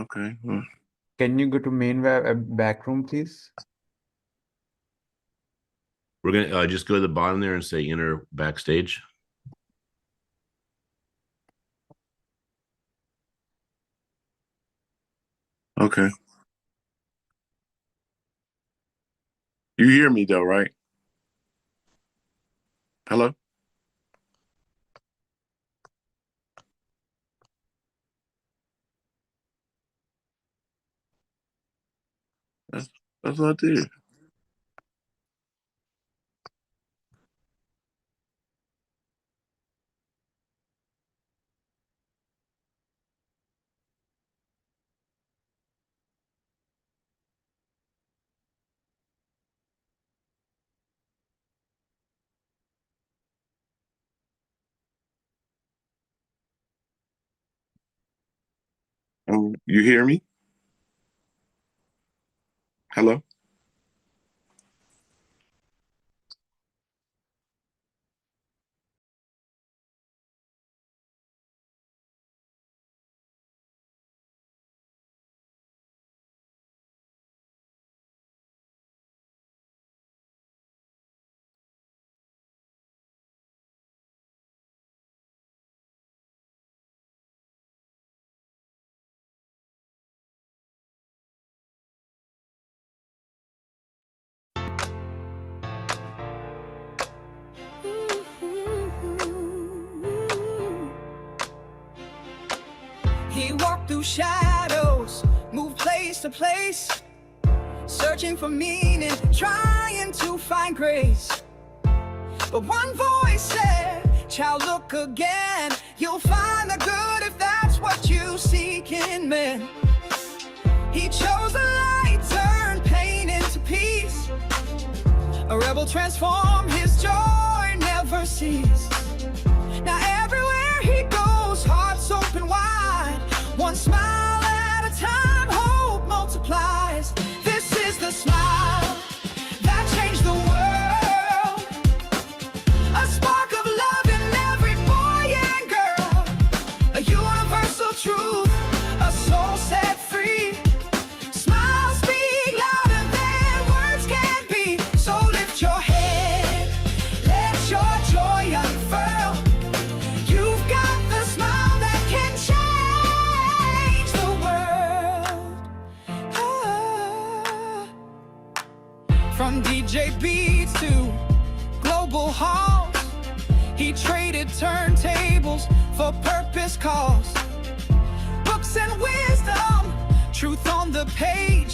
Okay. Can you go to main back room, please? We're gonna just go to the bottom there and say enter backstage. Okay. You hear me though, right? Hello? That's what I did. Oh, you hear me? Hello? He walked through shadows, moved place to place, searching for meaning, trying to find grace. But one voice said, child, look again. You'll find the good if that's what you seek in men. He chose the light, turned pain into peace. A rebel transformed, his joy never ceased. Now everywhere he goes, hearts open wide. One smile at a time, hope multiplies. This is the smile that changed the world. A spark of love in every boy and girl. A universal truth, a soul set free. Smiles speak louder than words can be. So lift your head, let your joy unfurl. You've got the smile that can change the world. From DJ beats to global halls, he traded turntables for purpose calls. Books and wisdom, truth on the page,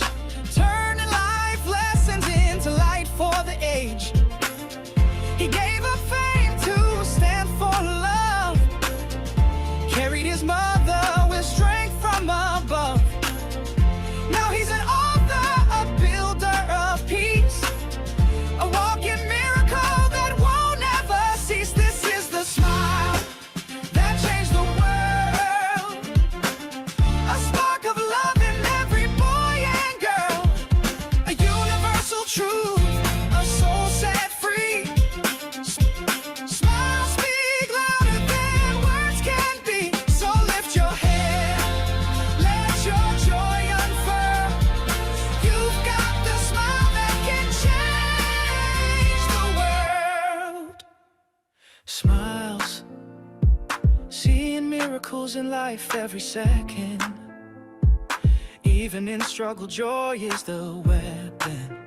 turning life lessons into light for the age. He gave up fame to stand for love, carried his mother with strength from above. Now he's an author, a builder of peace, a walking miracle that won't ever cease. This is the smile that changed the world. A spark of love in every boy and girl. A universal truth, a soul set free. Smiles speak louder than words can be. So lift your head, let your joy unfurl. You've got the smile that can change the world. Smiles, seeing miracles in life every second. Even in struggle, joy is the weapon.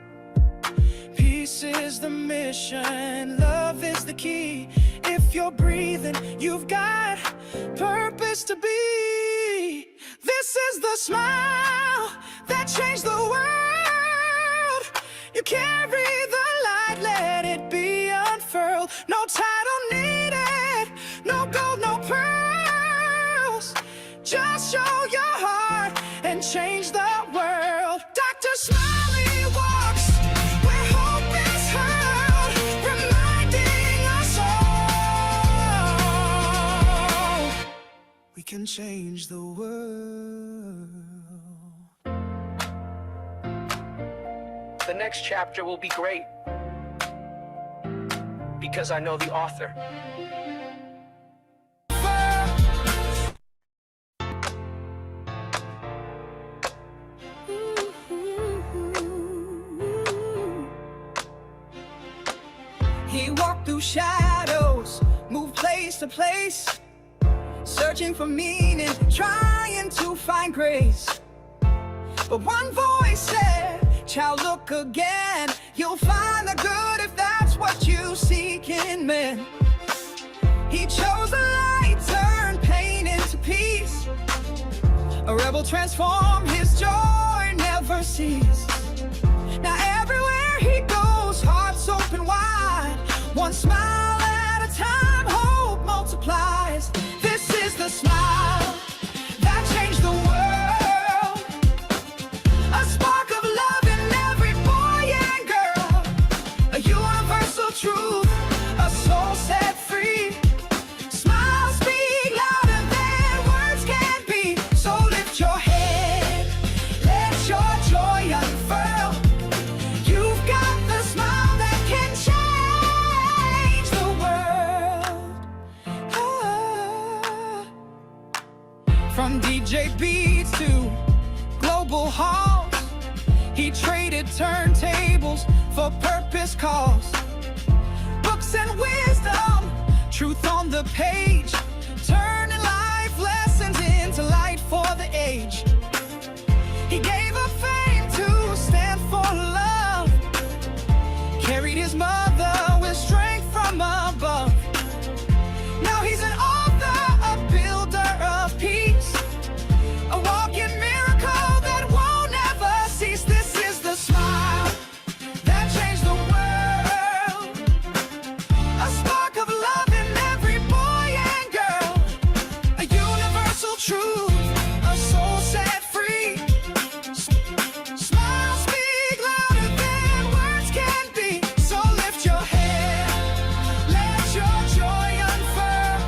Peace is the mission, love is the key. If you're breathing, you've got purpose to be. This is the smile that changed the world. You carry the light, let it be unfurled. No title needed, no gold, no pearls. Just show your heart and change the world. Dr. Smiley walks where hope is hurled, reminding us all we can change the world. The next chapter will be great because I know the author. He walked through shadows, moved place to place, searching for meaning, trying to find grace. But one voice said, child, look again. You'll find the good if that's what you seek in men. He chose the light, turned pain into peace. A rebel transformed, his joy never ceased. Now everywhere he goes, hearts open wide. One smile at a time, hope multiplies. This is the smile that changed the world. A spark of love in every boy and girl. A universal truth, a soul set free. Smiles speak louder than words can be. So lift your head, let your joy unfurl. You've got the smile that can change the world. From DJ beats to global halls, he traded turntables for purpose calls. Books and wisdom, truth on the page, turning life lessons into light for the age. He gave up fame to stand for love, carried his mother with strength from above. Now he's an author, a builder of peace, a walking miracle that won't ever cease. This is the smile that changed the world. A spark of love in every boy and girl. A universal truth, a soul set free. Smiles speak louder than words can be. So lift your head, let your joy unfurl.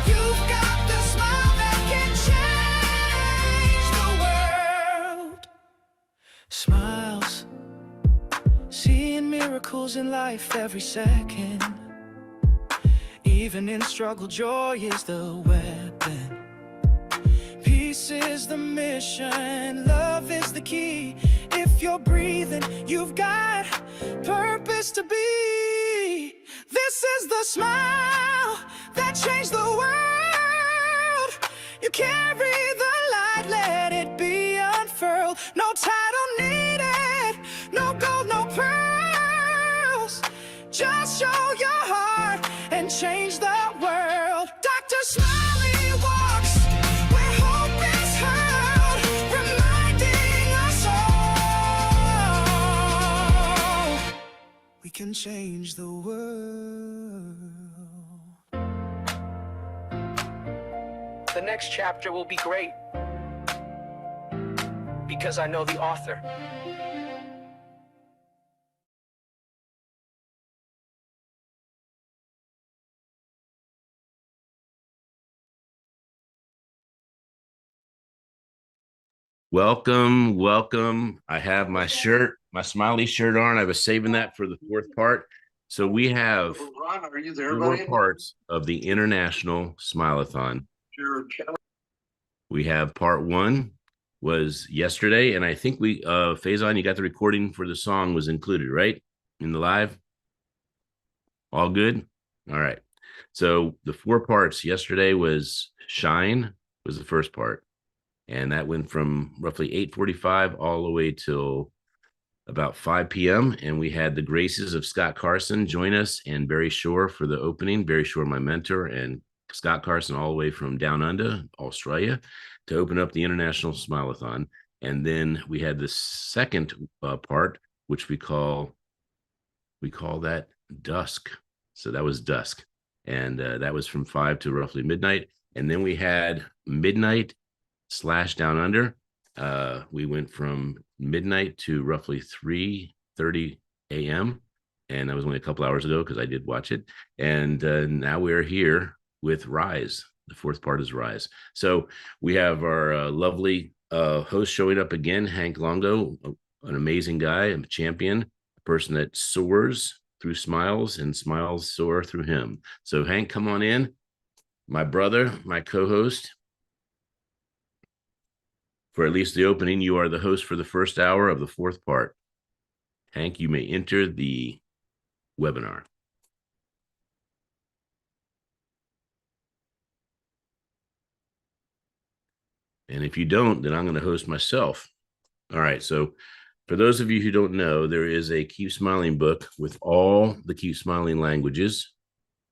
You've got the smile that can change the world. Smiles, seeing miracles in life every second. Even in struggle, joy is the weapon. Peace is the mission, love is the key. If you're breathing, you've got purpose to be. This is the smile that changed the world. You carry the light, let it be unfurled. No title needed, no gold, no pearls. Just show your heart and change the world. Dr. Smiley walks where hope is hurled, reminding us all we can change the world. The next chapter will be great because I know the author. Welcome, welcome. I have my shirt, my smiley shirt on. I was saving that for the fourth part. So we have Ron, are you there, four buddy? parts of the International Smile-A-Thon. Sure. We have part one was yesterday, and I think we Faison, you got the recording for the song was included, right? In the live? All good? All right. So the four parts yesterday was Shine was the first part. And that went from roughly 8:45 all the way till about 5 p.m. And we had the graces of Scott Carson join us and Barry Shore for the opening. Barry Shore, my mentor, and Scott Carson all the way from down under, Australia, to open up the International Smile-A-Thon. And then we had the second part, which we call that Dusk. So that was Dusk. And that was from 5 to roughly midnight. And then we had Midnight / Down Under. We went from midnight to roughly 3:30 a.m. And that was only a couple hours ago because I did watch it. And now we're here with Rise. The fourth part is Rise. So we have our lovely host showing up again, Hank Longo, an amazing guy, a champion, a person that soars through smiles and smiles soar through him. So Hank, come on in. My brother, my co-host, for at least the opening. You are the host for the first hour of the fourth part. Hank, you may enter the webinar. And if you don't, then I'm going to host myself. All right. So for those of you who don't know, there is a Keep Smiling book with all the Keep Smiling languages,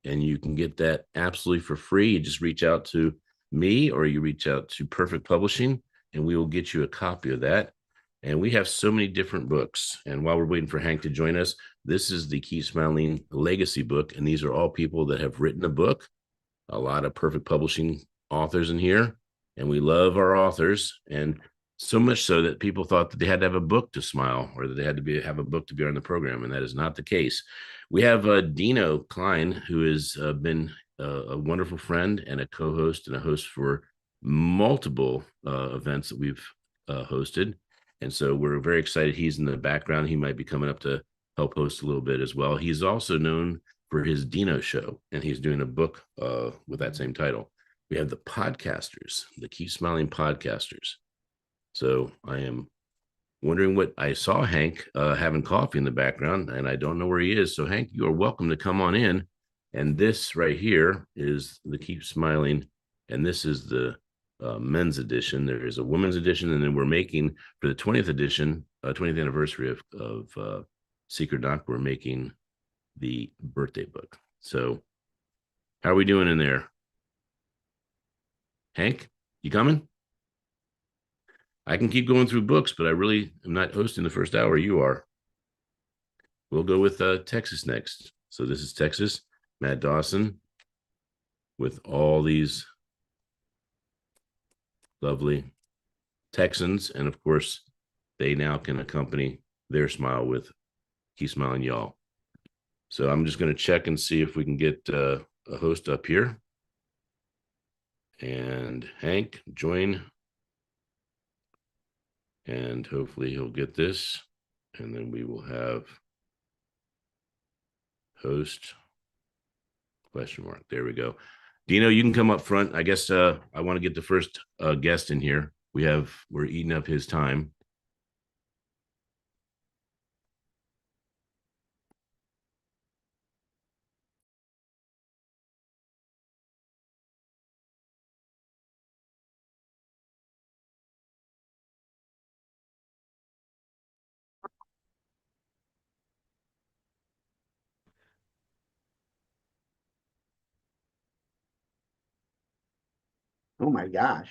and you can get that absolutely for free. You just reach out to me or you reach out to Perfect Publishing, and we will get you a copy of that. And we have so many different books. And while we're waiting for Hank to join us, this is the Keep Smiling Legacy book. And these are all people that have written a book, a lot of Perfect Publishing authors in here. And we love our authors. And so much so that people thought that they had to have a book to smile or that they had to have a book to be on the program. And that is not the case. We have Dino Klein, who has been a wonderful friend and a co-host and a host for multiple events that we've hosted. And so we're very excited. He's in the background. He might be coming up to help host a little bit as well. He's also known for his Dino show, and he's doing a book with that same title. We have the podcasters, the Keep Smiling podcasters. So I am wondering what I saw Hank having coffee in the background, and I don't know where he is. So Hank, you are welcome to come on in. And this right here is the Keep Smiling, and this is the men's edition. There is a women's edition, and then we're making for the 20th edition, 20th anniversary of Secret Knock, we're making the birthday book. So how are we doing in there? Hank, you coming? I can keep going through books, but I really am not hosting the first hour. You are. We'll go with Texas next. So this is Texas, Matt Dawson, with all these lovely Texans. And of course, they now can accompany their smile with Keep Smiling Y'all. So I'm just going to check and see if we can get a host up here. And Hank, join. And hopefully he'll get this. And then we will have host question mark. There we go. Dino, you can come up front. I guess I want to get the first guest in here. We're eating up his time. Oh my gosh.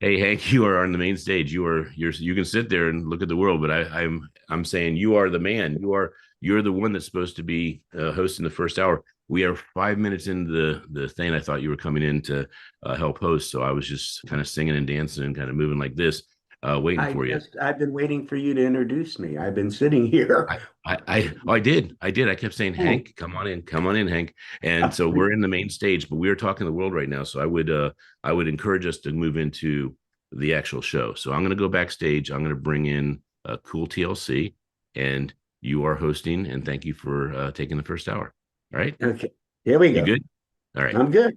Hey Hank, you are on the main stage. You can sit there and look at the world, but I'm saying you are the man. You're the one that's supposed to be hosting the first hour. We are 5 minutes into the thing. I thought you were coming in to help host, so I was just kind of singing and dancing and kind of moving like this, waiting for you. I've been waiting for you to introduce me. I've been sitting here. I did. I kept saying, Hank, come on in, Hank. And so we're in the main stage, but we are talking the world right now. So I would encourage us to move into the actual show. So I'm going to go backstage. I'm going to bring in Cool TLC, and you are hosting. And thank you for taking the first hour. All right. Okay, here we You go. good? All right. I'm good.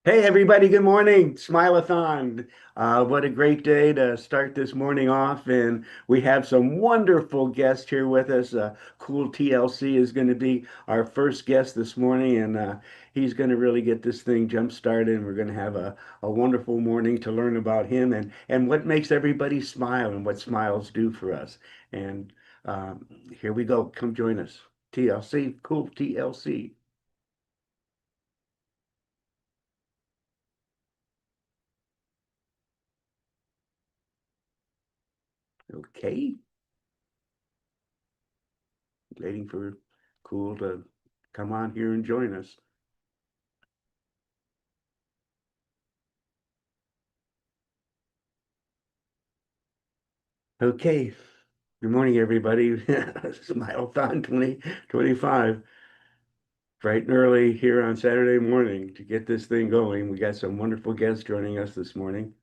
Hey, everybody, good morning. Smile-A-Thon. What a great day to start this morning off. And we have some wonderful guests here with us. Cool TLC is going to be our first guest this morning, and he's going to really get this thing jump started. And we're going to have a wonderful morning to learn about him and what makes everybody smile and what smiles do for us. And here we go. Come join us. TLC, Cool TLC. Okay. Waiting for Cool to come on here and join us. Okay. Good morning, everybody. Smile-A-Thon 2025. Bright and early here on Saturday morning to get this thing going. We got some wonderful guests joining us this morning.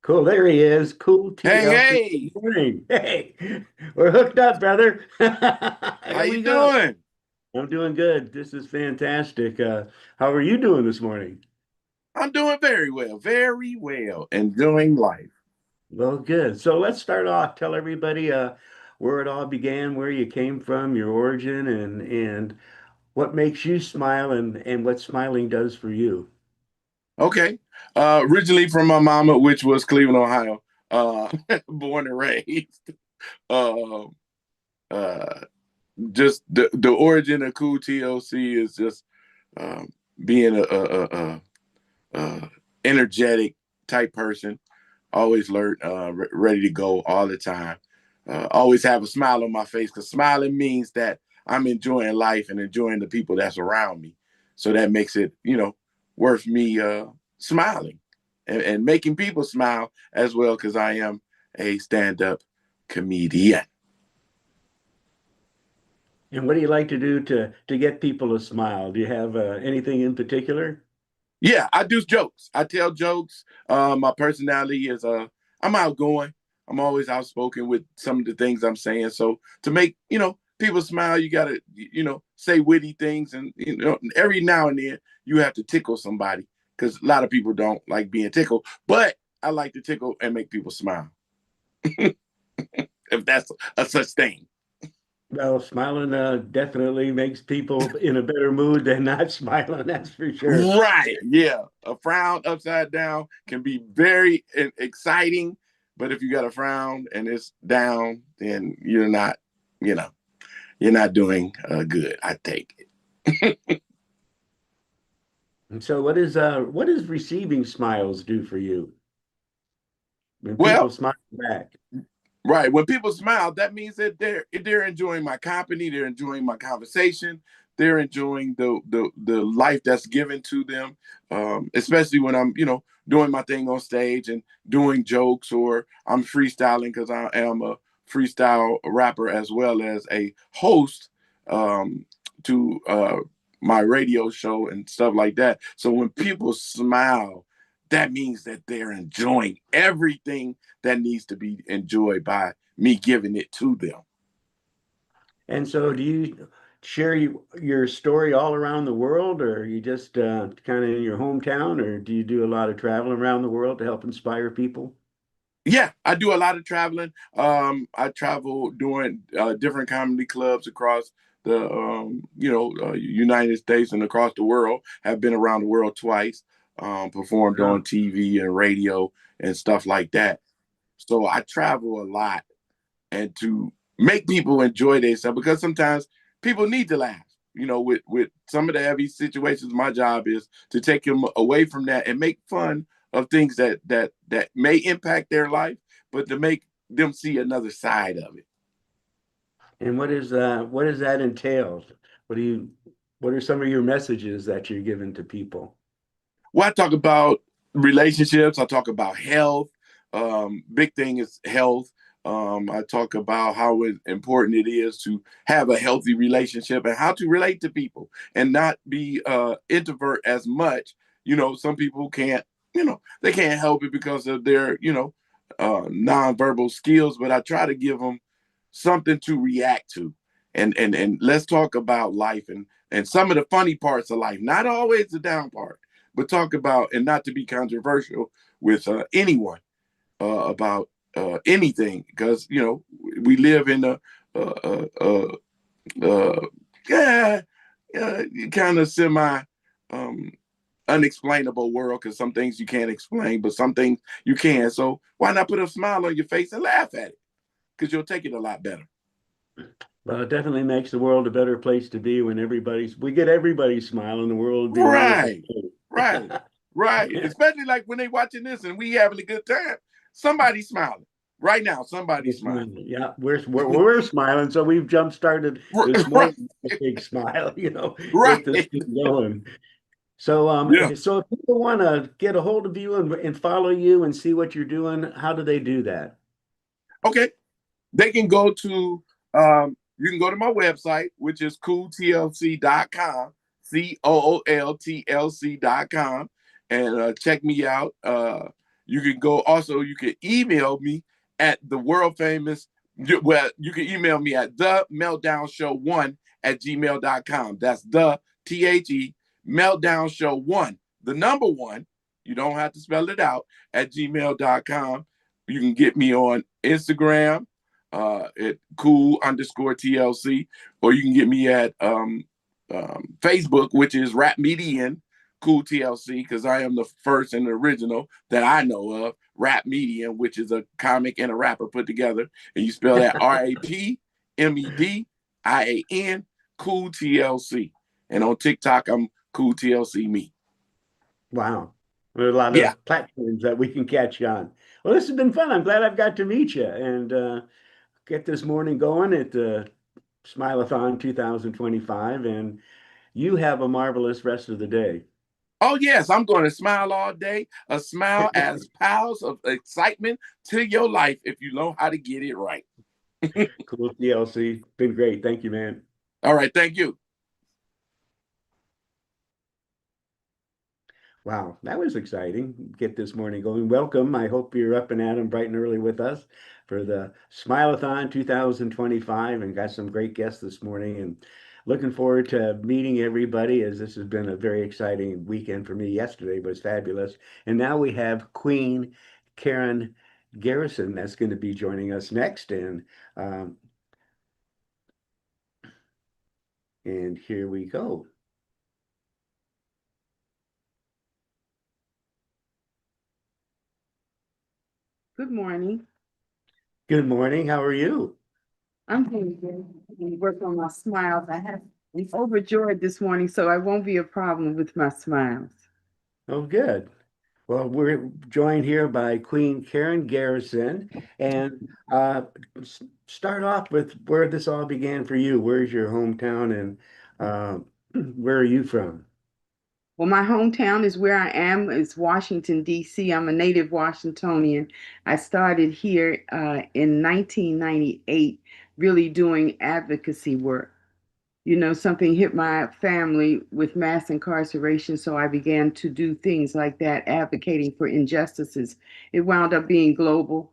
Cool. There he is. Cool Hey, TLC. hey, Good morning. Hey, we're hooked up, brother. how Here you we go. doing? I'm doing good. This is fantastic. How are you doing this morning? I'm doing very well, enjoying life. Well, good. So let's start off. Tell everybody where it all began, where you came from, your origin, and what makes you smile and what smiling does for you. Okay. Originally from my mama, which was Cleveland, Ohio. Born and raised. Uh, uh, just the origin of Cool TLC is just um, being a energetic type person, always alert, ready to go all the time. Always have a smile on my face because smiling means that I'm enjoying life and enjoying the people that's around me. So that makes it, worth me smiling and making people smile as well because I am a stand-up comedian. And what do you like to do to get people to smile? Do you have anything in particular? Yeah, I do jokes. I tell jokes. My personality is I'm outgoing. I'm always outspoken with some of the things I'm saying. So to make, people smile, you gotta, say witty things and every now and then you have to tickle somebody because a lot of people don't like being tickled. But I like to tickle and make people smile. If that's a such thing. Well, smiling definitely makes people in a better mood than not smiling, that's for sure. Right. Yeah. A frown upside down can be very exciting, but if you got a frown and it's down, then you know, you're not doing good. I take it. And so what does receiving smiles do for you when people Well, smile back? right. When people smile, that means that they're enjoying my company, they're enjoying my conversation, they're enjoying the life that's given to them. Especially when I'm, doing my thing on stage and doing jokes or I'm freestyling because I am a freestyle rapper as well as a host to my radio show and stuff like that. So when people smile, that means that they're enjoying everything that needs to be enjoyed by me giving it to them. And so do you share your story all around the world, or are you just kind of in your hometown, or do you do a lot of traveling around the world to help inspire people? Yeah, I do a lot of traveling. I travel doing different comedy clubs across the United States and across the world. Have been around the world twice. Performed Wow. on TV and radio and stuff like that. So I travel a lot and to make people enjoy themselves because sometimes people need to laugh. With some of the heavy situations, my job is to take them away from that and make fun of things that may impact their life, but to make them see another side of it. And what does that entail? What do you what are some of your messages that you're giving to people? Well, I talk about relationships. I talk about health. Big thing is health. I talk about how important it is to have a healthy relationship and how to relate to people and not be introvert as much. Some people can't, they can't help it because of their, nonverbal skills, but I try to give them something to react to. And let's talk about life and some of the funny parts of life, not always the down part, but talk about and not to be controversial with anyone about anything because we live in a yeah kind of semi um, unexplainable world because some things you can't explain, but some things you can. So why not put a smile on your face and laugh at it? Because you'll take it a lot better. Well, it definitely makes the world a better place to be when we get everybody smiling, the world would be a wonderful Right, right, right. place. Especially like when they watching this and we having a good time. Somebody smiling right now. Somebody It's smiling. smiling. Yeah, we're smiling, so we've jump started this Right, morning with a big smile, right. get this thing going. So Yeah. so if people want to get a hold of you and follow you and see what you're doing, how do they do that? Okay. They can go to you can go to my website, which is cooltlc.com, COOLTLC.com, and check me out. You can go also, you can email me at the world famous, well, you can email me at the meltdown show one at gmail.com. That's the THE meltdown show one, the number one. You don't have to spell it out at gmail.com. You can get me on Instagram at cool_TLC, or you can get me at Facebook, which is Rap Median Cool TLC, because I am the first and the original that I know of, Rap Median, which is a comic and a rapper put together. And you spell that RAPMEDIAN, Cool TLC. And on TikTok, I'm Cool TLC Me. Wow. There are a lot Yeah. of platforms that we can catch you on. Well, this has been fun. I'm glad I've got to meet you and get this morning going at Smile-A-Thon 2025. And you have a marvelous rest of the day. Oh, yes, I'm going to smile all day. A smile as piles of excitement to your life if you know how to get it right. Cool TLC. Been great. Thank you, man. All right. Thank you. Wow, that was exciting. Get this morning going. Welcome. I hope you're up and at 'em bright and early with us for the Smile-A-Thon 2025 and got some great guests this morning and looking forward to meeting everybody as this has been a very exciting weekend for me. Yesterday was fabulous. And now we have Queen Karen Garrison that's going to be joining us next. Um, and here we go. Good morning. Good morning. How are you? I'm doing good. I'm working on my smiles. I'm overjoyed this morning, so I won't be a problem with my smiles. Oh, good. Well, we're joined here by Queen Karen Garrison, and start off with where this all began for you. Where's your hometown, and uh, where are you from? Well, my hometown is where I am. It's Washington, D.C. I'm a native Washingtonian. I started here in 1998, really doing advocacy work. You know, something hit my family with mass incarceration, so I began to do things like that, advocating for injustices. It wound up being global,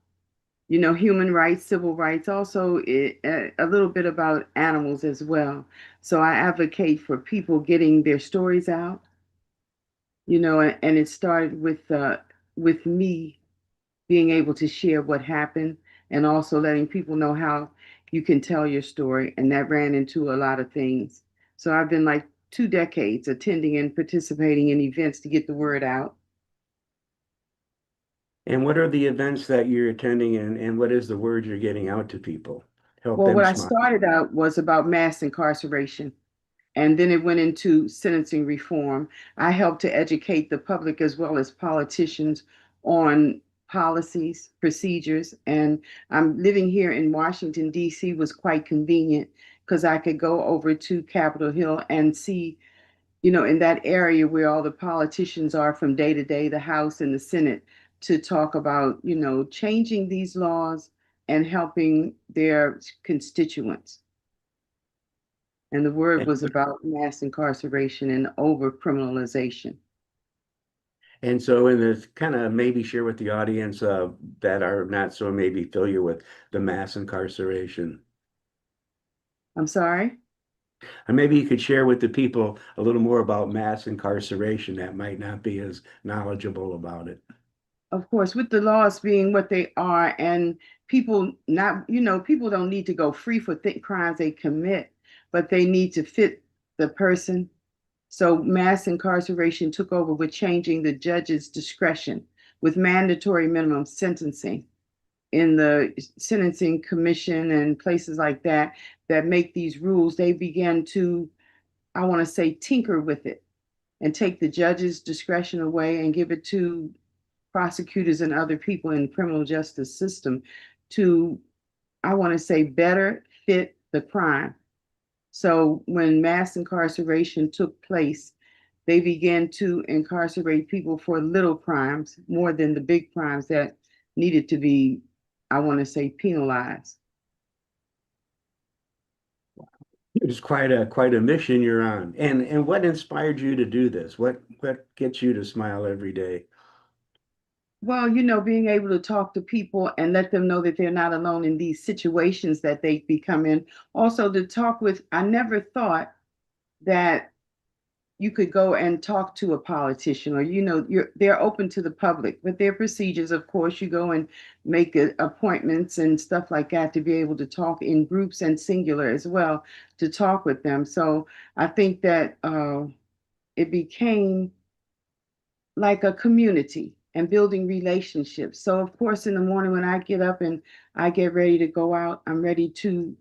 you know, human rights, civil rights, also a little bit about animals as well. So I advocate for people getting their stories out, you know, and it started with me being able to share what happened and also letting people know how you can tell your story. And that ran into a lot of things. So I've been like 2 decades attending and participating in events to get the word out. And what are the events that you're attending, and what is the word you're getting out to people? Help Well, them what I smile. started out was about mass incarceration, and then it went into sentencing reform. I helped to educate the public as well as politicians on policies, procedures, and I'm living here in Washington, D.C. was quite convenient because I could go over to Capitol Hill and see, you know, in that area where all the politicians are from day to day, the House and the Senate, to talk about, you know, changing these laws and helping their constituents. And the word And, was about mass incarceration and over criminalization. and so, in this kind of maybe share with the audience that are not so maybe familiar with the mass incarceration. I'm sorry? And maybe you could share with the people a little more about mass incarceration that might not be as knowledgeable about it. Of course, with the laws being what they are, and people not, you know, people don't need to go free for crimes they commit, but they need to fit the person. So mass incarceration took over with changing the judge's discretion with mandatory minimum sentencing in the sentencing commission and places like that that make these rules. They began to, I want to say, tinker with it and take the judge's discretion away and give it to prosecutors and other people in the criminal justice system to, I want to say, better fit the crime. So when mass incarceration took place, they began to incarcerate people for little crimes more than the big crimes that needed to be, I want to say, penalized. It's quite a mission you're on. And what inspired you to do this? What gets you to smile every day? Well, being able to talk to people and let them know that they're not alone in these situations that they become in. Also, to talk with, I never thought that you could go and talk to a politician, or they're open to the public, but their procedures, of course, you go and make appointments and stuff like that to be able to talk in groups and singular as well, to talk with them. So I think that it became like a community and building relationships. So of course in the morning when I get up and I get ready to go out, I'm ready to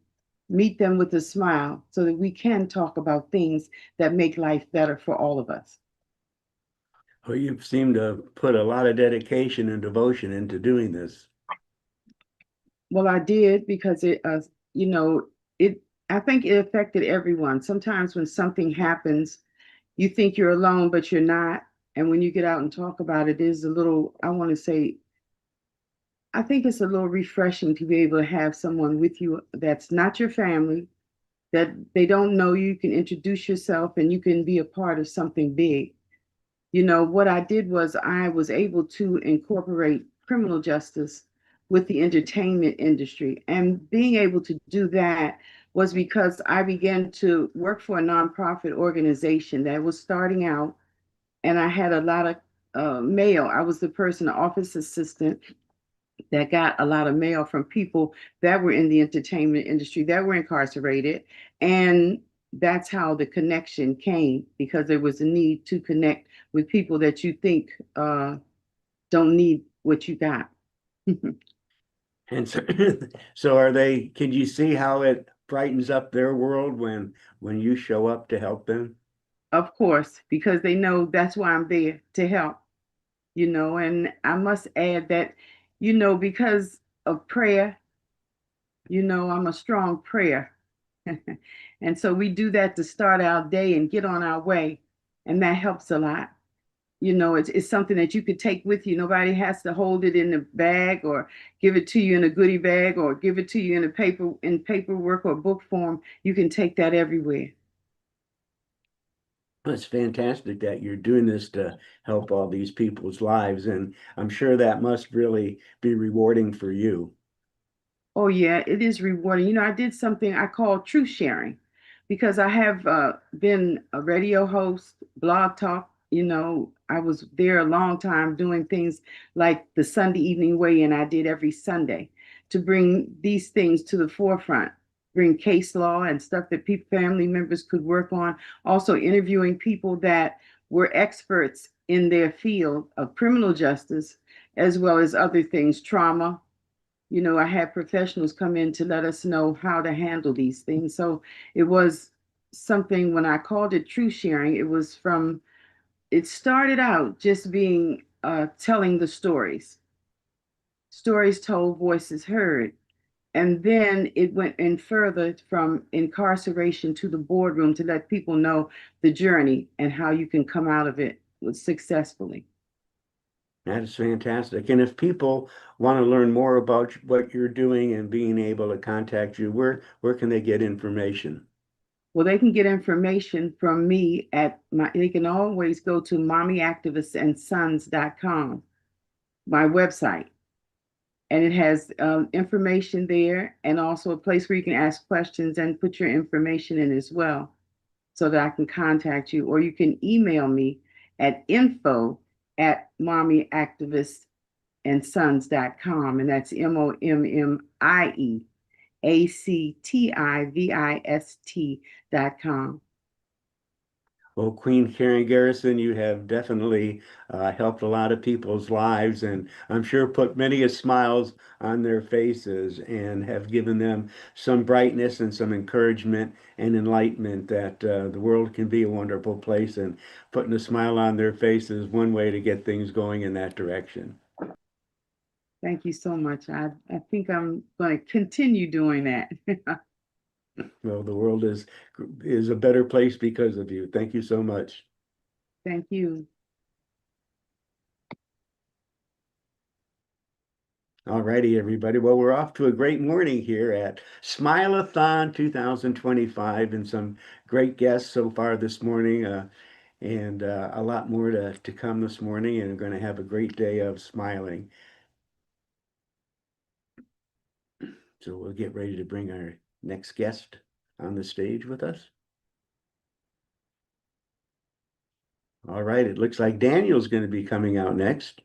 meet them with a smile so that we can talk about things that make life better for all of us. Well, you seem to put a lot of dedication and devotion into doing this. Well, I did because you know, it, I think it affected everyone. Sometimes when something happens, you think you're alone, but you're not. And when you get out and talk about it, it is a little, I want to say, I think it's a little refreshing to be able to have someone with you that's not your family, that they don't know you. You can introduce yourself and you can be a part of something big. What I did was I was able to incorporate criminal justice with the entertainment industry. And being able to do that was because I began to work for a nonprofit organization that was starting out, and I had a lot of mail. I was the person, the office assistant that got a lot of mail from people that were in the entertainment industry that were incarcerated. And that's how the connection came, because there was a need to connect with people that you think don't need what you got. And so, so are they, can you see how it brightens up their world when you show up to help them? Of course, because they know that's why I'm there to help, and I must add that, because of prayer, I'm a strong prayer. And so we do that to start our day and get on our way. And that helps a lot. It's something that you could take with you. Nobody has to hold it in a bag or give it to you in a goodie bag or give it to you in paperwork or book form. You can take that everywhere. It's fantastic that you're doing this to help all these people's lives, and I'm sure that must really be rewarding for you. Oh, yeah, it is rewarding. I did something I call truth sharing because I have been a radio host, blog talk. I was there a long time doing things like the Sunday evening weigh-in I did every Sunday to bring these things to the forefront, bring case law and stuff that people, family members could work on. Also interviewing people that were experts in their field of criminal justice, as well as other things, trauma. I had professionals come in to let us know how to handle these things. So it was something, when I called it truth sharing, it started out just being telling the stories, stories told, voices heard. And then it went in further from incarceration to the boardroom to let people know the journey and how you can come out of it successfully. That is fantastic. And if people want to learn more about what you're doing and being able to contact you, where can they get information? Well, they can get information from me they can always go to mommyactivistandsons.com, my website. And it has information there and also a place where you can ask questions and put your information in as well so that I can contact you. Or you can email me at info@mommyactivistandsons.com. And that's MOMMIEACTIVIST.com. Well, Queen Karen Garrison, you have definitely helped a lot of people's lives, and I'm sure put many a smiles on their faces and have given them some brightness and some encouragement and enlightenment that the world can be a wonderful place, and putting a smile on their face is one way to get things going in that direction. Thank you so much. I think I'm going to continue doing that. Well, the world is a better place because of you. Thank you so much. Thank you. All righty, everybody. Well, we're off to a great morning here at Smile-A-Thon 2025 and some great guests so far this morning. and a lot more to come this morning, and we're going to have a great day of smiling. So we'll get ready to bring our next guest on the stage with us. All right, it looks like Daniel's going to be coming out next.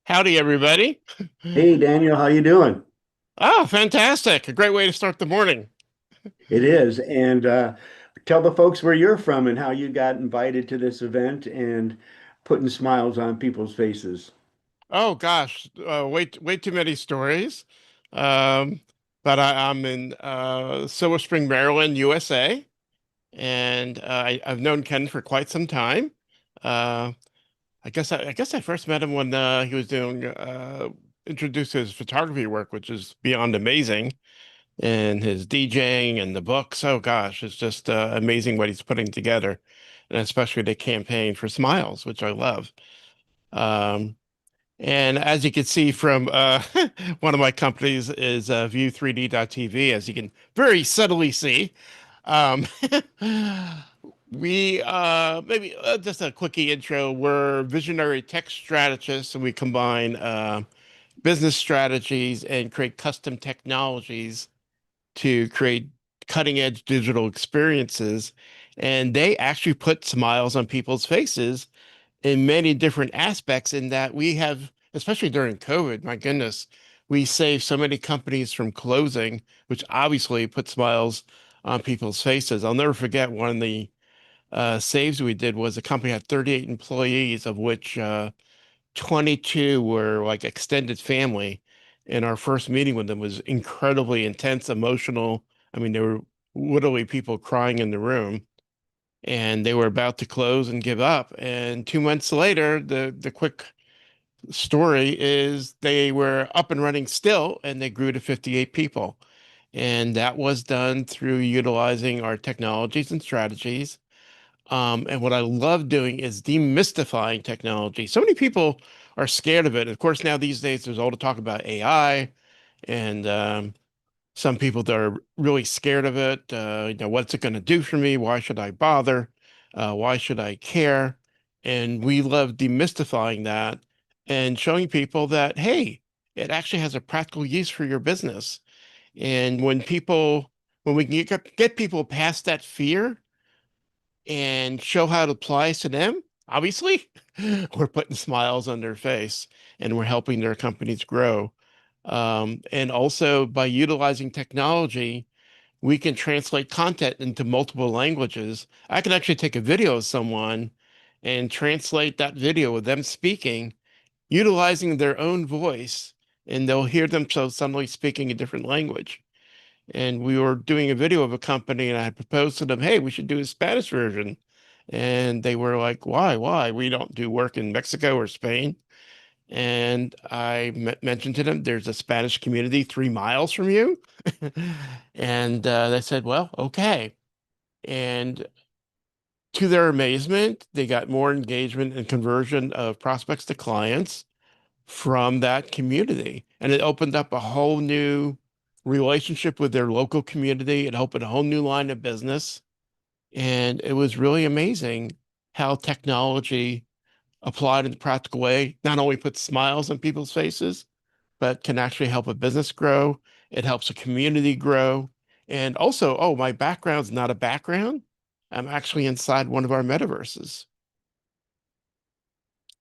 Howdy, everybody. Hey, Daniel, how you doing? Oh, fantastic. A great way to start the morning. It is. And tell the folks where you're from and how you got invited to this event and putting smiles on people's faces. Oh gosh, way too many stories. Um, but I'm in Silver Spring, Maryland, USA, and I've known Ken for quite some time. Uh, I guess I first met him when he was doing introduced his photography work, which is beyond amazing, and his DJing and the books. Oh gosh, it's just amazing what he's putting together, and especially the campaign for Smiles, which I love. Um, and as you can see from one of my companies is view3d.tv, as you can very subtly see. Um, we maybe just a quickie intro. We're visionary tech strategists, and we combine business strategies and create custom technologies to create cutting edge digital experiences. And they actually put smiles on people's faces in many different aspects, in that we have, especially during COVID, my goodness, we saved so many companies from closing, which obviously put smiles on people's faces. I'll never forget one of the saves we did was a company had 38 employees, of which 22 were like extended family. And our first meeting with them was incredibly intense, emotional. I mean, there were literally people crying in the room, and they were about to close and give up. And 2 months later, the quick story is they were up and running still, and they grew to 58 people. And that was done through utilizing our technologies and strategies. And what I love doing is demystifying technology. So many people are scared of it. Of course, now these days there's all the talk about AI, and some people that are really scared of it. What's it going to do for me? Why should I bother? Why should I care? And we love demystifying that and showing people that, hey, it actually has a practical use for your business. And when we can get people past that fear and show how it applies to them, obviously, we're putting smiles on their face and we're helping their companies grow. And also by utilizing technology, we can translate content into multiple languages. I can actually take a video of someone and translate that video with them speaking, utilizing their own voice, and they'll hear themselves suddenly speaking a different language. And we were doing a video of a company, and I proposed to them, hey, we should do a Spanish version. And they were like, why? Why? We don't do work in Mexico or Spain. And I mentioned to them, there's a Spanish community 3 miles from you. And they said, well, okay. And to their amazement, they got more engagement and conversion of prospects to clients from that community. And it opened up a whole new relationship with their local community. It opened a whole new line of business. And it was really amazing how technology applied in a practical way not only puts smiles on people's faces, but can actually help a business grow. It helps a community grow. And also, oh, my background's not a background. I'm actually inside one of our metaverses.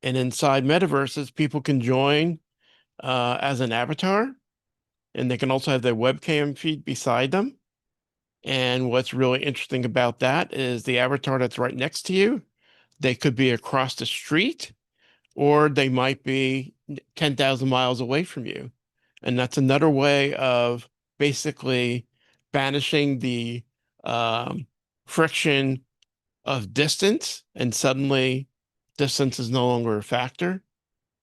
And inside metaverses, people can join as an avatar, and they can also have their webcam feed beside them. And what's really interesting about that is the avatar that's right next to you, they could be across the street, or they might be 10,000 miles away from you. And that's another way of basically banishing the um, friction of distance. And suddenly distance is no longer a factor.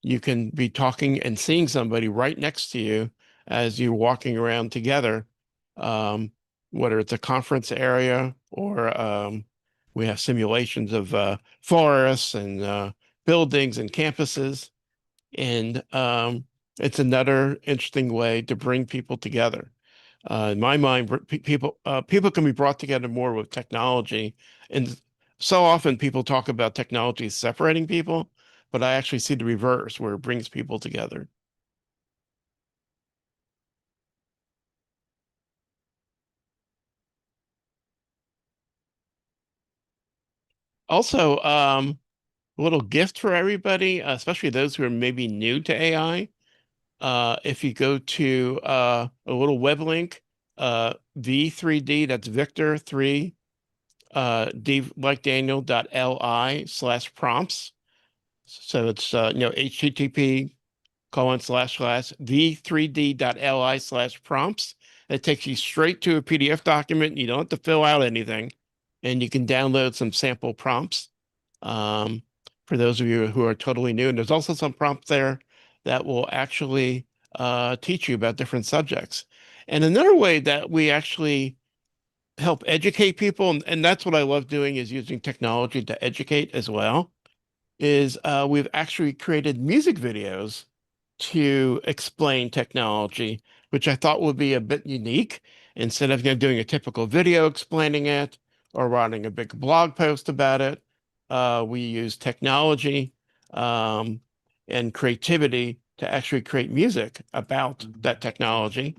You can be talking and seeing somebody right next to you as you're walking around together, um, whether it's a conference area or we have simulations of forests and buildings and campuses. And it's another interesting way to bring people together. In my mind, people can be brought together more with technology, and So often people talk about technology separating people, but I actually see the reverse where it brings people together. Also, a little gift for everybody, especially those who are maybe new to AI. If you go to a little web link, V3D, that's Victor 3, D like Daniel.li/prompts. So it's http:// v3d.li/prompts. It takes you straight to a PDF document. You don't have to fill out anything, and you can download some sample prompts. Um, for those of you who are totally new, and there's also some prompts there that will actually teach you about different subjects. And another way that we actually help educate people, and that's what I love doing, is using technology to educate as well, is we've actually created music videos to explain technology, which I thought would be a bit unique. Instead of doing a typical video explaining it or writing a big blog post about it, we use technology um, and creativity to actually create music about that technology.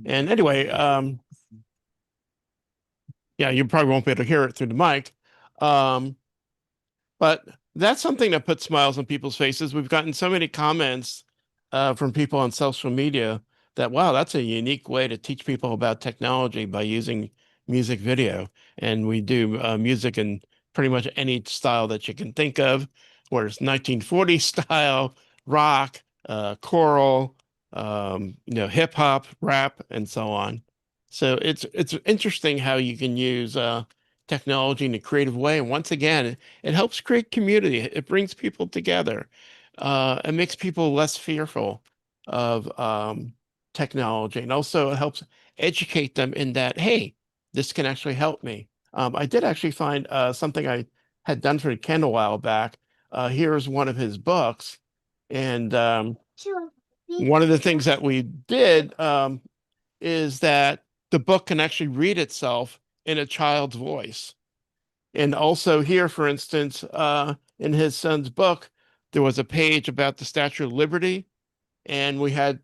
And anyway, yeah, you probably won't be able to hear it through the mic. Um, But that's something that puts smiles on people's faces. We've gotten so many comments from people on social media that, wow, that's a unique way to teach people about technology by using music video. And we do music in pretty much any style that you can think of, where it's 1940s style, rock, choral, hip hop, rap, and so on. So it's interesting how you can use technology in a creative way. And once again, it helps create community. It brings people together. It makes people less fearful of technology. And also it helps educate them in that, hey, this can actually help me. I did actually find something I had done for Ken a while back. Here's one of his books. And one of the things that we did is that the book can actually read itself in a child's voice. And also here, for instance, in his son's book, there was a page about the Statue of Liberty, and we had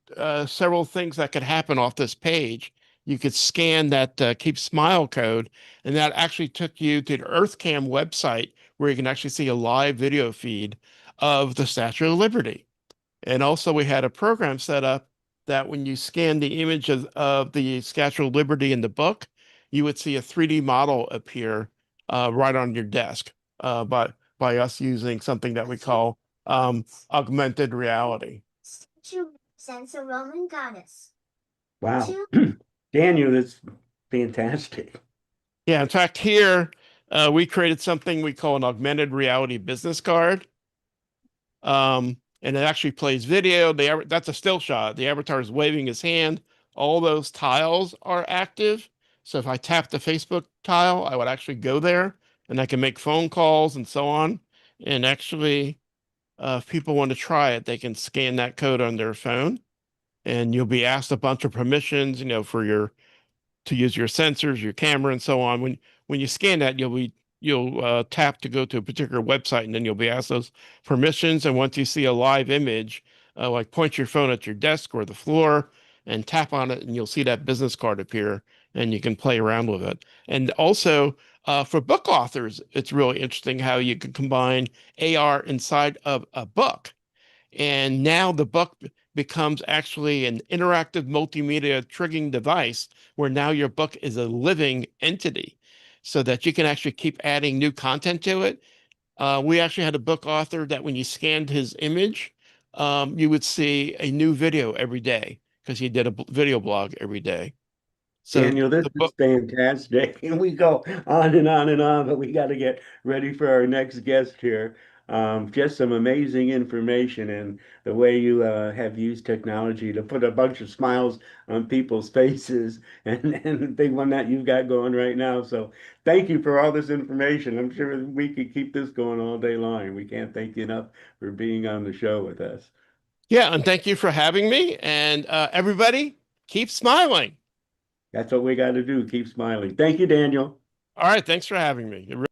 several things that could happen off this page. You could scan that Keep Smile code, and that actually took you to the EarthCam website where you can actually see a live video feed of the Statue of Liberty. And also we had a program set up that when you scan the image of the Statue of Liberty in the book, you would see a 3D model appear right on your desk by us using something that we call augmented reality. Sense a Roman goddess. Wow. Daniel, that's fantastic. Yeah, in fact, here we created something we call an augmented reality business card. And it actually plays video. That's a still shot. The avatar is waving his hand. All those tiles are active. So if I tap the Facebook tile, I would actually go there and I can make phone calls and so on. And actually, if people want to try it, they can scan that code on their phone and you'll be asked a bunch of permissions, for your to use your sensors, your camera, and so on. When you scan that, you'll tap to go to a particular website, and then you'll be asked those permissions. And once you see a live image, like point your phone at your desk or the floor and tap on it, and you'll see that business card appear, and you can play around with it. And also for book authors, it's really interesting how you can combine AR inside of a book. And now the book becomes actually an interactive multimedia triggering device where now your book is a living entity so that you can actually keep adding new content to it. We actually had a book author that when you scanned his image, you would see a new video every day because he did a video blog every day. So Daniel, this the is book, fantastic. And we go on and on and on, but we got to get ready for our next guest here. Just some amazing information and the way you have used technology to put a bunch of smiles on people's faces and the big one that you've got going right now. So thank you for all this information. I'm sure we could keep this going all day long. We can't thank you enough for being on the show with us. yeah, and thank you for having me. And everybody, keep smiling. That's what we got to do. Keep smiling. Thank you, Daniel. All right. Thanks for having me. You're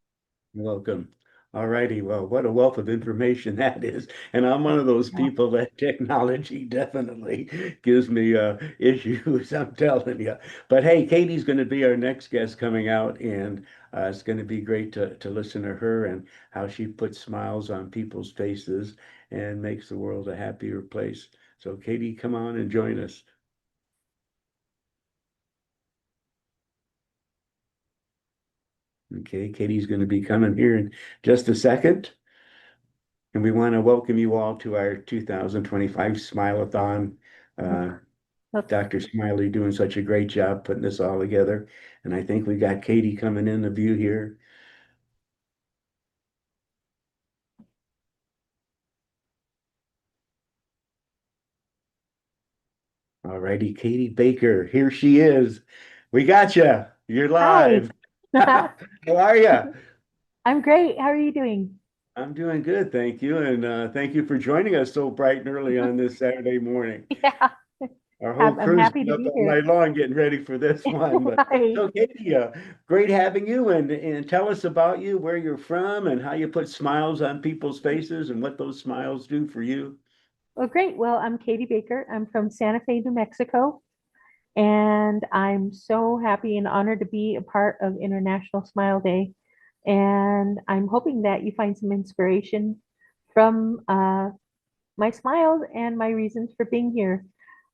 welcome. All righty. Well, what a wealth of information that is. And I'm one of those people that technology definitely gives me issues, I'm telling you. But hey, Katie's going to be our next guest coming out, and it's going to be great to listen to her and how she puts smiles on people's faces and makes the world a happier place. So, Katie, come on and join us. Okay, Katie's going to be coming here in just a second. And we want to welcome you all to our 2025 Smile-A-Thon. Dr. Smiley doing such a great job putting this all together. And I think we got Katie coming in the view here. All righty, Katie Baker, here she is. We got you. You're live. Hi. How are you? I'm great. How are you doing? I'm doing good, thank you. And thank you for joining us so bright and early on this Saturday morning. Yeah, Our whole I'm crew's happy been to up be all here. night long getting ready for this one. But Right. so, Katie, great having you, and tell us about you, where you're from, and how you put smiles on people's faces, and what those smiles do for you. Well, great. Well, I'm Katie Baker. I'm from Santa Fe, New Mexico, and I'm so happy and honored to be a part of International Smile Day. And I'm hoping that you find some inspiration from my smiles and my reasons for being here.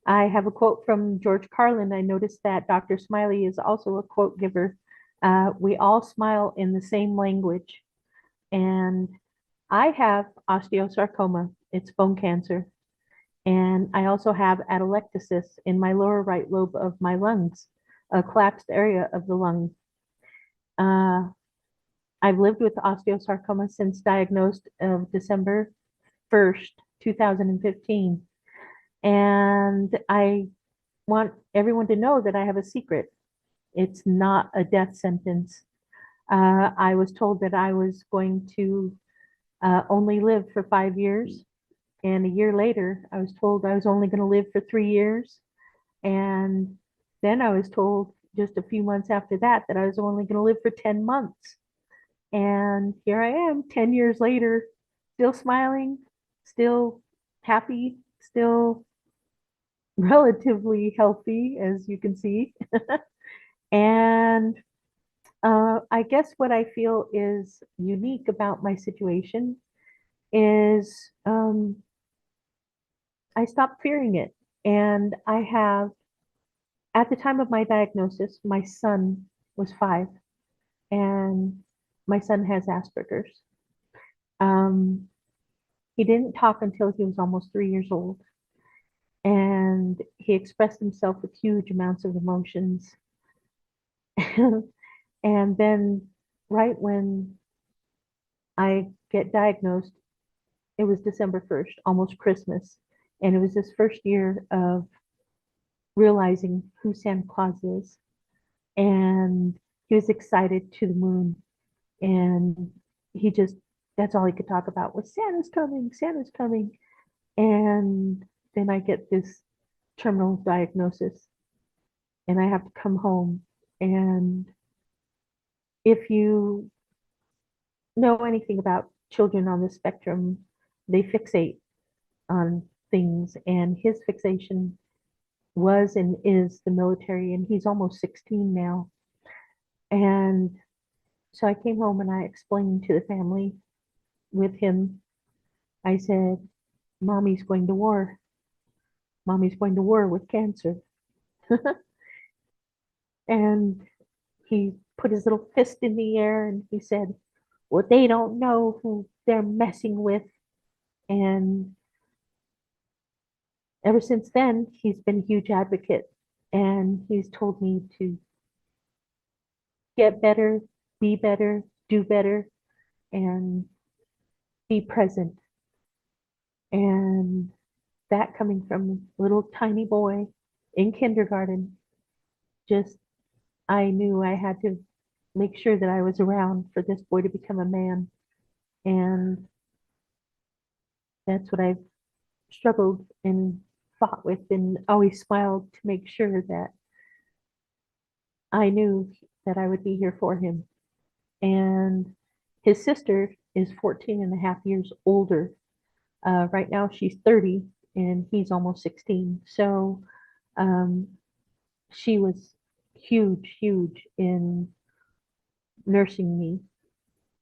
I have a quote from George Carlin. I noticed that Dr. Smiley is also a quote giver. We all smile in the same language. And I have osteosarcoma, it's bone cancer. And I also have atelectasis in my lower right lobe of my lungs, a collapsed area of the lung. Uh, I've lived with osteosarcoma since diagnosed of December 1st, 2015. And I want everyone to know that I have a secret. It's not a death sentence. I was told that I was going to only live for 5 years. And a year later, I was told I was only going to live for 3 years. And then I was told just a few months after that that I was only going to live for 10 months. And here I am, 10 years later, still smiling, still happy, still relatively healthy, as you can see. And I guess what I feel is unique about my situation is I stopped fearing it. And I have, at the time of my diagnosis, my son was 5, and my son has Asperger's. Um, he didn't talk until he was almost 3 years old, and he expressed himself with huge amounts of emotions. And then, right when I get diagnosed, it was December 1st, almost Christmas. And it was his first year of realizing who Santa Claus is. And he was excited to the moon. And he just, that's all he could talk about was Santa's coming, Santa's coming. And then I get this terminal diagnosis and I have to come home. And if you know anything about children on the spectrum, they fixate on things. And his fixation was and is the military, and he's almost 16 now. And so I came home and I explained to the family with him, I said, Mommy's going to war. Mommy's going to war with cancer. And he put his little fist in the air and he said, well, they don't know who they're messing with. And ever since then, he's been a huge advocate. And he's told me to get better, do better, and be present. And that coming from a little tiny boy in kindergarten, just I knew I had to make sure that I was around for this boy to become a man. And that's what I've struggled and fought with and always smiled to make sure that I knew that I would be here for him. and his sister is 14 and a half years older. Right now she's 30 and he's almost 16. So um, she was huge, huge in nursing me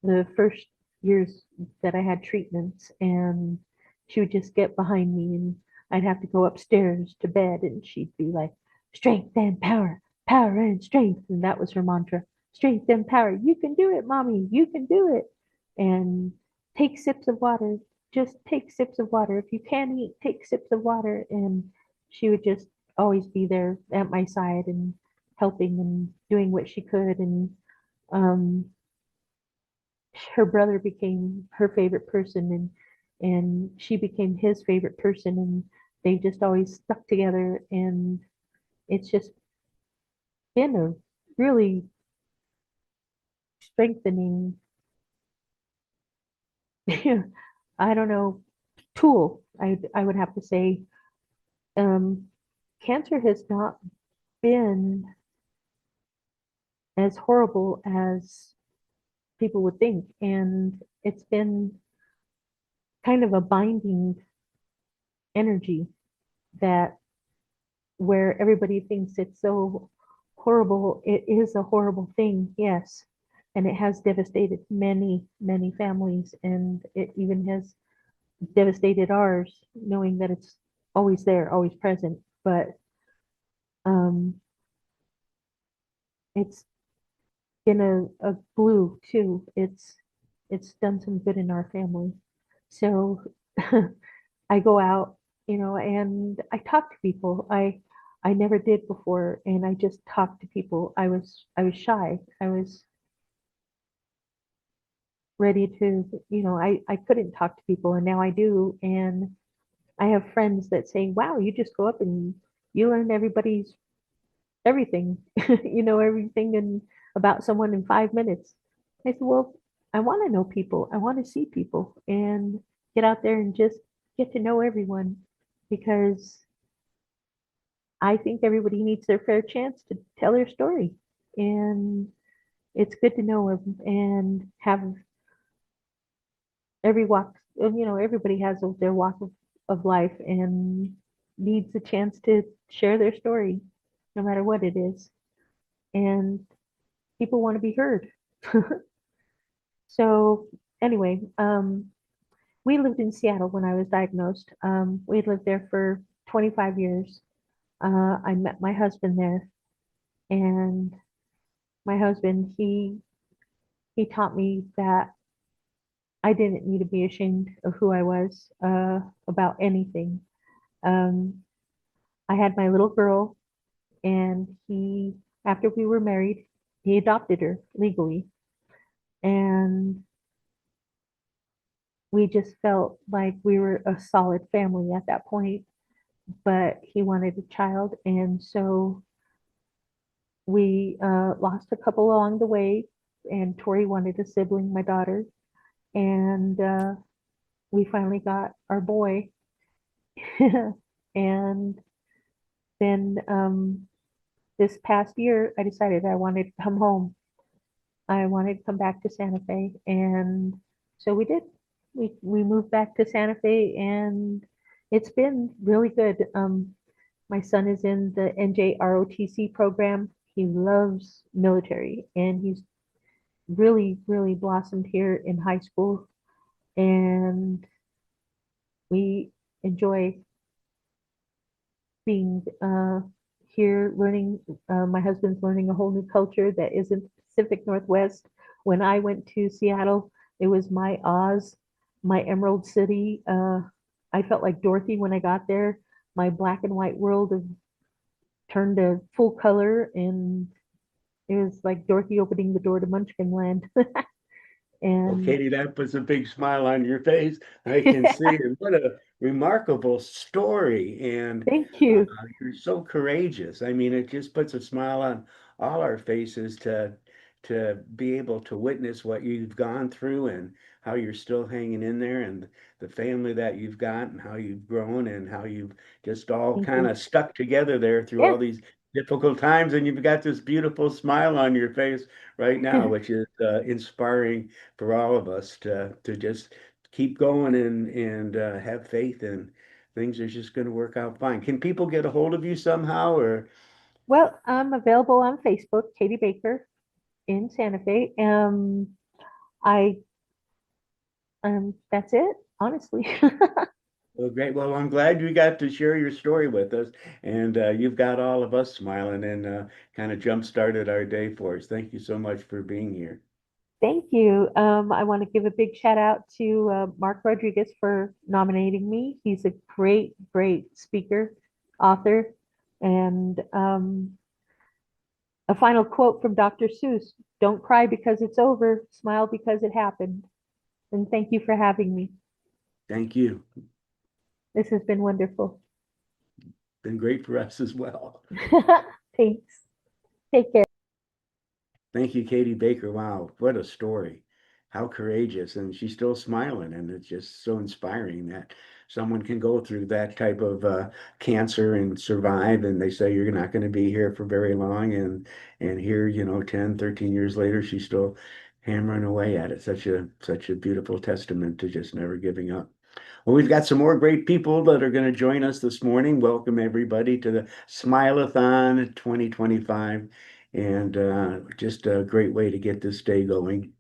the first years that I had treatments, and she would just get behind me, and I'd have to go upstairs to bed, and she'd be like, strength and power, power and strength. And that was her mantra, strength and power. You can do it, mommy, you can do it. And take sips of water, just take sips of water. If you can't eat, take sips of water. And she would just always be there at my side and helping and doing what she could. And um, her brother became her favorite person, and she became his favorite person, and they just always stuck together, and it's just been a really strengthening I don't know, tool. I would have to say um cancer has not been as horrible as people would think, and it's been kind of a binding energy that where everybody thinks it's so horrible, it is a horrible thing, yes. And it has devastated many, many families, and it even has devastated ours, knowing that it's always there, always present. But um, it's been a glue too. It's done some good in our family. So I go out, and I talk to people. I never did before, and I just talked to people. I was shy. I was ready to, I couldn't talk to people, and now I do. And I have friends that say, "Wow, you just go up and you learn everybody's everything, everything and about someone in 5 minutes." I said, "Well, I want to know people. I want to see people and get out there and just get to know everyone because I think everybody needs their fair chance to tell their story. And it's good to know and have every walk, everybody has their walk of life and needs a chance to share their story, no matter what it is. And people want to be heard." So anyway, we lived in Seattle when I was diagnosed. We lived there for 25 years. I met my husband there, and my husband, he taught me that I didn't need to be ashamed of who I was about anything. Um, I had my little girl, and after we were married, he adopted her legally, and we just felt like we were a solid family at that point. But he wanted a child, and so we lost a couple along the way. And Tori wanted a sibling, my daughter, and we finally got our boy. And then this past year, I decided I wanted to come home. I wanted to come back to Santa Fe, and so we did. We moved back to Santa Fe, and it's been really good. My son is in the NJROTC program. He loves military, and he's really, really blossomed here in high school. And we enjoy being here, learning. My husband's learning a whole new culture that isn't Pacific Northwest. When I went to Seattle, it was my Oz, my Emerald City. I felt like Dorothy when I got there. My black and white world of turned to full color, and it was like Dorothy opening the door to Munchkin Land. Well, And Katie, that puts a big smile on your face. I can see it. What a remarkable story. And thank uh, you. you're so courageous. I mean, it just puts a smile on all our faces to be able to witness what you've gone through and how you're still hanging in there and the family that you've got and how you've grown and how you've just all Thank kind you. of stuck together there through Yeah, all these difficult times, and you've got this beautiful smile on your face right now, which is inspiring for all of us to just keep going and have faith, and things are just going to work out fine. Can people get a hold of you somehow, or Well, I'm available on Facebook, Katie Baker in Santa Fe. I that's it, honestly. well, great. Well, I'm glad you got to share your story with us, and you've got all of us smiling and kind of jump started our day for us. Thank you so much for being here. Thank you. I want to give a big shout out to Mark Rodriguez for nominating me. He's a great, great speaker, author, and a final quote from Dr. Seuss: "Don't cry because it's over, smile because it happened." And thank you for having me. Thank you. This has been wonderful. Been great for us as well. Thanks. Take care. Thank you, Katie Baker. Wow, what a story. How courageous. And she's still smiling. And it's just so inspiring that someone can go through that type of cancer and survive. And they say you're not going to be here for very long. And here, 10, 13 years later, she's still hammering away at it. Such a beautiful testament to just never giving up. Well, we've got some more great people that are going to join us this morning. Welcome everybody to the Smile-A-Thon 2025, and just a great way to get this day going.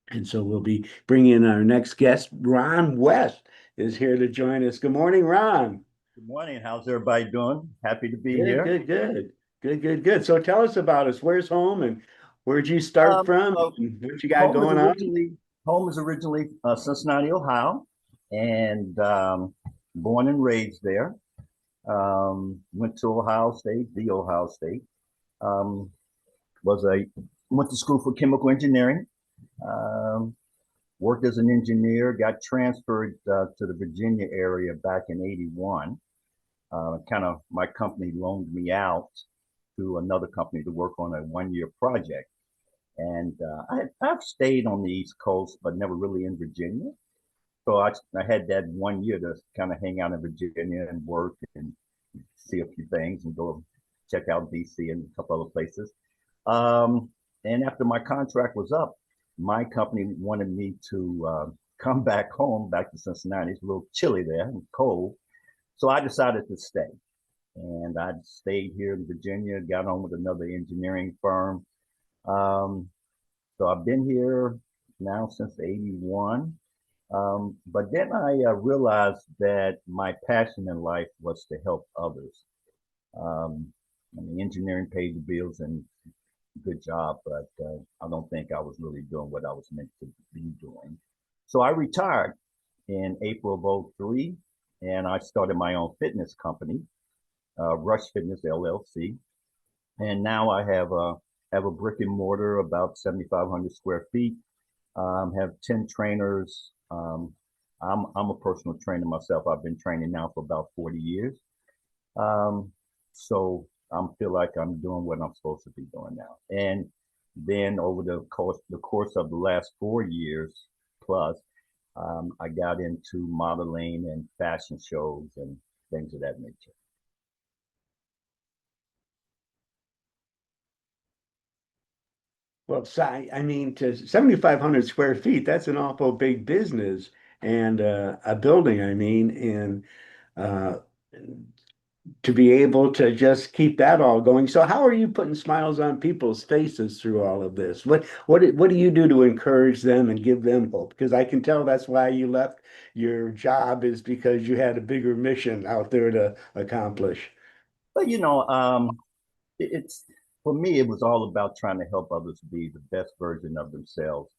And so we'll be bringing in our next guest. Ron West is here to join us. Good morning, Ron. Good morning. How's everybody doing? Happy to be Good, here. good, good, good, good, good. So tell us about us. Where's home, and where'd you start from? So And what you got home is going on? originally Cincinnati, Ohio, and born and raised there. Went to Ohio State, the Ohio State. Um, was a Went to school for chemical engineering. Um, Worked as an engineer. Got transferred to the Virginia area back in '81. My company loaned me out to another company to work on a 1 year project. And I've stayed on the East Coast, but never really in Virginia. So I had that 1 year to kind of hang out in Virginia and work and see a few things and go check out DC and a couple other places. Um, and after my contract was up, my company wanted me to come back home, back to Cincinnati. It's a little chilly there and cold. So I decided to stay. And I stayed here in Virginia, got on with another engineering firm. Um, so I've been here now since '81. But then I realized that my passion in life was to help others. Um, engineering paid the bills and good job, but I don't think I was really doing what I was meant to be doing. So I retired in April of '03, and I started my own fitness company, Rush Fitness LLC. And now I have a brick and mortar about 7,500 square feet. Have 10 trainers. I'm a personal trainer myself. I've been training now for about 40 years. So I feel like I'm doing what I'm supposed to be doing now. And then over the course of the last 4 years plus, I got into modeling and fashion shows and things of that nature. Well, I mean, to 7,500 square feet, that's an awful big business and a building, I mean, and uh, to be able to just keep that all going. So how are you putting smiles on people's faces through all of this? What do you do to encourage them and give them hope? Because I can tell that's why you left your job, is because you had a bigger mission out there to accomplish. But it's for me, it was all about trying to help others be the best version of themselves.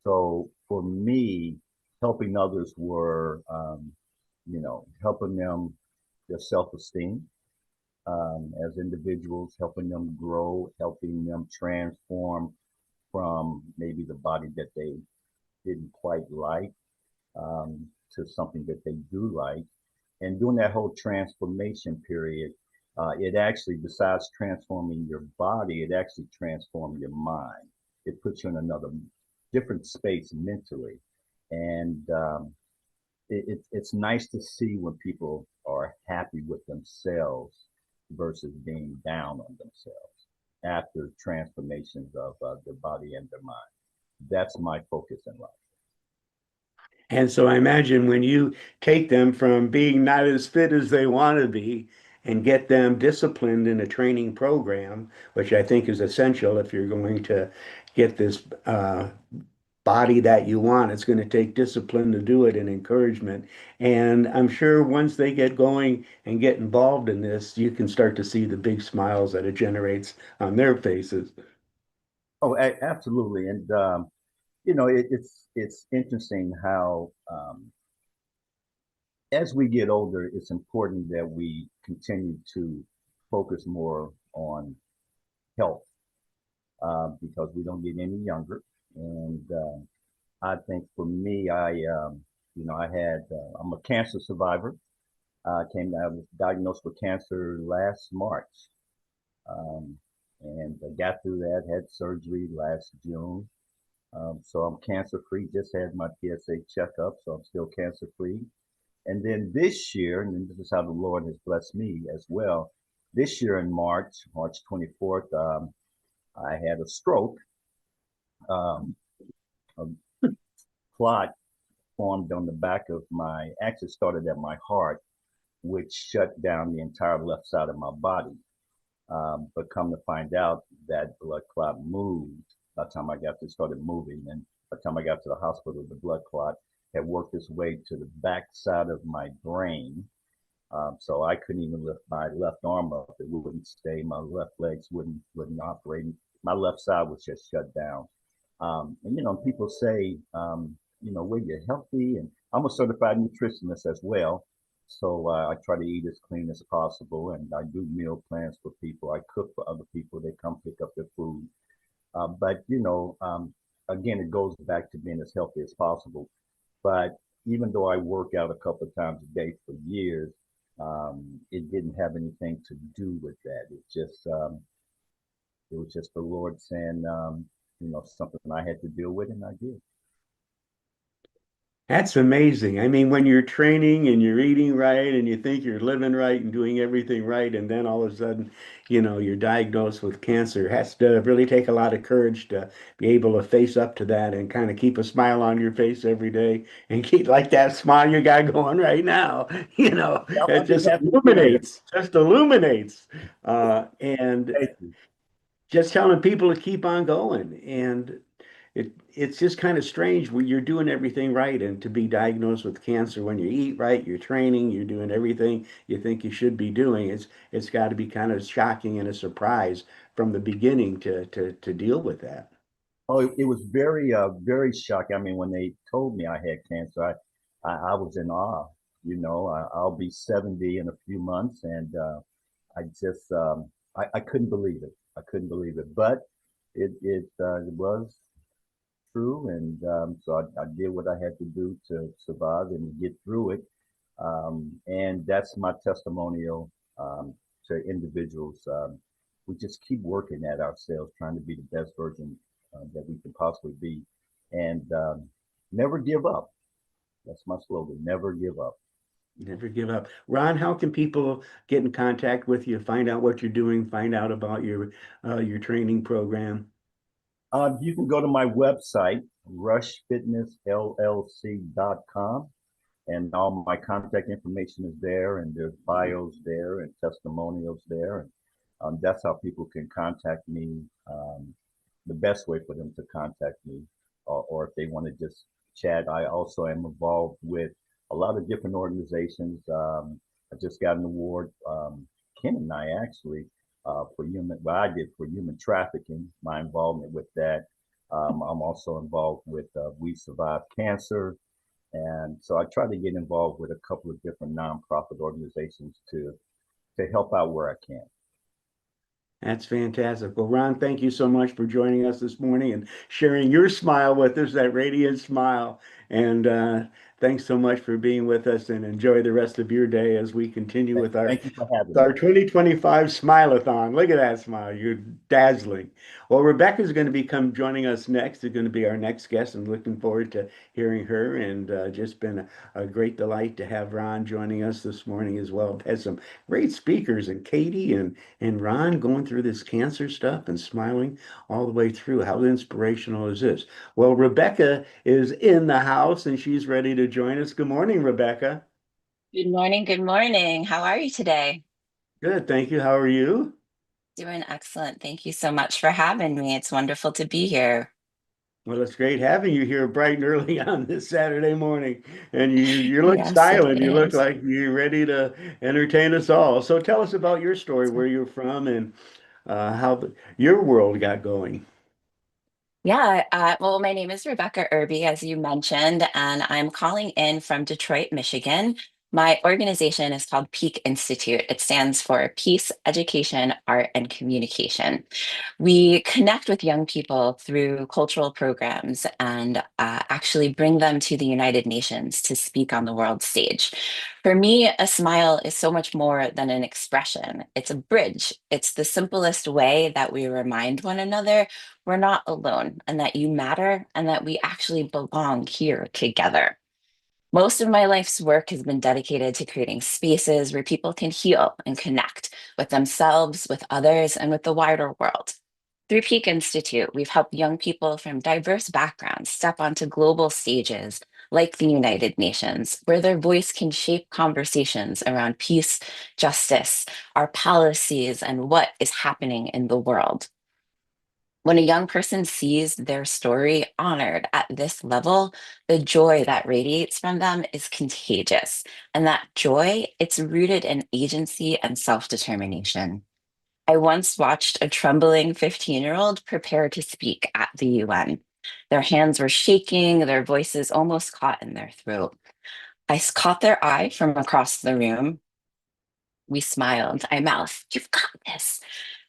So for me, helping others were, helping them their self-esteem as individuals, helping them grow, helping them transform from maybe the body that they didn't quite like to something that they do like. And during that whole transformation period, it actually, besides transforming your body, it actually transforms your mind. It puts you in another different space mentally. And it's nice to see when people are happy with themselves versus being down on themselves after transformations of their body and their mind. That's my focus in life. And so I imagine when you take them from being not as fit as they want to be and get them disciplined in a training program, which I think is essential if you're going to get this body that you want, it's going to take discipline to do it and encouragement. And I'm sure once they get going and get involved in this, you can start to see the big smiles that it generates on their faces. Oh, absolutely. And it's interesting how as we get older, it's important that we continue to focus more on health because we don't get any younger. And I think for me, I'm a cancer survivor. I was diagnosed with cancer last March, um, and I got through that. Had surgery last June, so I'm cancer free. Just had my PSA checkup, so I'm still cancer free. And then this year, and this is how the Lord has blessed me as well. This year in March 24th, I had a stroke. Um, a clot formed on the back of actually started at my heart, which shut down the entire left side of my body. But come to find out, that blood clot moved by the time I got to started moving. And by the time I got to the hospital, the blood clot had worked its way to the back side of my brain. So I couldn't even lift my left arm up. It wouldn't stay. My left legs wouldn't operate. My left side was just shut down. And people say, when you're healthy, and I'm a certified nutritionist as well. So I try to eat as clean as possible, and I do meal plans for people. I cook for other people. They come pick up their food. But again, it goes back to being as healthy as possible. But even though I work out a couple of times a day for years, it didn't have anything to do with that. It was just the Lord saying, something I had to deal with, and I did. That's amazing. I mean, when you're training and you're eating right and you think you're living right and doing everything right, and then all of a sudden, you're diagnosed with cancer, it has to really take a lot of courage to be able to face up to that and kind of keep a smile on your face every day and keep like that smile you got going right now. I It just just have to share it. illuminates. And Thank you. just telling people to keep on going. And it's just kind of strange when you're doing everything right and to be diagnosed with cancer when you eat right, you're training, you're doing everything you think you should be doing. It's got to be kind of shocking and a surprise from the beginning to deal with that. Oh, it was very shocking. I mean, when they told me I had cancer, I was in awe. I'll be 70 in a few months, and I couldn't believe it. I couldn't believe it, but it was true, and so I did what I had to do to survive and get through it. And that's my testimonial to individuals. We just keep working at ourselves, trying to be the best version that we can possibly be, and never give up. That's my slogan: never give up. Never give up. Ron, how can people get in contact with you, find out what you're doing, find out about your training program? You can go to my website, rushfitnessllc.com, and all my contact information is there, and there's bios there and testimonials there, and that's how people can contact me. The best way for them to contact me, or if they want to just chat. I also am involved with a lot of different organizations. I just got an award, Ken and I actually, I did for human trafficking, my involvement with that. I'm also involved with We Survive Cancer. And so I try to get involved with a couple of different nonprofit organizations to help out where I can. That's fantastic. Well, Ron, thank you so much for joining us this morning and sharing your smile with us, that radiant smile. And thanks so much for being with us, and enjoy the rest of your day as we continue with Thank you for having me. 2025 Smile-A-Thon. Look at that smile. You're dazzling. Well, Rebecca's going to become joining us next. Is going to be our next guest. I'm looking forward to hearing her, and just been a great delight to have Ron joining us this morning as well. Had some great speakers, and Katie and Ron going through this cancer stuff and smiling all the way through. How inspirational is this? Well, Rebecca is in the house and she's ready to join us. Good morning, Rebecca. Good morning. Good morning. How are you today? Good, thank you. How are you? Doing excellent. Thank you so much for having me. It's wonderful to be here. Well, it's great having you here bright and early on this Saturday morning. And you look Yes, it styling. You look is. like you're ready to entertain us all. So tell us about your story, where you're from, and how your world got going. Yeah, well, my name is Rebecca Irby, as you mentioned, and I'm calling in from Detroit, Michigan. My organization is called Peak Institute. It stands for Peace, Education, Art, and Communication. We connect with young people through cultural programs and actually bring them to the United Nations to speak on the world stage. For me, a smile is so much more than an expression. It's a bridge. It's the simplest way that we remind one another we're not alone and that you matter and that we actually belong here together. Most of my life's work has been dedicated to creating spaces where people can heal and connect with themselves, with others, and with the wider world. Through Peak Institute, we've helped young people from diverse backgrounds step onto global stages like the United Nations, where their voice can shape conversations around peace, justice, our policies, and what is happening in the world. When a young person sees their story honored at this level, the joy that radiates from them is contagious. And that joy, it's rooted in agency and self-determination. I once watched a trembling 15-year-old prepare to speak at the UN. Their hands were shaking, their voices almost caught in their throat. Caught their eye from across the room. We smiled. I mouthed, "You've got this."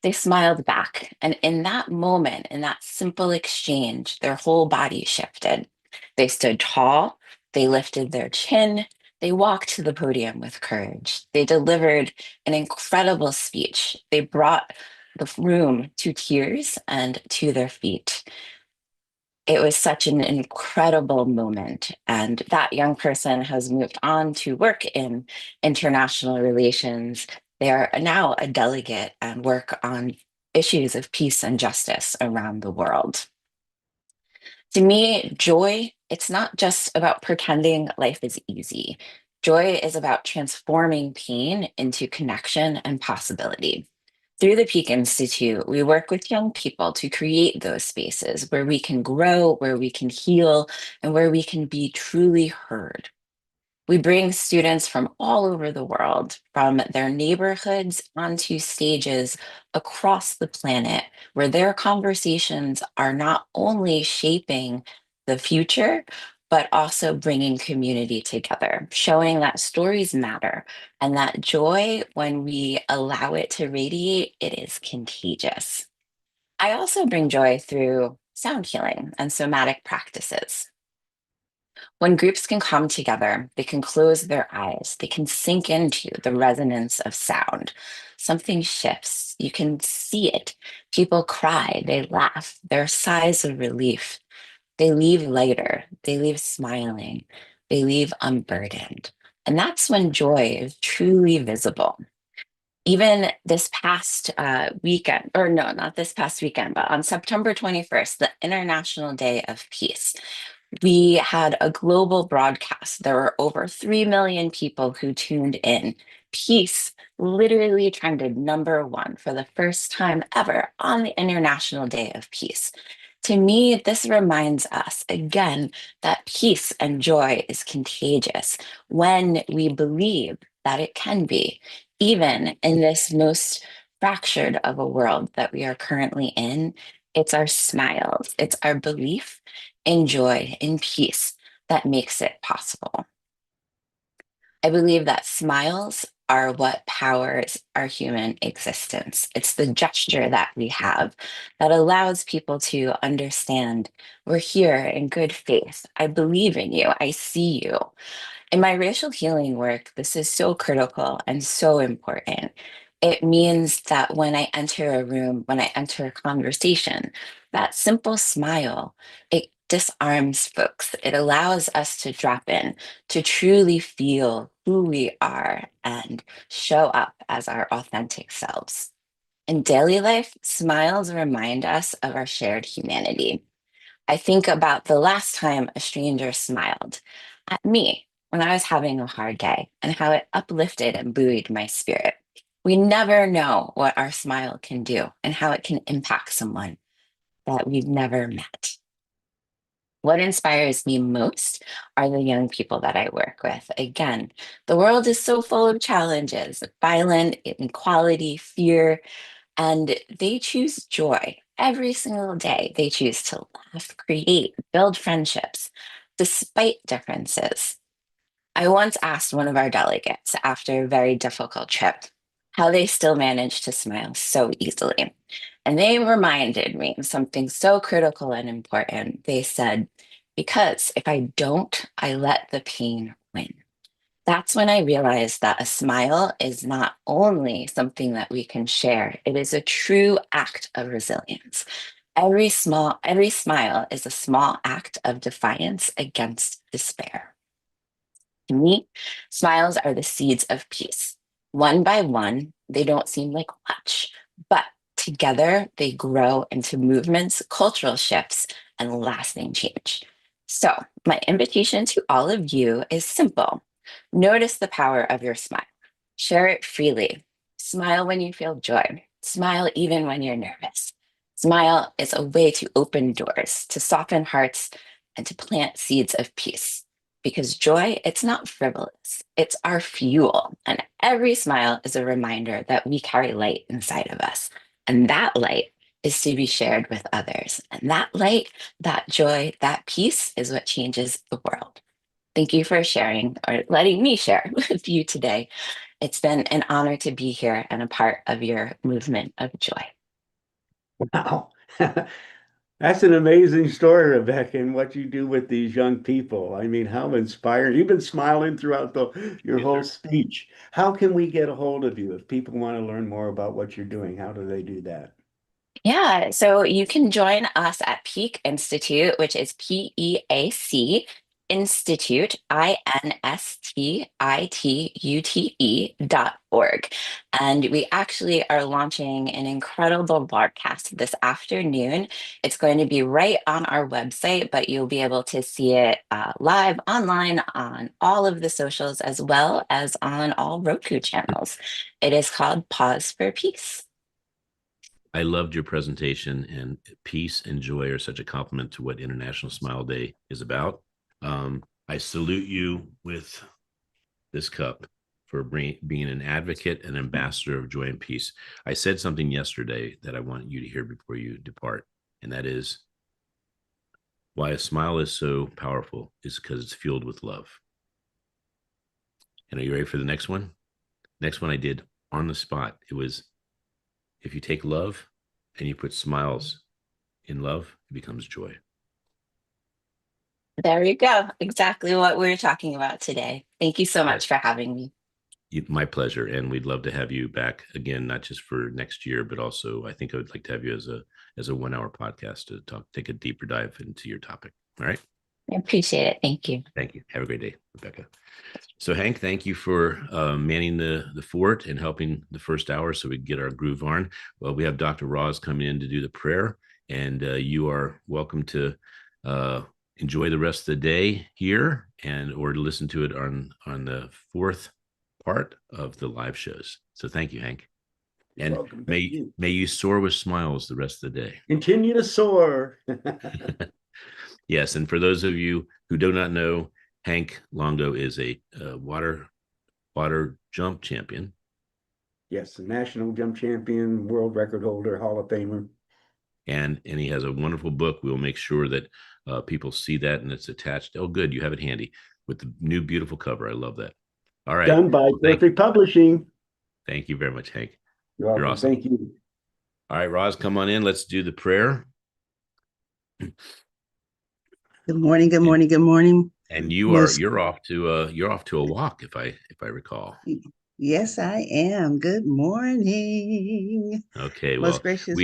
They smiled back. And in that moment, in that simple exchange, their whole body shifted. They stood tall. They lifted their chin. They walked to the podium with courage. They delivered an incredible speech. They brought the room to tears and to their feet. It was such an incredible moment. And that young person has moved on to work in international relations. They are now a delegate and work on issues of peace and justice around the world. To me, joy, it's not just about pretending life is easy. Joy is about transforming pain into connection and possibility. Through the Peak Institute, we work with young people to create those spaces where we can grow, where we can heal, and where we can be truly heard. We bring students from all over the world, from their neighborhoods onto stages across the planet, where their conversations are not only shaping the future, but also bringing community together, showing that stories matter and that joy, when we allow it to radiate, it is contagious. I also bring joy through sound healing and somatic practices. When groups can come together, they can close their eyes, they can sink into the resonance of sound. Something shifts, you can see it. People cry, they laugh, there are sighs of relief. They leave lighter, they leave smiling, they leave unburdened. And that's when joy is truly visible. Even this past weekend, or no, not this past weekend, but on September 21st, the International Day of Peace, we had a global broadcast. There were over 3 million people who tuned in. Peace literally trended #1 for the first time ever on the International Day of Peace. To me, this reminds us again that peace and joy is contagious when we believe that it can be, even in this most fractured of a world that we are currently in. It's our smiles, it's our belief in joy, in peace that makes it possible. I believe that smiles are what powers our human existence. It's the gesture that we have that allows people to understand we're here in good faith. I believe in you. I see you. In my racial healing work, this is so critical and so important. It means that when I enter a room, when I enter a conversation, that simple smile, it disarms folks. It allows us to drop in, to truly feel who we are and show up as our authentic selves. In daily life, smiles remind us of our shared humanity. I think about the last time a stranger smiled at me when I was having a hard day and how it uplifted and buoyed my spirit. We never know what our smile can do and how it can impact someone that we've never met. What inspires me most are the young people that I work with. Again, the world is so full of challenges, violence, inequality, fear, and they choose joy every single day. They choose to laugh, create, build friendships despite differences. I once asked one of our delegates after a very difficult trip how they still manage to smile so easily. And they reminded me of something so critical and important. They said, because if I don't, I let the pain win. That's when I realized that a smile is not only something that we can share, it is a true act of resilience. Every smile is a small act of defiance against despair. To me, smiles are the seeds of peace. One by one, they don't seem like much, but together they grow into movements, cultural shifts, and lasting change. So, my invitation to all of you is simple. Notice the power of your smile. Share it freely. Smile when you feel joy. Smile even when you're nervous. Smile is a way to open doors, to soften hearts, and to plant seeds of peace. Because joy, it's not frivolous, it's our fuel. And every smile is a reminder that we carry light inside of us. And that light is to be shared with others. And that light, that joy, that peace is what changes the world. Thank you for sharing or letting me share with you today. It's been an honor to be here and a part of your movement of joy. Wow. That's an amazing story, Rebecca, and what you do with these young people. I mean, how inspiring. You've been smiling throughout your Yes, whole sir. speech. How can we get a hold of you if people want to learn more about what you're doing? How do they do that? Yeah, so you can join us at Peak Institute, which is PEAC Institute, INSTITUTE.org. And we actually are launching an incredible broadcast this afternoon. It's going to be right on our website, but you'll be able to see it live online on all of the socials as well as on all Roku channels. It is called Pause for Peace. I loved your presentation, and peace and joy are such a compliment to what International Smile Day is about. I salute you with this cup for being an advocate and ambassador of joy and peace. I said something yesterday that I want you to hear before you depart, and that is why a smile is so powerful is because it's fueled with love. And are you ready for the next one? Next one I did on the spot. It was, if you take love and you put smiles in love, it becomes joy. There you go. Exactly what we're talking about today. Thank you so much Yes. for having me. My pleasure. And we'd love to have you back again, not just for next year, but also I think I would like to have you as a 1 hour podcast to take a deeper dive into your topic. All right. I appreciate it. Thank you. Thank you. Have a great day, Rebecca. So Hank, thank you for manning the fort and helping the first hour so we can get our groove on. Well, we have Dr. Roz coming in to do the prayer, and you are welcome to enjoy the rest of the day here and or to listen to it on the fourth part of the live shows. So thank you, Hank. You're And welcome. Thank may you. may you soar with smiles the rest of the day. Continue to soar. Yes, and for those of you who do not know, Hank Longo is a water jump champion. Yes, a national jump champion, world record holder, Hall of Famer. And he has a wonderful book. We'll make sure that people see that and it's attached. Oh, good, you have it handy with the new beautiful cover. I love that. All right. Done by Well, Perfect Publishing. thank you very much, Hank. You're You're welcome. awesome. Thank you. All right, Roz, come on in. Let's do the prayer. Good morning, good morning, good morning. And Most you're off to a walk, if I recall. yes, I am. Good morning. Okay, Most well, gracious.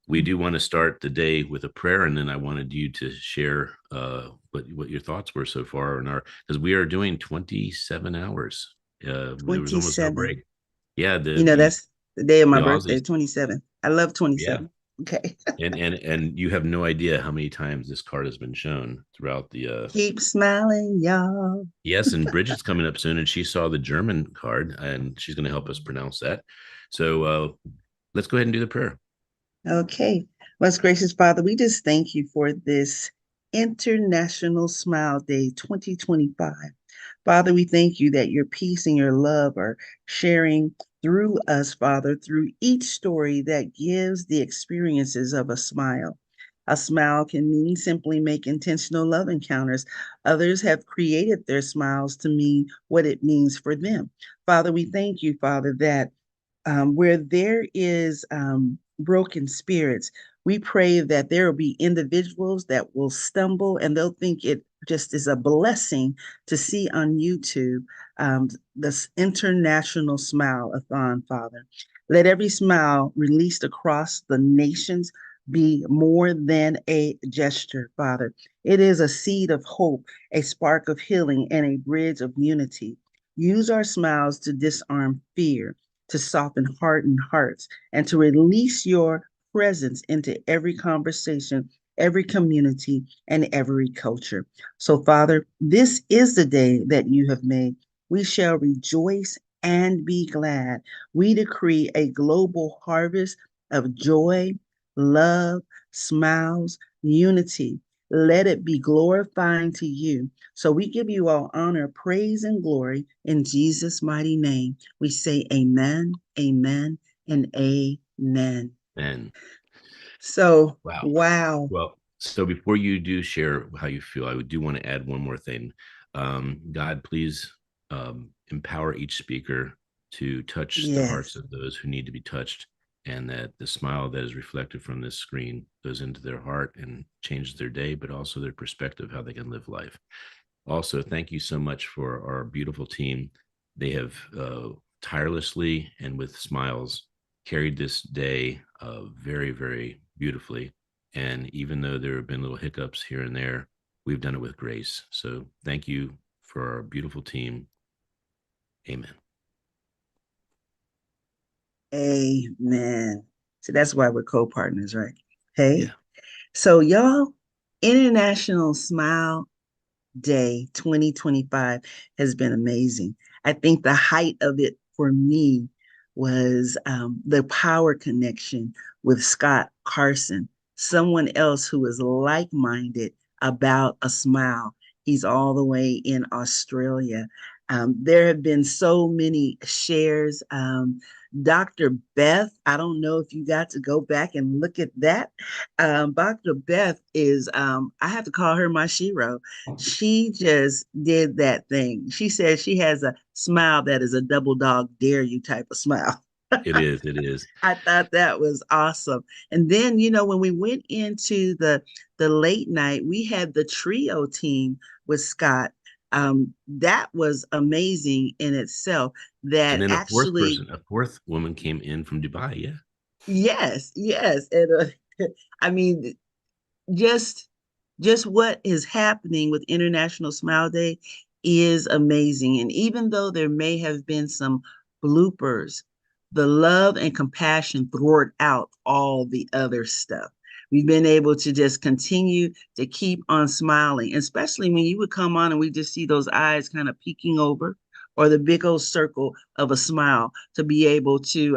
we do want to start the day with a prayer, and then I wanted you to share what your thoughts were so far in our, because we are doing 27 hours. It was almost no 27. break. Yeah, You know, that's the day of my the birthday, Aussies. 27. I love Yeah. 27. Okay. And you have no idea how many times this card has been shown throughout the Keep smiling, y'all. yes, and Bridget's coming up soon, and she saw the German card, and she's going to help us pronounce that. So let's go ahead and do the prayer. Okay. Most gracious Father, we just thank you for this International Smile Day 2025. Father, we thank you that your peace and your love are sharing through us, Father, through each story that gives the experiences of a smile. A smile can mean simply make intentional love encounters. Others have created their smiles to mean what it means for them. Father, we thank you, Father, that where there is broken spirits, we pray that there will be individuals that will stumble and they'll think it just is a blessing to see on YouTube this International Smile-A-Thon, Father. Let every smile released across the nations be more than a gesture, Father. It is a seed of hope, a spark of healing, and a bridge of unity. Use our smiles to disarm fear, to soften hardened hearts, and to release your presence into every conversation, every community, and every culture. So, Father, this is the day that you have made. We shall rejoice and be glad. We decree a global harvest of joy, love, smiles, unity. Let it be glorifying to you. So we give you all honor, praise, and glory in Jesus' mighty name. We say amen, amen, and amen. And So, wow. wow. Well, so before you do share how you feel, I do want to add one more thing. God, please empower each speaker to touch the hearts Yes. of those who need to be touched, and that the smile that is reflected from this screen goes into their heart and changes their day, but also their perspective, how they can live life. Also, thank you so much for our beautiful team. They have tirelessly and with smiles carried this day very, very beautifully. And even though there have been little hiccups here and there, we've done it with grace. So thank you for our beautiful team. Amen. Amen. So that's why we're co-partners, right? Hey. Yeah. So y'all, International Smile Day 2025 has been amazing. I think the height of it for me was the power connection with Scott Carson, someone else who is like-minded about a smile. He's all the way in Australia. There have been so many shares. Dr. Beth, I don't know if you got to go back and look at that. Dr. Beth is, I have to call her my shero. She just did that thing. She said she has a smile that is a double dog dare you type of smile. It is. It is. I thought that was awesome. And then, you know, when we went into the late night, we had the trio team with Scott. That was amazing in itself. And That then actually, a fourth woman came in from Dubai. Yeah. yes, yes. And I mean, just what is happening with International Smile Day is amazing. And even though there may have been some bloopers, the love and compassion thwart out all the other stuff. We've been able to just continue to keep on smiling, especially when you would come on and we just see those eyes kind of peeking over, or the big old circle of a smile, to be able to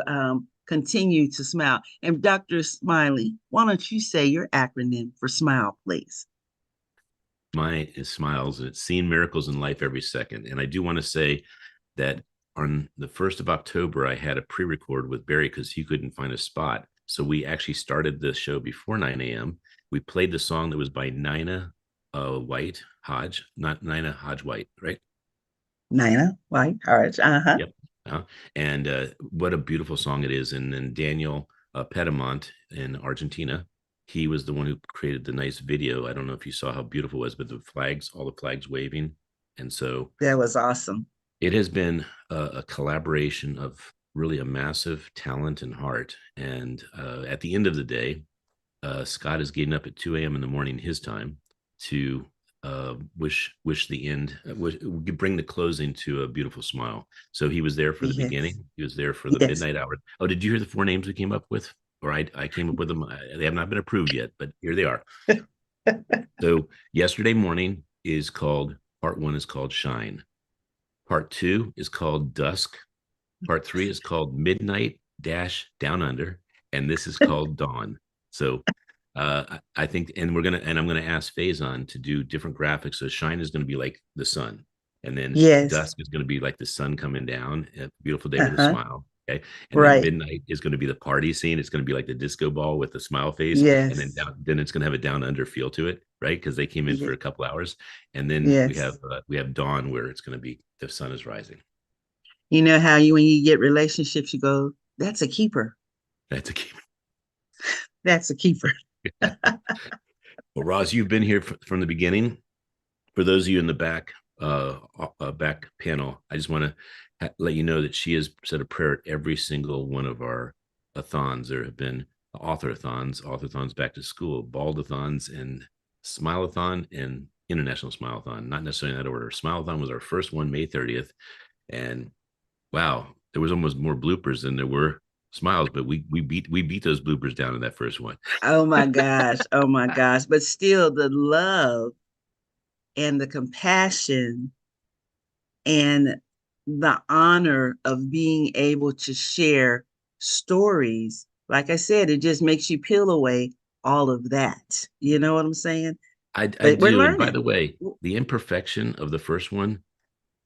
continue to smile. And Dr. Smiley, why don't you say your acronym for SMILE, please? Mine is smiles, and it's seeing miracles in life every second. And I do want to say that on the 1st of October, I had a pre-record with Barry because he couldn't find a spot. So we actually started the show before 9 a.m. We played the song that was by Nina White Hodge, not Nina Hodge White, right? Nina, right? Orange. Uh-huh. Yep. And what a beautiful song it is. And then Daniel Pedamont in Argentina, he was the one who created the nice video. I don't know if you saw how beautiful it was, but the flags, all the flags waving. And so That was awesome. it has been a collaboration of really a massive talent and heart. And at the end of the day, Scott is getting up at 2 a.m. in the morning his time to wish the end, bring the closing to a beautiful smile. So he was there for the Yes. beginning. He was there for the Yes. midnight hour. Oh, did you hear the 4 names we came up with? Or I came up with them. They have not been approved yet, but here they are. So yesterday morning is called, part one is called Shine. Part two is called Dusk. Part three is called Midnight Dash Down Under, and this is called Dawn. So I think, and I'm gonna ask Faison to do different graphics. So Shine is gonna be like the sun, and then Yes. Dusk is gonna be like the sun coming down, a beautiful day with a Uh-huh. smile. Okay, and then Right. Midnight is going to be the party scene. It's going to be like the disco ball with the smile face, and then Yes. then it's going to have a down under feel to it, right? Because they came in for Ye- a couple hours, and then Yes. we have dawn where it's going to be the sun is rising. You know how when you get relationships, you go, that's a keeper. That's a key. That's a keeper. Well, Roz, you've been here from the beginning. For those of you in the back panel, I just want to let you know that she has said a prayer at every single one of our athons. There have been author-thons back to school, bald-a-thons, and Smile-A-Thon and International Smile-A-Thon. Not necessarily in that order. Smile-A-Thon was our first one, May 30th, and wow, there was almost more bloopers than there were smiles, but we beat those bloopers down in that first one. Oh my gosh. Oh my gosh. But still, the love and the compassion and the honor of being able to share stories. Like I said, it just makes you peel away all of that. You know what I'm saying? I But we're do. And by learning. the way, the imperfection of the first one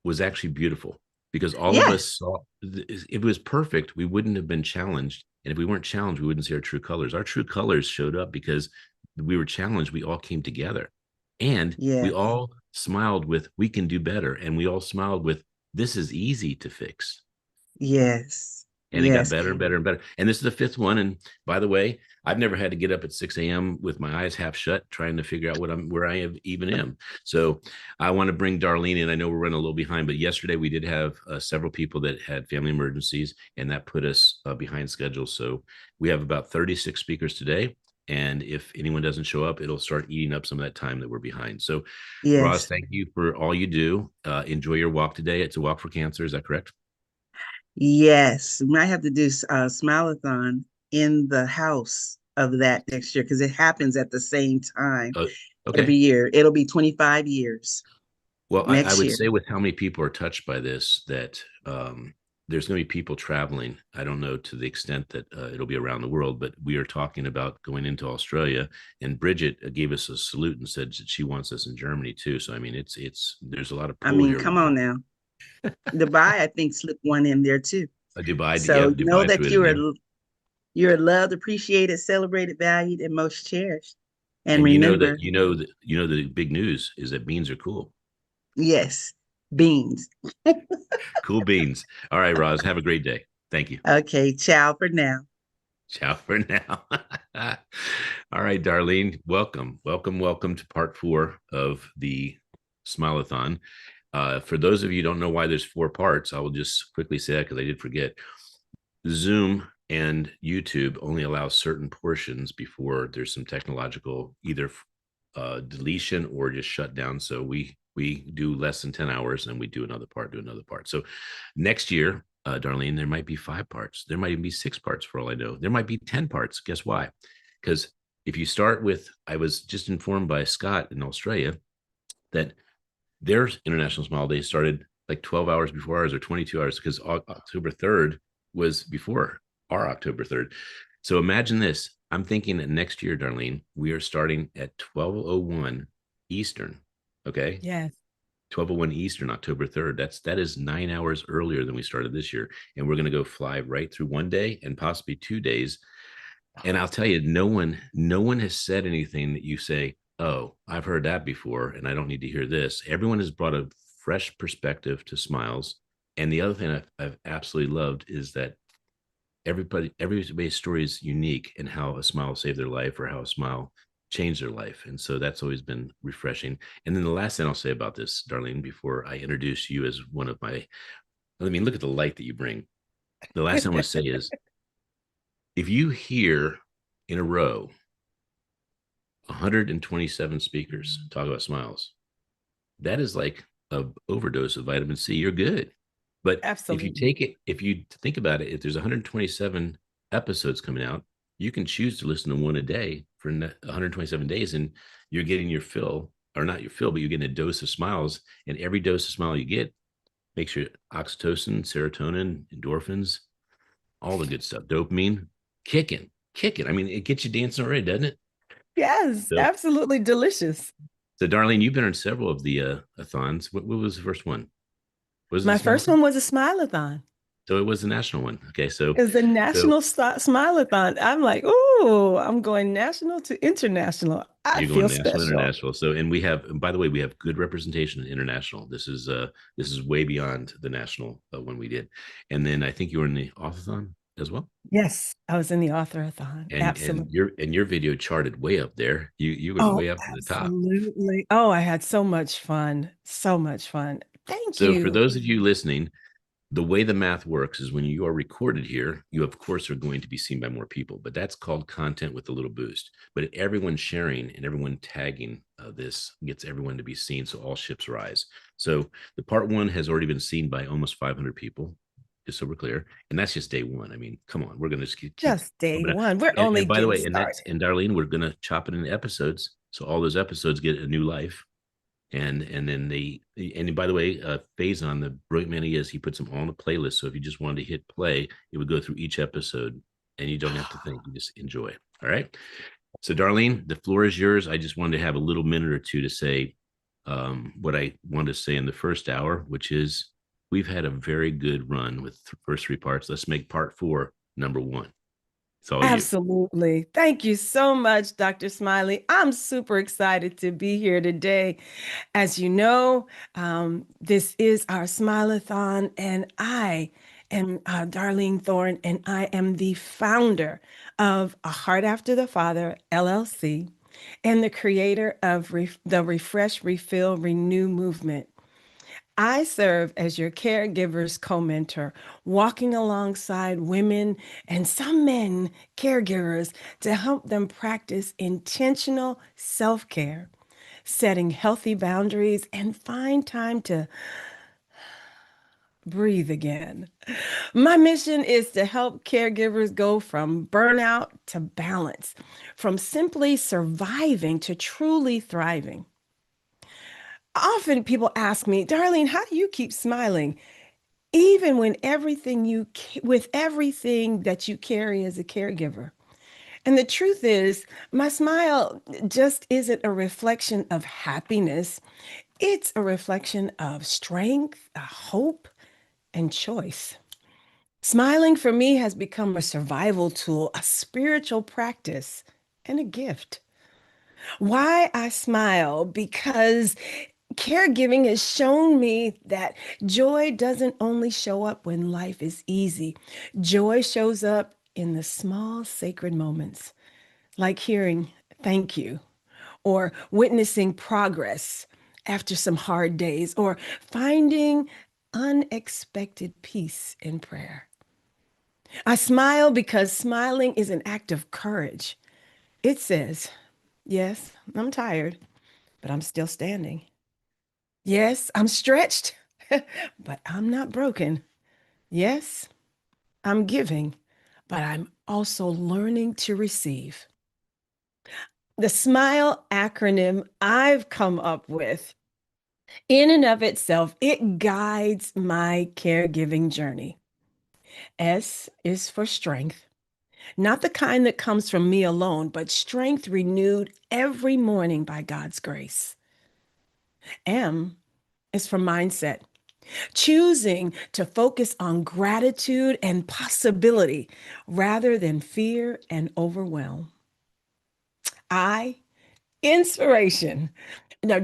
was actually beautiful because all of us Yes. saw if it was perfect, we wouldn't have been challenged. And if we weren't challenged, we wouldn't see our true colors. Our true colors showed up because we were challenged. We all came together and we Yes. all smiled with, we can do better. And we all smiled with, this is easy to fix. Yes. And it got Yes. better and better and better. And this is the fifth one. And by the way, I've never had to get up at 6 a.m. with my eyes half shut, trying to figure out where I even am. So I want to bring Darlene in. I know we're running a little behind, but yesterday we did have several people that had family emergencies, and that put us behind schedule. So we have about 36 speakers today. And if anyone doesn't show up, it'll start eating up some of that time that we're behind. So, Roz, Yes. thank you for all you do. Enjoy your walk today. It's a walk for cancer. Is that correct? Yes. We might have to do a Smile-A-Thon in the house of that next year because it happens at the same time every Okay. year. It'll be 25 years Well, I next would year. say with how many people are touched by this, that there's going to be people traveling. I don't know to the extent that it'll be around the world, but we are talking about going into Australia. And Bridget gave us a salute and said that she wants us in Germany too. So I mean, it's there's a lot of I pull mean, here. come on now. Dubai, I think, slipped one in there too. Dubai, So yep, know Dubai threw that it in there. you're loved, appreciated, celebrated, valued, and most cherished. And And remember, you know the big news is that beans are cool. yes, beans. Cool beans. All right, Roz, have a great day. Thank you. Okay, ciao for now. Ciao for now. All right, Darlene, welcome to part four of the Smile-A-Thon. For those of you who don't know why there's four parts, I will just quickly say that because I did forget. Zoom and YouTube only allow certain portions before there's some technological either deletion or just shut down. So we do less than 10 hours and we do another part. So next year, Darlene, there might be 5 parts. There might even be 6 parts for all I know. There might be 10 parts. Guess why? Because if you start with, I was just informed by Scott in Australia that their International Smile Day started like 12 hours before ours or 22 hours because October 3rd was before our October 3rd. So imagine this. I'm thinking that next year, Darlene, we are starting at 12:01 Eastern. Okay. Yes. 12:01 Eastern, October 3rd. That is 9 hours earlier than we started this year. And we're going to go fly right through one day and possibly 2 days. And I'll tell you, no one has said anything that you say, oh, I've heard that before and I don't need to hear this. Everyone has brought a fresh perspective to smiles. And the other thing I've absolutely loved is that everybody's story is unique in how a smile saved their life or how a smile changed their life. And so that's always been refreshing. And then the last thing I'll say about this, Darlene, before I introduce you as one of my, I mean, look at the light that you bring. The last thing I want to say is if you hear in a row 127 speakers talk about smiles, that is like a overdose of vitamin C. You're good. But Absolutely. if you think about it, if there's 127 episodes coming out, you can choose to listen to one a day for 127 days, and you're getting your fill, or not your fill, but you're getting a dose of smiles. And every dose of smile you get makes your oxytocin, serotonin, endorphins, all the good stuff, dopamine, kicking. I mean, it gets you dancing already, doesn't it? Yes, So, absolutely delicious. so Darlene, you've been on several of the a-thons. What was the first one? Was it My the first Smile-A-thon? one was a Smile-A-Thon. So it was the national one. Okay, It was the so national Smile-A-thon. I'm like, ooh, I'm going national to international. I you're going feel national, special. international. So, and we have, and by the way, we have good representation in international. This is way beyond the national one we did. And then I think you were in the author-thon as well. Yes, I was in the author-a-thon. And Absolutely. your video charted way up there. You were Oh, way up to the top. absolutely. Oh, I had so much fun. So much fun. Thank So for you. those of you listening, the way the math works is when you are recorded here, you of course are going to be seen by more people, but that's called content with a little boost. But everyone sharing and everyone tagging this gets everyone to be seen, so all ships rise. So the part one has already been seen by almost 500 people, just so we're clear, and that's just day one. I mean, come on, we're going to just keep Just day moving up. one. We're only And by the getting way, started. and Darlene, we're going to chop it into episodes, so all those episodes get a new life. And then and by the way, Faison, the brilliant man he is, he puts them all on a playlist. So if you just wanted to hit play, it would go through each episode, and you don't have to think; you just enjoy. All right. So, Darlene, the floor is yours. I just wanted to have a little minute or two to say what I wanted to say in the first hour, which is we've had a very good run with the first three parts. Let's make part four number one. It's all you. Absolutely. Thank you so much, Dr. Smiley. I'm super excited to be here today. As you know, this is our Smile-A-thon, and I am Darlene Thorne, and I am the founder of A Heart After the Father, LLC, and the creator of the Refresh, Refill, Renew movement. I serve as your caregiver's co-mentor, walking alongside women and some men, caregivers, to help them practice intentional self-care, setting healthy boundaries, and find time to breathe again. My mission is to help caregivers go from burnout to balance, from simply surviving to truly thriving. Often people ask me, Darlene, how do you keep smiling? Even when with everything that you carry as a caregiver. And the truth is, my smile just isn't a reflection of happiness. It's a reflection of strength, a hope, and choice. Smiling for me has become a survival tool, a spiritual practice, and a gift. Why I smile? Because caregiving has shown me that joy doesn't only show up when life is easy. Joy shows up in the small sacred moments, like hearing thank you, or witnessing progress after some hard days, or finding unexpected peace in prayer. I smile because smiling is an act of courage. It says, yes, I'm tired, but I'm still standing. Yes, I'm stretched, but I'm not broken. Yes, I'm giving, but I'm also learning to receive. The SMILE acronym I've come up with, in and of itself, it guides my caregiving journey. S is for strength, not the kind that comes from me alone, but strength renewed every morning by God's grace. M is for mindset, choosing to focus on gratitude and possibility rather than fear and overwhelm. I, inspiration,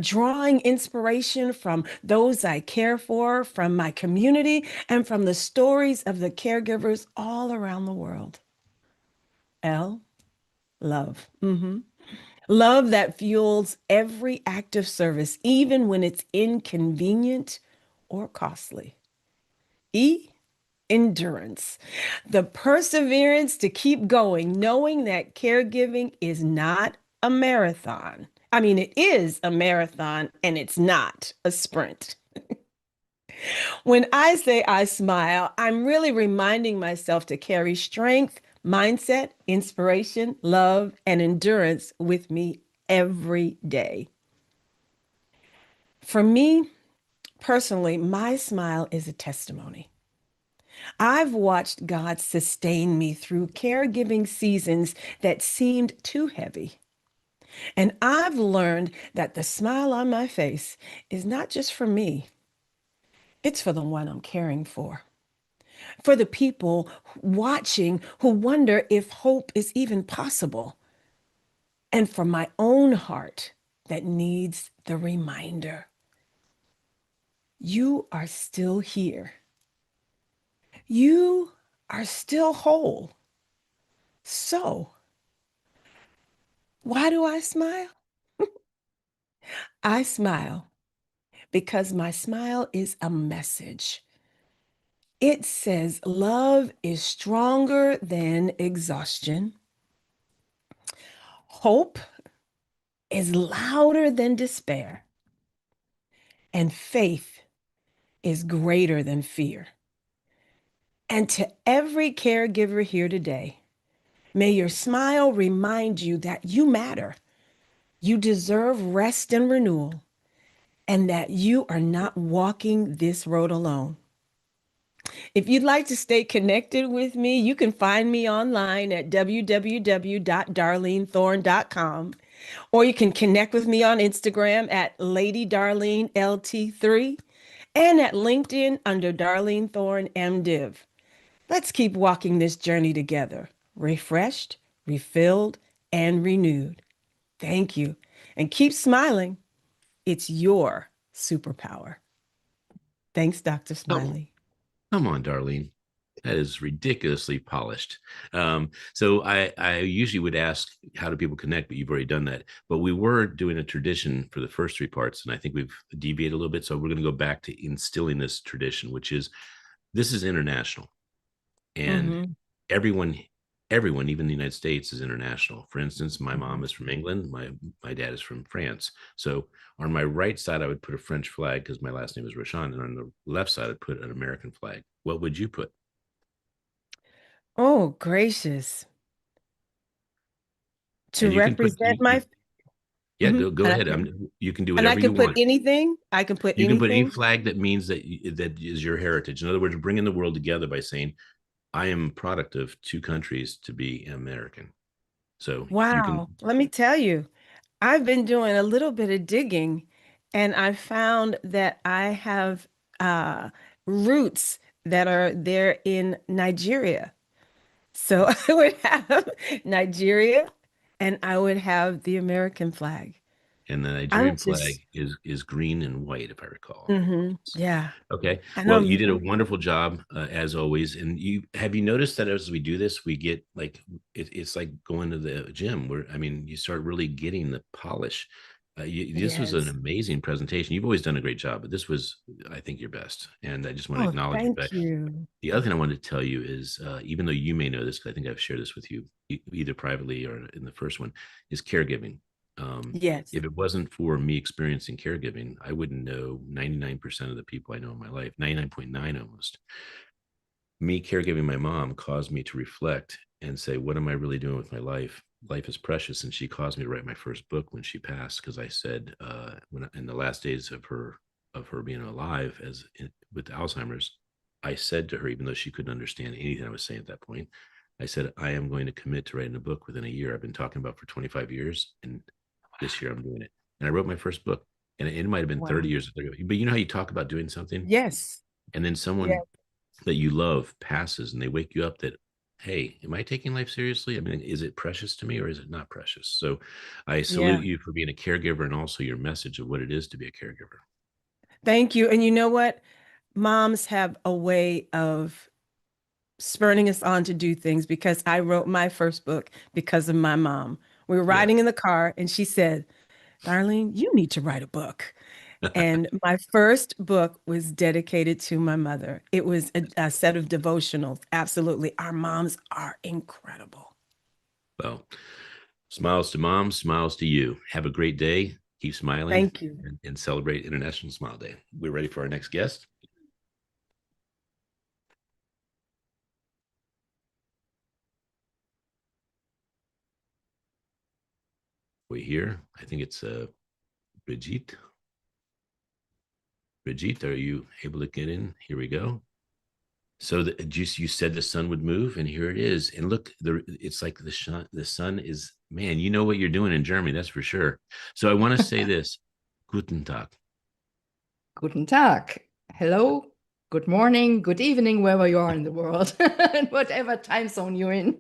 drawing inspiration from those I care for, from my community, and from the stories of the caregivers all around the world. L, love. Love that fuels every act of service, even when it's inconvenient or costly. E, endurance. The perseverance to keep going, knowing that caregiving is not a marathon. I mean, it is a marathon and it's not a sprint. When I say I smile, I'm really reminding myself to carry strength, mindset, inspiration, love, and endurance with me every day. For me, personally, my smile is a testimony. I've watched God sustain me through caregiving seasons that seemed too heavy. And I've learned that the smile on my face is not just for me, it's for the one I'm caring for the people watching who wonder if hope is even possible, and for my own heart that needs the reminder. You are still here. You are still whole. So, why do I smile? I smile because my smile is a message. It says love is stronger than exhaustion. Hope is louder than despair. And faith is greater than fear. And to every caregiver here today, may your smile remind you that you matter. You deserve rest and renewal, and that you are not walking this road alone. If you'd like to stay connected with me, you can find me online at www.darlenethorne.com, or you can connect with me on Instagram at LadyDarleneLT3 and at LinkedIn under Darlene Thorne MDiv. Let's keep walking this journey together, refreshed, refilled, and renewed. Thank you. And keep smiling. It's your superpower. Thanks, Dr. Smiley. Come on, Darlene. That is ridiculously polished. So I usually would ask, how do people connect? But you've already done that. But we were doing a tradition for the first three parts, and I think we've deviated a little bit. So we're going to go back to instilling this tradition, which is this is international, and Mhm. everyone, everyone, even the United States, is international. For instance, my mom is from England. My dad is from France. So on my right side, I would put a French flag because my last name is Roshan, and on the left side, I'd put an American flag. What would you put? Oh, gracious. To And you can put represent my yeah, go and ahead. You can do I whatever you can put want. anything. I can put You can put any anything. flag that means that is your heritage. In other words, bringing the world together by saying, "I am a product of two countries to be American." So you can, Wow. Let me tell you, I've been doing a little bit of digging and I found that I have uh, roots that are there in Nigeria. So I would have Nigeria and I would have the American flag. and the I'm Nigerian just, flag is green and white, if I recall. yeah. Okay. And Well, I'm you did a really, wonderful job as always. And you noticed that as we do this, we get like it's like going to the gym where I mean, you start really getting the polish. This was an yes. amazing presentation. You've always done a great job, but this was, I think, your best. And I just want to Oh, acknowledge you. But thank you. the other thing I wanted to tell you is, even though you may know this, because I think I've shared this with you either privately or in the first one, is caregiving. Yes. If it wasn't for me experiencing caregiving, I wouldn't know 99% of the people I know in my life, 99.9 almost. Me caregiving my mom caused me to reflect and say, what am I really doing with my life? Life is precious. And she caused me to write my first book when she passed, because I said, when in the last days of her being alive with Alzheimer's, I said to her, even though she couldn't understand anything I was saying at that point, I said, I am going to commit to writing a book within a year. I've been talking about for 25 years, and this year I'm doing it. And I wrote my first book, and it might have been Wow. 30 years ago. But you know how you talk about doing something, Yes. and then Yes. someone that you love passes, and they wake you up that hey, am I taking life seriously? I mean, is it precious to me or is it not precious? So I Yeah. salute you for being a caregiver and also your message of what it is to be a caregiver. Thank you. And you know what? Moms have a way of spurring us on to do things because I wrote my first book because of my mom. We were Yeah. riding in the car and she said, Darlene, you need to write a book. And my first book was dedicated to my mother. It was a set of devotionals. Absolutely. Our moms are incredible. Well, smiles to mom, smiles to you. Have a great day. Keep smiling Thank you. and celebrate International Smile Day. We're ready for our next guest. We here. I think it's Brigitte. Brigitte, are you able to get in? Here we go. So you said the sun would move, and here it is. And look, it's like the sun is, man, you know what you're doing in Germany, that's for sure. So I want to say this. Guten Tag. Guten Tag. Hello, good morning, good evening, wherever you are in the world, and whatever time zone you're in.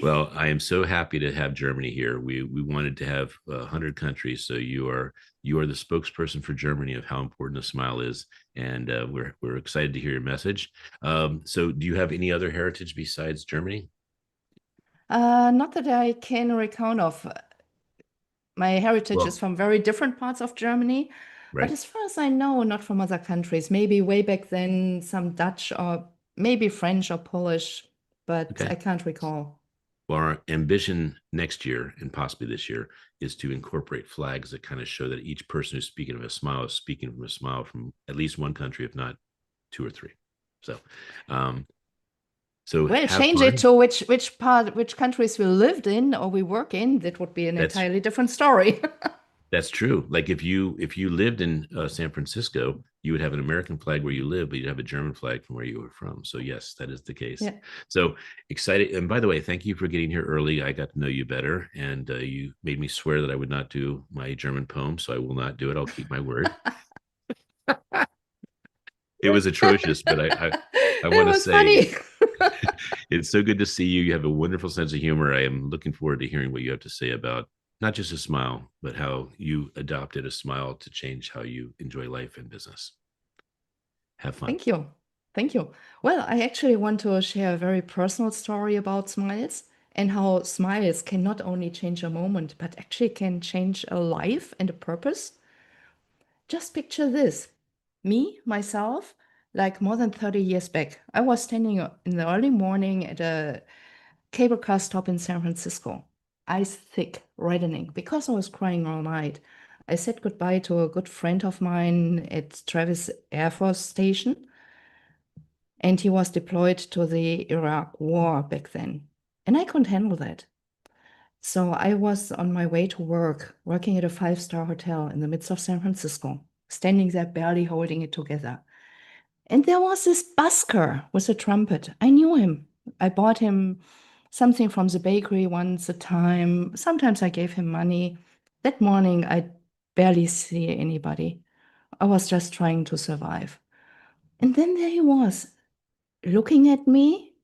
Well, I am so happy to have Germany here. We wanted to have 100 countries, so you are the spokesperson for Germany of how important a smile is, and we're excited to hear your message. So, do you have any other heritage besides Germany? Not that I can recount of. My heritage is Well, from very different parts of Germany, but right. as far as I know, not from other countries. Maybe way back then, some Dutch or maybe French or Polish, but I Okay. can't recall. Well, our ambition next year and possibly this year is to incorporate flags that kind of show that each person who's speaking of a smile is speaking from a smile from at least one country, if not two or three. So, um, so Well, have change it fun. to which countries we lived in or we work in. That would be an That's entirely different story. that's true. Like if you lived in San Francisco, you would have an American flag where you live, but you'd have a German flag from where you were from. So yes, that is the case. Yeah. So excited. And by the way, thank you for getting here early. I got to know you better, and you made me swear that I would not do my German poem, so I will not do it. I'll keep my word. It was atrocious, but I It want to was say funny. it's so good to see you. You have a wonderful sense of humor. I am looking forward to hearing what you have to say about not just a smile, but how you adopted a smile to change how you enjoy life and business. Have fun. Thank you. Thank you. Well, I actually want to share a very personal story about smiles and how smiles can not only change a moment, but actually can change a life and a purpose. Just picture this. Me, myself, like more than 30 years back, I was standing in the early morning at a cable car stop in San Francisco, eyes thick, reddening, because I was crying all night. I said goodbye to a good friend of mine at Travis Air Force Station, and he was deployed to the Iraq War back then. And I couldn't handle that. So I was on my way to work, working at a five-star hotel in the midst of San Francisco, standing there barely holding it together. And there was this busker with a trumpet. I knew him. I bought him something from the bakery once a time. Sometimes I gave him money. That morning, I barely see anybody. I was just trying to survive. And then there he was, looking at me.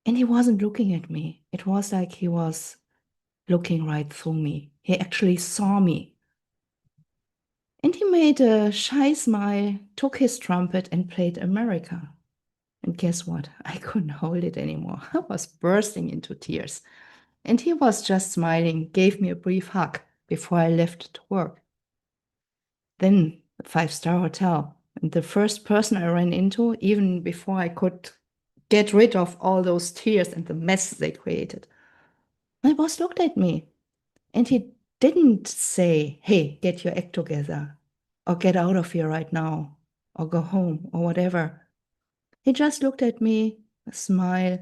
And he wasn't looking at me. It was like he was looking right through me. He actually saw me. And he made a shy smile, took his trumpet, and played America. And guess what? I couldn't hold it anymore. I was bursting into tears. And he was just smiling, gave me a brief hug before I left to work. Then the five-star hotel. And the first person I ran into, even before I could get rid of all those tears and the mess they created, my boss looked at me and he didn't say, hey, get your act together, or get out of here right now, or go home, or whatever. He just looked at me, smiled,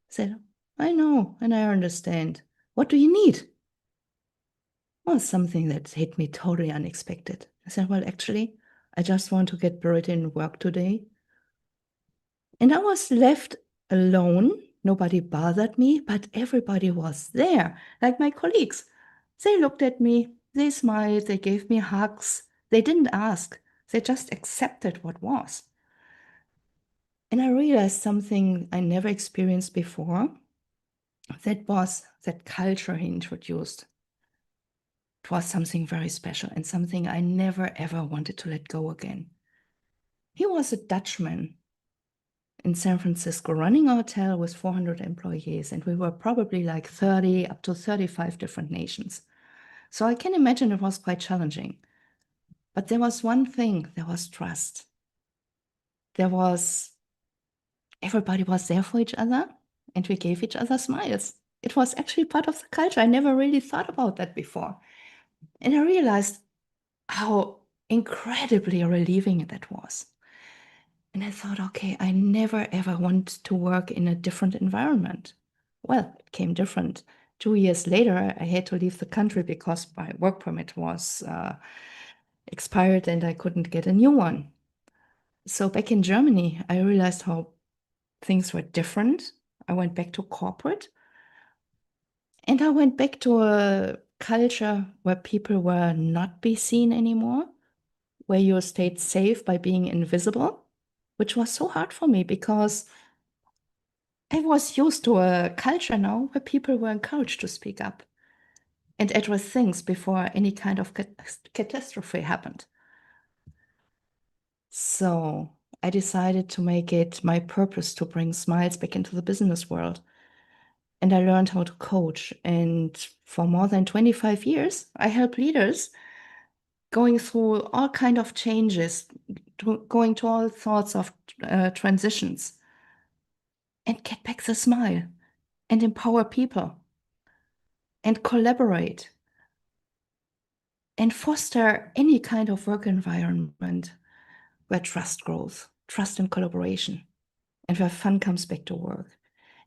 said, I know, and I understand. What do you need? Well, something that hit me totally unexpected. I said, well, actually, I just want to get buried in work today. And I was left alone. Nobody bothered me, but everybody was there, like my colleagues. They looked at me, they smiled, they gave me hugs. They didn't ask, they just accepted what was. And I realized something I never experienced before. That was that culture he introduced. It was something very special and something I never ever wanted to let go again. He was a Dutchman in San Francisco running a hotel with 400 employees, and we were probably like 30 up to 35 different nations. So I can imagine it was quite challenging. But there was one thing, there was trust. Everybody was there for each other, and we gave each other smiles. It was actually part of the culture. I never really thought about that before. And I realized how incredibly relieving that was. And I thought, okay, I never ever want to work in a different environment. Well, it came different. 2 years later, I had to leave the country because my work permit was expired and I couldn't get a new one. So back in Germany, I realized how things were different. I went back to corporate, and I went back to a culture where people were not be seen anymore, where you stayed safe by being invisible, which was so hard for me because I was used to a culture now where people were encouraged to speak up and address things before any kind of catastrophe happened. So I decided to make it my purpose to bring smiles back into the business world. And I learned how to coach. And for more than 25 years, I help leaders going through all kind of changes, going to all sorts of transitions, and get back the smile and empower people and collaborate and foster any kind of work environment where trust grows, trust and collaboration, and where fun comes back to work,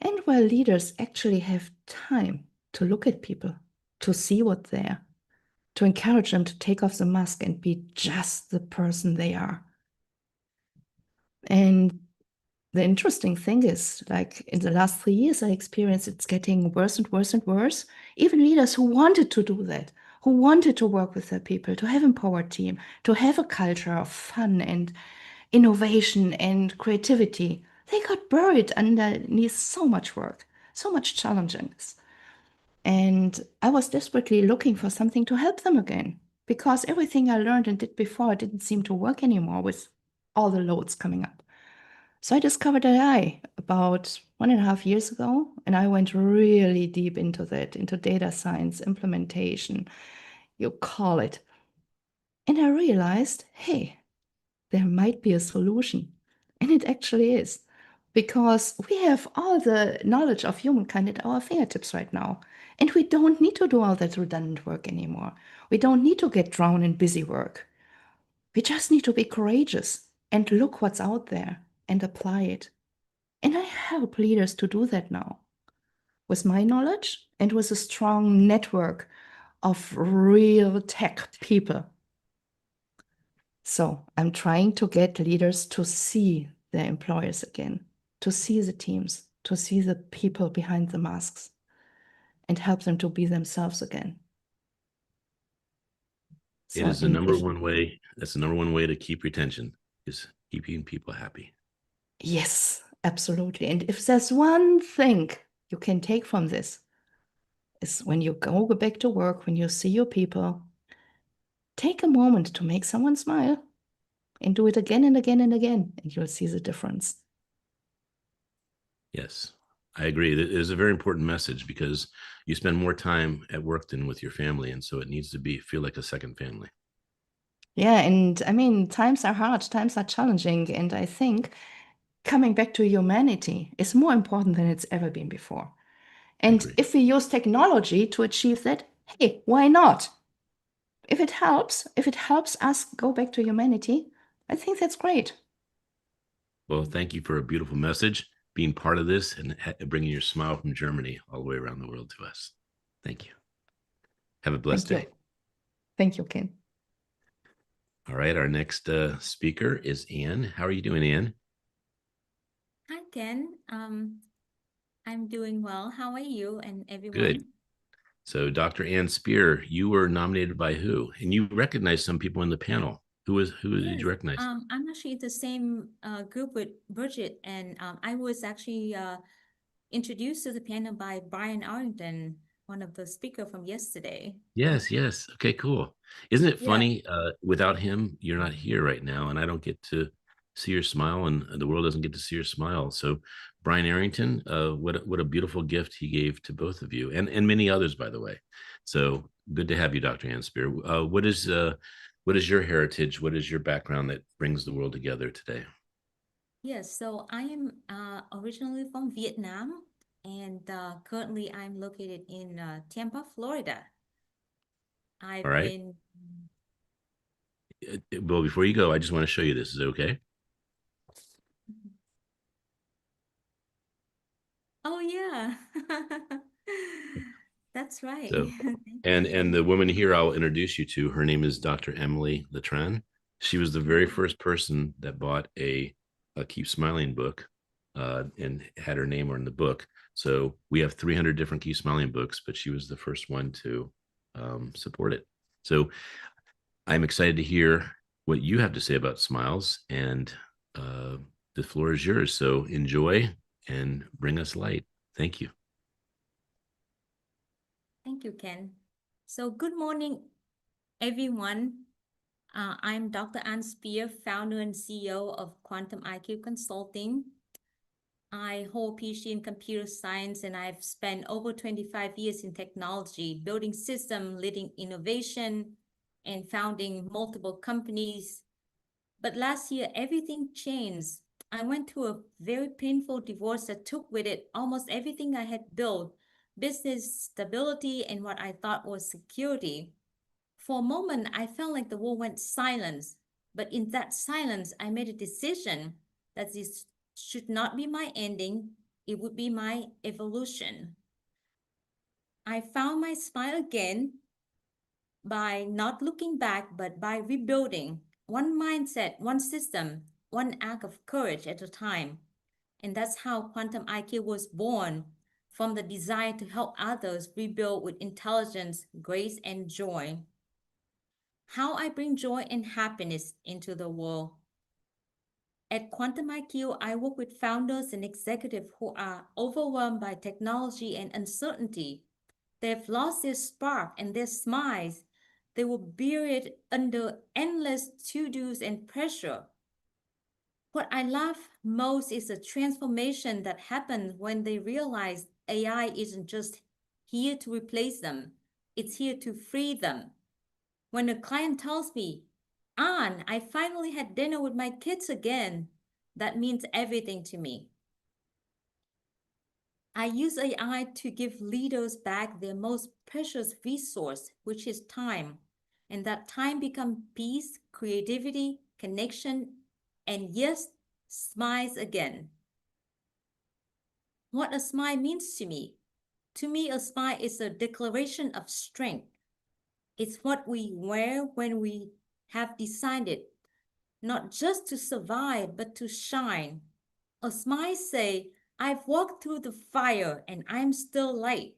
and where leaders actually have time to look at people, to see what they're, to encourage them to take off the mask and be just the person they are. And the interesting thing is, like in the last 3 years, I experienced it's getting worse and worse and worse. Even leaders who wanted to do that, who wanted to work with their people, to have empowered team, to have a culture of fun and innovation and creativity, they got buried underneath so much work, so much challenges. And I was desperately looking for something to help them again, because everything I learned and did before didn't seem to work anymore with all the loads coming up. So I discovered AI about 1.5 years ago, and I went really deep into that, into data science, implementation, you call it. And I realized, hey, there might be a solution. And it actually is, because we have all the knowledge of humankind at our fingertips right now. And we don't need to do all that redundant work anymore. We don't need to get drowned in busy work. We just need to be courageous and look what's out there and apply it. And I help leaders to do that now with my knowledge and with a strong network of real tech people. So I'm trying to get leaders to see their employers again, to see the teams, to see the people behind the masks, and help them to be themselves again. It is the number one way. That's the number one way to keep retention, is keeping people happy. Yes, absolutely. And if there's one thing you can take from this, is when you go back to work, when you see your people, take a moment to make someone smile and do it again and again and again, and you'll see the difference. Yes, I agree. It is a very important message because you spend more time at work than with your family. And so it needs to feel like a second family. Yeah, and I mean, times are hard, times are challenging. And I think coming back to humanity is more important than it's ever been before. And if we use technology to achieve that, hey, why not? If it helps us go back to humanity, I think that's great. Well, thank you for a beautiful message, being part of this, and bringing your smile from Germany all the way around the world to us. Thank you. Have a blessed day. Thank you, Ken. All right. Our next speaker is Anne. How are you doing, Anne? Hi, Ken. I'm doing well. How are you and everyone? Good. So, Dr. Ann Spear, you were nominated by who? And you recognize some people in the panel. Who did Yes, you recognize? I'm actually in the same group with Bridget, and I was actually introduced to the panel by Brian Arlington, one of the speaker from yesterday. Yes, yes. Okay, cool. Isn't it Yeah. funny? Without him, you're not here right now, and I don't get to see your smile, and the world doesn't get to see your smile. So, Brian Arrington, what a beautiful gift he gave to both of you, and many others, by the way. So good to have you, Dr. Hanspear. What is your heritage? What is your background that brings the world together today? Yes, so I am originally from Vietnam, and currently I'm located in Tampa, Florida. All I've right. been, Well, before you go, I just want to show you this. Is it okay? oh yeah, that's right. So, Thank and you. the woman here I'll introduce you to, her name is Dr. Emily Letran. She was the very Mhm. first person that bought a Keep Smiling book, and had her name on the book. So we have 300 different Keep Smiling books, but she was the first one to support it. So I'm excited to hear what you have to say about smiles, and uh, the floor is yours. So enjoy and bring us light. Thank you. Thank you, Ken. So good morning, everyone. I'm Dr. Ann Spear, founder and CEO of Quantum IQ Consulting. I hold PhD in computer science, and I've spent over 25 years in technology, building system, leading innovation, and founding multiple companies. But last year, everything changed. I went through a very painful divorce that took with it almost everything I had built, business stability and what I thought was security. For a moment, I felt like the world went silent. But in that silence, I made a decision that this should not be my ending, it would be my evolution. I found my smile again by not looking back, but by rebuilding one mindset, one system, one act of courage at a time. And that's how Quantum IQ was born, from the desire to help others rebuild with intelligence, grace, and joy. How I bring joy and happiness into the world. At Quantum IQ, I work with founders and executives who are overwhelmed by technology and uncertainty. They've lost their spark and their smiles. They were buried under endless to-dos and pressure. What I love most is the transformation that happens when they realize AI isn't just here to replace them, it's here to free them. When a client tells me, Ann, I finally had dinner with my kids again, that means everything to me. I use AI to give leaders back their most precious resource, which is time. And that time becomes peace, creativity, connection, and yes, smiles again. What a smile means to me. To me, a smile is a declaration of strength. It's what we wear when we have decided not just to survive, but to shine. A smile say, I've walked through the fire and I'm still light.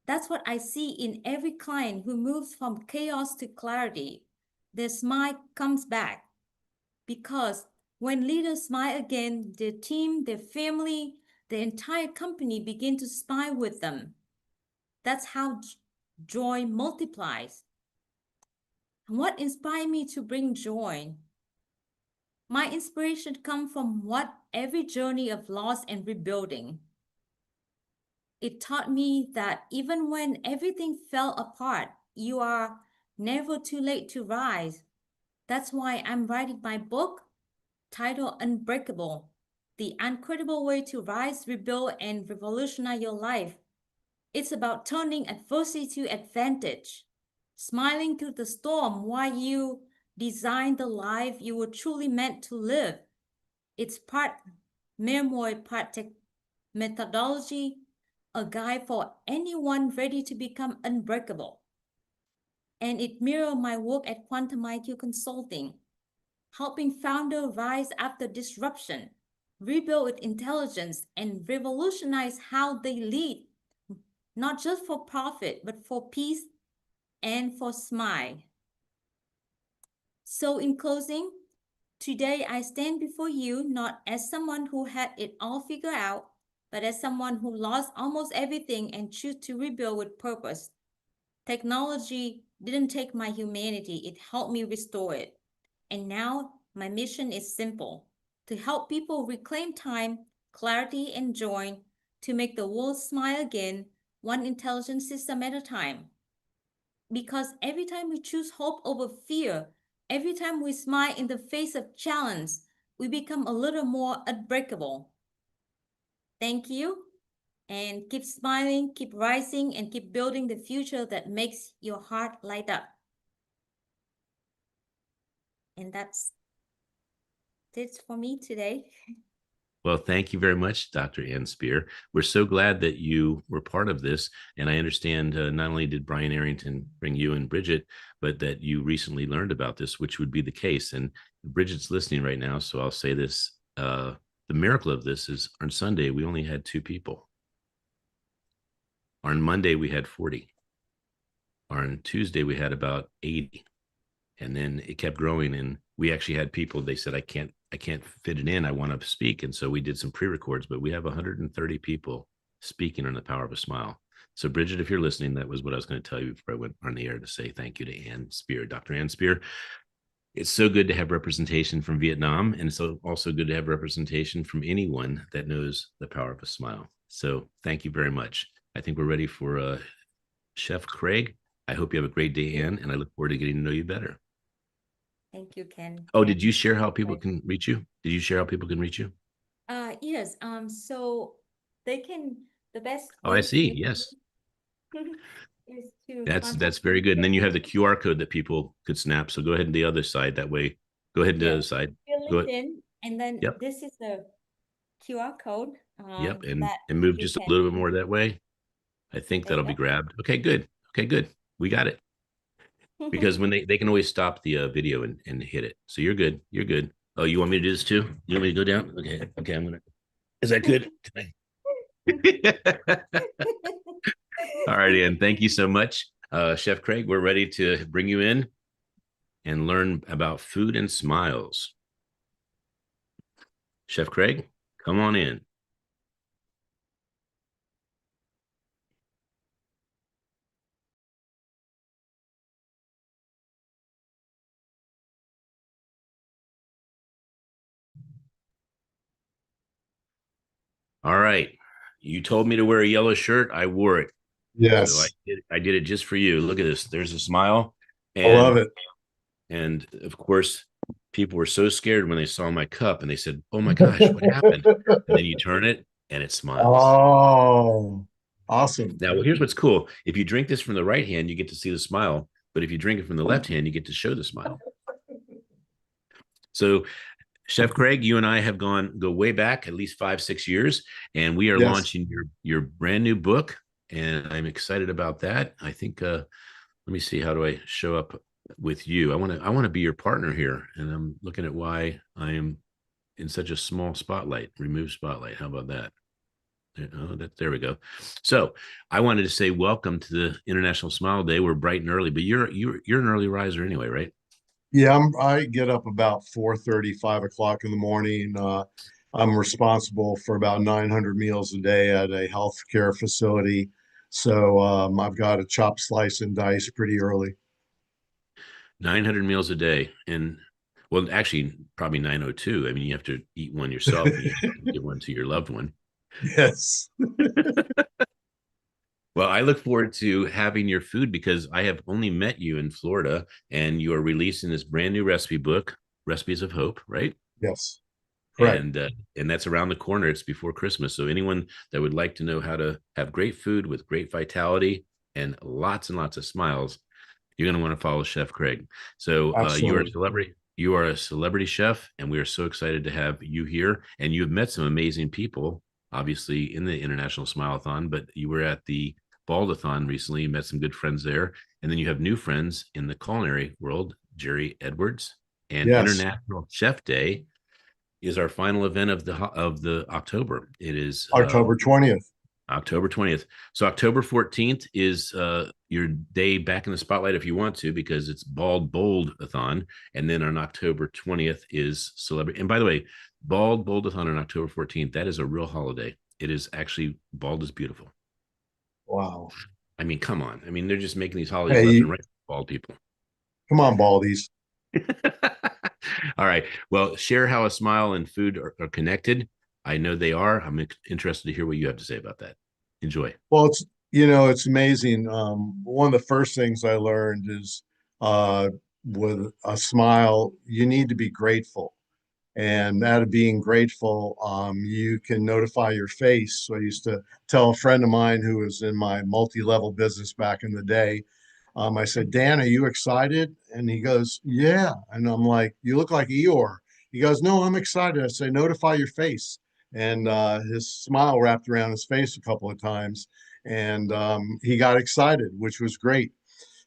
That's what I see in every client who moves from chaos to clarity. Their smile comes back because when leaders smile again, their team, their family, the entire company begin to smile with them. That's how joy multiplies. What inspired me to bring joy? My inspiration comes from what every journey of loss and rebuilding. It taught me that even when everything fell apart, you are never too late to rise. That's why I'm writing my book titled Unbreakable, The Incredible Way to Rise, Rebuild, and Revolutionize Your Life. It's about turning adversity to advantage, smiling through the storm while you design the life you were truly meant to live. It's part memoir, part methodology, a guide for anyone ready to become unbreakable. And it mirrors my work at Quantum IQ Consulting, helping founders rise after disruption, rebuild with intelligence, and revolutionize how they lead, not just for profit, but for peace and for smile. So in closing, today I stand before you not as someone who had it all figured out, but as someone who lost almost everything and choose to rebuild with purpose. Technology didn't take my humanity, it helped me restore it. And now my mission is simple: to help people reclaim time, clarity, and joy to make the world smile again, one intelligent system at a time. Because every time we choose hope over fear, every time we smile in the face of challenge, we become a little more unbreakable. Thank you. And keep smiling, keep rising, and keep building the future that makes your heart light up. And that's it for me today. Well, thank you very much, Dr. Ann Spear. We're so glad that you were part of this. And I understand not only did Brian Arrington bring you and Bridget, but that you recently learned about this, which would be the case. And Bridget's listening right now, so I'll say this. The miracle of this is on Sunday, we only had 2 people. On Monday, we had 40. On Tuesday, we had about 80. And then it kept growing, and we actually had people, they said, I can't fit it in, I want to speak. And so we did some pre-records, but we have 130 people speaking on the power of a smile. So Bridget, if you're listening, that was what I was going to tell you before I went on the air, to say thank you to Ann Spear, Dr. Ann Spear. It's so good to have representation from Vietnam, and it's also good to have representation from anyone that knows the power of a smile. So thank you very much. I think we're ready for Chef Craig. I hope you have a great day, Ann, and I look forward to getting to know you better. Thank you, Ken. Oh, did you share how people can reach you? Did you share how people can reach you? Yes. So they can, the best Oh, I way see. Yes. is to That's contact very good. And me then you have the QR code that people could snap. So go ahead and the other side. That way, go ahead and the other side. via Go ahead. LinkedIn, and then Yep. this is the QR code Yep. that And move you just a can. little bit more that way. I think There you that'll be grabbed. Okay, good. Okay, good. We got it. go. Because when they can always stop the video and hit it. So you're good. You're good. Oh, you want me to do this too? You want me to go down? Okay. Okay. Is that good? All right, Ian. Thank you so much. Chef Craig, we're ready to bring you in and learn about food and smiles. Chef Craig, come on in. All right. You told me to wear a yellow shirt. I wore it. Yes. So I did it just for you. Look at this. There's a smile. I love it. And of course, people were so scared when they saw my cup and they said, "Oh my gosh, what happened?" And then you turn it and it smiles. Oh, awesome. Now, well, here's what's cool. If you drink this from the right hand, you get to see the smile. But if you drink it from the left hand, you get to show the smile. So Chef Craig, you and I have go way back, at least 5-6 years, and we are Yes. launching your brand new book, and I'm excited about that. I think let me see, how do I show up with you? I want to be your partner here, and I'm looking at why I am in such a small spotlight. Remove spotlight. How about that? Oh, there we go. So I wanted to say welcome to the International Smile Day. We're bright and early, but you're an early riser anyway, right? Yeah, I get up about 4:30, 5 o'clock in the morning. I'm responsible for about 900 meals a day at a healthcare facility. So I've got to chop, slice, and dice pretty early. 900 meals a day. And well, actually, probably 902. I mean, you have to eat one yourself and you give one to your loved one. Yes. Well, I look forward to having your food because I have only met you in Florida, and you are releasing this brand new recipe book, Recipes of Hope, right? Yes. Correct. And that's around the corner. It's before Christmas. So anyone that would like to know how to have great food with great vitality and lots of smiles, you're going to want to follow Chef Craig. So you are a Absolutely. celebrity. You are a celebrity chef, and we are so excited to have you here. And you've met some amazing people, obviously, in the International Smile-A-Thon, but you were at the Bald-A-Thon recently. You met some good friends there. And then you have new friends in the culinary world, Jerry Edwards. And Yes. International Chef Day is our final event of the October. It is October 20th. October 20th. So October 14th is your day back in the spotlight if you want to, because it's Bald Bold-a-thon. And then on October 20th is Celebrity. And by the way, Bald Bold-a-thon on October 14th, that is a real holiday. It is actually bald is beautiful. Wow. I mean, come on. I mean, they're just making these holidays Hey, left and right for bald people. come on, Baldies. All right. Well, share how a smile and food are connected. I know they are. I'm interested to hear what you have to say about that. Enjoy. Well, it's amazing. One of the first things I learned is uh, with a smile, you need to be grateful. And out of being grateful, you can notify your face. So I used to tell a friend of mine who was in my multi-level business back in the day, I said, Dan, are you excited? And he goes, yeah. And I'm like, you look like Eeyore. He goes, no, I'm excited. I say, notify your face. And his smile wrapped around his face a couple of times. And he got excited, which was great.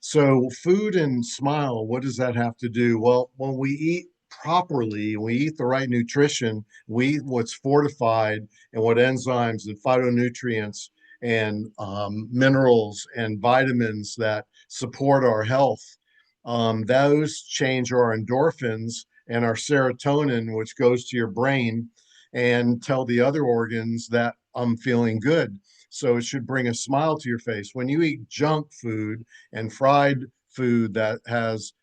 So, food and smile, what does that have to do? Well, when we eat properly, we eat the right nutrition, we eat what's fortified and what enzymes and phytonutrients and minerals and vitamins that support our health. Those change our endorphins and our serotonin, which goes to your brain and tell the other organs that I'm feeling good. So it should bring a smile to your face. When you eat junk food and fried food that has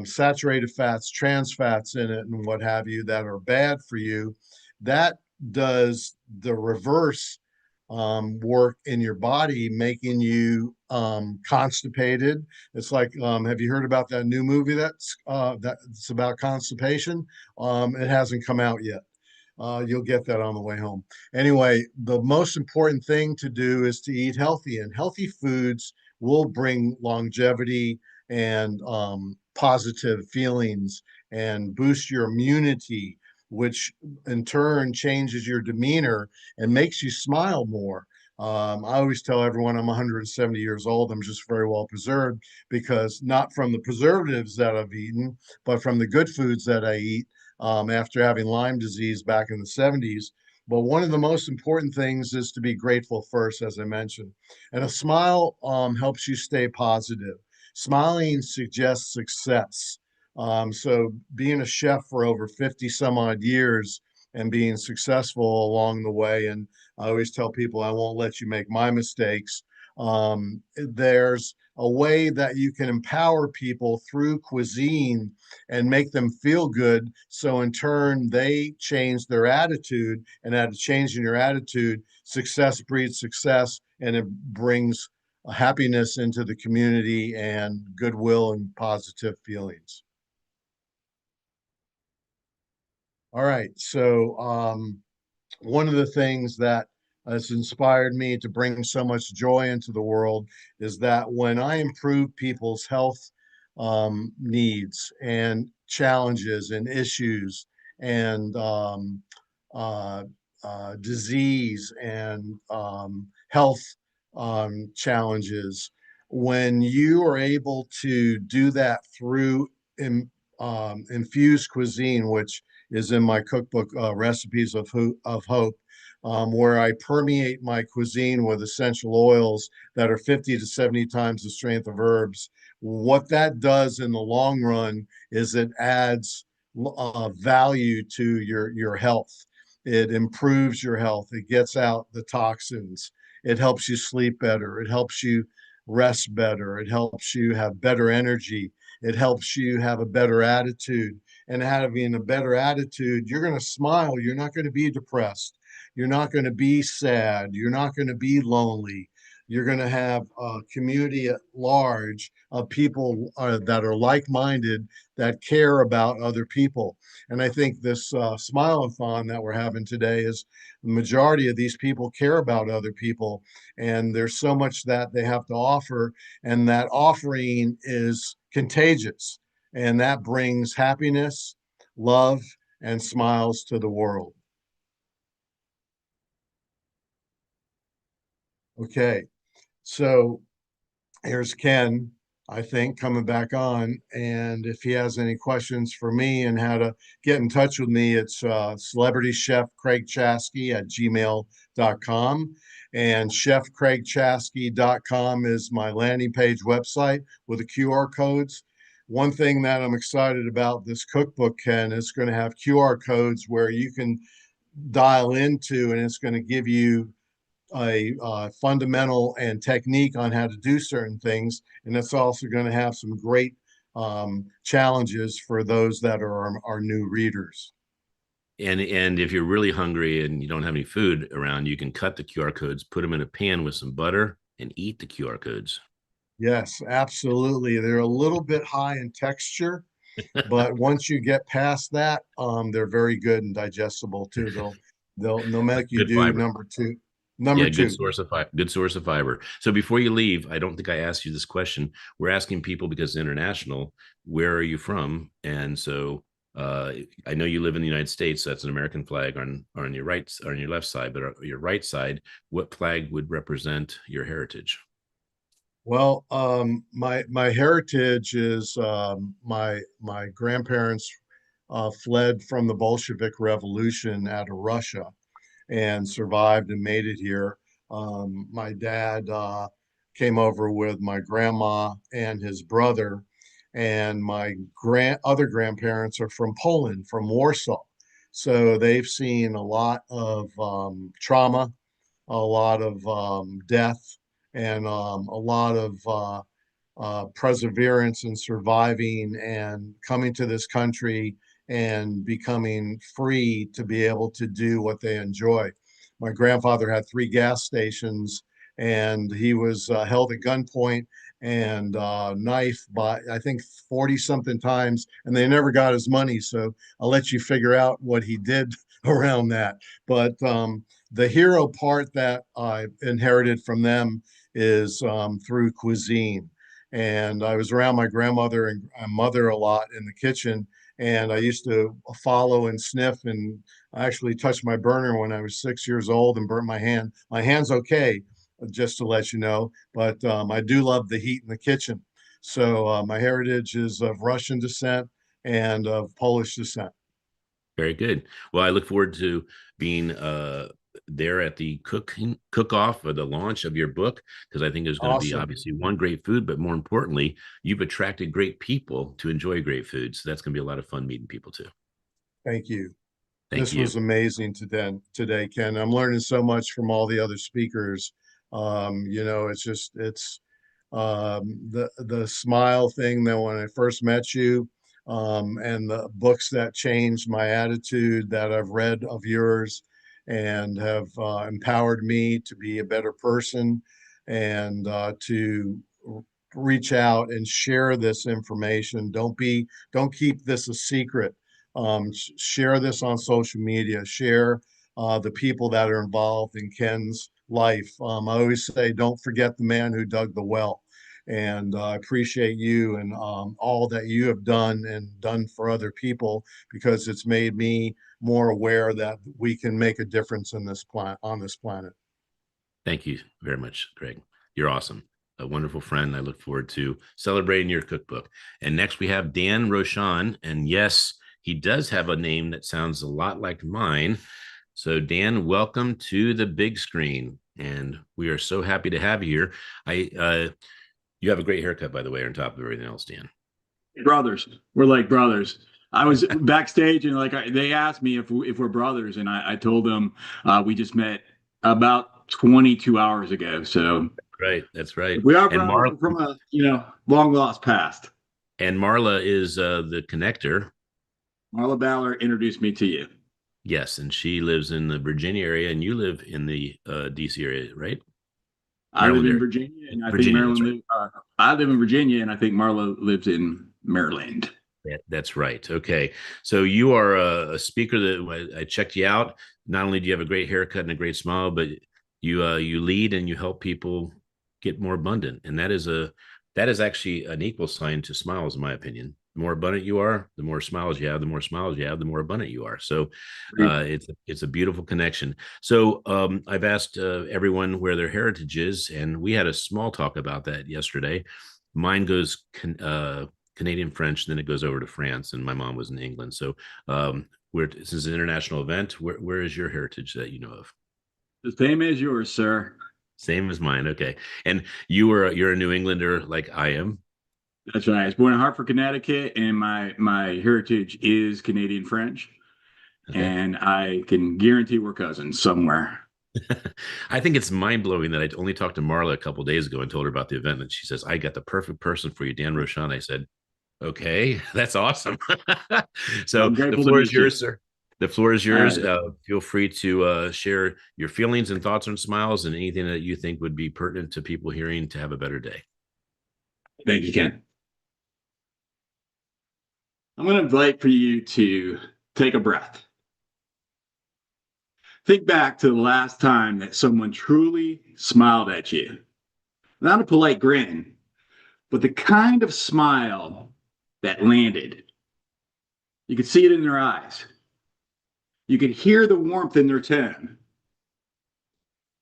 saturated fats, trans fats in it, and what have you that are bad for you, that does the reverse work in your body, making you constipated. It's like, have you heard about that new movie that's about constipation? It hasn't come out yet. You'll get that on the way home. Anyway, the most important thing to do is to eat healthy, and healthy foods will bring longevity and positive feelings and boost your immunity, which in turn changes your demeanor and makes you smile more. I always tell everyone I'm 170 years old. I'm just very well preserved because not from the preservatives that I've eaten, but from the good foods that I eat after having Lyme disease back in the 70s. But one of the most important things is to be grateful first, as I mentioned. And a smile helps you stay positive. Smiling suggests success. So being a chef for over 50 some odd years and being successful along the way, and I always tell people I won't let you make my mistakes. There's a way that you can empower people through cuisine and make them feel good. So in turn, they change their attitude, and at a change in your attitude, success breeds success, and it brings happiness into the community and goodwill and positive feelings. All right. So one of the things that has inspired me to bring so much joy into the world is that when I improve people's health needs and challenges and issues and uh, disease and health challenges, when you are able to do that through infused cuisine, which is in my cookbook, Recipes of Hope, where I permeate my cuisine with essential oils that are 50 to 70 times the strength of herbs. What that does in the long run is it adds value to your health. It improves your health. It gets out the toxins. It helps you sleep better. It helps you rest better. It helps you have better energy. It helps you have a better attitude. And having a better attitude, you're going to smile. You're not going to be depressed. You're not going to be sad. You're not going to be lonely. You're going to have a community at large of people that are like-minded that care about other people. And I think this Smile-A-Thon that we're having today is the majority of these people care about other people. And there's so much that they have to offer. And that offering is contagious. And that brings happiness, love, and smiles to the world. Okay, so here's Ken. I think, coming back on. And if he has any questions for me and how to get in touch with me, it's celebrity chef Craig Chasky at gmail.com. And chefcraigchasky.com is my landing page website with the QR codes. One thing that I'm excited about this cookbook, Ken, is going to have QR codes where you can dial into, and it's going to give you a fundamental and technique on how to do certain things. And it's also going to have some great challenges for those that are our new readers. And if you're really hungry and you don't have any food around, you can cut the QR codes, put them in a pan with some butter, and eat the QR codes. Yes, absolutely. They're a little bit high in texture, but once you get past that, they're very good and digestible too. They'll make you Good do fiber. number two. Yeah, Number good two. source of good source of fiber. So before you leave, I don't think I asked you this question. We're asking people because it's international. Where are you from? And so I know you live in the United States. So that's an American flag on your right, or on your left side, but on your right side, what flag would represent your heritage? Well, my heritage is my grandparents fled from the Bolshevik Revolution out of Russia and survived and made it here. My dad came over with my grandma and his brother, and my other grandparents are from Poland, from Warsaw. So they've seen a lot of trauma, a lot of death, and a lot of perseverance and surviving and coming to this country and becoming free to be able to do what they enjoy. My grandfather had 3 gas stations, and he was held at gunpoint and knifed by, I think, 40 something times, and they never got his money. So I'll let you figure out what he did around that. But the hero part that I inherited from them is through cuisine. And I was around my grandmother and mother a lot in the kitchen, and I used to follow and sniff, and I actually touched my burner when I was 6 years old and burnt my hand. My hand's okay, just to let you know, but I do love the heat in the kitchen. So my heritage is of Russian descent and of Polish descent. Very good. Well, I look forward to being there at the cook-off or the launch of your book, because I think there's going to be Awesome. obviously one great food, but more importantly, you've attracted great people to enjoy great food. So that's going to be a lot of fun meeting people too. Thank you. Thank This you. was amazing today, Ken. I'm learning so much from all the other speakers. It's the smile thing that when I first met you, and the books that changed my attitude that I've read of yours and have empowered me to be a better person and to reach out and share this information. Don't keep this a secret. Share this on social media. Share the people that are involved in Ken's life. I always say, don't forget the man who dug the well. And I appreciate you and all that you have done and done for other people, because it's made me more aware that we can make a difference in this on this planet. Thank you very much, Greg. You're awesome. A wonderful friend. I look forward to celebrating your cookbook. And next we have Dan Roshan. And yes, he does have a name that sounds a lot like mine. So Dan, welcome to the big screen. And we are so happy to have you here. You have a great haircut, by the way, on top of everything else, Dan. Brothers. We're like brothers. I was backstage and they asked me if we're brothers, and I told them we just met about 22 hours ago. So right, that's right. We are brothers from a long lost past. And Marla is the connector. Marla Ballard introduced me to you. Yes, and she lives in the Virginia area, and you live in the DC area, right? I live in Virginia, and I think Maryland. I live in Virginia, and I think Marla lives in Maryland. That's right. Okay, so you are a speaker that I checked you out. Not only do you have a great haircut and a great smile, but you lead and you help people get more abundant, and that is actually an equal sign to smiles, in my opinion. The more abundant you are, the more smiles you have. The more smiles you have, the more abundant you are. So it's a beautiful connection. So I've asked everyone where their heritage is, and we had a small talk about that yesterday. mine goes Canadian French, then it goes over to France, and my mom was in England. So, where this is an international event, where is your heritage that you know of? The same as yours, sir. Same as mine. Okay, and you're a New Englander like I am. That's right. I was born in Hartford, Connecticut, and my heritage is Canadian French. Okay. And I can guarantee we're cousins somewhere. I think it's mind blowing that I only talked to Marla a couple days ago and told her about the event, and she says, "I got the perfect person for you, Dan Roshan." I said, "Okay, that's awesome." So I'm the grateful to floor is meet you. yours, sir. The floor is All yours. right. Feel free to share your feelings and thoughts on smiles and anything that you think would be pertinent to people hearing to have a better day. Thank you, Ken. I'm going to invite for you to take a breath. Think back to the last time that someone truly smiled at you. Not a polite grin, but the kind of smile that landed. You could see it in their eyes. You could hear the warmth in their tone.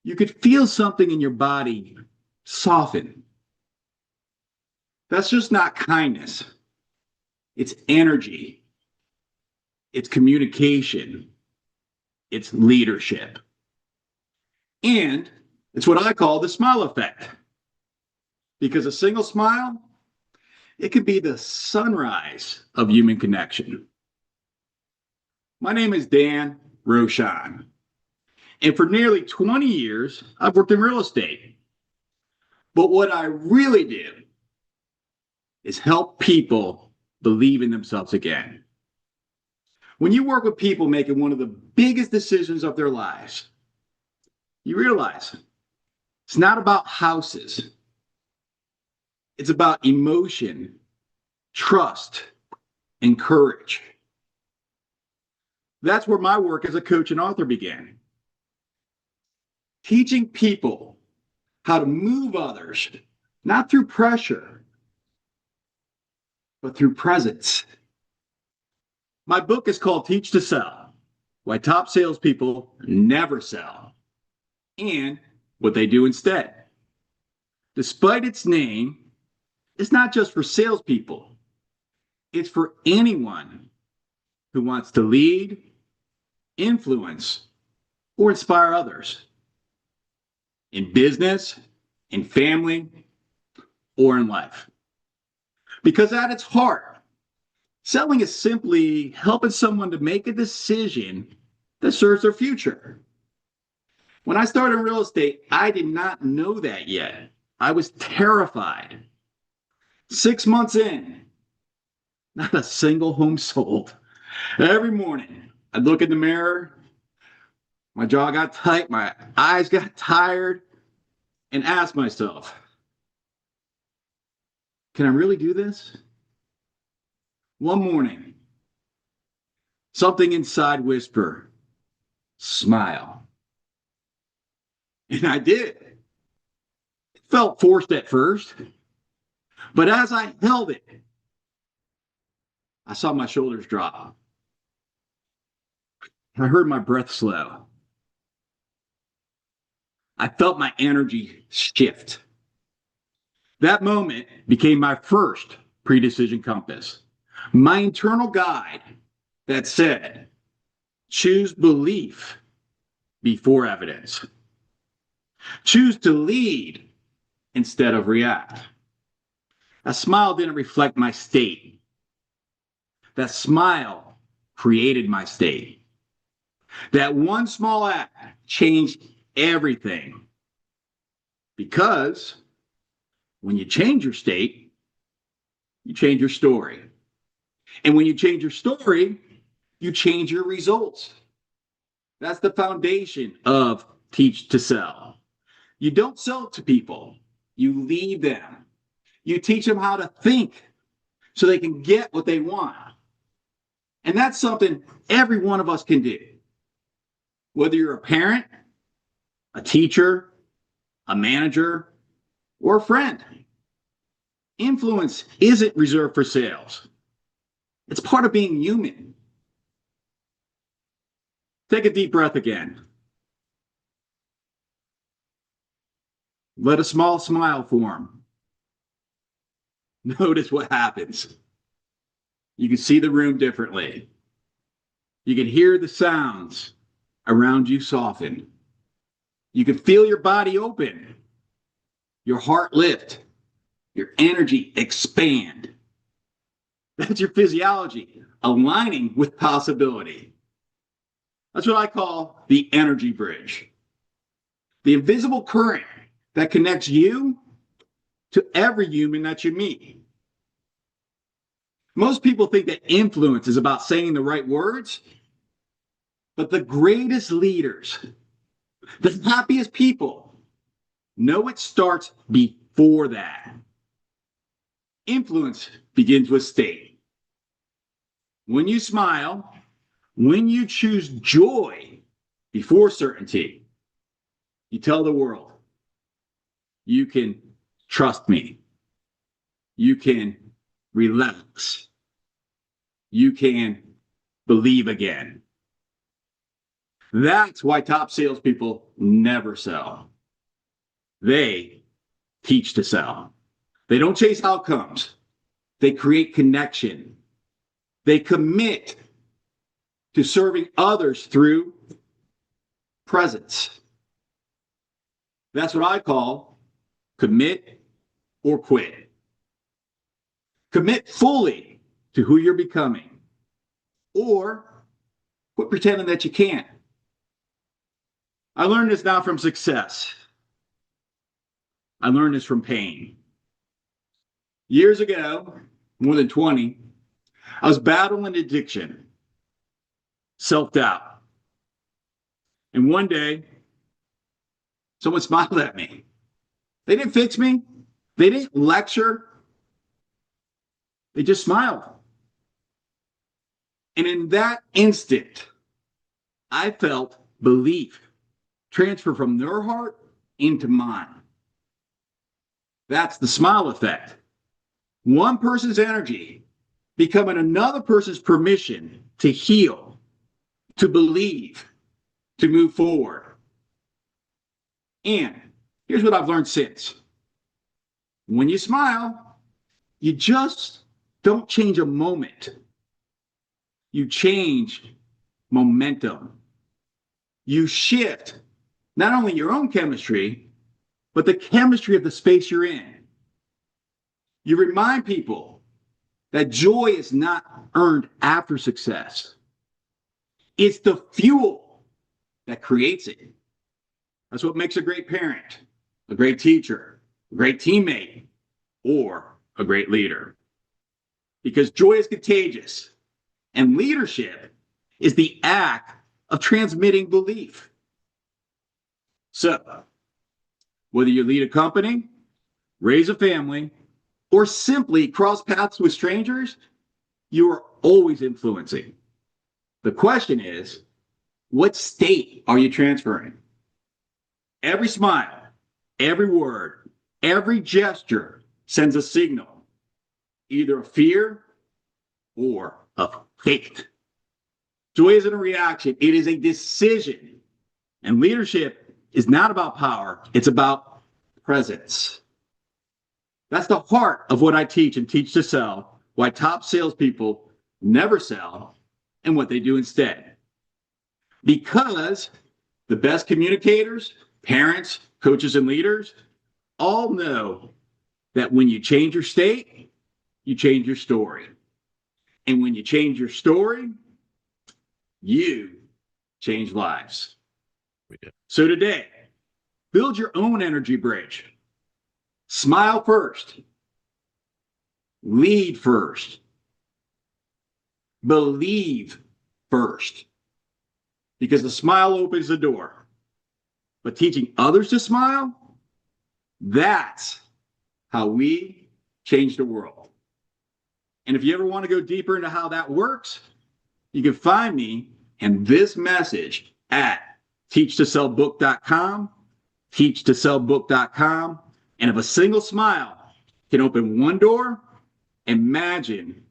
You could feel something in your body soften. That's just not kindness. It's energy. It's communication. It's leadership. And it's what I call the smile effect. Because a single smile, it could be the sunrise of human connection. My name is Dan Roshan. And for nearly 20 years, I've worked in real estate. But what I really do is help people believe in themselves again. When you work with people making one of the biggest decisions of their lives, you realize it's not about houses. It's about emotion, trust, and courage. That's where my work as a coach and author began. Teaching people how to move others, not through pressure, but through presence. My book is called Teach to Sell: Why Top Salespeople Never Sell, and What They Do Instead. Despite its name, it's not just for salespeople. It's for anyone who wants to lead, influence, or inspire others in business, in family, or in life. Because at its heart, selling is simply helping someone to make a decision that serves their future. When I started in real estate, I did not know that yet. I was terrified. 6 months in, not a single home sold. Every morning, I'd look in the mirror, my jaw got tight, my eyes got tired, and ask myself, can I really do this? One morning, something inside whispered, smile. And I did. It felt forced at first, but as I held it, I saw my shoulders drop. I heard my breath slow. I felt my energy shift. That moment became my first pre-decision compass, my internal guide that said, choose belief before evidence. Choose to lead instead of react. That smile didn't reflect my state. That smile created my state. That one small act changed everything. Because when you change your state, you change your story. And when you change your story, you change your results. That's the foundation of Teach to Sell. You don't sell to people, you lead them. You teach them how to think so they can get what they want. And that's something every one of us can do. Whether you're a parent, a teacher, a manager, or a friend. Influence isn't reserved for sales. It's part of being human. Take a deep breath again. Let a small smile form. Notice what happens. You can see the room differently. You can hear the sounds around you soften. You can feel your body open, your heart lift, your energy expand. That's your physiology aligning with possibility. That's what I call the energy bridge. The invisible current that connects you to every human that you meet. Most people think that influence is about saying the right words, but the greatest leaders, the happiest people, know it starts before that. Influence begins with state. When you smile, when you choose joy before certainty, you tell the world, you can trust me. You can relax. You can believe again. That's why top salespeople never sell. They teach to sell. They don't chase outcomes. They create connection. They commit to serving others through presence. That's what I call commit or quit. Commit fully to who you're becoming, or quit pretending that you can't. I learned this not from success. I learned this from pain. Years ago, more than 20, I was battling addiction, self-doubt. And one day, someone smiled at me. They didn't fix me. They didn't lecture. They just smiled. And in that instant, I felt belief transfer from their heart into mine. That's the smile effect. One person's energy becoming another person's permission to heal, to believe, to move forward. And here's what I've learned since. When you smile, you just don't change a moment. You change momentum. You shift not only your own chemistry, but the chemistry of the space you're in. You remind people that joy is not earned after success. It's the fuel that creates it. That's what makes a great parent, a great teacher, a great teammate, or a great leader. Because joy is contagious, and leadership is the act of transmitting belief. So, whether you lead a company, raise a family, or simply cross paths with strangers, you are always influencing. The question is, what state are you transferring? Every smile, every word, every gesture sends a signal, either of fear or of faith. Joy isn't a reaction, it is a decision. And leadership is not about power, it's about presence. That's the heart of what I teach and teach to sell, why top salespeople never sell, and what they do instead. Because the best communicators, parents, coaches, and leaders all know that when you change your state, you change your story. And when you change your story, you change lives. So today, build your own energy bridge. Smile first. Lead first. Believe first. Because the smile opens the door. But teaching others to smile, that's how we change the world. And if you ever want to go deeper into how that works, you can find me and this message at teachtosellbook.com, teachtosellbook.com. And if a single smile can open one door, imagine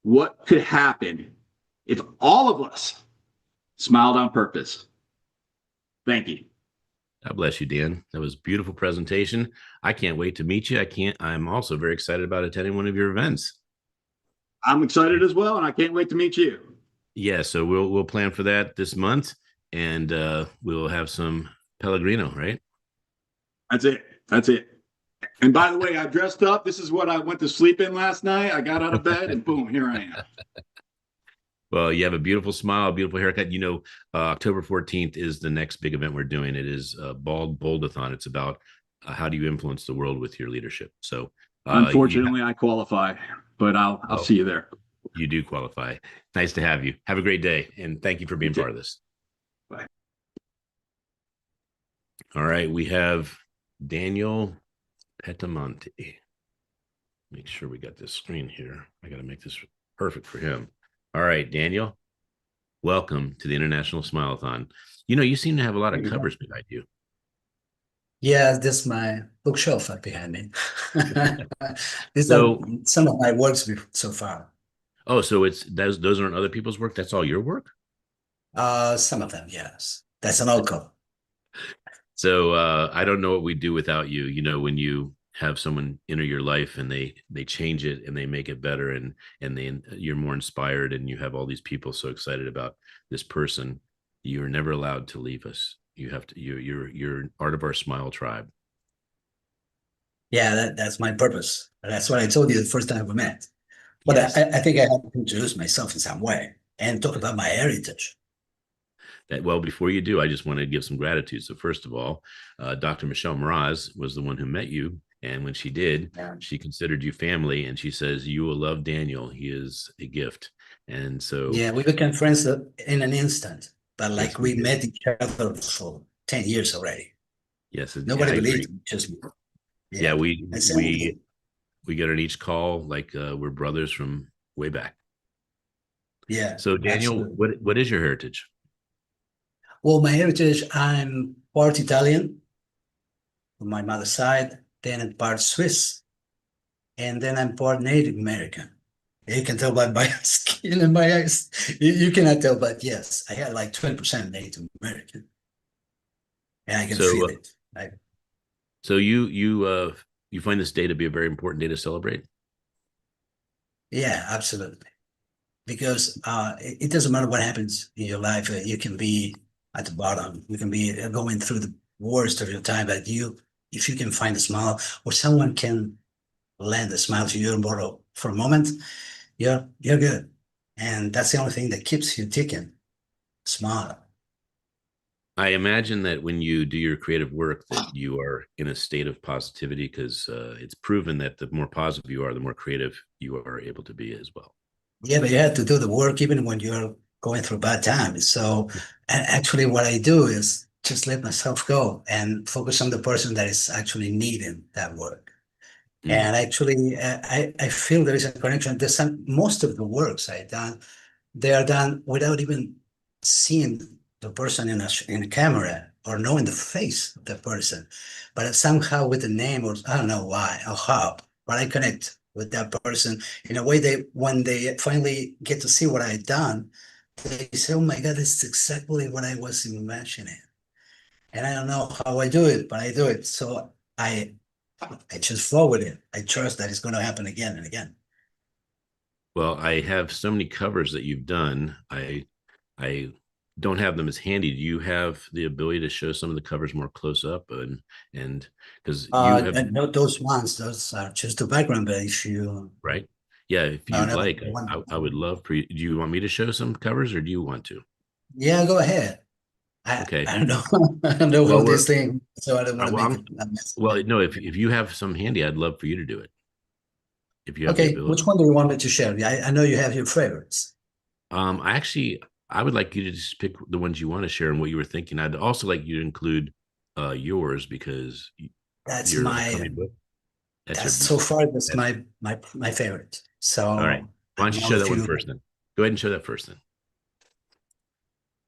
what could happen if all of us smiled on purpose. Thank you. God bless you, Dan. That was a beautiful presentation. I can't wait to meet you. I'm also very excited about attending one of your events. I'm excited as well, and I can't wait to meet you. Yeah, so we'll plan for that this month, and we'll have some Pellegrino, right? That's it. That's it. And by the way, I dressed up. This is what I went to sleep in last night. I got out of bed, and boom, here I am. Well, you have a beautiful smile, a beautiful haircut. October 14th is the next big event we're doing. It is Bold-A-Thon. It's about how do you influence the world with your leadership. So, unfortunately, I qualify, but I'll see you there. You do qualify. Nice to have you. Have a great day, and thank you for being part of this. Bye. All right, we have Daniel Petamonte. Make sure we got this screen here. I got to make this perfect for him. All right, Daniel, welcome to the International Smile-A-Thon. You seem to have a lot of covers behind you. Yeah, this is my bookshelf behind me. These are some of my works so far. Oh, so those aren't other people's work? That's all your work? Some of them, yes. That's an old cover. So I don't know what we'd do without you. When you have someone enter your life and they change it and they make it better, and then you're more inspired, and you have all these people so excited about this person, you're never allowed to leave us. You have to. You're part of our Smile tribe. Yeah, that's my purpose. That's what I told you the first time we met. But Yes. I think I have to introduce myself in some way and talk about my heritage. Well, before you do, I just want to give some gratitude. So first of all, Dr. Michelle Mraz was the one who met you. And when she did, she considered you family, and she says, you will love Daniel. He is a gift. And so. Yeah, we became friends in an instant, but like Yes, we met each other for 10 years already. Yes. Nobody believed me, just me. Yeah, we get on each call like we're brothers from way back. Yeah. So Daniel, absolutely. what is your heritage? Well, my heritage, I'm part Italian on my mother's side, then I'm part Swiss, and then I'm part Native American. You can tell by my skin and my eyes. You cannot tell, but yes, I had like 20% Native American, and I can feel it. So you find this day to be a very important day to celebrate? Yeah, absolutely. Because it doesn't matter what happens in your life. You can be at the bottom. You can be going through the worst of your time, but if you can find a smile, or someone can lend a smile to you for a moment, you're good. And that's the only thing that keeps you ticking. Smile. I imagine that when you do your creative work, that you are in a state of positivity, because it's proven that the more positive you are, the more creative you are able to be as well. Yeah, but you have to do the work even when you're going through bad times. So actually what I do is just let myself go and focus on the person that is actually needing that work. And actually, I feel there is a connection. Most of the works I've done, they are done without even seeing the person in a camera or knowing the face of the person, but somehow with the name, or I don't know why or how, but I connect with that person in a way that when they finally get to see what I've done, they say, "Oh my God, this is exactly what I was imagining." And I don't know how I do it, but I do it. So I just flow with it. I trust that it's going to happen again and again. Well, I have so many covers that you've done. I don't have them as handy. Do you have the ability to show some of the covers more close up? And because you have not those ones, those are just the background, but if you right. Yeah, if you'd like, I would love for you. Do you want me to show some covers, or do you want to? Yeah, go ahead. Okay. I don't know. I don't know about this thing, so I don't want to make it a mess. Well, no, if you have some handy, I'd love for you to do it. If you have the Okay, ability. which one do you want me to share? I know you have your favorites. I would like you to just pick the ones you want to share and what you were thinking. I'd also like you to include yours, because That's your my upcoming book. so far that's my favorite. So all right, why don't you show that one first then? Go ahead and show that first then.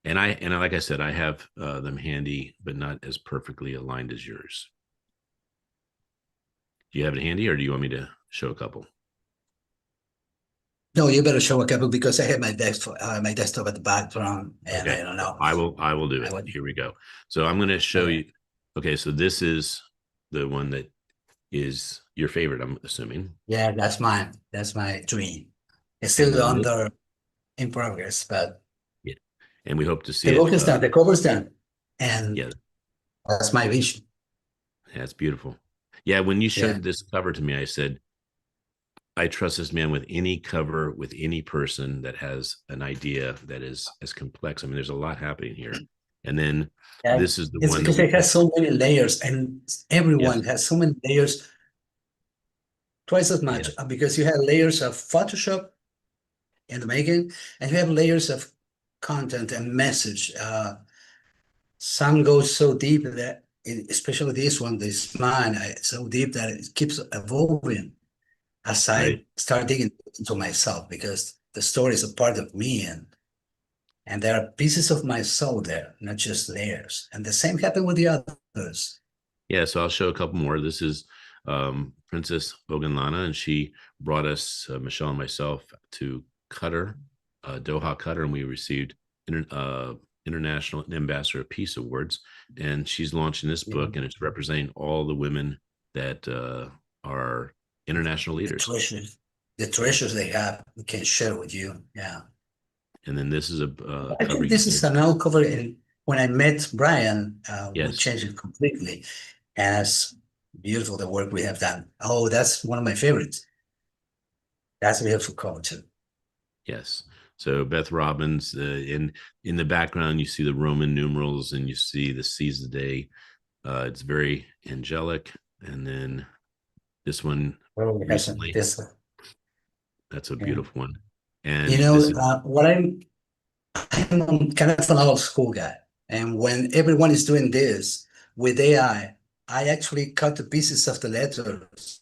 And like I said, I have them handy, but not as perfectly aligned as yours. Do you have it handy, or do you want me to show a couple? No, you better show a couple, because I have my desktop at the background, and Okay. I don't know. I will do it. Here we go. So I'm going to show you. Okay, so this is the one that is your favorite, I'm assuming. Yeah, that's mine. That's my dream. It's And still then this, under in progress, but yeah, and we hope to the see book it. is done, the cover's done, Yeah, and that's my vision. yeah, it's beautiful. Yeah, when you Yeah. showed this cover to me, I said, I trust this man with any cover, with any person that has an idea that is as complex. I mean, there's a lot happening here. And then Yeah, this is the it's one that because we it has picked. so many layers, and Yes, everyone has so many layers, twice as much, yes, because you have layers of Photoshop in the making, and you have layers of content and message. Some goes so deep that, especially this one, this mine, so deep that it keeps evolving as I right. start digging into myself, because the story is a part of me, and there are pieces of my soul there, not just layers. And the same happened with the others. Yeah, so I'll show a couple more. This is Princess Oganlana, and she brought us, Michelle and myself, to Qatar, Doha, Qatar, and we received International Ambassador of Peace Awards. And she's launching this Yeah. book, and it's representing all the women that are international The leaders. treasures, the Yeah. treasures they have, we can share with you. Yeah. And then this is a I cover think you this is did. an old cover. And when I met Brian, we Yes, changed it completely. And it's beautiful, the work we have done. Oh, that's one of my favorites. That's a beautiful cover too. yes. So Beth Robbins, in the background, you see the Roman numerals and you see the seas of the day. It's very angelic. And then this one Oh, yes, recently, this, that's a yeah. beautiful one. You And know, this is, I'm kind of an old school guy. And when everyone is doing this with I actually cut the pieces of the letters,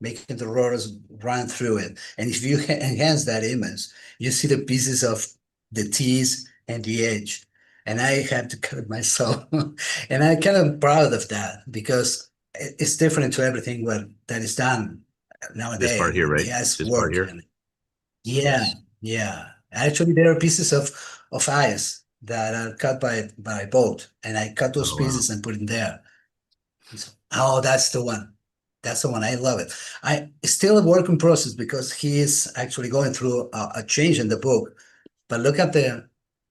making the rotors run through it. And if you enhance that image, you see the pieces of the T's and the H. And I had to cut it myself. And I'm kind of proud of that, because it's different to everything that is done this part nowadays. here, right? The S This part work. here. And yeah, Yes. yeah. Actually, there are pieces of ice that are cut by boat, and I cut those Oh, wow. pieces and put in there. Oh, that's the one. That's the one. I love it. It's still a work in process, because he is actually going through a change in the book. But look at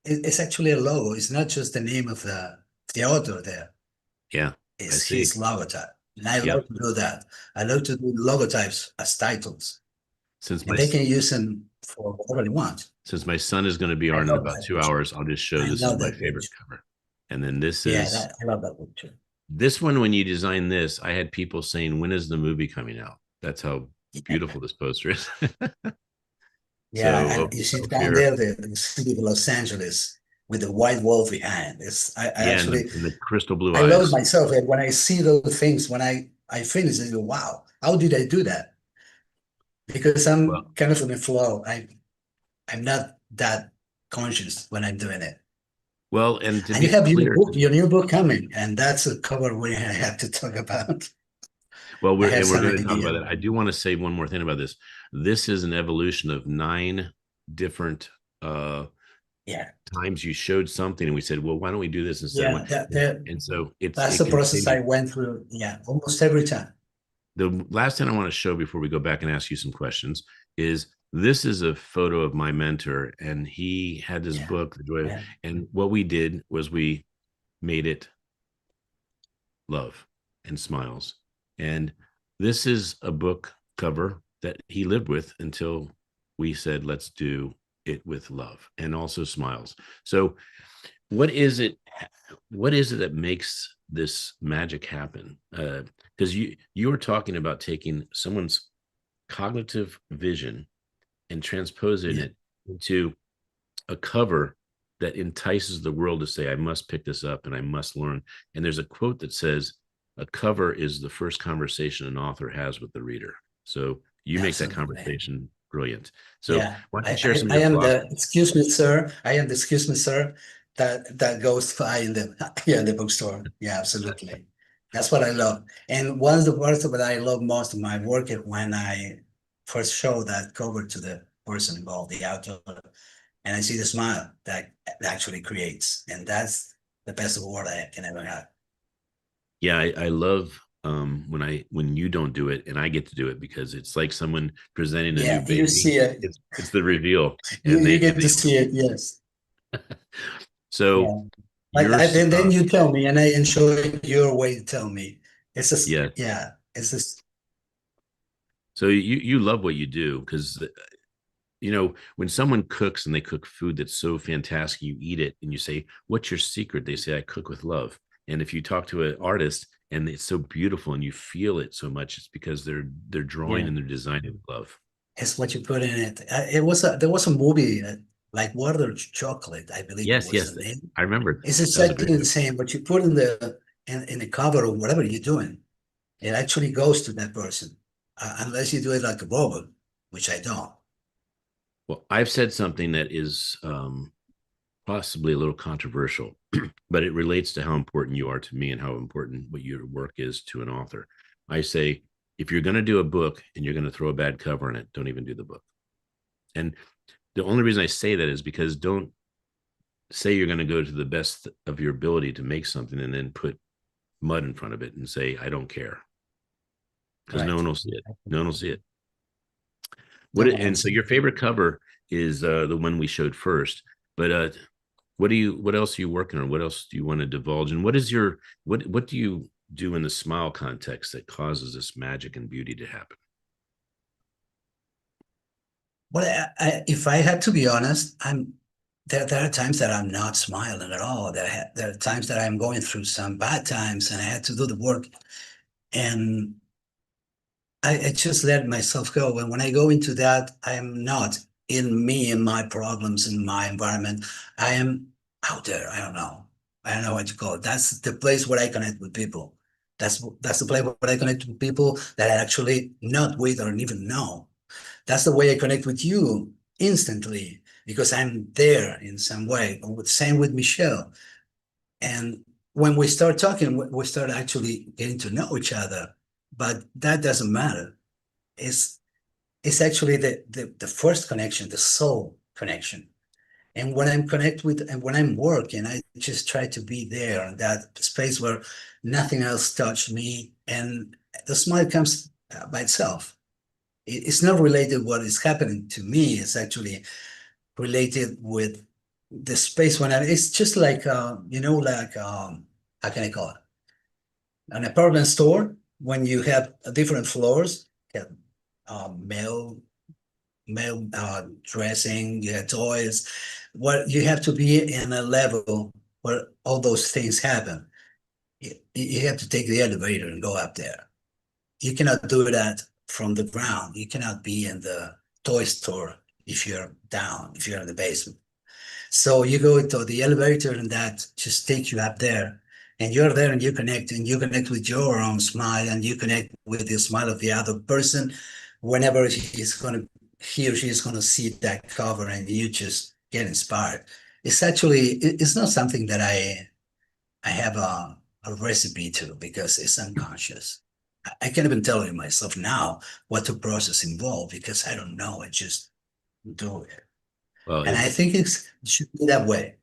it's actually a logo. It's not just the name of the author there. Yeah, I It's see. his logotype. And I Yep. love to do that. I love to do logotypes as titles, Since and my they can use them for whatever they want. since my son is going to be I on in love about that 2 hours, I'll just show I this is love my that favorite picture. cover. And then this Yeah, is I love that picture. this one. When you design this, I had people saying, "When is the movie coming out?" That's how beautiful this poster is. Yeah, So and you see down Ophir, there the city of Los Angeles with the white wall behind. I yeah, actually and the crystal blue I love it eyes. myself. And when I see those things, when I finish, I go, wow, how did I do that? Because Well, I'm kind of in a flow. I'm not that conscious when I'm doing it. well, and to And you be have clear, your new book coming, and that's a cover we have to talk about. well, I we're have and we're some going to talk idea. about that. I do want to say one more thing about this. This is an evolution of 9 different Yeah, times you showed something, and we said, well, why don't we do this instead of yeah, one? that And so that's it the process I continued. went through. Yeah, almost every time. The last thing I want to show before we go back and ask you some questions is this is a photo of my mentor, and he had this Yeah, book, The Joy of, yeah. and what we did was we made it love and smiles. And this is a book cover that he lived with until we said, let's do it with love and also smiles. So what is it that makes this magic happen? Because you were talking about taking someone's cognitive vision and transposing Yeah. it into a cover that entices the world to say, I must pick this up and I must learn. And there's a quote that says, a cover is the first conversation an author has with the reader. So you make that Absolutely. conversation brilliant. So Yeah, why don't you share some of I your am the philosophy? excuse me, sir. I am the excuse me, sir. That goes by in the yeah, in the bookstore. Yeah, absolutely. That's what I love. And one of the parts that I love most of my work is when I first show that cover to the person involved, the author, and I see the smile that it actually creates, and that's the best award I can ever have. Yeah, I love when you don't do it and I get to do it because it's like someone presenting a new Yeah, you baby. see it. It's the reveal, You and you they get to see it. Yes. so Yeah. Like yours then you tell me, and I enjoy your way to tell me. It's just yeah. yeah. It's just So you love what you do because when someone cooks and they cook food that's so fantastic, you eat it and you say, "What's your secret?" They say, "I cook with love." And if you talk to an artist and it's so beautiful and you feel it so much, it's because they're drawing yeah. and they're designing with love. It's what you put in it. It was there was a movie like Water Chocolate, I believe it Yes, was yes, the name. I remember It's that was a great exactly the movie. same, but you put in the cover or whatever you're doing. It actually goes to that person, unless you do it like a robot, which I don't. Well, I've said something that is possibly a little controversial, but it relates to how important you are to me and how important what your work is to an author. I say, if you're going to do a book and you're going to throw a bad cover on it, don't even do the book. And the only reason I say that is because don't say you're going to go to the best of your ability to make something and then put mud in front of it and say, I don't care. Because no Right. one will see it. No one will see it. No one And else. so your favorite cover is the one we showed first. But what else are you working on? What else do you want to divulge? And what do you do in the smile context that causes this magic and beauty to happen? Well, if I had to be honest, there are times that I'm not smiling at all. There are times that I'm going through some bad times and I had to do the work. And I just let myself go. And when I go into that, I am not in me and my problems in my environment. I am out there. I don't know. I don't know what you call it. That's the place where I connect with people. That's the place where I connect with people that I actually not with or even know. That's the way I connect with you instantly because I'm there in some way. Same with Michelle. And when we start talking, we start actually getting to know each other. But that doesn't matter. It's it's actually the first connection, the soul connection. And when I'm connect with and when I'm working, I just try to be there in that space where nothing else touched me, and the smile comes by itself. It's not related what is happening to me. It's actually related with the space when it's just like like how can I call it? An apartment store when you have different floors, you have male dressing, you have toys. What you have to be in a level where all those things happen. You have to take the elevator and go up there. You cannot do that from the ground. You cannot be in the toy store if you're down, if you're in the basement. So you go to the elevator and that just takes you up there. And you're there and you connect with your own smile and you connect with the smile of the other person whenever he or she is gonna see that cover and you just get inspired. It's not something that I have a recipe to because it's unconscious. I can't even tell you myself now what the process involved because I don't know. I just do it. Well, And I think it should be that way.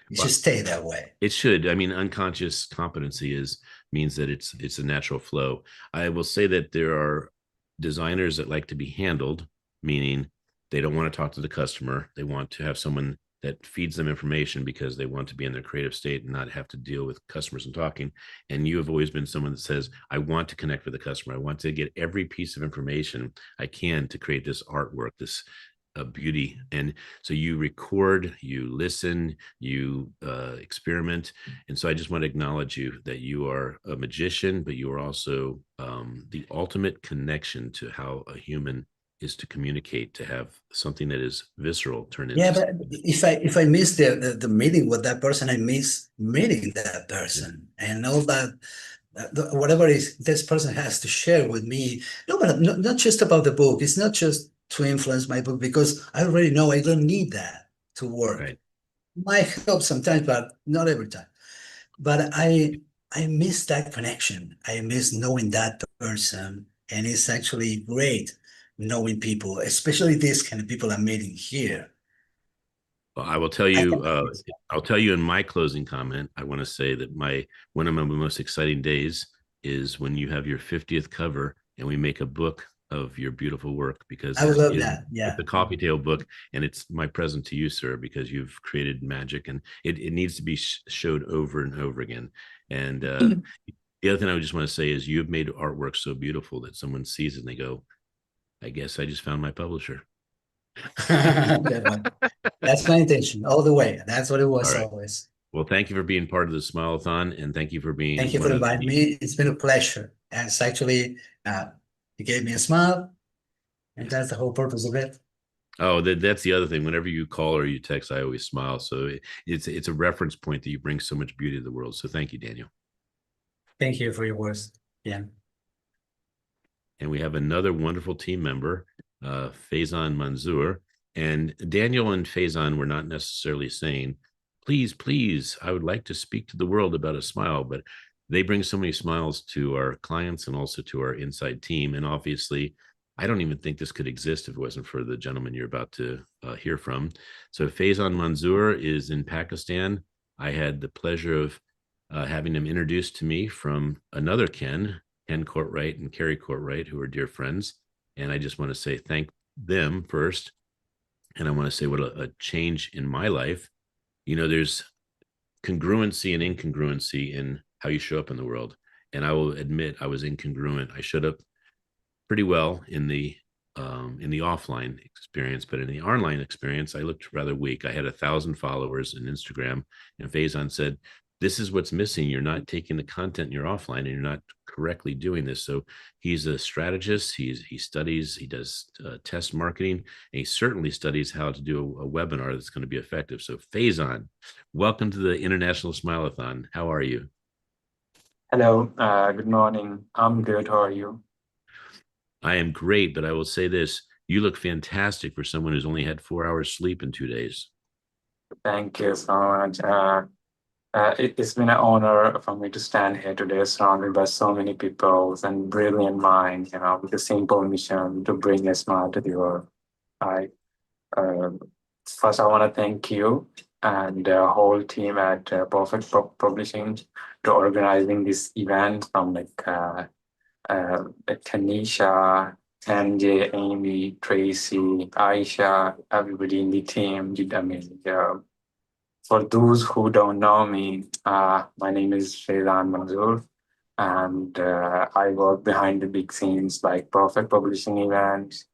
It should well, stay that way. it should. I mean, unconscious competency is means that it's a natural flow. I will say that there are designers that like to be handled, meaning they don't want to talk to the customer. They want to have someone that feeds them information because they want to be in their creative state and not have to deal with customers and talking. And you have always been someone that says, I want to connect with the customer. I want to get every piece of information I can to create this artwork, this beauty. And so you record, you listen, you experiment. And so I just want to acknowledge you that you are a magician, but you are also the ultimate connection to how a human is to communicate, to have something that is visceral turn Yeah, into but something. if I miss the meeting with that person, I miss meeting that person and all that whatever is this person has to share with me. No, but not just about the book. It's not just to influence my book because I already know I don't need that to work. Right. Might help sometimes, but not every time. But I miss that connection. I miss knowing that person, and it's actually great knowing people, especially these kind of people I'm meeting here. Well, I will tell you, I'll tell you in my closing comment, I want to say that one of my most exciting days is when you have your 50th cover and we make a book of your beautiful work, because I would it's love in that. Yeah. the coffee table book, and it's my present to you, sir, because you've created magic, and it needs to be showed over and over again. And the other thing I just want to say is you've made artwork so beautiful that someone sees it and they go, I guess I just found my publisher. That's my intention all the way. That's what it was All right. always. Well, thank you for being part of the Smile-A-Thon, and thank you for being Thank you one for of inviting the. me. It's been a pleasure. And it's actually, you gave me a smile, and that's the whole purpose of it. Oh, that's the other thing. Whenever you call or you text, I always smile. So it's a reference point that you bring so much beauty to the world. So thank you, Daniel. Thank you for your words. Yeah. And we have another wonderful team member, Faizan Manzoor. And Daniel and Faizan were not necessarily saying, please, please, I would like to speak to the world about a smile, but they bring so many smiles to our clients and also to our inside team. And obviously, I don't even think this could exist if it wasn't for the gentleman you're about to hear from. So Faizan Manzoor is in Pakistan. I had the pleasure of having him introduced to me from another Ken Courtwright and Carrie Courtwright, who are dear friends. And I just want to say thank them first. And I want to say what a change in my life. You know, there's congruency and incongruency in how you show up in the world. And I will admit I was incongruent. I showed up pretty well in the offline experience, but in the online experience, I looked rather weak. I had 1,000 followers in Instagram, and Faizan said, "This is what's missing. You're not taking the content in your offline, and you're not correctly doing this." So he's a strategist. He studies. He does test marketing, and he certainly studies how to do a webinar that's going to be effective. So Faizan, welcome to the International Smile-A-Thon. How are you? Hello, good morning. I'm good. How are you? I am great, but I will say this: you look fantastic for someone who's only had 4 hours sleep in 2 days. Thank you so much. It's been an honor for me to stand here today, surrounded by so many people and brilliant minds, with a simple mission to bring a smile to the world. I uh, First, I want to thank you and the whole team at Perfect Publishing to organizing this event, from Tanisha, MJ, Amy, Tracy, Aisha, everybody in the team did amazing job. For those who don't know me, my name is Faizan Manzoor, and I work behind the big scenes like Perfect Publishing events,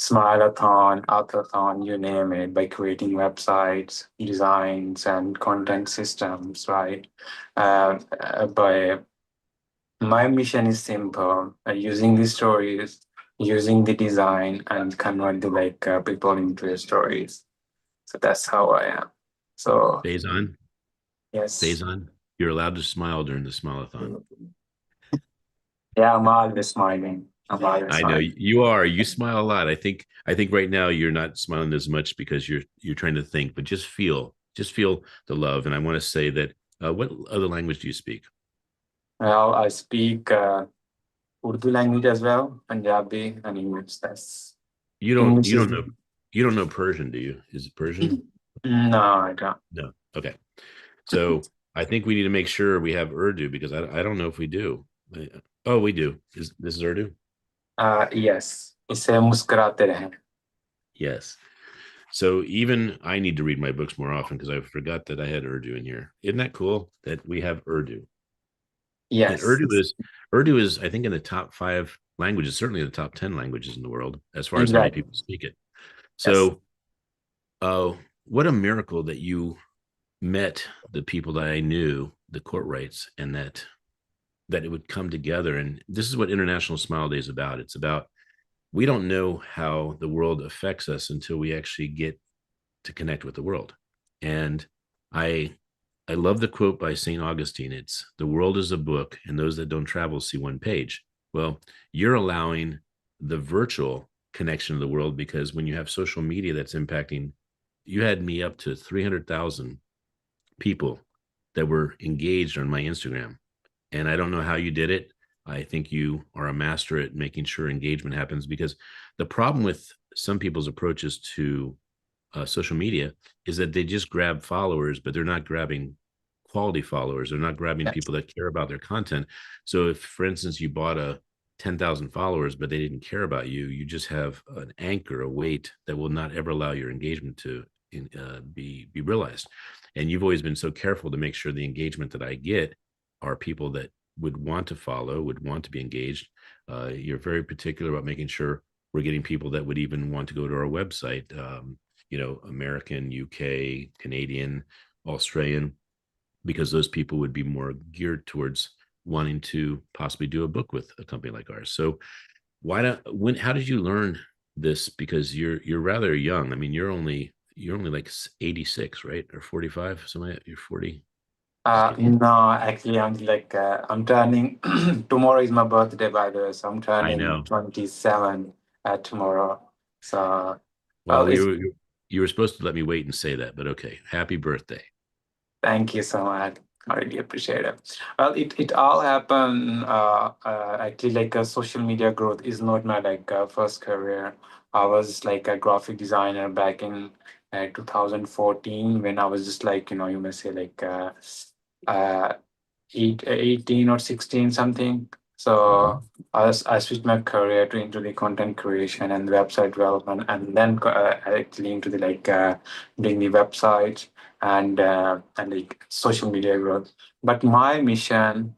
Smile-A-Thon, Author-Thon, you name it, by creating websites, designs, and content systems, right? By My mission is simple: using the stories, using the design, and convert the people into stories. So that's how I am. So Faizan, yes, Faizan, you're allowed to smile during the Smile-A-Thon. yeah, I'm always smiling. I'm always I know smiling. you are. You smile a lot. I think right now you're not smiling as much because you're trying to think, but just feel the love. And I want to say that what other language do you speak? Well, I speak Urdu language as well, Punjabi, and English. That's You don't English you is don't know you don't know Persian, do you? Is it Persian? no, I don't. No. Okay. So I think we need to make sure we have Urdu, because I don't know if we do. Oh, we do. Is this is Urdu? Yes, इसे मुस्कुराते रहें. Yes. So even I need to read my books more often because I forgot that I had Urdu in here. Isn't that cool that we have Urdu? And Yes, Urdu is I think in the top 5 languages, certainly in the top 10 languages in the world as far as how many exactly. people speak it. Yes. So what a miracle that you met the people that I knew, the Courtrights, and that it would come together. And this is what International Smile Day is about. It's about, we don't know how the world affects us until we actually get to connect with the world. And I I love the quote by St. Augustine. It's, the world is a book, and those that don't travel see one page. Well, you're allowing the virtual connection of the world, because when you have social media that's impacting, you had me up to 300,000 people that were engaged on my Instagram. And I don't know how you did it. I think you are a master at making sure engagement happens, because the problem with some people's approaches to social media is that they just grab followers, but they're not grabbing quality followers. They're not grabbing people that care about their content. So if, for instance, you bought a 10,000 followers, but they didn't care about you, you just have an anchor, a weight that will not ever allow your engagement to be realized. And you've always been so careful to make sure the engagement that I get are people that would want to follow, would want to be engaged. You're very particular about making sure we're getting people that would even want to go to our website. American, UK, Canadian, Australian, because those people would be more geared towards wanting to possibly do a book with a company like ours. So how did you learn this? Because you're rather young. I mean, you're only like 86, right? Or 45, something like that. You're 40. No, actually, I'm turning, tomorrow is my birthday, by the way, so I'm I turning know. 27 tomorrow. So, Well, it's you were supposed to let me wait and say that, but okay. Happy birthday. Thank you so much. I really appreciate it. Well, it all happened actually like social media growth is not my first career. I was like a graphic designer back in 2014 when I was just like, you may say like uh, 18 or 16 something. So I switched my career into the content creation and website development, and then actually into the doing the websites and like social media growth. But my mission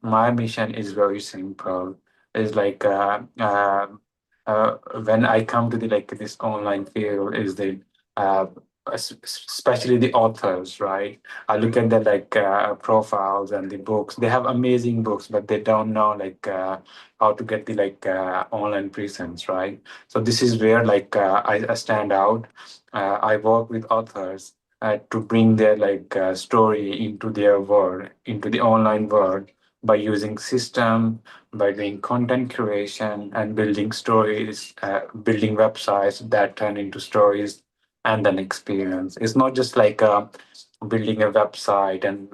is very simple. Is like when I come to the this online field, is the uh, especially the authors, right? I look at the profiles and the books. They have amazing books, but they don't know how to get the online presence, right? So this is where I stand out. I work with authors to bring their story into their world, into the online world by using system, by doing content creation and building stories, building websites that turn into stories and an experience. It's not just building a website and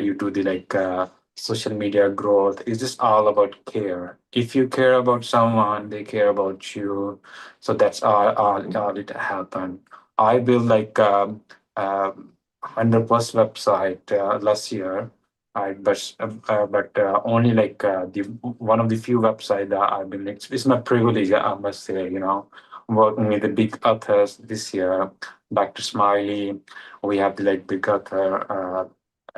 you do the social media growth. It's just all about care. If you care about someone, they care about you. So that's all it happened. I built 100+ website last year. But only the one of the few website that I've been. It's my privilege, I must say. Working with the big authors this year, Dr. Smiley. We have the big author,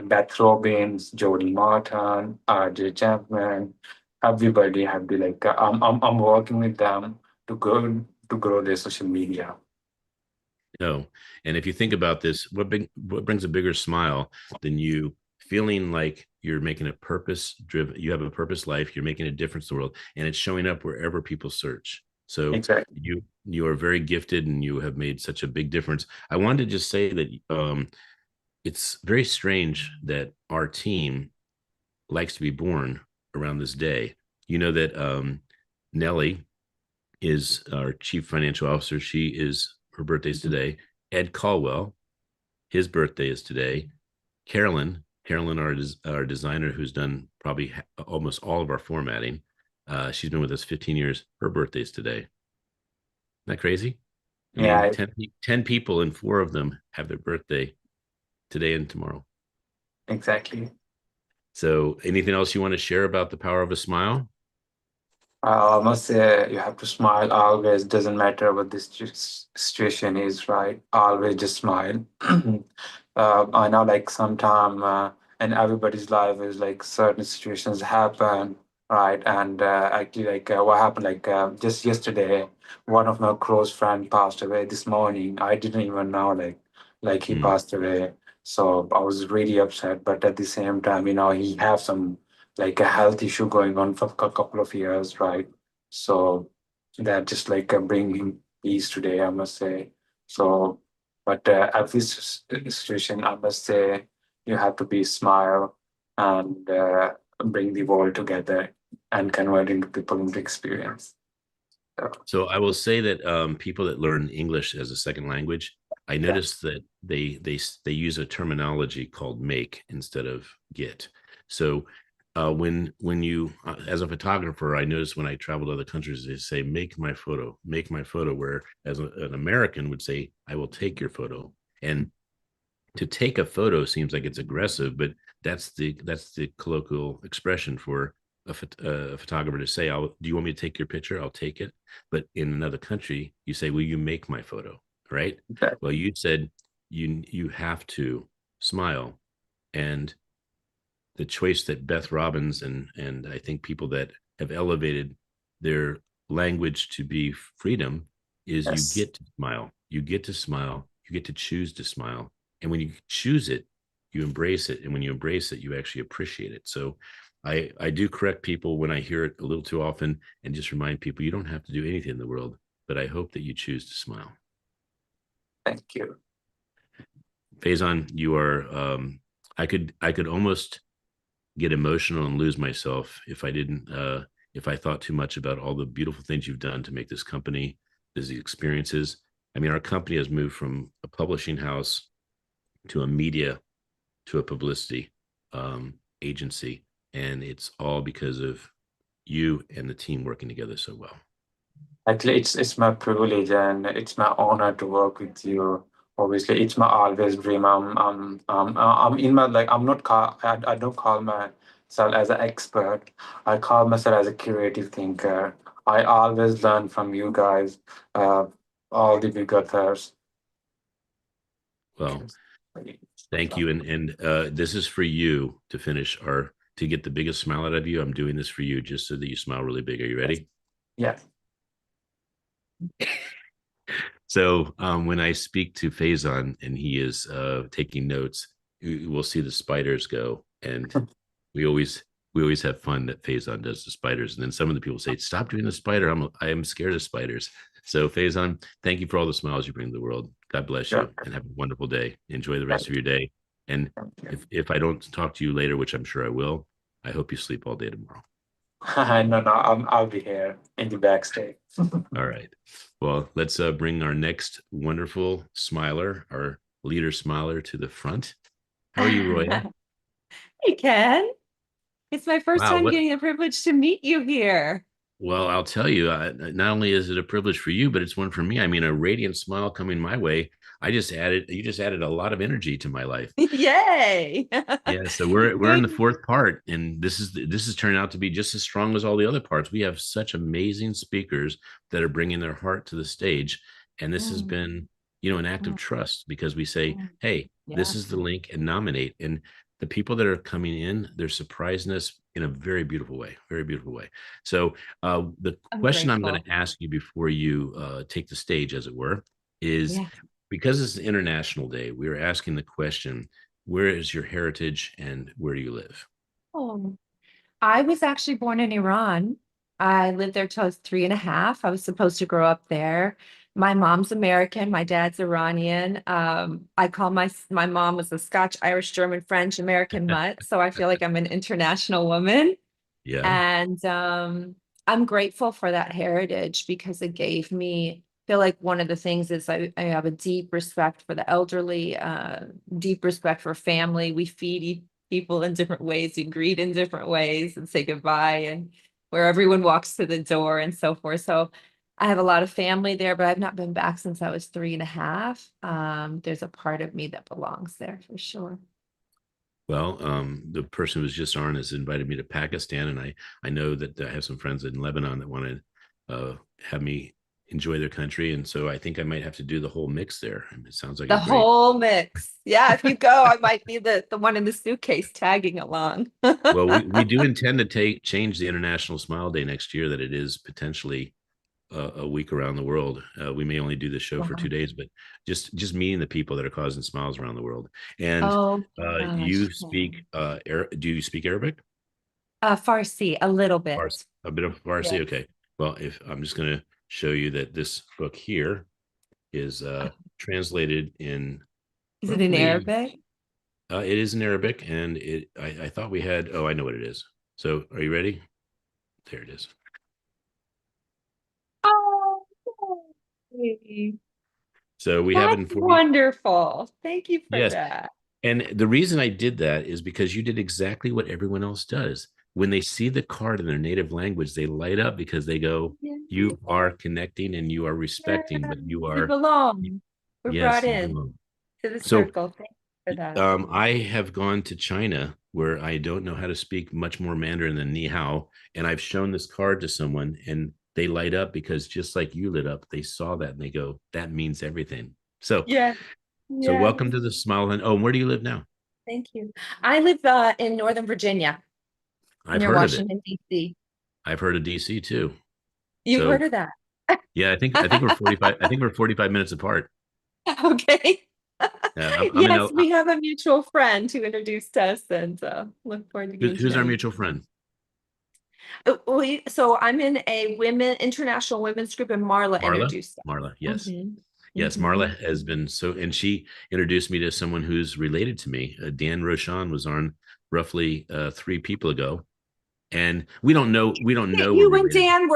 Beth Robbins, Jody Martin, R.J. Chapman. Everybody have the I'm working with them to grow their social media. No. And if you think about this, what brings a bigger smile than you feeling like you're making a purpose driven, you have a purpose life, you're making a difference in the world, and it's showing up wherever people search. So Exactly. you are very gifted and you have made such a big difference. I wanted to just say that it's very strange that our team likes to be born around this day. You know that Nellie is our chief financial officer. Her birthday's today. Ed Caldwell, his birthday is today. Carolyn, our designer, who's done probably almost all of our formatting. She's been with us 15 years. Her birthday's today. Isn't that crazy? I mean, 10 people and 4 of them have their birthday today and tomorrow. Exactly. So anything else you want to share about the power of a smile? I must say you have to smile always. Doesn't matter what this situation is, right? Always just smile. I know sometime in everybody's life is certain situations happen, right? And actually what happened just yesterday, one of my close friend passed away this morning. I didn't even know he passed away. So I was really upset, but at the same time, he have some a health issue going on for a couple of years, right? So that just bringing peace today, I must say. So, but at this situation, I must say you have to be smile and bring the world together and converting people into experience. So I will say that people that learn English as a second language, I noticed that they use a terminology called make instead of get. So when you as a photographer, I notice when I travel to other countries, they say make my photo, make my photo, where an American would say I will take your photo. And to take a photo seems like it's aggressive, but that's the colloquial expression for a photographer to say, do you want me to take your picture? I'll take it. But in another country, you say, will you make my photo? Right. Well, you said you have to smile. And the choice that Beth Robbins and I think people that have elevated their language to be freedom is you get to smile. You get to smile. You get to choose to smile. And when you choose it, you embrace it. And when you embrace it, you actually appreciate it. So I do correct people when I hear it a little too often and just remind people you don't have to do anything in the world, but I hope that you choose to smile. Thank you. Faison, you are I could almost get emotional and lose myself if I didn't if I thought too much about all the beautiful things you've done to make this company, these experiences. I mean, our company has moved from a publishing house to a media to a publicity agency, and it's all because of you and the team working together so well. Actually, it's my privilege and it's my honor to work with you. Obviously, it's my always dream. I'm in my like I'm not call I don't call myself as an expert. I call myself as a creative thinker. I always learn from you guys, all the big authors. Well, thank you, and this is for you to finish our to get the biggest smile out of you. I'm doing this for you just so that you smile really big. Are you ready? Yeah. So when I speak to Faison and he is taking notes, we'll see the spiders go, and we always have fun that Faison does the spiders, and then some of the people say, "Stop doing the spider. I am scared of spiders." So Faison, thank you for all the smiles you bring to the world. God bless you, and have a wonderful day. Enjoy the rest of your day. And if I don't talk to you later, which I'm sure I will, I hope you sleep all day tomorrow. No, I'll be here in the backstage. All right. Well, let's bring our next wonderful smiler, our leader smiler, to the front. How are you, Roya? Hey, Ken. It's my first Wow. time getting the privilege to meet you here. Well, I'll tell you, not only is it a privilege for you, but it's one for me. I mean, a radiant smile coming my way. You just added a lot of energy to my life. Yay. Yeah, so we're in the fourth part, and this is turning out to be just as strong as all the other parts. We have such amazing speakers that are bringing their heart to the stage, and this has been, an act of trust because we say, "Hey, this is the link," and nominate. And the people that are coming in, they're surprising us in a very beautiful way, very beautiful way. So the question I'm going to ask you before you take the stage, as it were, is because it's an International Day, we are asking the question, where is your heritage and where do you live? Oh, I was actually born in Iran. I lived there till I was 3.5. I was supposed to grow up there. My mom's American, my dad's Iranian. I call my mom was a Scotch, Irish, German, French, American mutt. So I feel like I'm an international woman. Yeah. And I'm grateful for that heritage because it gave me, I feel like one of the things is I have a deep respect for the elderly, deep respect for family. We feed people in different ways, we greet in different ways and say goodbye, and where everyone walks to the door and so forth. So I have a lot of family there, but I've not been back since I was 3.5. There's a part of me that belongs there for sure. Well, the person who was just on has invited me to Pakistan, and I know that I have some friends in Lebanon that want to have me enjoy their country, and so I think I might have to do the whole mix there. I mean, it sounds like The a great. whole mix. Yeah, if you go, I might be the one in the suitcase tagging along. Well, we do intend to change the International Smile Day next year, that it is potentially a week around the world. We may only do the show for 2 days, but just meeting the people that are causing smiles around the world. And Oh you gosh. speak do you speak Arabic? Farsi, a little bit. Farsi, a bit of Farsi. Yes. Okay. Well, if I'm just going to show you that this book here is translated in. Is it in Arabic? It is in Arabic, and I thought we had. Oh, I know what it is. So, are you ready? There it is. Oh, yay. So we have it in That's 40. wonderful. Thank you for Yes. that. And the reason I did that is because you did exactly what everyone else does. when they see the card in their native language, they light up because they go, you are connecting and you are respecting, but you We are, belong. We're brought yes, you in belong. to the So circle. Thank you for that. I have gone to China where I don't know how to speak much more Mandarin than ni hao, and I've shown this card to someone, and they light up because just like you lit up, they saw that and they go, "That means everything." So, Yeah. so Yeah. welcome to the Smile and oh, where do you live now? Thank you. I live in Northern Virginia, I've near heard of it. Washington, D.C. I've heard of DC too. You've heard So of that? yeah, I think we're 45. I think we're 45 minutes apart. Okay. I'm in Yes, L. we have a mutual friend who introduced us, and look forward to getting to Who's know our you. mutual friend? So I'm in a international women's group, and Marla Marla. introduced us. Marla. Yes. Yes, Mhm. Marla has been so, and she introduced me to someone who's related to me. Dan Roshan was on roughly 3 people ago, and we don't know we're You and related. Dan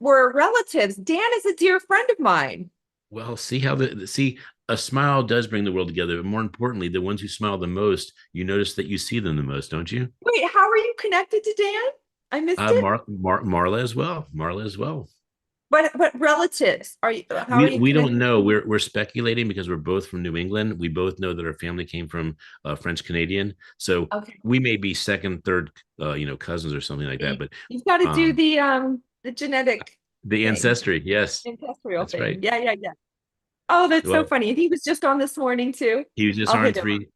were relatives. Dan is a dear friend of mine. Well, see how see a smile does bring the world together, but more importantly, the ones who smile the most, you notice that you see them the most, don't you? Wait, how are you connected to Dan? I missed it. Marla as well. Marla as well. But relatives, are you? How are We you we don't connected? know. We're speculating because we're both from New England. We both know that our family came from French Canadian, so Okay. we may be second, third, cousins or something like that. But You've got to do um, the genetic the thing, ancestry, yes, ancestral that's right. thing. Yeah, yeah, yeah. Oh, that's so Well, funny. And he was just on this morning too. he was just I'll on hit him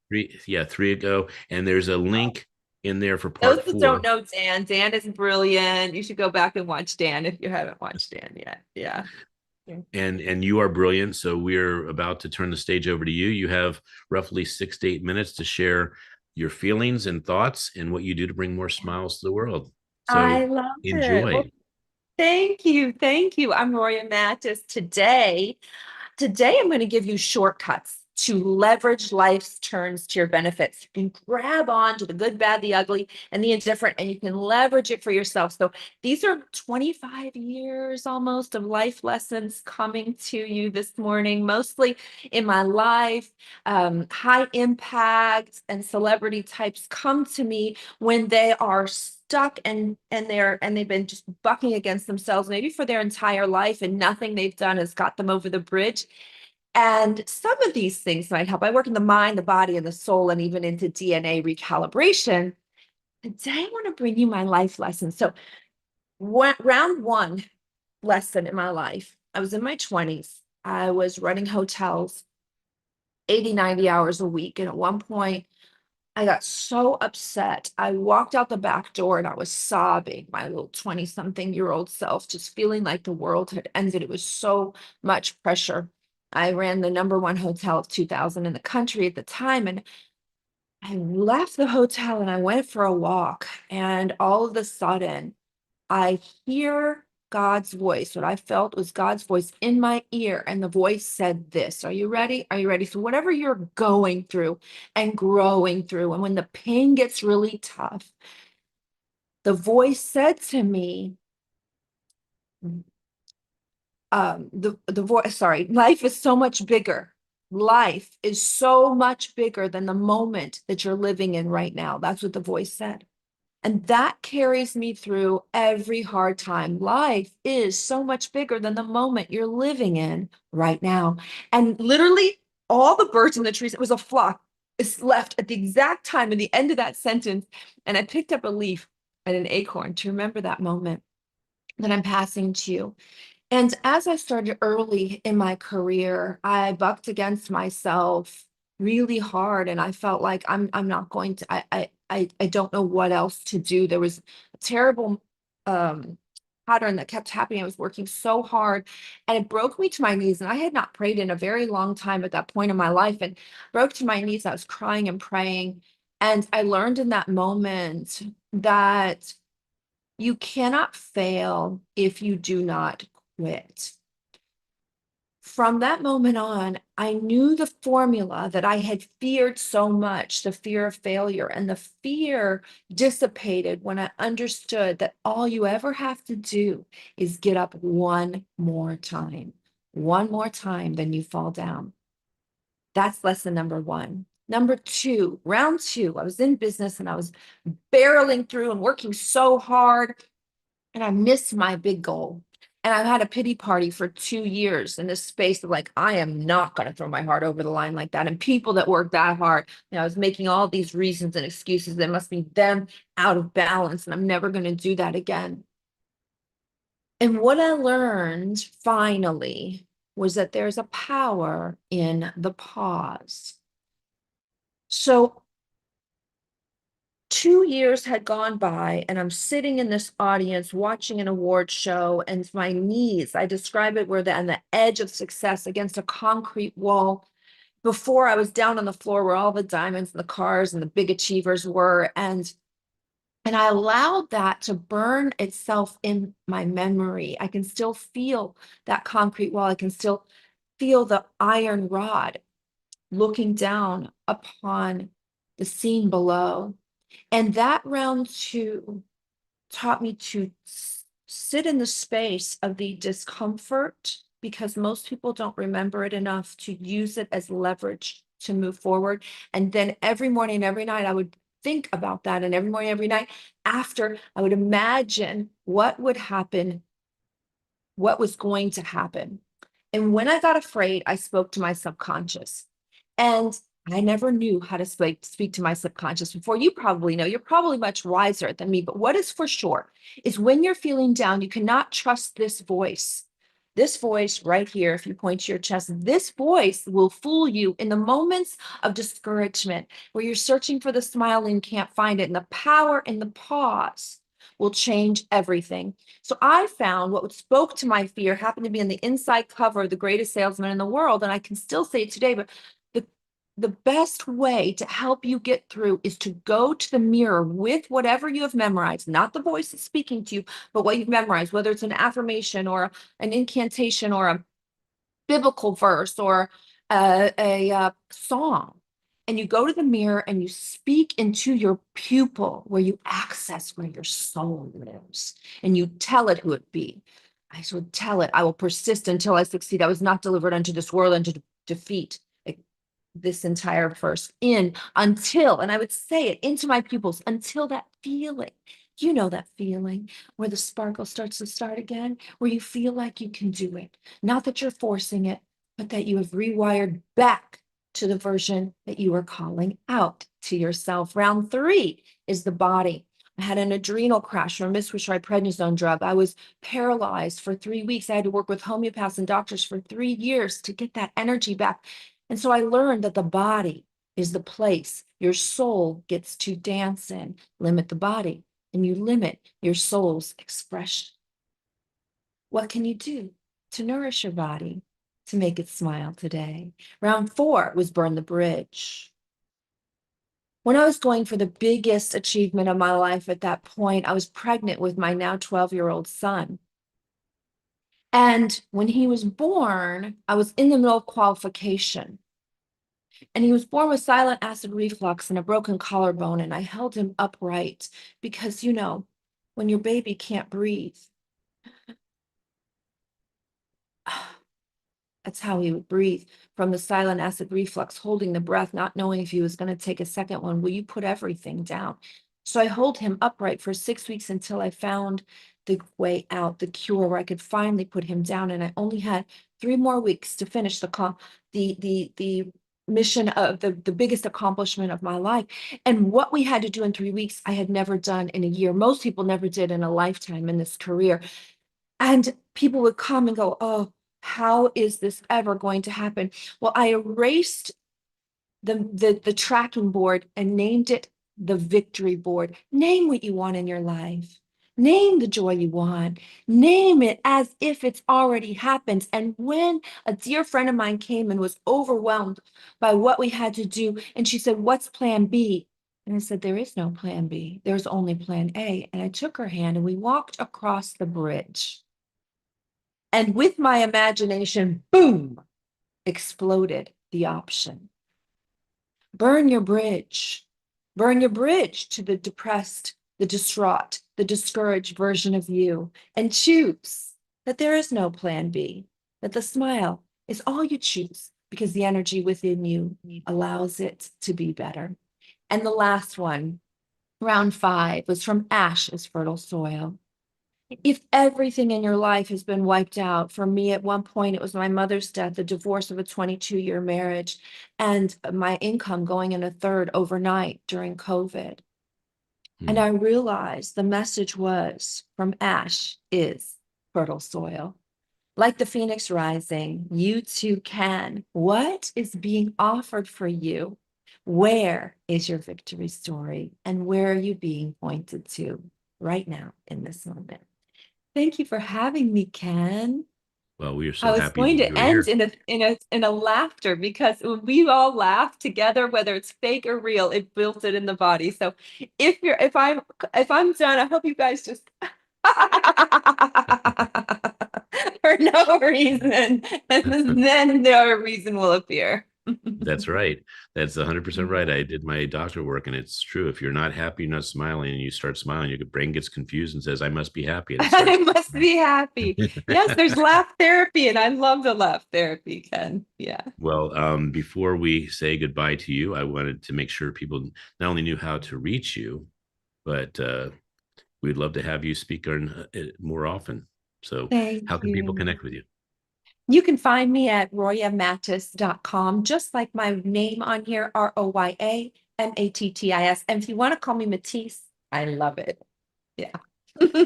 up. three ago, and there's a link in there for Those part that don't four. know Dan, Dan is brilliant. You should go back and watch Dan if you haven't watched Dan yet. Yeah. Yeah. And you are brilliant. So we're about to turn the stage over to you. You have roughly 6 to 8 minutes to share your feelings and thoughts and what you do to bring more smiles to the world. I So love it. Well, enjoy. thank you. Thank you. I'm Roya Mattis. Today, I'm going to give you shortcuts to leverage life's turns to your benefits. You can grab on to the good, bad, the ugly, and the indifferent, and you can leverage it for yourself. So these are 25 years almost of life lessons coming to you this morning, mostly in my life. High impact and celebrity types come to me when they are stuck and they've been just bucking against themselves maybe for their entire life, and nothing they've done has got them over the bridge. And some of these things might help. I work in the mind, the body, and the soul, and even into DNA recalibration. Today, I want to bring you my life lesson. So, round one lesson in my life, I was in my 20s. I was running hotels 80, 90 hours a week. And at one point, I got so upset. I walked out the back door and I was sobbing, my little 20-something-year-old self, just feeling like the world had ended. It was so much pressure. I ran the #1 hotel of 2000 in the country at the time. And I left the hotel and I went for a walk. And all of a sudden, I hear God's voice. What I felt was God's voice in my ear. And the voice said this. Are you ready? Are you ready? So, whatever you're going through and growing through, and when the pain gets really tough, the voice said to me, the voice, sorry, life is so much bigger. Life is so much bigger than the moment that you're living in right now. That's what the voice said. And that carries me through every hard time. Life is so much bigger than the moment you're living in right now. And literally, all the birds in the trees, it was a flock, is left at the exact time in the end of that sentence. And I picked up a leaf and an acorn to remember that moment that I'm passing to you. And as I started early in my career, I bucked against myself really hard, and I felt like I'm not going to. I don't know what else to do. There was a terrible um, pattern that kept happening. I was working so hard, and it broke me to my knees. And I had not prayed in a very long time at that point in my life, and broke to my knees. I was crying and praying, and I learned in that moment that you cannot fail if you do not quit. From that moment on, I knew the formula that I had feared so much, the fear of failure, and the fear dissipated when I understood that all you ever have to do is get up one more time, then you fall down. That's lesson number one. Number two, round two, I was in business and I was barreling through and working so hard, and I missed my big goal. And I've had a pity party for 2 years in this space of like, I am not going to throw my heart over the line like that. And people that work that hard, I was making all these reasons and excuses that must be them out of balance. And I'm never going to do that again. And what I learned finally was that there's a power in the pause. So 2 years had gone by, and I'm sitting in this audience watching an award show, and my knees, I describe it, were on the edge of success against a concrete wall. Before, I was down on the floor where all the diamonds and the cars and the big achievers were. And I allowed that to burn itself in my memory. I can still feel that concrete wall. I can still feel the iron rod looking down upon the scene below. And that round two taught me to sit in the space of the discomfort, because most people don't remember it enough to use it as leverage to move forward. And then every morning, every night, I would think about that. And every morning, every night after, I would imagine what would happen, what was going to happen. And when I got afraid, I spoke to my subconscious. And I never knew how to speak to my subconscious before. You probably know, you're probably much wiser than me. But what is for sure is when you're feeling down, you cannot trust this voice. This voice right here, if you point to your chest, this voice will fool you in the moments of discouragement where you're searching for the smile and can't find it. And the power in the pause will change everything. So I found what spoke to my fear happened to be in the inside cover of The Greatest Salesman in the World. And I can still say it today, but the best way to help you get through is to go to the mirror with whatever you have memorized, not the voice that's speaking to you, but what you've memorized, whether it's an affirmation or an incantation or a biblical verse or a song. And you go to the mirror and you speak into your pupil where you access where your soul lives, and you tell it who it be. I should tell it, I will persist until I succeed. I was not delivered unto this world, unto defeat. This entire verse in until, and I would say it into my pupils until that feeling, you know, that feeling where the sparkle starts to start again, where you feel like you can do it. Not that you're forcing it, but that you have rewired back to the version that you are calling out to yourself. Round three is the body. I had an adrenal crash from misprescribed prednisone drug. I was paralyzed for 3 weeks. I had to work with homeopaths and doctors for 3 years to get that energy back. And so I learned that the body is the place your soul gets to dance in. Limit the body, and you limit your soul's expression. What can you do to nourish your body, to make it smile today? Round four was burn the bridge. When I was going for the biggest achievement of my life at that point, I was pregnant with my now 12-year-old son. And when he was born, I was in the middle of qualification. And he was born with silent acid reflux and a broken collarbone. And I held him upright because, you know, when your baby can't breathe, that's how he would breathe, from the silent acid reflux, holding the breath, not knowing if he was going to take a second one. Will you put everything down? So I hold him upright for 6 weeks until I found the way out, the cure, where I could finally put him down. And I only had 3 more weeks to finish the mission of the biggest accomplishment of my life. And what we had to do in 3 weeks, I had never done in a year. Most people never did in a lifetime in this career. And people would come and go, oh, how is this ever going to happen? Well, I erased the tracking board and named it the victory board. Name what you want in your life. Name the joy you want. Name it as if it's already happened. And when a dear friend of mine came and was overwhelmed by what we had to do, and she said, what's plan B? And I said, there is no plan B. There's only plan A. And I took her hand and we walked across the bridge. And with my imagination, boom, exploded the option. Burn your bridge. Burn your bridge to the depressed, the distraught, the discouraged version of you, and choose that there is no plan B, that the smile is all you choose, because the energy within you allows it to be better. And the last one, round 5, was from ash is fertile soil. If everything in your life has been wiped out, for me at one point, it was my mother's death, the divorce of a 22-year marriage, and my income going in a third overnight during COVID. And I realized the message was from ash is fertile soil. Like the phoenix rising, you too can. What is being offered for you? Where is your victory story? And where are you being pointed to right now in this moment? Thank you for having me, Ken. Well, we are I so was happy that going you to are end here. in a laughter because when we all laugh together, whether it's fake or real, it builds it in the body. So if I'm done, I hope you guys just for no reason, and then no reason will appear. That's right. That's 100% right. I did my doctor work, and it's true. If you're not happy, you're not smiling, and you start smiling, your brain gets confused and says, "I must be happy," and it I starts. must be happy. Yes, there's laugh therapy, and I love the laugh therapy, Ken. Yeah. Well, before we say goodbye to you, I wanted to make sure people not only knew how to reach you, but we'd love to have you speak more often. So, Thank how can people you. connect with you? You can find me at royamattis.com, just like my name on here, RoyaMattis. And if you want to call me Matisse, I love it. Yeah.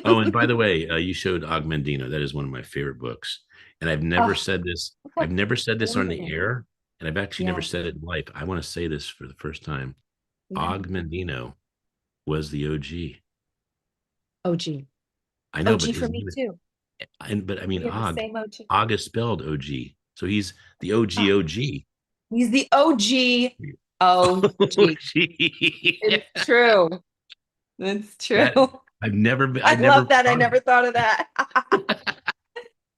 Oh, and by the way, you showed Augmendino. That is one of my favorite books. And I've never Oh, said this. I've never said this on the wonderful. air, and I've actually never Yeah. said it in life. I want to say this for the first time. Yeah. Augmendino was the OG. OG. I know, but OG his for me name is, too. but I mean, We have the same OG. Og is spelled OG. So he's the OG Ah, OG. he's the OG. OG. OG. It's true. It's That true. I I never love that. I thought of never it. thought of that.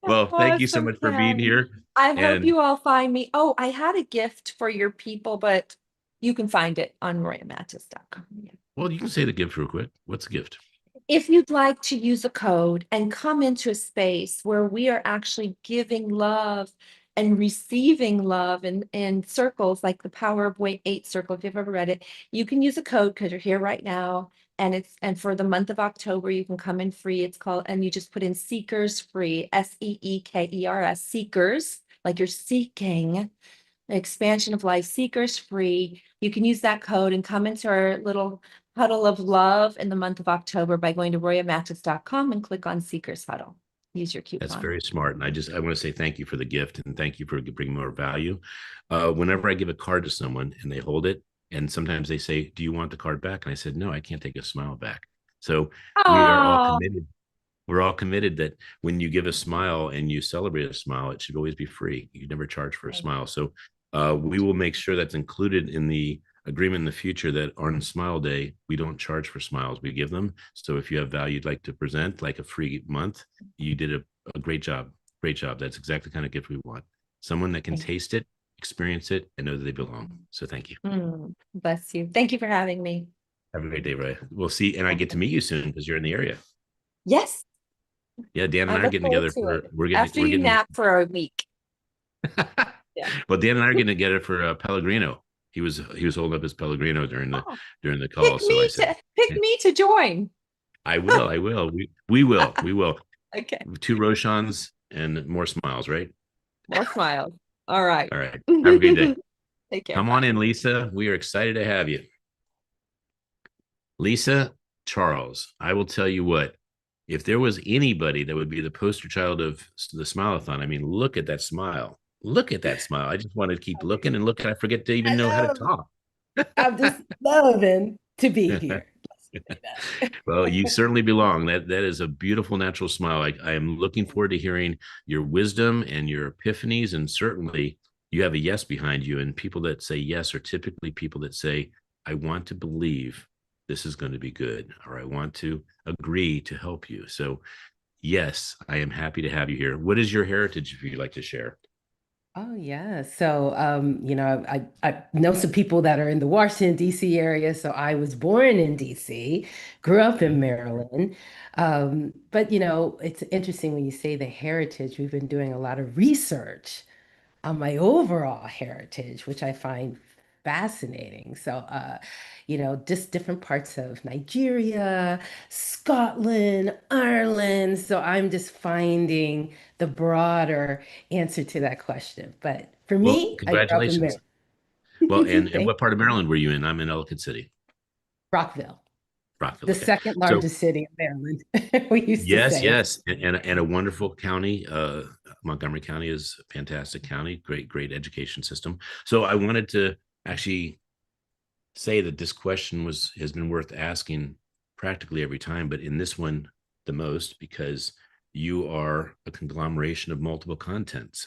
Well, Oh, thank you it's so so much for being fun. here. I hope And you all find me. Oh, I had a gift for your people, but you can find it on royamattis.com. Yeah. well, you can say the gift real quick. What's the gift? If you'd like to use a code and come into a space where we are actually giving love and receiving love in circles like the Power of Weight 8 circle, if you've ever read it, you can use a code because you're here right now. And for the month of October, you can come in free. It's called, and you just put in Seekers Free, Seekers, Seekers, like you're seeking expansion of life, Seekers Free. You can use that code and come into our little huddle of love in the month of October by going to royamattis.com and click on Seekers Huddle. Use your That's coupon. very smart. And I want to say thank you for the gift and thank you for bringing more value. Whenever I give a card to someone and they hold it, and sometimes they say, "Do you want the card back?" And I said, "No, I can't take a smile back." So we are all Oh, committed. We're all committed that when you give a smile and you celebrate a smile, it should always be free. You never charge for a smile. So we will make sure that's included in the agreement in the future that on Smile Day, we don't charge for smiles. We give them. So if you have value you'd like to present, like a free month, you did a great job. Great job. That's exactly the kind of gift we want. Someone that can taste it, experience it, and know that they belong. So thank you. bless you. Thank you for having me. Have a great day, Ray. We'll see. And I get to meet you soon because you're in the area. Yes, Yeah, Dan I and I are look getting forward together to for it. After we're you getting nap for a week. Yeah. well, Dan and I are getting together for Pellegrino. He was holding up his Pellegrino Oh, during the call. So I said, pick "Yeah, me to join. I will. We will. Okay. 2 Roshans and more smiles, right? More smiles. All right. All right. Have a great day. Take care. Come on Bye. in, Lisa. We are excited to have you. Lisa Charles, I will tell you what, if there was anybody that would be the poster child of the Smile-A-Thon, I mean, look at that smile. Look at that smile. I just want to keep looking and looking. I forget to even I know how to love, talk. I'm just loving to be here. Well, you certainly belong. That is a beautiful natural smile. I am looking forward to hearing your wisdom and your epiphanies, and certainly you have a yes behind you. And people that say yes are typically people that say, "I want to believe this is going to be good," or "I want to agree to help you." So, yes, I am happy to have you here. What is your heritage, if you'd like to share? Oh yeah. So I know some people that are in the Washington, D.C. area. So I was born in D.C., grew up in Maryland. But it's interesting when you say the heritage, we've been doing a lot of research on my overall heritage, which I find fascinating. So, just different parts of Nigeria, Scotland, Ireland. So I'm just finding the broader answer to that question. But for Well, me, I grew up in congratulations. Maryland. Well, and Thank what part of Maryland were you in? I'm in Ellicott City, Rockville, Rockville. the Okay. second So largest city in Maryland. We used to yes, say it's yes, and a wonderful county. Montgomery County is a fantastic county, great education system. So I wanted to actually say that this question has been worth asking practically every time, but in this one the most because you are a conglomeration of multiple continents.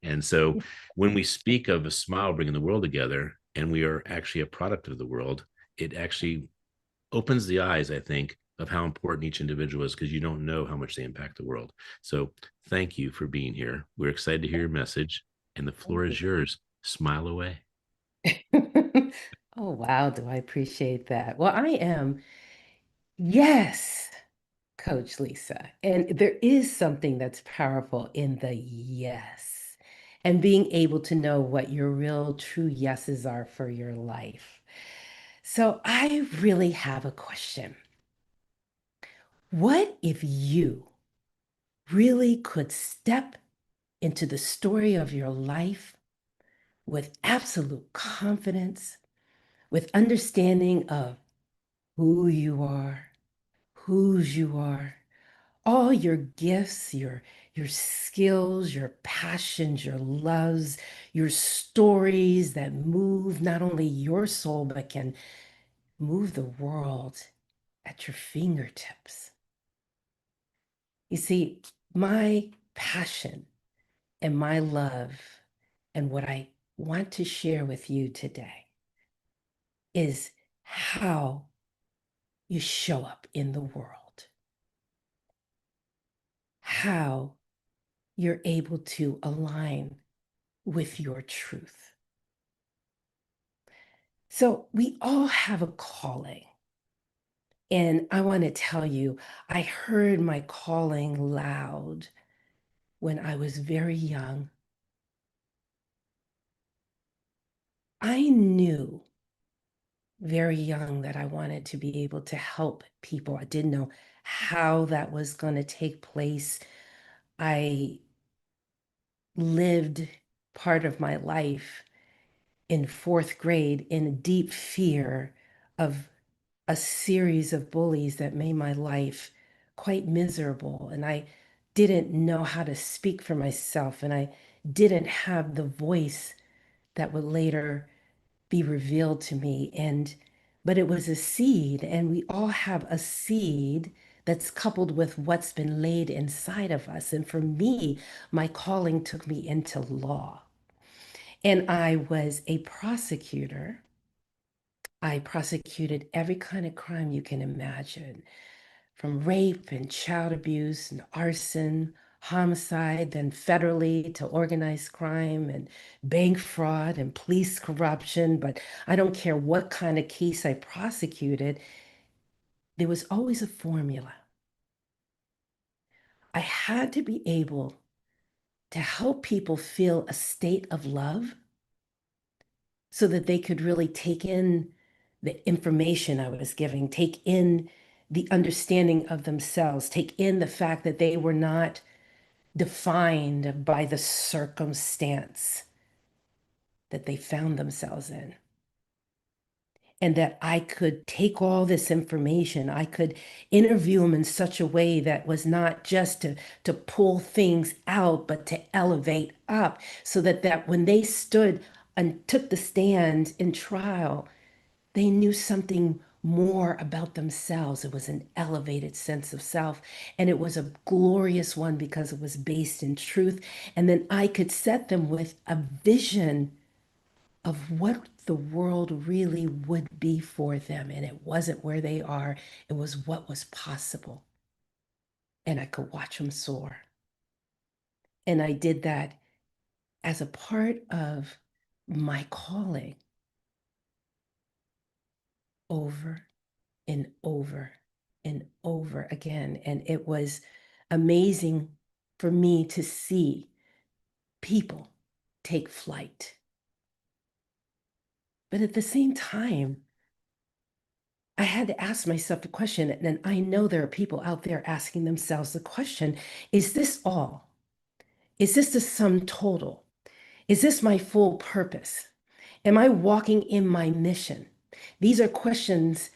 And so when we speak of a smile bringing the world together, and we are actually a product of the world, it actually opens the eyes, I think, of how important each individual is because you don't know how much they impact the world. So thank you for being here. We're excited to hear your message, and the floor is yours. Smile away. Oh, wow. Do I appreciate that? Well, I am, yes, Coach Lisa. And there is something that's powerful in the yes and being able to know what your real true yeses are for your life. So I really have a question. What if you really could step into the story of your life with absolute confidence, with understanding of who you are, whose you are, all your gifts, your skills, your passions, your loves, your stories that move not only your soul but can move the world at your fingertips. You see, my passion and my love and what I want to share with you today is how you show up in the world, how you're able to align with your truth. So we all have a calling. And I want to tell you, I heard my calling loud when I was very young. I knew very young that I wanted to be able to help people. I didn't know how that was going to take place. I lived part of my life in fourth grade in deep fear of a series of bullies that made my life quite miserable. And I didn't know how to speak for myself. And I didn't have the voice that would later be revealed to me. But it was a seed, and we all have a seed that's coupled with what's been laid inside of us. And for me, my calling took me into law. And I was a prosecutor. I prosecuted every kind of crime you can imagine, from rape and child abuse and arson, homicide, then federally to organized crime and bank fraud and police corruption. But I don't care what kind of case I prosecuted, there was always a formula. I had to be able to help people feel a state of love so that they could really take in the information I was giving, take in the understanding of themselves, take in the fact that they were not defined by the circumstance that they found themselves in. And that I could take all this information, I could interview them in such a way that was not just to pull things out, but to elevate up so that when they stood and took the stand in trial, they knew something more about themselves. It was an elevated sense of self, and it was a glorious one because it was based in truth. And then I could set them with a vision of what the world really would be for them. And it wasn't where they are, it was what was possible. And I could watch them soar. And I did that as a part of my calling over and over and over again. And it was amazing for me to see people take flight. But at the same time, I had to ask myself the question, and I know there are people out there asking themselves the question, is this all? Is this the sum total? Is this my full purpose? Am I walking in my mission? These are questions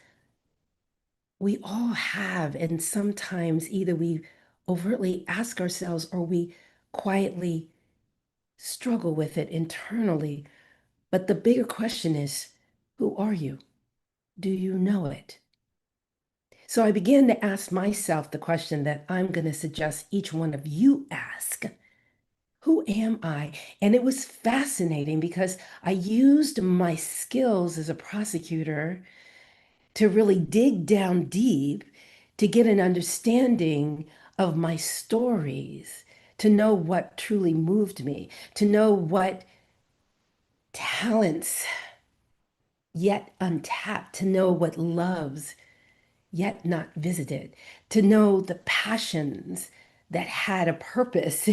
we all have, and sometimes either we overtly ask ourselves or we quietly struggle with it internally. But the bigger question is, who are you? Do you know it? So I began to ask myself the question that I'm going to suggest each one of you ask. Who am I? And it was fascinating because I used my skills as a prosecutor to really dig down deep to get an understanding of my stories, to know what truly moved me, to know what talents yet untapped, to know what loves yet not visited, to know the passions that had a purpose,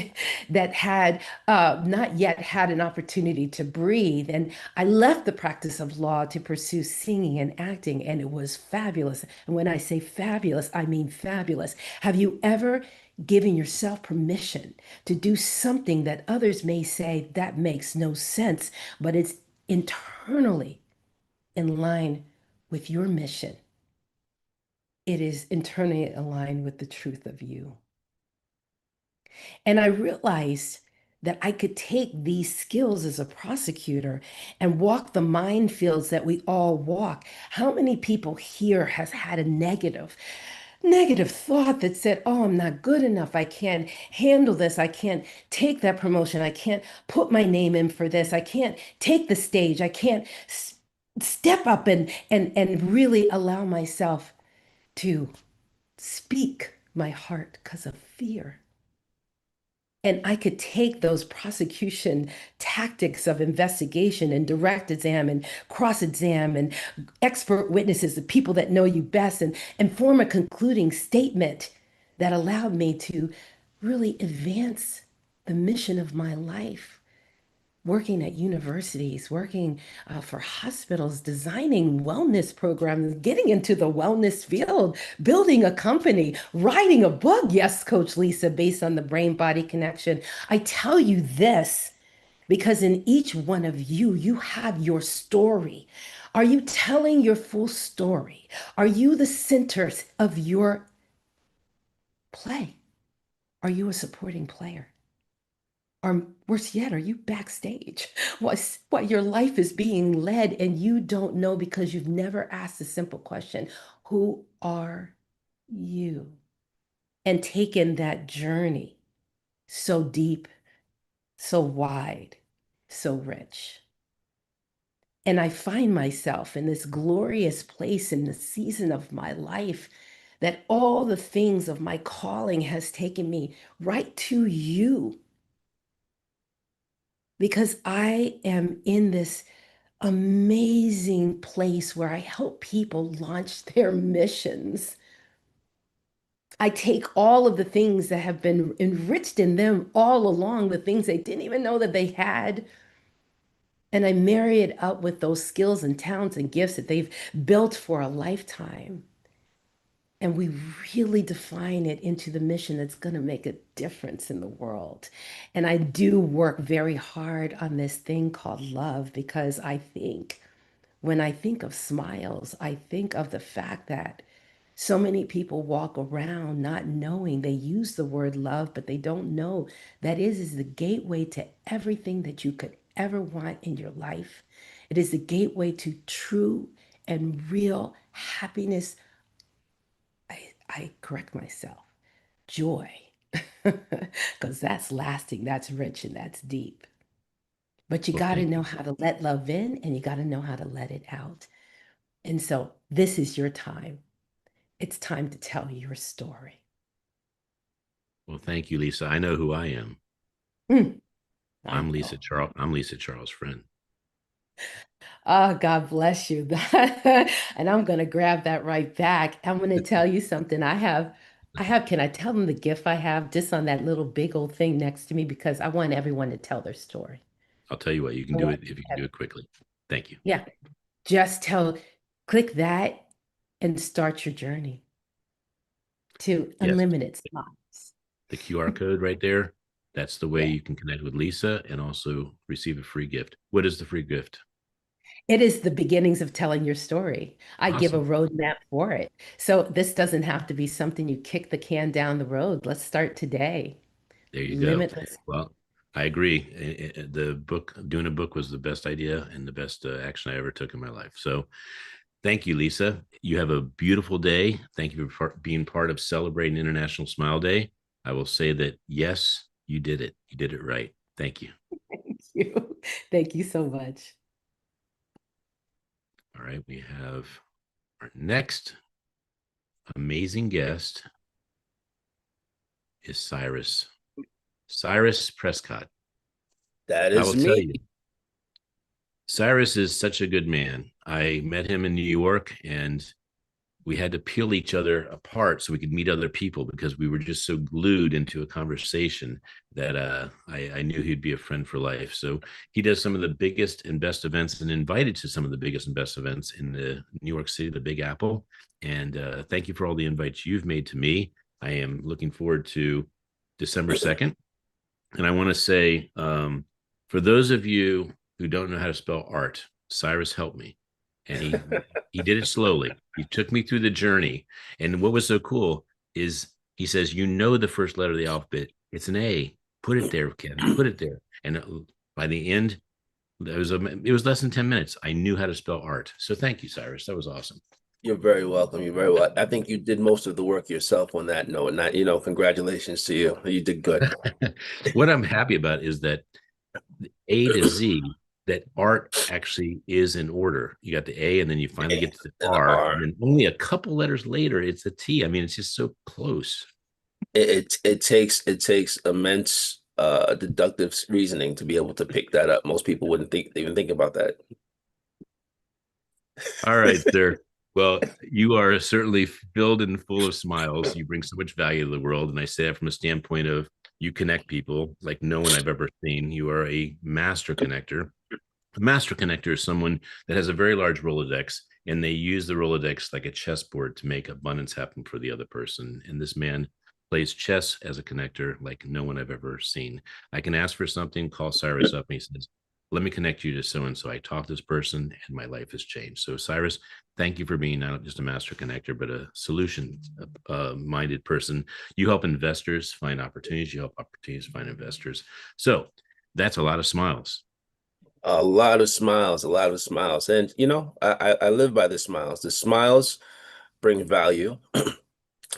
that had not yet had an opportunity to breathe. And I left the practice of law to pursue singing and acting, and it was fabulous. And when I say fabulous, I mean fabulous. Have you ever given yourself permission to do something that others may say that makes no sense, but it's internally in line with your mission? It is internally aligned with the truth of you. And I realized that I could take these skills as a prosecutor and walk the minefields that we all walk. How many people here has had a negative thought that said, oh, I'm not good enough. I can't handle this. I can't take that promotion. I can't put my name in for this. I can't take the stage. I can't step up and really allow myself to speak my heart because of fear. And I could take those prosecution tactics of investigation and direct exam and cross exam and expert witnesses, the people that know you best, and form a concluding statement that allowed me to really advance the mission of my life, working at universities, working for hospitals, designing wellness programs, getting into the wellness field, building a company, writing a book. Yes, Coach Lisa, based on the brain body connection. I tell you this because in each one of you, you have your story. Are you telling your full story? Are you the center of your play? Are you a supporting player? Or worse yet, are you backstage? What your life is being led and you don't know because you've never asked a simple question, who are you? And taken that journey so deep, so wide, so rich. And I find myself in this glorious place in the season of my life that all the things of my calling has taken me right to you because I am in this amazing place where I help people launch their missions. I take all of the things that have been enriched in them all along, the things they didn't even know that they had, and I marry it up with those skills and talents and gifts that they've built for a lifetime. And we really define it into the mission that's going to make a difference in the world. And I do work very hard on this thing called love because I think when I think of smiles, I think of the fact that so many people walk around not knowing they use the word love, but they don't know that is the gateway to everything that you could ever want in your life. It is the gateway to true and real happiness. I correct myself, joy, because that's lasting, that's rich, and that's deep. But you Well, got to thank know you. how to let love in and you got to know how to let it out. And so this is your time. It's time to tell your story. Well, thank you, Lisa. I know who I am. Mm, I know. I'm Lisa Charles' friend. Oh, God bless you. And I'm going to grab that right back. I'm going to tell you something. I have I have, can I tell them the gift I have just on that little big old thing next to me? Because I want everyone to tell their story. I'll tell you what, you can I do want- it if you can do it quickly. Thank you. Yeah, just click that and start your journey to Yes, unlimited smiles. the QR code right there. That's the way Yeah. you can connect with Lisa and also receive a free gift. What is the free gift? It is the beginnings of telling your story. I give a Awesome. roadmap for it. So this doesn't have to be something you kick the can down the road. Let's start today. There you go. Limitless. Well, I agree. The book, doing a book was the best idea and the best action I ever took in my life. So thank you, Lisa. You have a beautiful day. Thank you for being part of celebrating International Smile Day. I will say that, yes, you did it. You did it right. Thank you. Thank you. Thank you so much. All right. We have our next amazing guest is Cyrus Prescott. That I is will tell me. you, Cyrus is such a good man. I met him in New York and we had to peel each other apart so we could meet other people because we were just so glued into a conversation that I knew he'd be a friend for life. So he does some of the biggest and best events and invited to some of the biggest and best events in the New York City, the Big Apple. And thank you for all the invites you've made to me. I am looking forward to December 2nd. And I want to say, for those of you who don't know how to spell art, Cyrus helped me, and he did it slowly. He took me through the journey. And what was so cool is he says, "You know the first letter of the alphabet. It's an A. Put it there, Ken. Put it there." And by the end, it was less than 10 minutes. I knew how to spell art. So thank you, Cyrus. That was awesome. You're very welcome. You're very well. I think you did most of the work yourself on that note. And that, congratulations to you. You did good. What I'm happy about is that A to Z, that art actually is in order. You got the A, and then you finally get to the And R, R. and then only a couple letters later, it's a T. I mean, it's just so close. It takes immense deductive reasoning to be able to pick that up. Most people wouldn't even think about that. All right, sir. Well, you are certainly filled and full of smiles. You bring so much value to the world. And I say that from a standpoint of you connect people like no one I've ever seen. You are a master connector. A master connector is someone that has a very large Rolodex and they use the Rolodex like a chessboard to make abundance happen for the other person. And this man plays chess as a connector like no one I've ever seen. I can ask for something, call Cyrus up, and he says, "Let me connect you to so and so." I talk to this person and my life has changed. So, Cyrus, thank you for being not just a master connector, but a solution minded person. You help investors find opportunities, you help opportunities find investors. So, that's a lot of smiles. A lot of smiles, a lot of smiles. And I live by the smiles. The smiles bring value,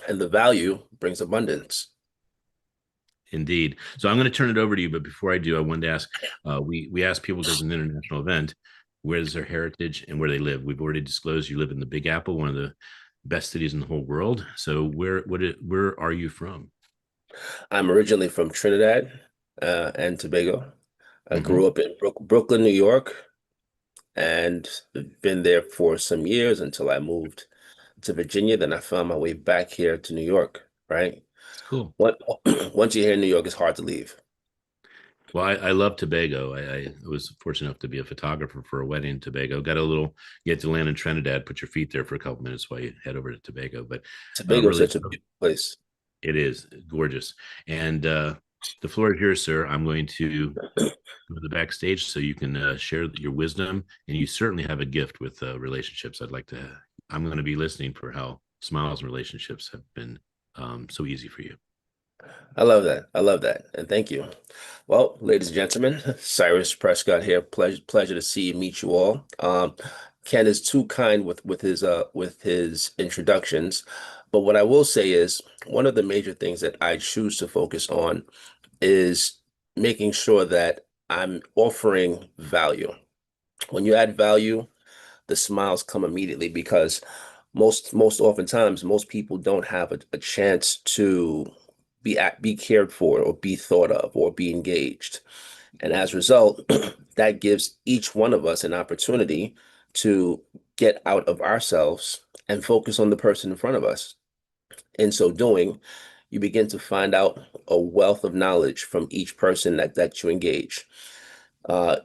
and the value brings abundance. Indeed. So I'm going to turn it over to you, but before I do, I wanted to ask. We ask people because it's an international event, where is their heritage and where they live. We've already disclosed you live in the Big Apple, one of the best cities in the whole world. So where are you from? I'm originally from Trinidad and Tobago. I Mm-hmm. grew up in Brooklyn, New York, and been there for some years until I moved to Virginia. Then I found my way back here to New York, right? It's cool. What Once you're here in New York, it's hard to leave. Well, I love Tobago. I was fortunate enough to be a photographer for a wedding in Tobago. You had to land in Trinidad, put your feet there for a couple minutes while you head over to Tobago. But Tobago is really, such a beautiful place. it is gorgeous. And the floor is yours, sir. I'm going to go to the backstage so you can share your wisdom. And you certainly have a gift with relationships. I'm going to be listening for how smiles and relationships have been so easy for you. I love that. I love that. And thank you. Well, ladies and gentlemen, Cyrus Prescott here. Pleasure to see you, meet you all. Ken is too kind with his introductions. But what I will say is one of the major things that I choose to focus on is making sure that I'm offering value. When you add value, the smiles come immediately because most oftentimes most people don't have a chance to be cared for or be thought of or be engaged. And as a result, that gives each one of us an opportunity to get out of ourselves and focus on the person in front of us. In so doing, you begin to find out a wealth of knowledge from each person that you engage.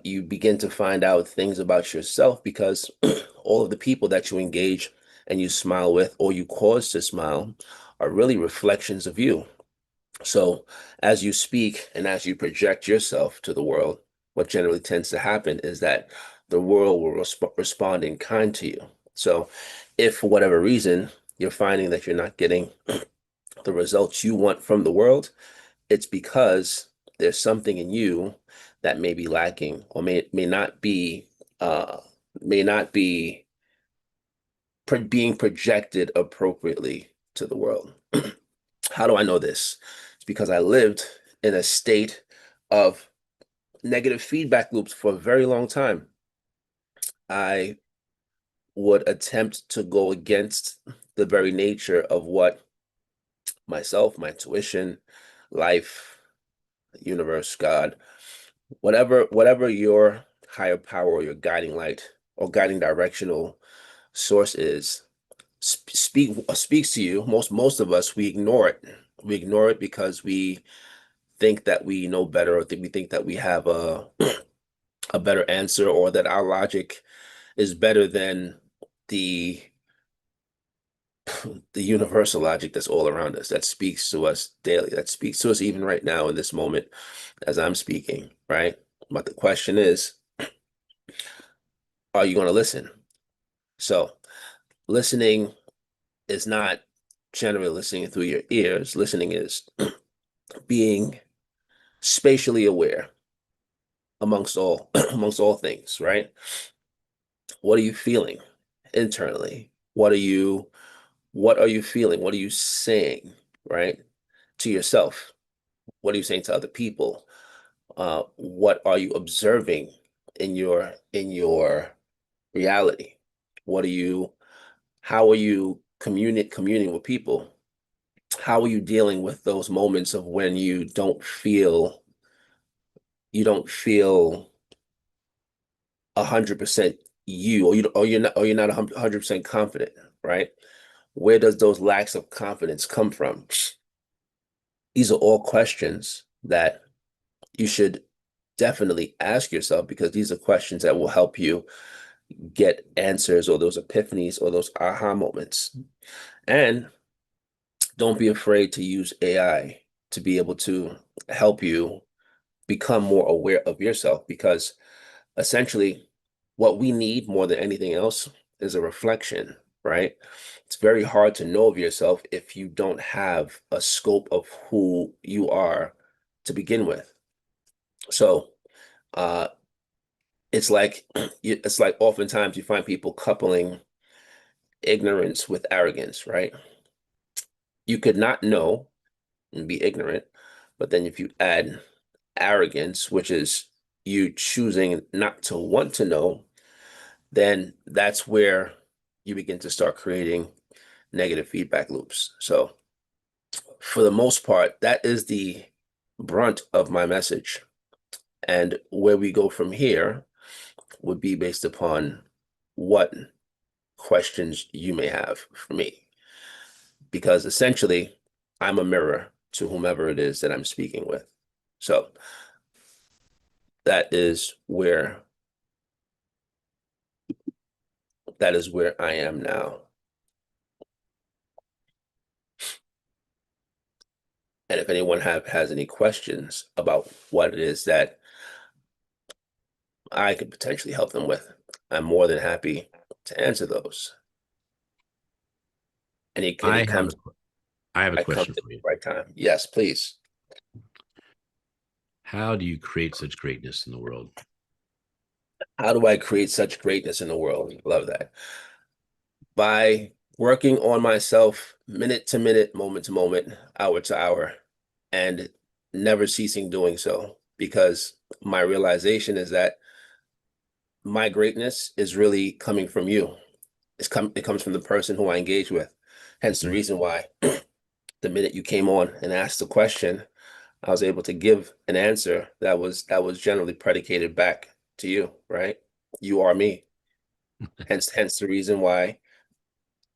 You begin to find out things about yourself because all of the people that you engage and you smile with or you cause to smile are really reflections of you. So as you speak and as you project yourself to the world, what generally tends to happen is that the world will respond in kind to you. So if for whatever reason you're finding that you're not getting the results you want from the world, it's because there's something in you that may be lacking or may not be uh, may not be being projected appropriately to the world. How do I know this? It's because I lived in a state of negative feedback loops for a very long time. I would attempt to go against the very nature of what myself, my intuition, life, universe, God, whatever your higher power or your guiding light or guiding directional source is, speaks to you. Most of us, we ignore it. We ignore it because we think that we know better, or we think that we have a better answer, or that our logic is better than the the universal logic that's all around us, that speaks to us daily, that speaks to us even right now in this moment as I'm speaking, right? But the question is, are you going to listen? So listening is not generally listening through your ears. Listening is being spatially aware amongst all amongst all things, right? What are you feeling internally? What are you feeling? What are you saying, right? To yourself? What are you saying to other people? What are you observing in your reality? What are you, how are you communing with people? How are you dealing with those moments of when you don't feel 100% you, or you're not 100% confident, right? Where does those lacks of confidence come from? These are all questions that you should definitely ask yourself, because these are questions that will help you get answers or those epiphanies or those aha moments. And don't be afraid to use AI to be able to help you become more aware of yourself, because essentially what we need more than anything else is a reflection, right? It's very hard to know of yourself if you don't have a scope of who you are to begin with. So uh it's like oftentimes you find people coupling ignorance with arrogance, right? You could not know and be ignorant, but then if you add arrogance, which is you choosing not to want to know, then that's where you begin to start creating negative feedback loops. So for the most part, that is the brunt of my message. And where we go from here would be based upon what questions you may have for me. Because essentially, I'm a mirror to whomever it is that I'm speaking with. So that is where I am now. And if anyone has any questions about what it is that I could potentially help them with, I'm more than happy to answer those. And it I comes, have a I come question to for the you. right time. Yes, please. How do you create such greatness in the world? How do I create such greatness in the world? Love that. By working on myself minute to minute, moment to moment, hour to hour, and never ceasing doing so. Because my realization is that my greatness is really coming from you. It comes from the person who I engage with. Hence the reason why the minute you came on and asked the question, I was able to give an answer that was generally predicated back to you, right? You are me. Hence the reason why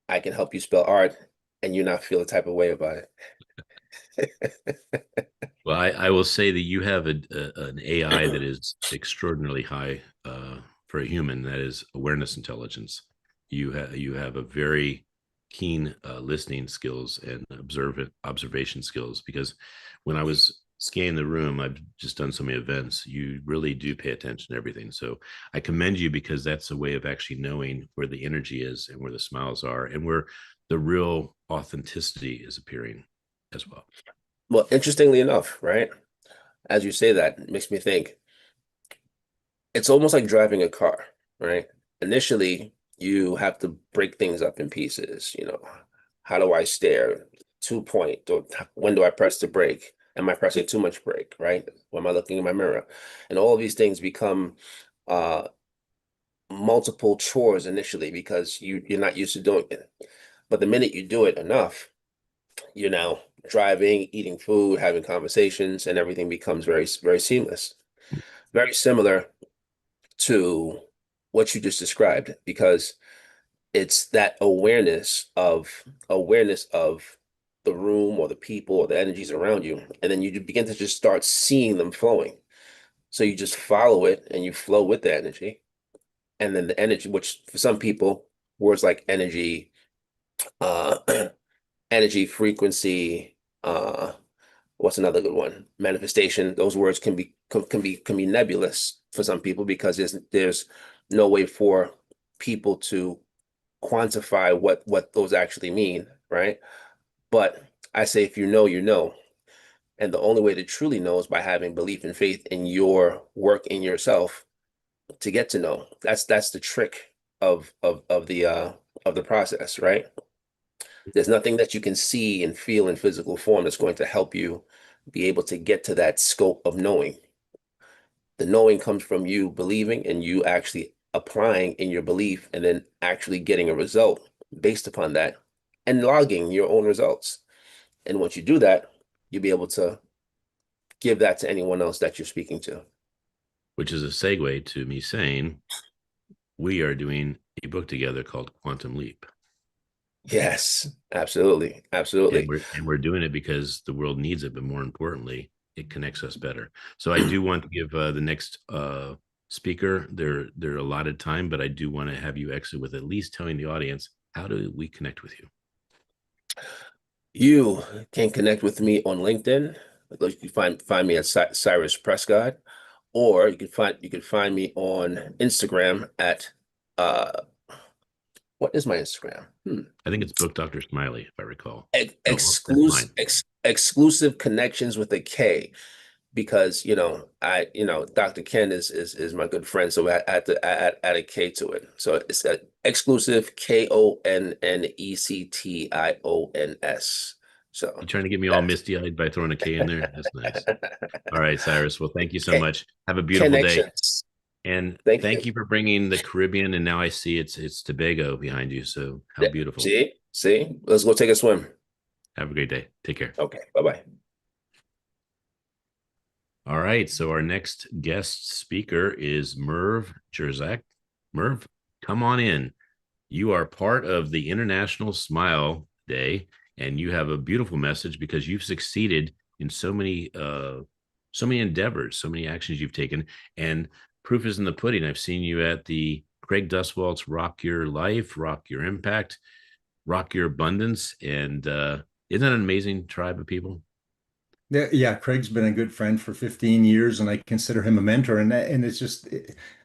I can help you spell art and you not feel the type of way about it. Well, I will say that you have an AI that is extraordinarily high for a human. That is awareness intelligence. You have a very keen listening skills and observation skills. Because when I was scanning the room, I've just done so many events. You really do pay attention to everything. So I commend you, because that's a way of actually knowing where the energy is and where the smiles are and where the real authenticity is appearing as well. Well, interestingly enough, right? As you say that, it makes me think it's almost like driving a car, right? Initially, you have to break things up in pieces. How do I steer? 2 point, or when do I press the brake? Am I pressing too much brake, right? When am I looking in my mirror? And all of these things become uh, multiple chores initially because you're not used to doing it. But the minute you do it enough, you're now driving, eating food, having conversations, and everything becomes very, very seamless. Very similar to what you just described, because it's that awareness of the room or the people or the energies around you, and then you begin to just start seeing them flowing. So you just follow it and you flow with the energy, and then the energy, which for some people, words like energy, uh, energy, frequency, what's another good one? Manifestation. Those words can be nebulous for some people because there's no way for people to quantify what those actually mean, right? But I say if you know, you know. And the only way to truly know is by having belief and faith in your work in yourself to get to know. That's the trick of the process, right? There's nothing that you can see and feel in physical form that's going to help you be able to get to that scope of knowing. The knowing comes from you believing and you actually applying in your belief and then actually getting a result based upon that and logging your own results. And once you do that, you'll be able to give that to anyone else that you're speaking to. Which is a segue to me saying we are doing a book together called Quantum Leap. Yes, absolutely. And Absolutely. we're doing it because the world needs it, but more importantly, it connects us better. So I do want to give the next speaker their allotted time, but I do want to have you exit with at least telling the audience, how do we connect with you? You can connect with me on LinkedIn. You can find me at Cyrus Prescott, or you can find me on Instagram at uh what is my Instagram? I think it's Book Dr. Smiley, if I recall. Ex No, that's mine. exclusive connections with a K, because Dr. Ken is my good friend, so I had to add a K to it. So it's exclusive KONNECTIONS. So You trying to get me all misty eyed by throwing a K in there? That's nice. All right, Cyrus. Well, thank you so much. Have a beautiful day. Connections. And Thank thank you. you for bringing the Caribbean. And now I see it's Tobago behind you. So how beautiful. See, let's go take a swim. Have a great day. Take care. Okay, bye-bye. All right. So our next guest speaker is Merv Jerzak. Merv, come on in. You are part of the International Smile Day, and you have a beautiful message because you've succeeded in so many endeavors, so many actions you've taken, and proof is in the pudding. I've seen you at the Craig Duswalt's Rock Your Life, Rock Your Impact, Rock Your Abundance, and isn't that an amazing tribe of people? Yeah, Craig's been a good friend for 15 years, and I consider him a mentor. And it's just,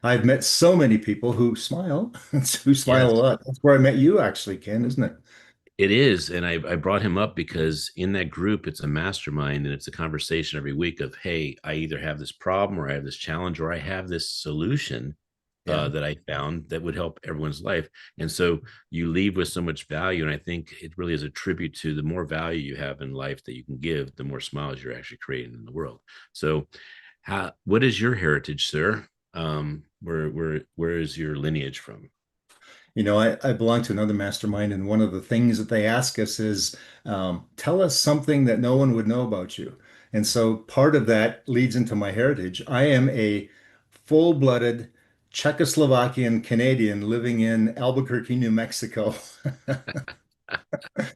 I've met so many people who smile, who smile Yes. a lot. That's where I met you, actually, Ken, isn't it? It is. And I brought him up because in that group, it's a mastermind and it's a conversation every week of, hey, I either have this problem or I have this challenge or I have this solution Yeah. that I found that would help everyone's life. And so you leave with so much value. And I think it really is a tribute to the more value you have in life that you can give, the more smiles you're actually creating in the world. So what is your heritage, sir? Where is your lineage from? I belong to another mastermind, and one of the things that they ask us is, tell us something that no one would know about you. And so part of that leads into my heritage. I am a full-blooded Czechoslovakian Canadian living in Albuquerque, New Mexico.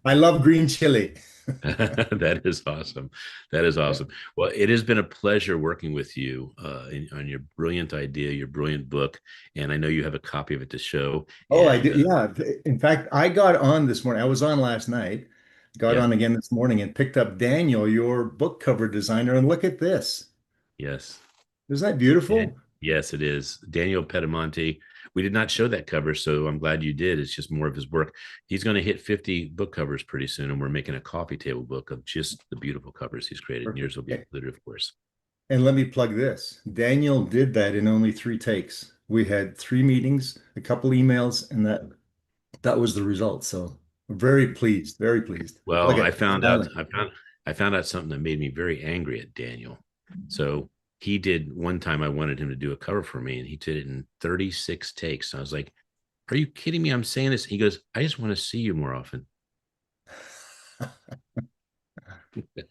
I love green chili. That is awesome. That is Yeah. awesome. Well, it has been a pleasure working with you on your brilliant idea, your brilliant book, and I know you have a copy of it to show. Oh, I And do. Yeah. In fact, I got on this morning. I was on last night, got yeah, on again this morning and picked up Daniel, your book cover designer, and look at this. yes, Isn't that beautiful? yes, it is. Daniel Petamonte. We did not show that cover, so I'm glad you did. It's just more of his work. He's going to hit 50 book covers pretty soon, and we're making a coffee table book of just the beautiful covers he's created. And yours will be Perfect. included, of course. And let me plug this. Daniel did that in only 3 takes. We had 3 meetings, a couple emails, and that was the result. So very pleased, very pleased. Well, Look at smiling. I found out something that made me very angry at Daniel. So he did one time I wanted him to do a cover for me, and he did it in 36 takes. I was like, "Are you kidding me? I'm saying this." He goes, "I just want to see you more often."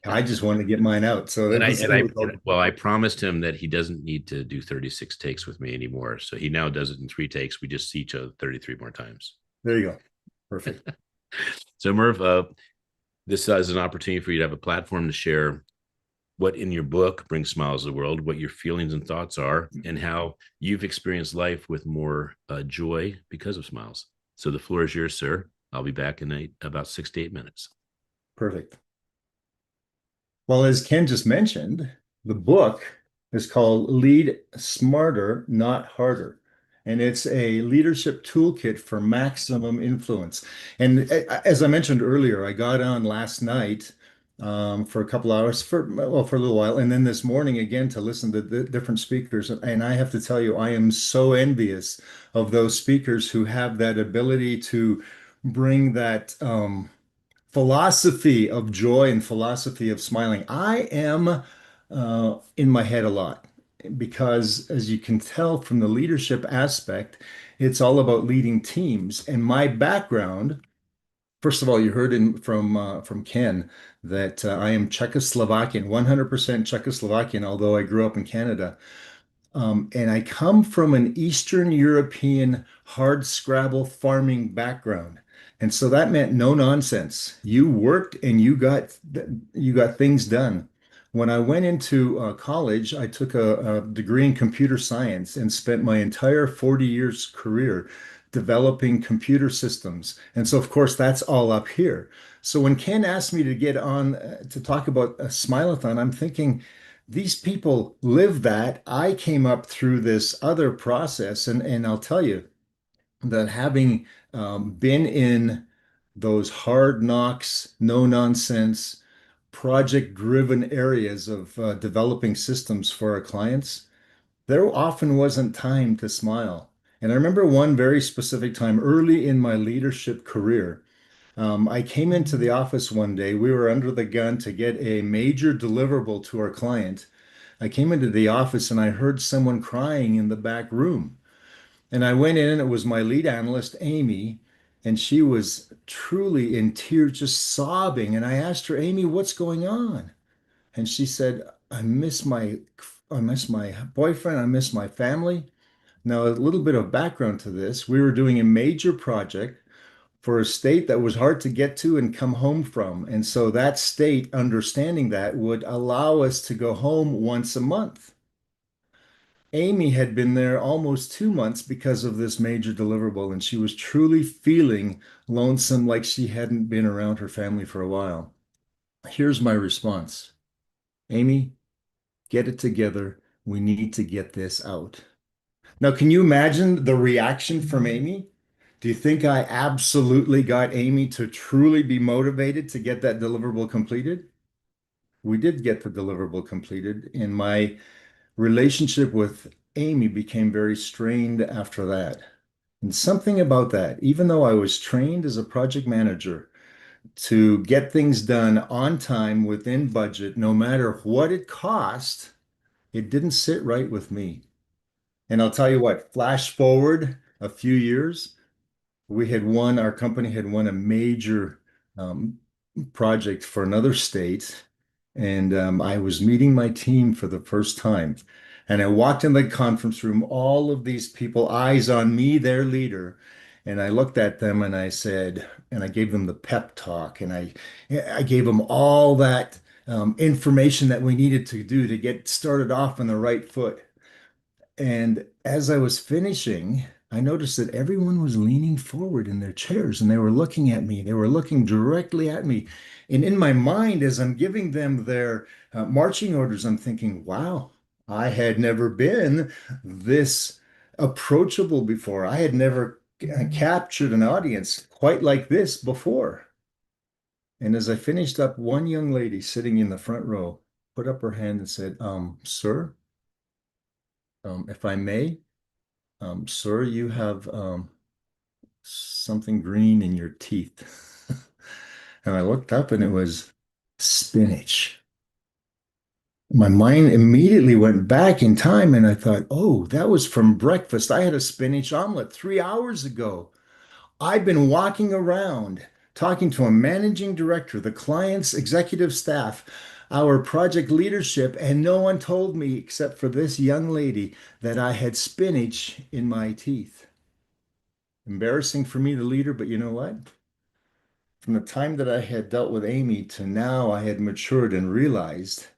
I just wanted to get mine out. So Well, I promised him that he doesn't need to do 36 takes with me anymore. So he now does it in 3 takes. We just see each other 33 more times. There you go. Perfect. So Merv, this is an opportunity for you to have a platform to share what in your book brings smiles to the world, what your feelings and thoughts are, and how you've experienced life with more joy because of smiles. So the floor is yours, sir. I'll be back in about 6 to 8 minutes. Perfect. Well, as Ken just mentioned, the book is called Lead Smarter, Not Harder. And it's a leadership toolkit for maximum influence. And as I mentioned earlier, I got on last night for a couple hours, for a little while, and then this morning again to listen to the different speakers. And I have to tell you, I am so envious of those speakers who have that ability to bring that philosophy of joy and philosophy of smiling. I am in my head a lot because, as you can tell from the leadership aspect, it's all about leading teams. And my background, first of all, you heard from Ken that I am Czechoslovakian, 100% Czechoslovakian, although I grew up in Canada. And I come from an Eastern European hard scrabble farming background. And so that meant no nonsense. You worked and you got things done. When I went into college, I took a degree in computer science and spent my entire 40 years career developing computer systems. And so, of course, that's all up here. So when Ken asked me to get on to talk about a Smile-A-Thon, I'm thinking, these people live that. I came up through this other process, and I'll tell you that having been in those hard knocks, no nonsense, project driven areas of developing systems for our clients, there often wasn't time to smile. And I remember one very specific time early in my leadership career. I came into the office one day. We were under the gun to get a major deliverable to our client. I came into the office and I heard someone crying in the back room. And I went in, and it was my lead analyst, Amy, and she was truly in tears, just sobbing. And I asked her, Amy, what's going on? And she said, I miss my boyfriend, I miss my family. Now, a little bit of background to this. We were doing a major project for a state that was hard to get to and come home from. And so that state, understanding that, would allow us to go home once a month. Amy had been there almost 2 months because of this major deliverable, and she was truly feeling lonesome like she hadn't been around her family for a while. Here's my response. Amy, get it together. We need to get this out. Now, can you imagine the reaction from Amy? Do you think I absolutely got Amy to truly be motivated to get that deliverable completed? We did get the deliverable completed, and my relationship with Amy became very strained after that. And something about that, even though I was trained as a project manager to get things done on time within budget, no matter what it cost, it didn't sit right with me. And I'll tell you what, flash forward a few years, our company had won a major um, project for another state. And I was meeting my team for the first time. And I walked in the conference room, all of these people, eyes on me, their leader. And I looked at them and I said, and I gave them the pep talk, and I gave them all that information that we needed to do to get started off on the right foot. And as I was finishing, I noticed that everyone was leaning forward in their chairs and they were looking at me. They were looking directly at me. And in my mind, as I'm giving them their marching orders, I'm thinking, wow, I had never been this approachable before. I had never captured an audience quite like this before. And as I finished up, one young lady sitting in the front row put up her hand and said, sir, if I may, sir, you have something green in your teeth. And I looked up and it was spinach. My mind immediately went back in time and I thought, oh, that was from breakfast. I had a spinach omelet 3 hours ago. I've been walking around talking to a managing director, the client's executive staff, our project leadership, and no one told me except for this young lady that I had spinach in my teeth. Embarrassing for me, the leader, but you know what? From the time that I had dealt with Amy to now, I had matured and realized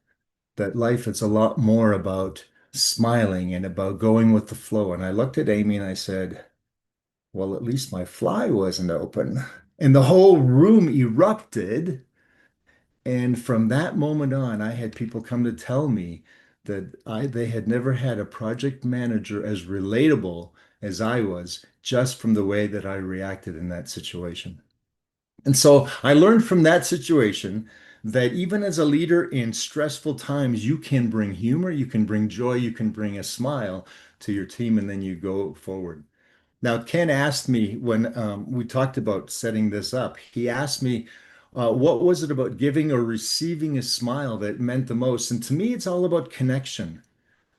that life is a lot more about smiling and about going with the flow. And I looked at Amy and I said, well, at least my fly wasn't open. And the whole room erupted. And from that moment on, I had people come to tell me that they had never had a project manager as relatable as I was, just from the way that I reacted in that situation. And so I learned from that situation that even as a leader in stressful times, you can bring humor, you can bring joy, you can bring a smile to your team, and then you go forward. Now, Ken asked me when we talked about setting this up, he asked me, what was it about giving or receiving a smile that meant the most? And to me, it's all about connection.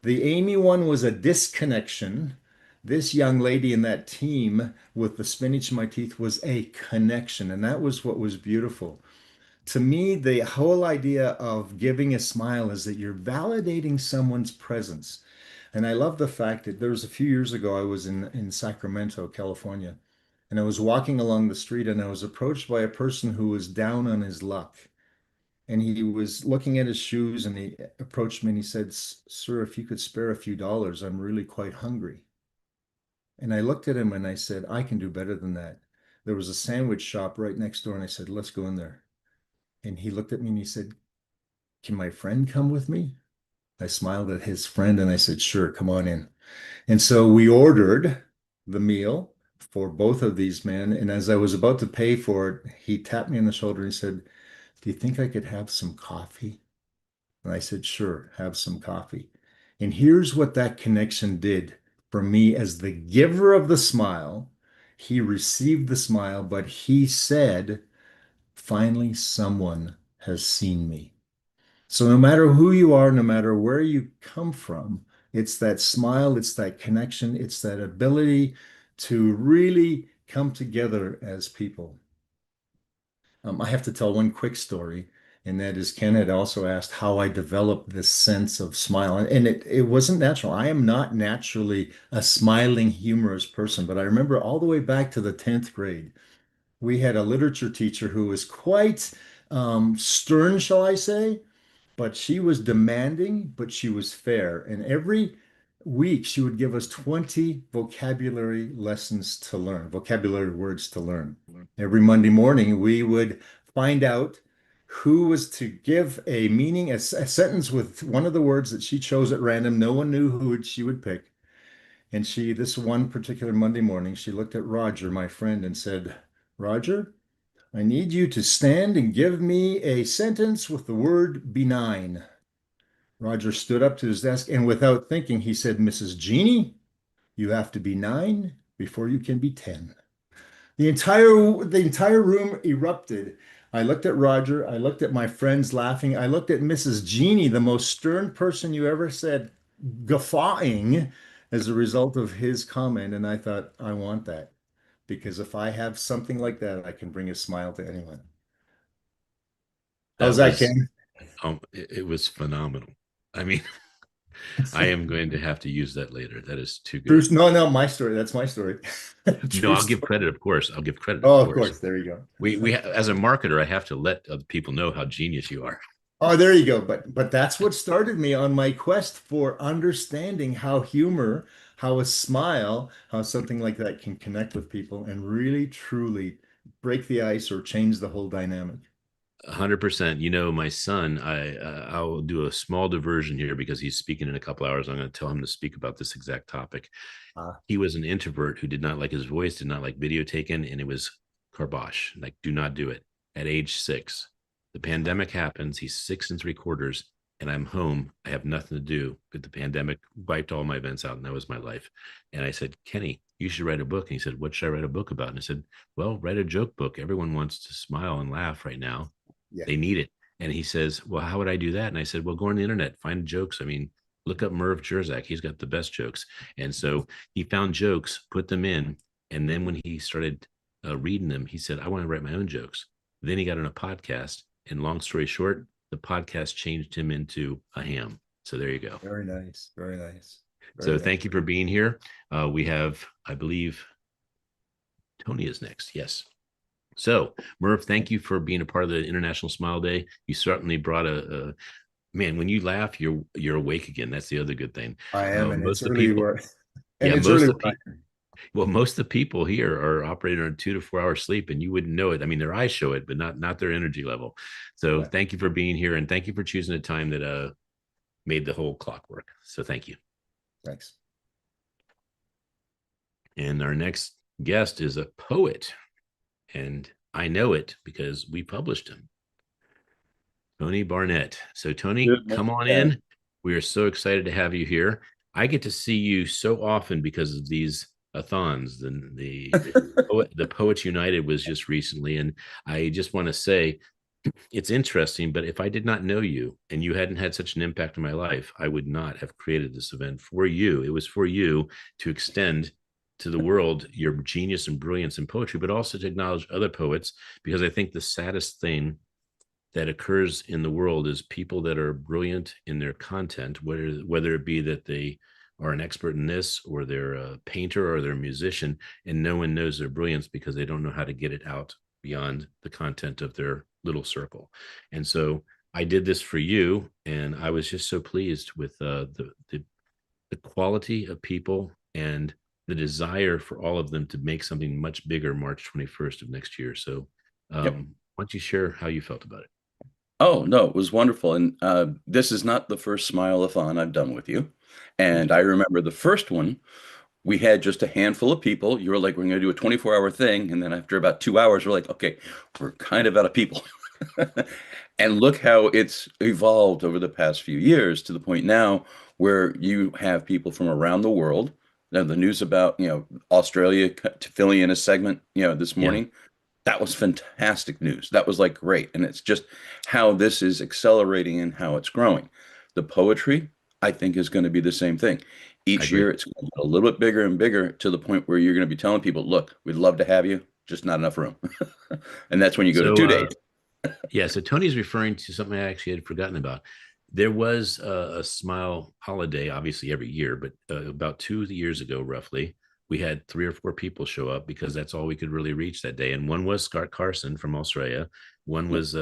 The Amy one was a disconnection. This young lady in that team with the spinach in my teeth was a connection. And that was what was beautiful. To me, the whole idea of giving a smile is that you're validating someone's presence. And I love the fact that there was a few years ago, I was in Sacramento, California, and I was walking along the street and I was approached by a person who was down on his luck. And he was looking at his shoes and he approached me and he said, sir, if you could spare a few dollars, I'm really quite hungry. And I looked at him and I said, I can do better than that. There was a sandwich shop right next door and I said, let's go in there. And he looked at me and he said, can my friend come with me? I smiled at his friend and I said, sure, come on in. And so we ordered the meal for both of these men. And as I was about to pay for it, he tapped me on the shoulder and he said, do you think I could have some coffee? And I said, sure, have some coffee. And here's what that connection did for me as the giver of the smile. He received the smile, but he said, finally, someone has seen me. So no matter who you are, no matter where you come from, it's that smile, it's that connection, it's that ability to really come together as people. I have to tell one quick story, and that is Ken had also asked how I developed this sense of smile. And it wasn't natural. I am not naturally a smiling, humorous person, but I remember all the way back to the 10th grade, we had a literature teacher who was quite stern, shall I say? But she was demanding, but she was fair. And every week she would give us 20 vocabulary lessons to learn, vocabulary words to learn. Every Monday morning, we would find out who was to give a meaning, a sentence with one of the words that she chose at random. No one knew who she would pick. And this one particular Monday morning, she looked at Roger, my friend, and said, Roger, I need you to stand and give me a sentence with the word benign. Roger stood up to his desk and without thinking, he said, Mrs. Jeannie, you have to be 9 before you can be 10. The entire room erupted. I looked at Roger. I looked at my friends laughing. I looked at Mrs. Jeannie, the most stern person you ever said, guffawing as a result of his comment. And I thought, I want that because if I have something like that, I can bring a smile to anyone. That How's that, was Ken? it was phenomenal. I mean, I am going to have to use that later. That is too good. Bruce, no, my story. That's my story. No, I'll give credit, of course. I'll give credit, Oh, of of course. course. There you go. As a marketer, I have to let other people know how genius you are. Oh, there you go. But that's what started me on my quest for understanding how humor, how a smile, how something like that can connect with people and really truly break the ice or change the whole dynamic. 100%. You know, my son, I'll do a small diversion here because he's speaking in a couple hours. I'm going to tell him to speak about this exact topic. He was an introvert who did not like his voice, did not like video taken, and it was carbosh. Like, do not do it. At age 6, the pandemic happens. He's 6 3/4, and I'm home. I have nothing to do. But the pandemic wiped all my events out, and that was my life. And I said, Kenny, you should write a book. And he said, what should I write a book about? And I said, well, write a joke book. Everyone wants to smile and laugh right now. Yeah. They need it. And he says, well, how would I do that? And I said, well, go on the internet, find jokes. I mean, look up Merv Jerzak. He's got the best jokes. And so he found jokes, put them in. And then when he started reading them, he said, I want to write my own jokes. Then he got on a podcast. And long story short, the podcast changed him into a ham. So there you go. Very nice. Very nice. Very So nice. thank you for being here. We have, I believe, Tony is next. Yes. So, Murph, thank you for being a part of the International Smile Day. You certainly brought a man. When you laugh, you're awake again. That's the other good thing. I am, and Most it's of the early people, work. most of the people here are operating on 2 to 4 hours sleep, and you wouldn't know it. I mean, their eyes show it, but not their energy level. So, thank you for being here, and thank you for choosing a time that made the whole clock work. So, thank you. Thanks. And our next guest is a poet. And I know it because we published him, Tony Barnett. So, Tony, come on in. We are so excited to have you here. I get to see you so often because of these a-thons. The Poets United was just recently, and I just want to say it's interesting. But if I did not know you and you hadn't had such an impact in my life, I would not have created this event for you. It was for you to extend to the world your genius and brilliance in poetry, but also to acknowledge other poets, because I think the saddest thing that occurs in the world is people that are brilliant in their content, whether it be that they are an expert in this, or they're a painter, or they're a musician, and no one knows their brilliance because they don't know how to get it out beyond the content of their little circle. And so I did this for you, and I was just so pleased with the quality of people and the desire for all of them to make something much bigger March 21st of next year. So why don't you share how you felt about it? Oh, no, it was wonderful. And this is not the first Smile-A-Thon I've done with you. And I remember the first one, we had just a handful of people. You were like, we're going to do a 24-hour thing. And then after about 2 hours, we're like, okay, we're kind of out of people. And look how it's evolved over the past few years to the point now where you have people from around the world. Now, the news about, Australia to Philly in a segment, this morning, that was fantastic news. That was like great. And it's just how this is accelerating and how it's growing. The poetry, I think, is going to be the same thing. Each year, it's going to get a little bit bigger and bigger to the point where you're going to be telling people, look, we'd love to have you, just not enough room. And that's when you go to 2 days. Yeah, so Tony's referring to something I actually had forgotten about. There was a Smile holiday, obviously every year, but about 2 years ago, roughly, we had 3 or 4 people show up because that's all we could really reach that day. And one was Scott Carson from Australia, one was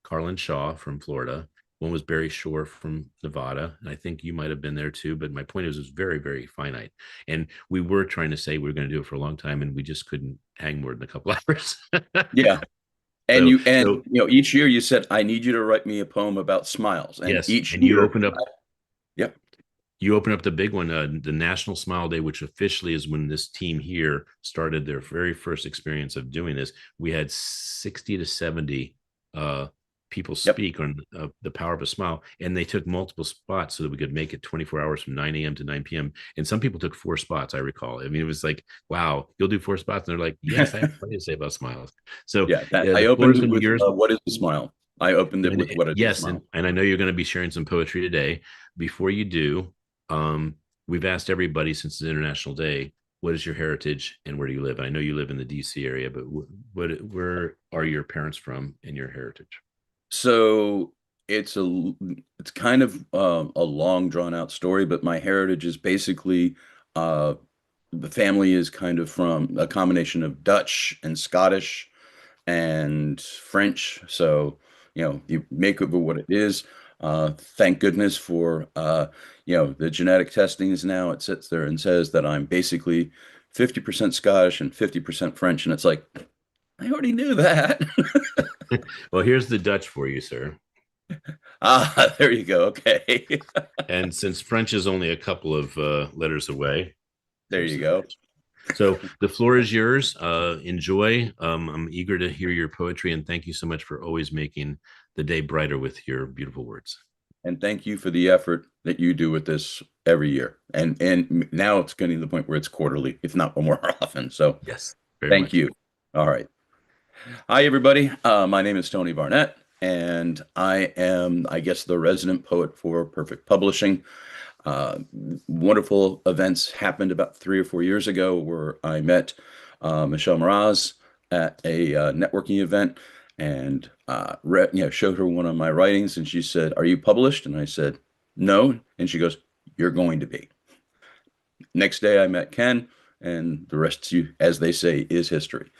Carlin Shaw from Florida, one was Barry Shore from Nevada. And I think you might have been there too, but my point is, it was very, very finite. And we were trying to say we were going to do it for a long time, and we just couldn't hang more than a couple hours. Yeah. And each year you said, I need you to write me a poem about smiles. And yes, each and year, you opened up. Yep. You opened up the big one, the National Smile Day, which officially is when this team here started their very first experience of doing this. We had 60 to 70 people speak on the power of a smile, and they took multiple spots so that we could make it 24 hours from 9 a.m. to 9 p.m. And some people took 4 spots, I recall. I mean, it was like, wow, you'll do 4 spots. And they're like, yes, I have plenty to say about smiles. So I opened it with what is a smile? I opened it with what is a smile? And I know you're going to be sharing some poetry today. Before you do, we've asked everybody since it's International Day, what is your heritage and where do you live? I know you live in the DC area, but where are your parents from and your heritage? So it's kind of a long drawn out story, but my heritage is basically uh, the family is kind of from a combination of Dutch and Scottish and French. So, you make of it what it is. Thank goodness for, the genetic testings now. It sits there and says that I'm basically 50% Scottish and 50% French. And it's like, I already knew that. Well, here's the Dutch for you, sir. There you go. Okay. And since French is only a couple of letters away, there you go. So the floor is yours. Enjoy. I'm eager to hear your poetry, and thank you so much for always making the day brighter with your beautiful words. And thank you for the effort that you do with this every year. And now it's getting to the point where it's quarterly, if not more often. So yes, thank you. All right. Hi, everybody. My name is Tony Barnett, and I am, I guess, the resident poet for Perfect Publishing. Wonderful events happened about 3 or 4 years ago where I met Michelle Mraz at a networking event and showed her one of my writings, and she said, "Are you published?" And I said, "No." And she goes, "You're going to be." Next day I met Ken, and the rest, as they say, is history.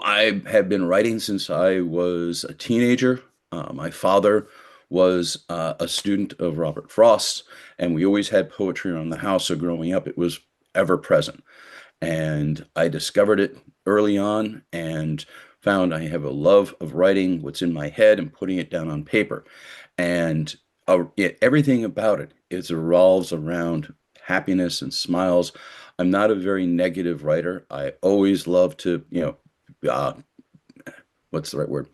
I have been writing since I was a teenager. My father was a student of Robert Frost, and we always had poetry around the house. So growing up, it was ever present. And I discovered it early on and found I have a love of writing what's in my head and putting it down on paper. And everything about it, it revolves around happiness and smiles. I'm not a very negative writer. I always love to, what's the right word?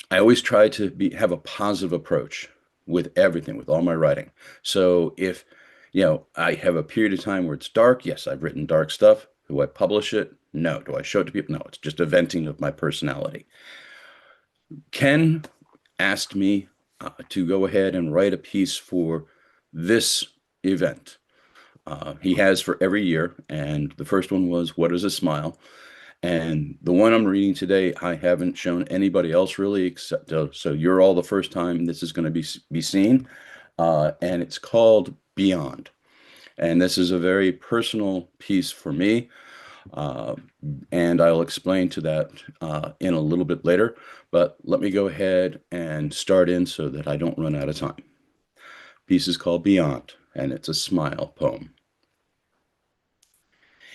I always try to have a positive approach with everything, with all my writing. So if, I have a period of time where it's dark, yes, I've written dark stuff. Do I publish it? No. Do I show it to people? No, it's just a venting of my personality. Ken asked me to go ahead and write a piece for this event. He has for every year, and the first one was "What is a Smile?" And the one I'm reading today, I haven't shown anybody else really, except so you're all the first time this is going to be seen, and it's called Beyond. And this is a very personal piece for me, and I'll explain to that in a little bit later. But let me go ahead and start in so that I don't run out of time. Piece is called Beyond, and it's a smile poem.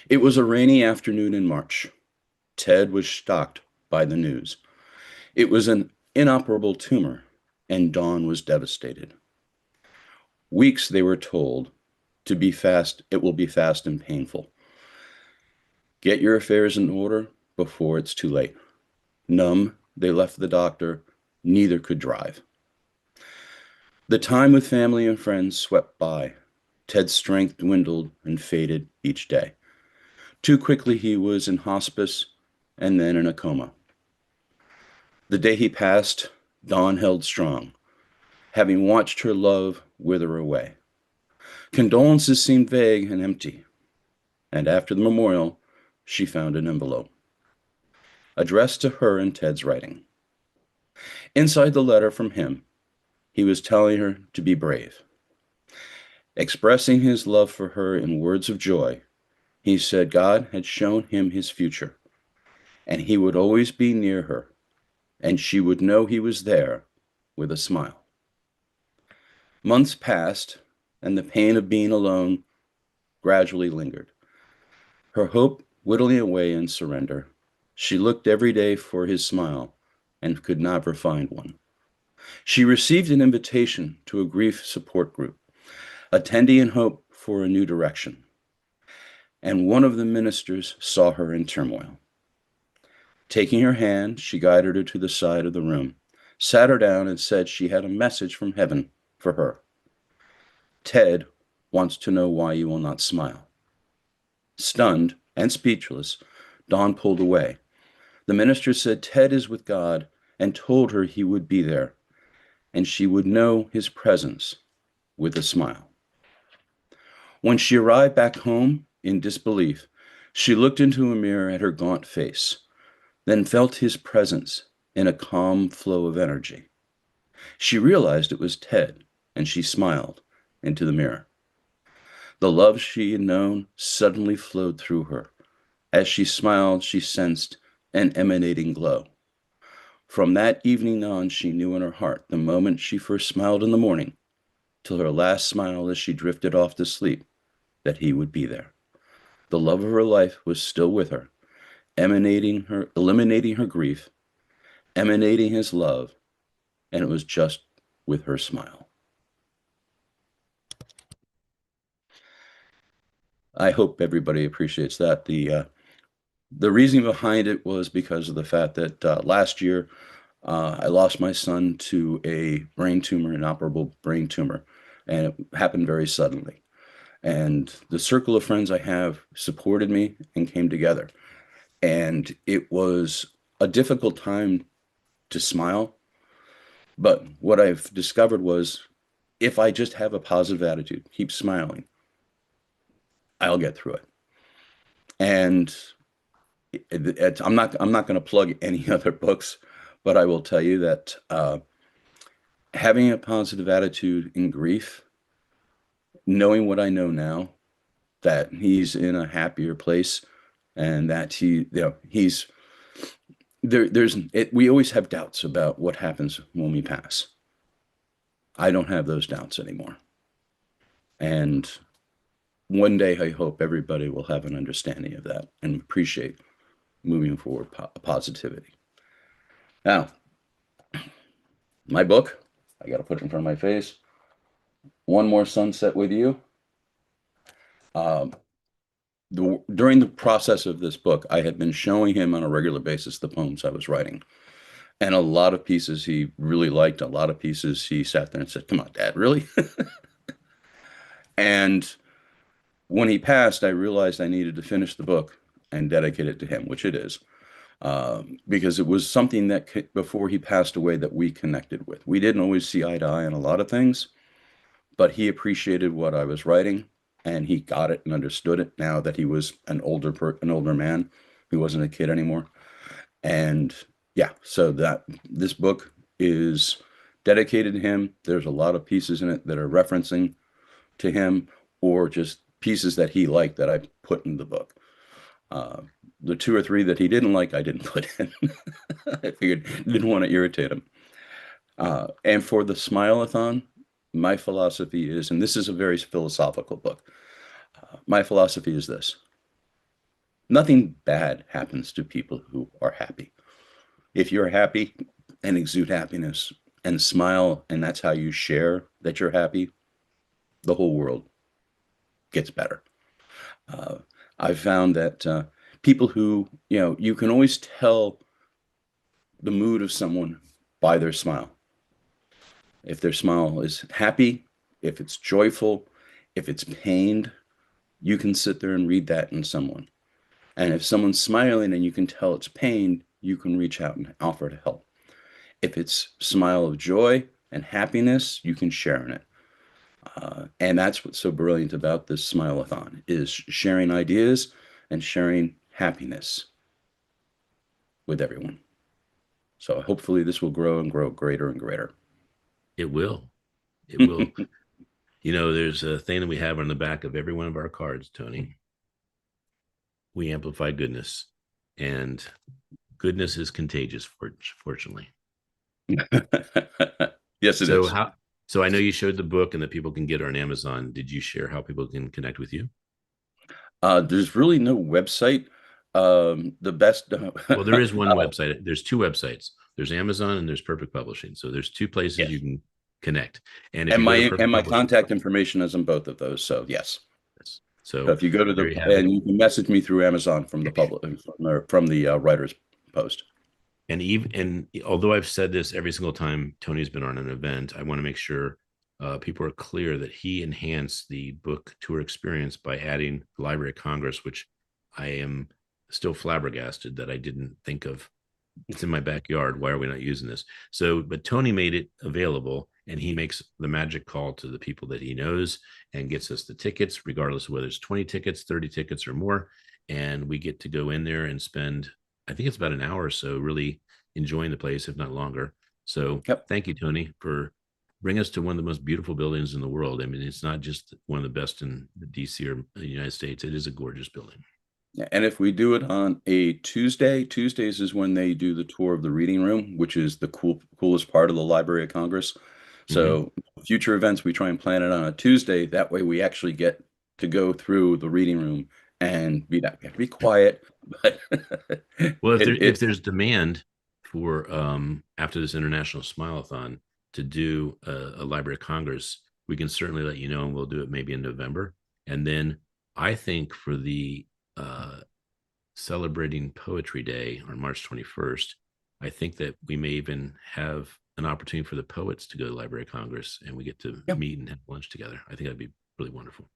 It was a rainy afternoon in March. Ted was shocked by the news. It was an inoperable tumor, and Dawn was devastated. Weeks, they were told, to be fast, it will be fast and painful. Get your affairs in order before it's too late. Numb, they left the doctor. Neither could drive. The time with family and friends swept by. Ted's strength dwindled and faded each day. Too quickly he was in hospice and then in a coma. The day he passed, Dawn held strong, having watched her love wither away. Condolences seemed vague and empty, and after the memorial, she found an envelope addressed to her in Ted's writing. Inside the letter from him, he was telling her to be brave. Expressing his love for her in words of joy, he said God had shown him his future, and he would always be near her, and she would know he was there with a smile. Months passed, and the pain of being alone gradually lingered. Her hope whittling away in surrender, she looked every day for his smile and could never find one. She received an invitation to a grief support group, attending in hope for a new direction. And one of the ministers saw her in turmoil. Taking her hand, she guided her to the side of the room, sat her down, and said she had a message from heaven for her. Ted wants to know why you will not smile. Stunned and speechless, Dawn pulled away. The minister said Ted is with God and told her he would be there, and she would know his presence with a smile. When she arrived back home in disbelief, she looked into a mirror at her gaunt face, then felt his presence in a calm flow of energy. She realized it was Ted, and she smiled into the mirror. The love she had known suddenly flowed through her. As she smiled, she sensed an emanating glow. From that evening on, she knew in her heart, the moment she first smiled in the morning, till her last smile as she drifted off to sleep, that he would be there. The love of her life was still with her, eliminating her grief, emanating his love, and it was just with her smile. I hope everybody appreciates that. The reason behind it was because of the fact that last year I lost my son to a brain tumor, an inoperable brain tumor, and it happened very suddenly. And the circle of friends I have supported me and came together. And it was a difficult time to smile. But what I've discovered was if I just have a positive attitude, keep smiling, I'll get through it. And I'm not going to plug any other books, but I will tell you that having a positive attitude in grief, knowing what I know now, that he's in a happier place, and that he's there. We always have doubts about what happens when we pass. I don't have those doubts anymore, and one day I hope everybody will have an understanding of that and appreciate moving forward positivity. Now, my book, I got to put it in front of my face. One More Sunset with You. During the process of this book, I had been showing him on a regular basis the poems I was writing. And a lot of pieces he really liked. A lot of pieces he sat there and said, "Come on, Dad, really?" And when he passed, I realized I needed to finish the book and dedicate it to him, which it is. Because it was something that before he passed away that we connected with. We didn't always see eye to eye on a lot of things, but he appreciated what I was writing, and he got it and understood it now that he was an older man. He wasn't a kid anymore. And yeah, so that this book is dedicated to him. There's a lot of pieces in it that are referencing to him, or just pieces that he liked that I put in the book. The 2 or 3 that he didn't like, I didn't put in. I figured didn't want to irritate him. And for the Smile-A-Thon, my philosophy is, and this is a very philosophical book, my philosophy is this: nothing bad happens to people who are happy. If you're happy and exude happiness and smile, and that's how you share that you're happy, the whole world gets better. I've found that people who, you can always tell the mood of someone by their smile. If their smile is happy, if it's joyful, if it's pained, you can sit there and read that in someone. And if someone's smiling and you can tell it's pain, you can reach out and offer to help. If it's smile of joy and happiness, you can share in it. And that's what's so brilliant about this Smile-A-Thon, is sharing ideas and sharing happiness with everyone. So hopefully this will grow and grow greater and greater. It will. It will. There's a thing that we have on the back of every one of our cards, Tony. We amplify goodness, and goodness is contagious, fortunately. Yes, it is. So I know you showed the book and that people can get it on Amazon. Did you share how people can connect with you? There's really no website. The best. Well, there is one website. There's 2 websites. There's Amazon and there's Perfect Publishing. So there's 2 places you can connect. And my contact information is on both of those. So yes. So if you go to and you can message me through Amazon from the writer's post. And although I've said this every single time Tony's been on an event, I want to make sure people are clear that he enhanced the book tour experience by adding the Library of Congress, which I am still flabbergasted that I didn't think of. It's in my backyard. Why are we not using this? But Tony made it available, and he makes the magic call to the people that he knows and gets us the tickets, regardless of whether it's 20 tickets, 30 tickets or more. And we get to go in there and spend, I think it's about an hour or so, really enjoying the place, if not longer. So Yep. thank you, Tony, for bringing us to one of the most beautiful buildings in the world. I mean, it's not just one of the best in the DC or the United States. It is a gorgeous building. Yeah, and if we do it on a Tuesday, Tuesdays is when they do the tour of the reading room, which is the coolest part of the Library of Congress. So future events, we try and plan it on a Tuesday. That way we actually get to go through the reading room and we have to be quiet. But Well, if there's demand for after this International Smile-A-Thon to do a Library of Congress, we can certainly let you know, and we'll do it maybe in November. And then I think for the celebrating Poetry Day on March 21st, I think that we may even have an opportunity for the poets to go to the Library of Congress, and we get to meet and have lunch together. I think that'd be really wonderful.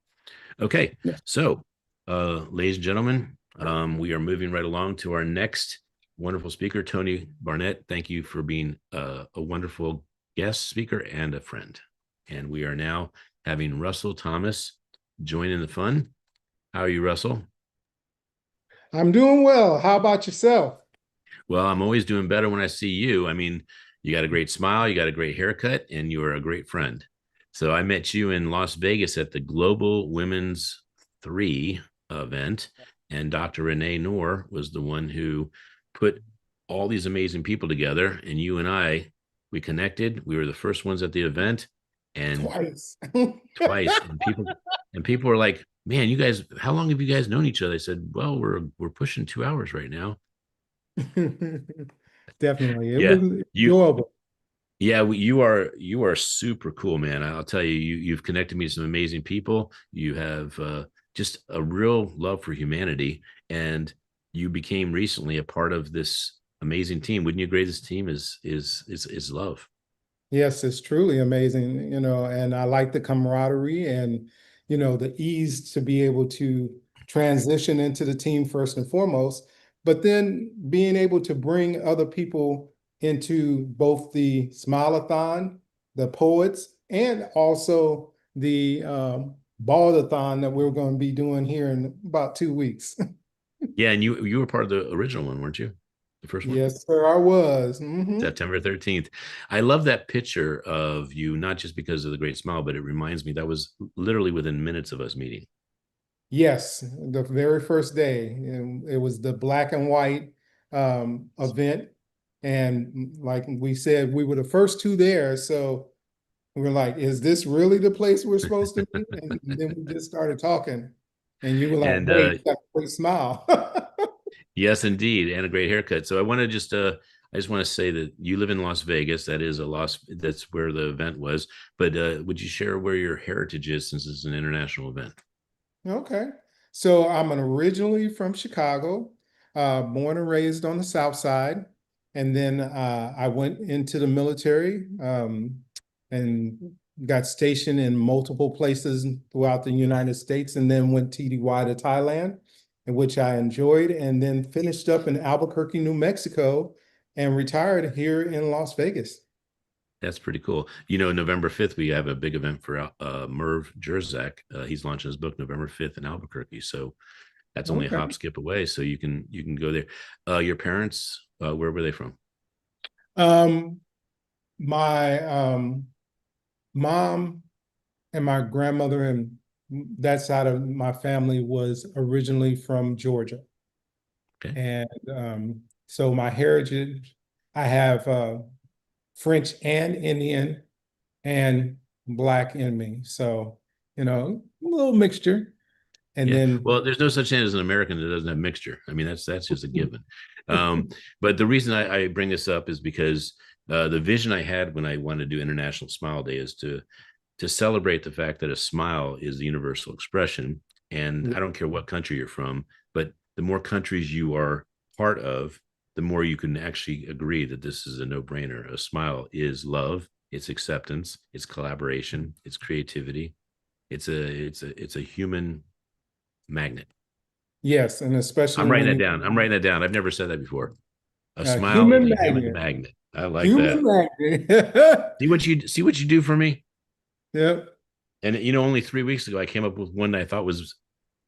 Okay, so ladies and gentlemen, we are moving right along to our next wonderful speaker, Tony Barnett. Thank you for being a wonderful guest speaker and a friend. And we are now having Russell Thomas join in the fun. How are you, Russell? I'm doing well. How about yourself? Well, I'm always doing better when I see you. I mean, you got a great smile, you got a great haircut, and you are a great friend. So I met you in Las Vegas at the Global Women's 3 event, and Dr. Renee Noor was the one who put all these amazing people together. And you and I, we connected. We were the first ones at the event, and Twice. twice. And people were like, "Man, you guys, how long have you guys known each other?" I said, "Well, we're pushing 2 hours right now." Definitely. It Yeah, was you enjoyable. Yeah, you are super cool, man. I'll tell you, you've connected me to some amazing people. You have just a real love for humanity, and you became recently a part of this amazing team. Wouldn't you agree? This team is love. Yes, it's truly amazing, and I like the camaraderie and, the ease to be able to transition into the team first and foremost, but then being able to bring other people into both the Smile-A-Thon, the poets, and also the Ball-A-thon that we're going to be doing here in about 2 weeks. Yeah, and you were part of the original one, weren't you? The first one? Yes, sir, I was. Mhm. September 13th. I love that picture of you, not just because of the great smile, but it reminds me that was literally within minutes of us meeting. Yes, the very first day. And it was the black and white event. And like we said, we were the first two there. So we were like, is this really the place we're supposed to be? And then we just started talking. And you were like, And hey, you got a great smile. yes, indeed, and a great haircut. So I want to just I just want to say that you live in Las Vegas. That's where the event was. But would you share where your heritage is, since it's an international event? Okay. So I'm originally from Chicago, born and raised on the South Side. And then I went into the military and got stationed in multiple places throughout the United States, and then went TDY to Thailand, in which I enjoyed, and then finished up in Albuquerque, New Mexico, and retired here in Las Vegas. That's pretty cool. You know, November 5th, we have a big event for Merv Jerzak. He's launching his book November 5th in Albuquerque. So that's only a Okay. hop, skip away. So you can go there. Your parents, where were they from? My mom and my grandmother and that side of my family was originally from Georgia. Okay. And so my heritage, I have French and Indian and Black in me. So, a little mixture. And Yeah. then, Well, there's no such thing as an American that doesn't have mixture. I mean, that's just a given. But the reason I bring this up is because the vision I had when I wanted to do International Smile Day is to celebrate the fact that a smile is the universal expression. And I don't care what country you're from, but the more countries you are part of, the more you can actually agree that this is a no-brainer. A smile is love, it's acceptance, it's collaboration, it's creativity. It's a human magnet. yes, and especially I'm writing when that you down. I'm writing that down. I've never said that before. A smile is human a human magnet, magnet. I like human that. magnet. See what you do for me? Yep. And only 3 weeks ago I came up with one that I thought was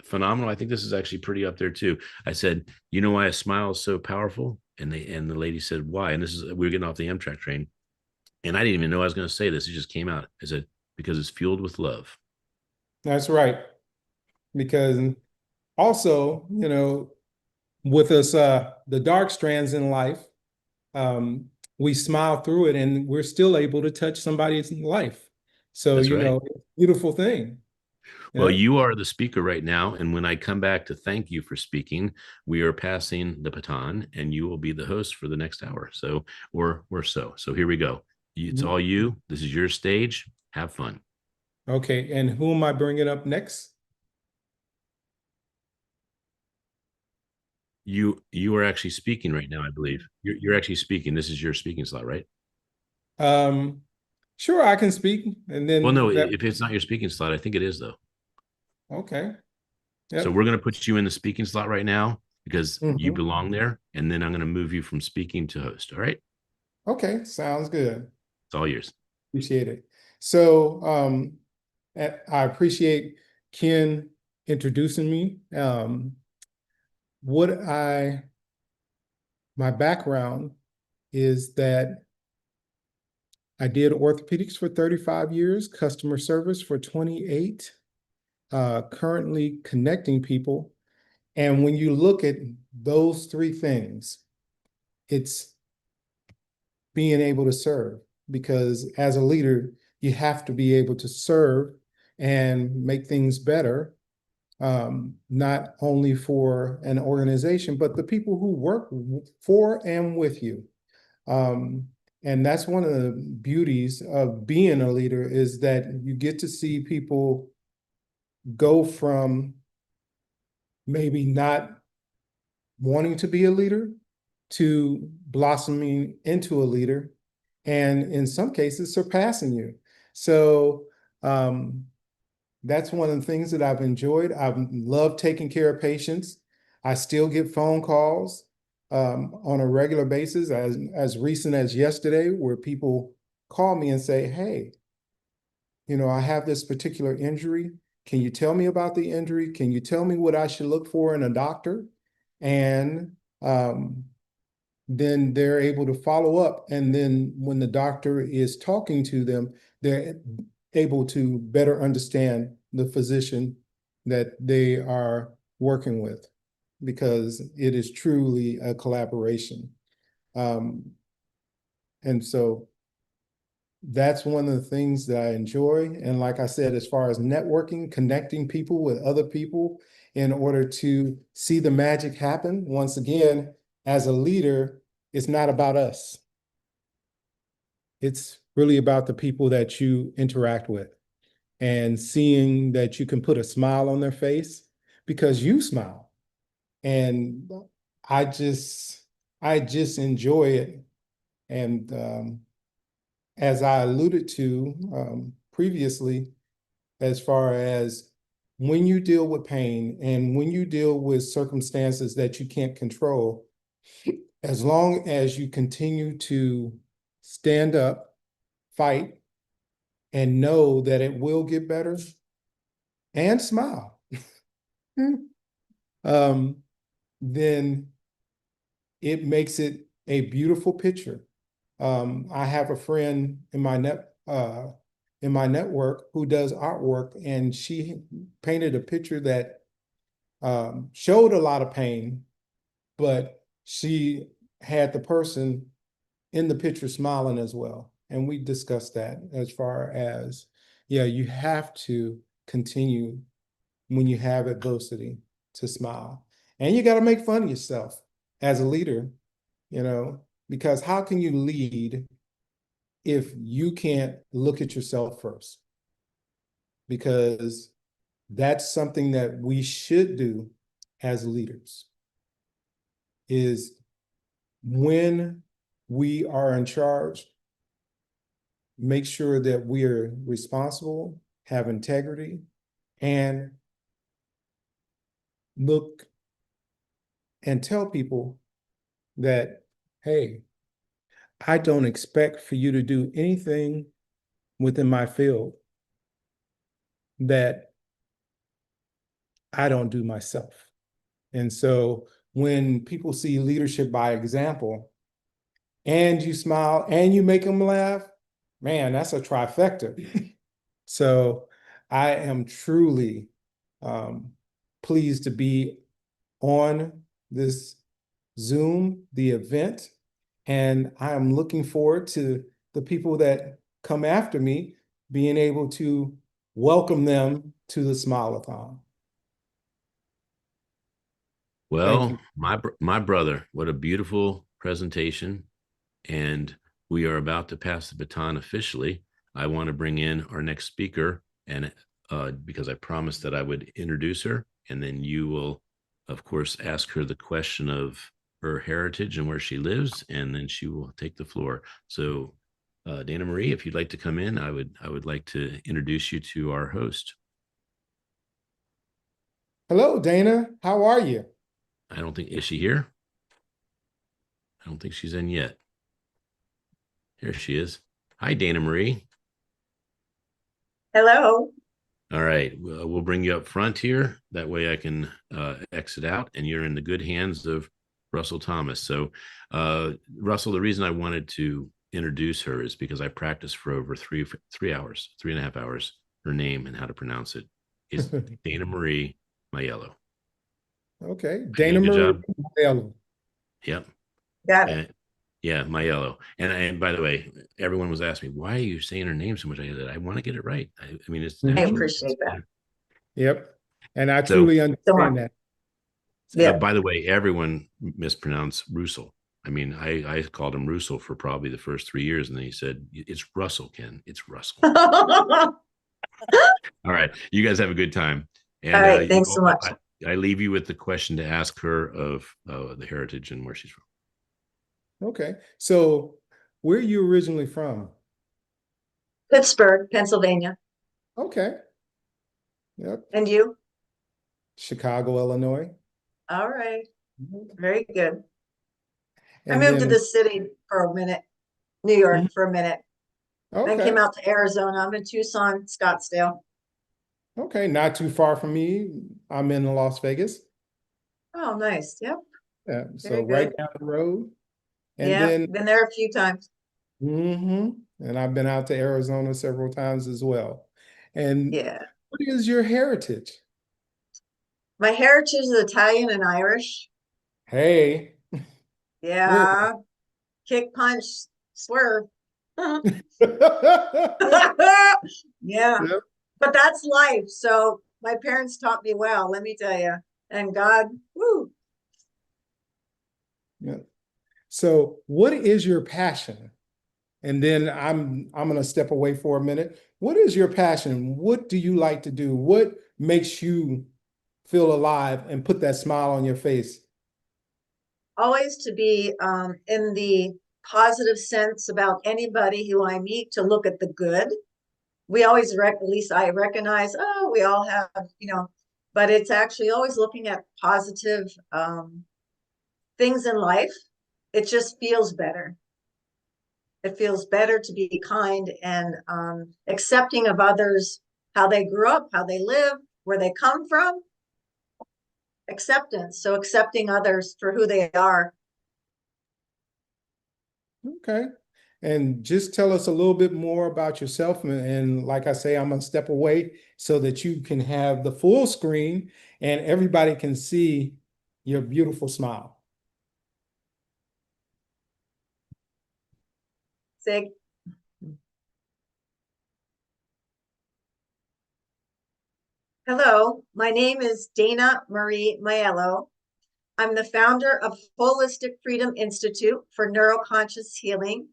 phenomenal. I think this is actually pretty up there too. I said, you know why a smile is so powerful? And the lady said, why? And this is, we were getting off the Amtrak train. And I didn't even know I was going to say this. It just came out. I said, because it's fueled with love. That's right. Because also, with us, the dark strands in life, we smile through it and we're still able to touch somebody's life. So, That's right. beautiful thing. Well, Yeah. you are the speaker right now. And when I come back to thank you for speaking, we are passing the baton and you will be the host for the next hour. So, or so. So here we go. It's all you. This is your stage. Have fun. Okay. And who am I bringing up next? You are actually speaking right now, I believe. You're actually speaking. This is your speaking slot, right? Um, sure, I can speak. And Well, then no, that, if it's not your speaking slot, I think it is though. okay. So Yep. we're going to put you in the speaking slot right now because you Mhm. belong there. And then I'm going to move you from speaking to host. All right. Okay. Sounds good. It's all yours. Appreciate it. So, I appreciate Ken introducing me. What my background is that I did orthopedics for 35 years, customer service for 28, currently connecting people. And when you look at those three things, it's being able to serve, because as a leader, you have to be able to serve and make things better, not only for an organization, but the people who work for and with you. And that's one of the beauties of being a leader, is that you get to see people go from maybe not wanting to be a leader to blossoming into a leader, and in some cases surpassing you. So that's one of the things that I've enjoyed. I've loved taking care of patients. I still get phone calls on a regular basis, as recent as yesterday, where people call me and say, hey, I have this particular injury. Can you tell me about the injury? Can you tell me what I should look for in a doctor? And then they're able to follow up. And then when the doctor is talking to them, they're able to better understand the physician that they are working with, because it is truly a collaboration. And so that's one of the things that I enjoy. And like I said, as far as networking, connecting people with other people in order to see the magic happen, once again, as a leader, it's not about us. It's really about the people that you interact with, and seeing that you can put a smile on their face because you smile. And I just, I just enjoy it. And as I alluded to previously, as far as when you deal with pain and when you deal with circumstances that you can't control, as long as you continue to stand up, fight, and know that it will get better, and smile, um, then it makes it a beautiful picture. I have a friend in my network who does artwork, and she painted a picture that showed a lot of pain, but she had the person in the picture smiling as well. And we discussed that, as far as, yeah, you have to continue when you have adversity to smile. And you got to make fun of yourself as a leader, because how can you lead if you can't look at yourself first? Because that's something that we should do as leaders, is when we are in charge, make sure that we are responsible, have integrity, and look and tell people that, hey, I don't expect for you to do anything within my field that I don't do myself. And so when people see leadership by example and you smile and you make them laugh, man, that's a trifecta. So I am truly pleased to be on this Zoom, the event, and I am looking forward to the people that come after me being able to welcome them to the Smile-A-Thon. Thank you. Well, my brother, what a beautiful presentation. And we are about to pass the baton officially. I want to bring in our next speaker, and because I promised that I would introduce her, and then you will, of course, ask her the question of her heritage and where she lives, and then she will take the floor. So, Dana Marie, if you'd like to come in, I would like to introduce you to our host. Hello, Dana. How are you? I don't think, is she here? I don't think she's in yet. Here she is. Hi, Dana Marie. Hello. All right, we'll bring you up front here. That way I can exit out, and you're in the good hands of Russell Thomas. So, Russell, the reason I wanted to introduce her is because I practiced for over 3.5 hours, her name and how to pronounce it. It's Dana Marie Maiello. Okay, Dana Marie Maiello. Yep. Got it. Yeah, Maiello. And by the way, everyone was asking me, why are you saying her name so much? I said, I want to get it right. I mean, it's I natural. appreciate that. Yep. And I truly understand that. Yeah. By the way, everyone mispronounced Russell. I mean, I called him Russell for probably the first 3 years, and then he said, it's Russell, Ken. It's Russell. All right. You guys have a good time. And All right. Thanks so much. I leave you with the question to ask her of the heritage and where she's from. Okay. So where are you originally from? Pittsburgh, Pennsylvania. Okay. Yep. And you? Chicago, Illinois. All right. Very good. And I moved to then- the city for a minute, New York for a minute. Then Okay. came out to Arizona. I'm in Tucson, Scottsdale. Okay, not too far from me. I'm in Las Vegas. Oh, nice. Yep. Yeah, so Very right good. down the road. And Yeah, then been there a few times. and I've been out to Arizona several times as well. And Yeah. what is your heritage? My heritage is Italian and Irish. Hey. Yeah. Kick, punch, swerve. Yeah. Yep. But that's life. So my parents taught me well, let me tell you. And God, woo. Yeah. So what is your passion? And then I'm going to step away for a minute. What is your passion? What do you like to do? What makes you feel alive and put that smile on your face? Always to be in the positive sense about anybody who I meet, to look at the good. We always, at least I recognize, oh, we all have, but it's actually always looking at positive things in life. It just feels better. It feels better to be kind and accepting of others, how they grew up, how they live, where they come from. Acceptance. So accepting others for who they are. Okay. And just tell us a little bit more about yourself. And like I say, I'm going to step away so that you can have the full screen and everybody can see your beautiful smile. Sig. Hello, my name is Dana Marie Maiello. I'm the founder of Holistic Freedom Institute for Neuroconscious Healing.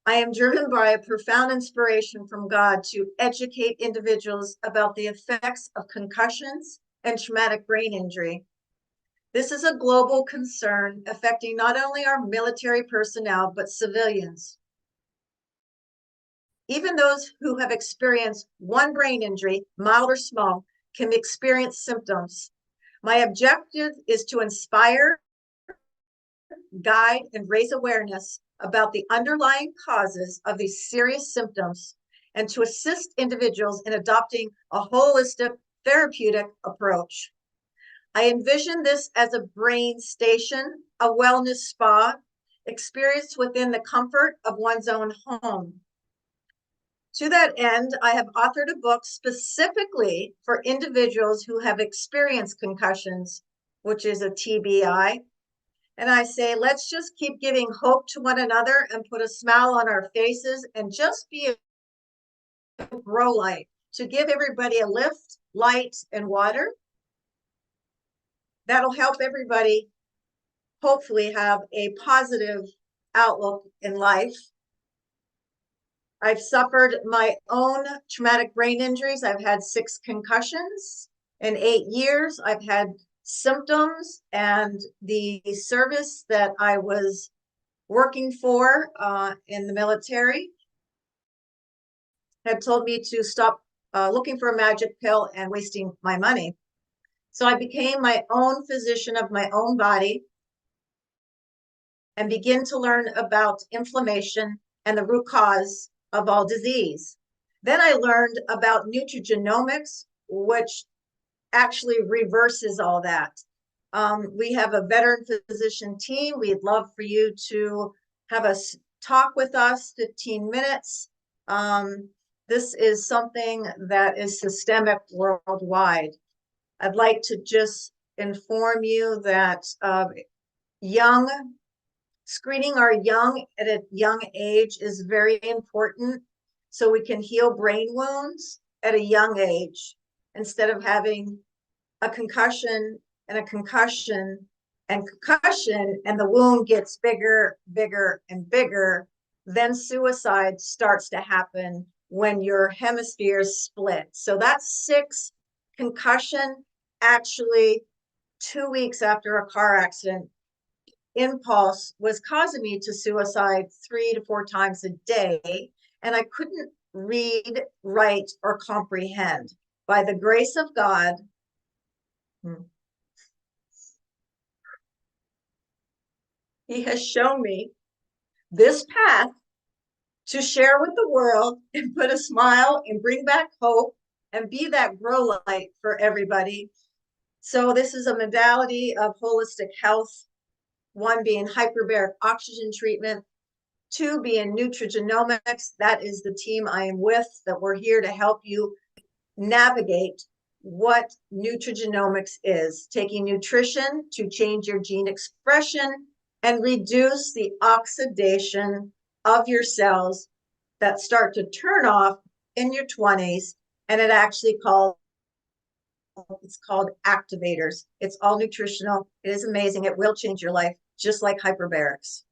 I am driven by a profound inspiration from God to educate individuals about the effects of concussions and traumatic brain injury. This is a global concern affecting not only our military personnel, but civilians. Even those who have experienced one brain injury, mild or small, can experience symptoms. My objective is to inspire, guide, and raise awareness about the underlying causes of these serious symptoms, and to assist individuals in adopting a holistic therapeutic approach. I envision this as a brain station, a wellness spa, experienced within the comfort of one's own home. To that end, I have authored a book specifically for individuals who have experienced concussions, which is a TBI. And I say, let's just keep giving hope to one another and put a smile on our faces and just be a grow light to give everybody a lift, light, and water. That'll help everybody hopefully have a positive outlook in life. I've suffered my own traumatic brain injuries. I've had 6 concussions in 8 years. I've had symptoms, and the service that I was working for in the military had told me to stop looking for a magic pill and wasting my money. So I became my own physician of my own body and begin to learn about inflammation and the root cause of all disease. Then I learned about nutrigenomics, which actually reverses all that. We have a veteran physician team. We'd love for you to have us talk with us 15 minutes. This is something that is systemic worldwide. I'd like to just inform you that screening our young at a young age is very important so we can heal brain wounds at a young age instead of having a concussion and a concussion and concussion, and the wound gets bigger, bigger, and bigger. Then suicide starts to happen when your hemispheres split. So that's 6 concussion. Actually, 2 weeks after a car accident, impulse was causing me to suicide 3 to 4 times a day, and I couldn't read, write, or comprehend. By the grace of God, He has shown me this path to share with the world and put a smile and bring back hope and be that grow light for everybody. So this is a modality of holistic health, 1 being hyperbaric oxygen treatment, 2 being nutrigenomics. That is the team I am with, that we're here to help you navigate what nutrigenomics is, taking nutrition to change your gene expression and reduce the oxidation of your cells that start to turn off in your 20s. And it's called activators. It's all nutritional. It is amazing. It will change your life, just like hyperbarics.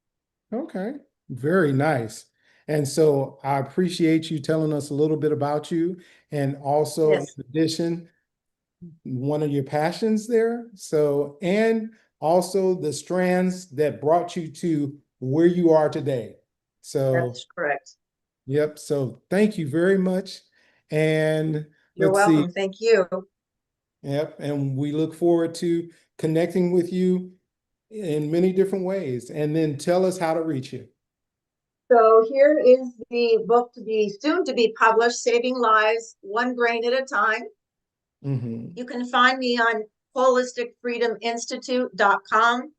Okay, very nice. And so I appreciate you telling us a little bit about you, and also in addition, one of your passions there. So, and also the strands that brought you to where you are today. So that's correct. Yep. So thank you very much. And you're welcome. Thank you. Yep. And we look forward to connecting with you in many different ways. And then tell us how to reach you. So here is the book to be soon to be published, Saving Lives, One Brain at a Time. You can find me on holisticfreedominstitute.com.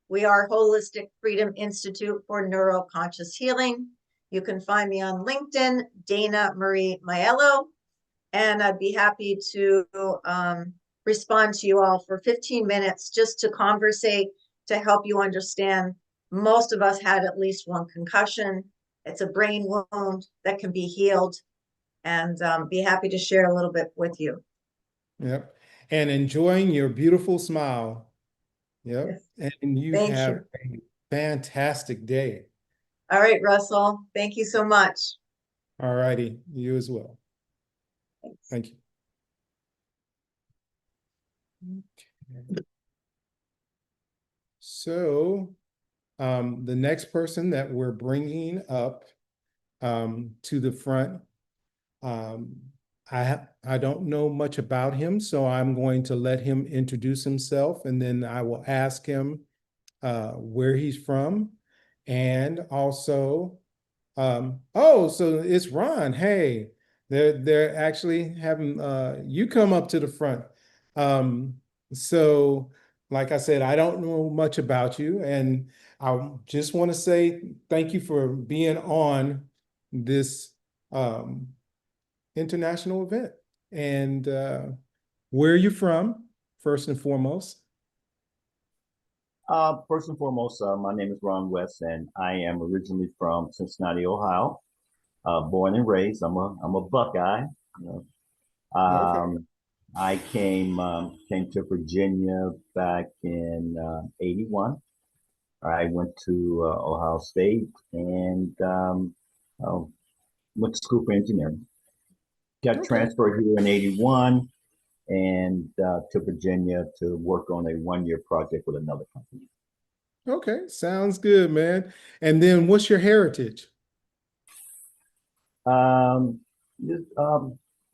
We are Holistic Freedom Institute for Neuroconscious Healing. You can find me on LinkedIn, Dana Marie Maiello, and I'd be happy to respond to you all for 15 minutes just to conversate, to help you understand. Most of us had at least 1 concussion. It's a brain wound that can be healed, and be happy to share a little bit with you. Yep. And enjoying your beautiful smile. Yep. Yes. And you Thank have you. a fantastic day. All right, Russell. Thank you so much. All righty. You as well. Thanks. Thank you. Okay. So the next person that we're bringing up to the front, I don't know much about him, so I'm going to let him introduce himself, and then I will ask him where he's from, and also, so it's Ron. Hey, They're actually having you come up to the front. Um, so like I said, I don't know much about you, and I just want to say thank you for being on this um, international event. And where are you from, first and foremost? First and foremost, my name is Ron West, and I am originally from Cincinnati, Ohio. Born and raised. I'm a Buckeye. You know. Okay. I came to Virginia back in '81. I went to Ohio State and uh, went to school for engineering. Got Okay. transferred here in '81 and to Virginia to work on a 1-year project with another company. Okay. Sounds good, man. And then what's your heritage? Um,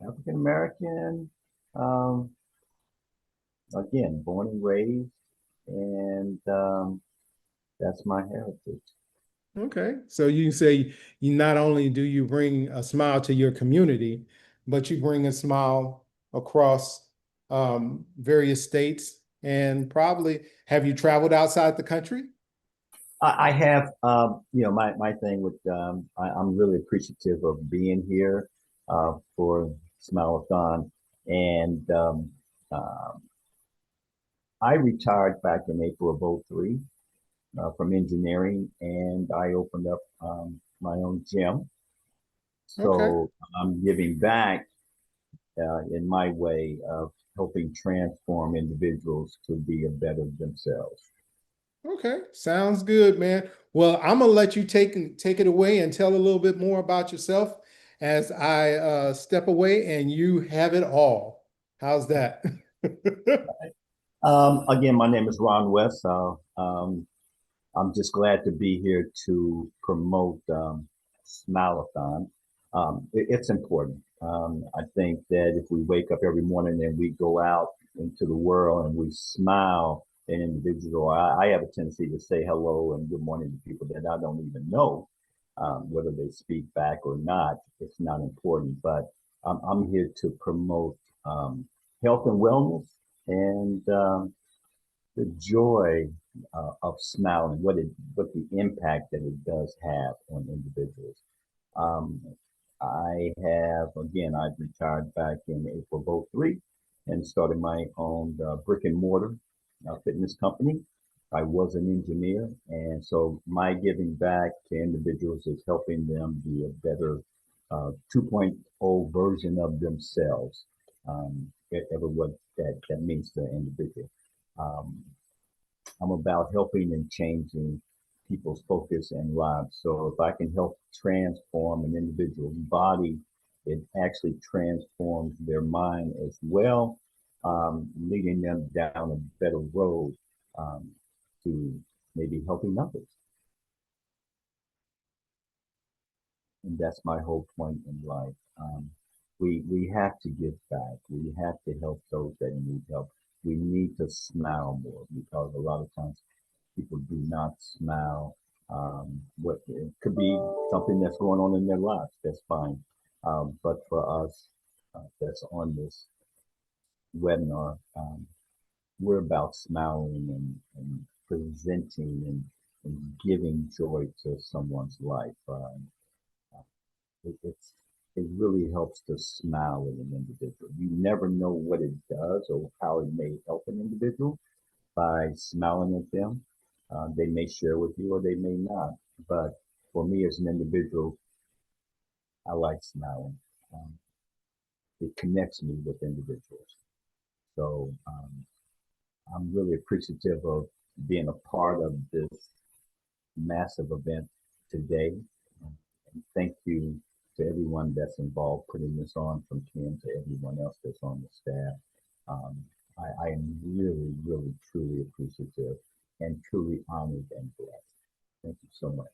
African American, um, again, born and raised, and that's my heritage. Okay. So you can say you not only do you bring a smile to your community, but you bring a smile across various states and probably have you traveled outside the country? I have, my thing with, I'm really appreciative of being here for Smile-A-Thon. And I retired back in April of '03 from engineering, and I opened up my own gym. Okay. So I'm giving back in my way of helping transform individuals to be a better themselves. Okay. Sounds good, man. Well, I'm gonna let you take it away and tell a little bit more about yourself as I step away and you have it all. How's that? Again, my name is Ron West. I'm just glad to be here to promote Smile-A-Thon. It's important. I think that if we wake up every morning and we go out into the world and we smile an individual, I have a tendency to say hello and good morning to people that I don't even know, whether they speak back or not. It's not important, but I'm here to promote health and wellness and the joy of smiling, what the impact that it does have on individuals. Um, I've retired back in April of '03 and started my own brick and mortar fitness company. I was an engineer, and so my giving back to individuals is helping them be a better 2.0 version of themselves, whatever what that means to an individual. Um, I'm about helping and changing people's focus and lives. So if I can help transform an individual's body, it actually transforms their mind as well, leading them down a better road to maybe helping others. And that's my whole point in life. We have to give back. We have to help those that need help. We need to smile more because a lot of times people do not smile. What it could be something that's going on in their lives. That's fine. But for us that's on this webinar, we're about smiling and presenting and giving joy to someone's life. It really helps to smile at an individual. You never know what it does or how it may help an individual by smiling at them. They may share with you or they may not. But for me as an individual, I like smiling. It connects me with individuals. So I'm really appreciative of being a part of this massive event today. And thank you to everyone that's involved putting this on, from Kim to everyone else that's on the staff. Um, I am really, really, truly appreciative and truly honored and blessed. Thank you so much.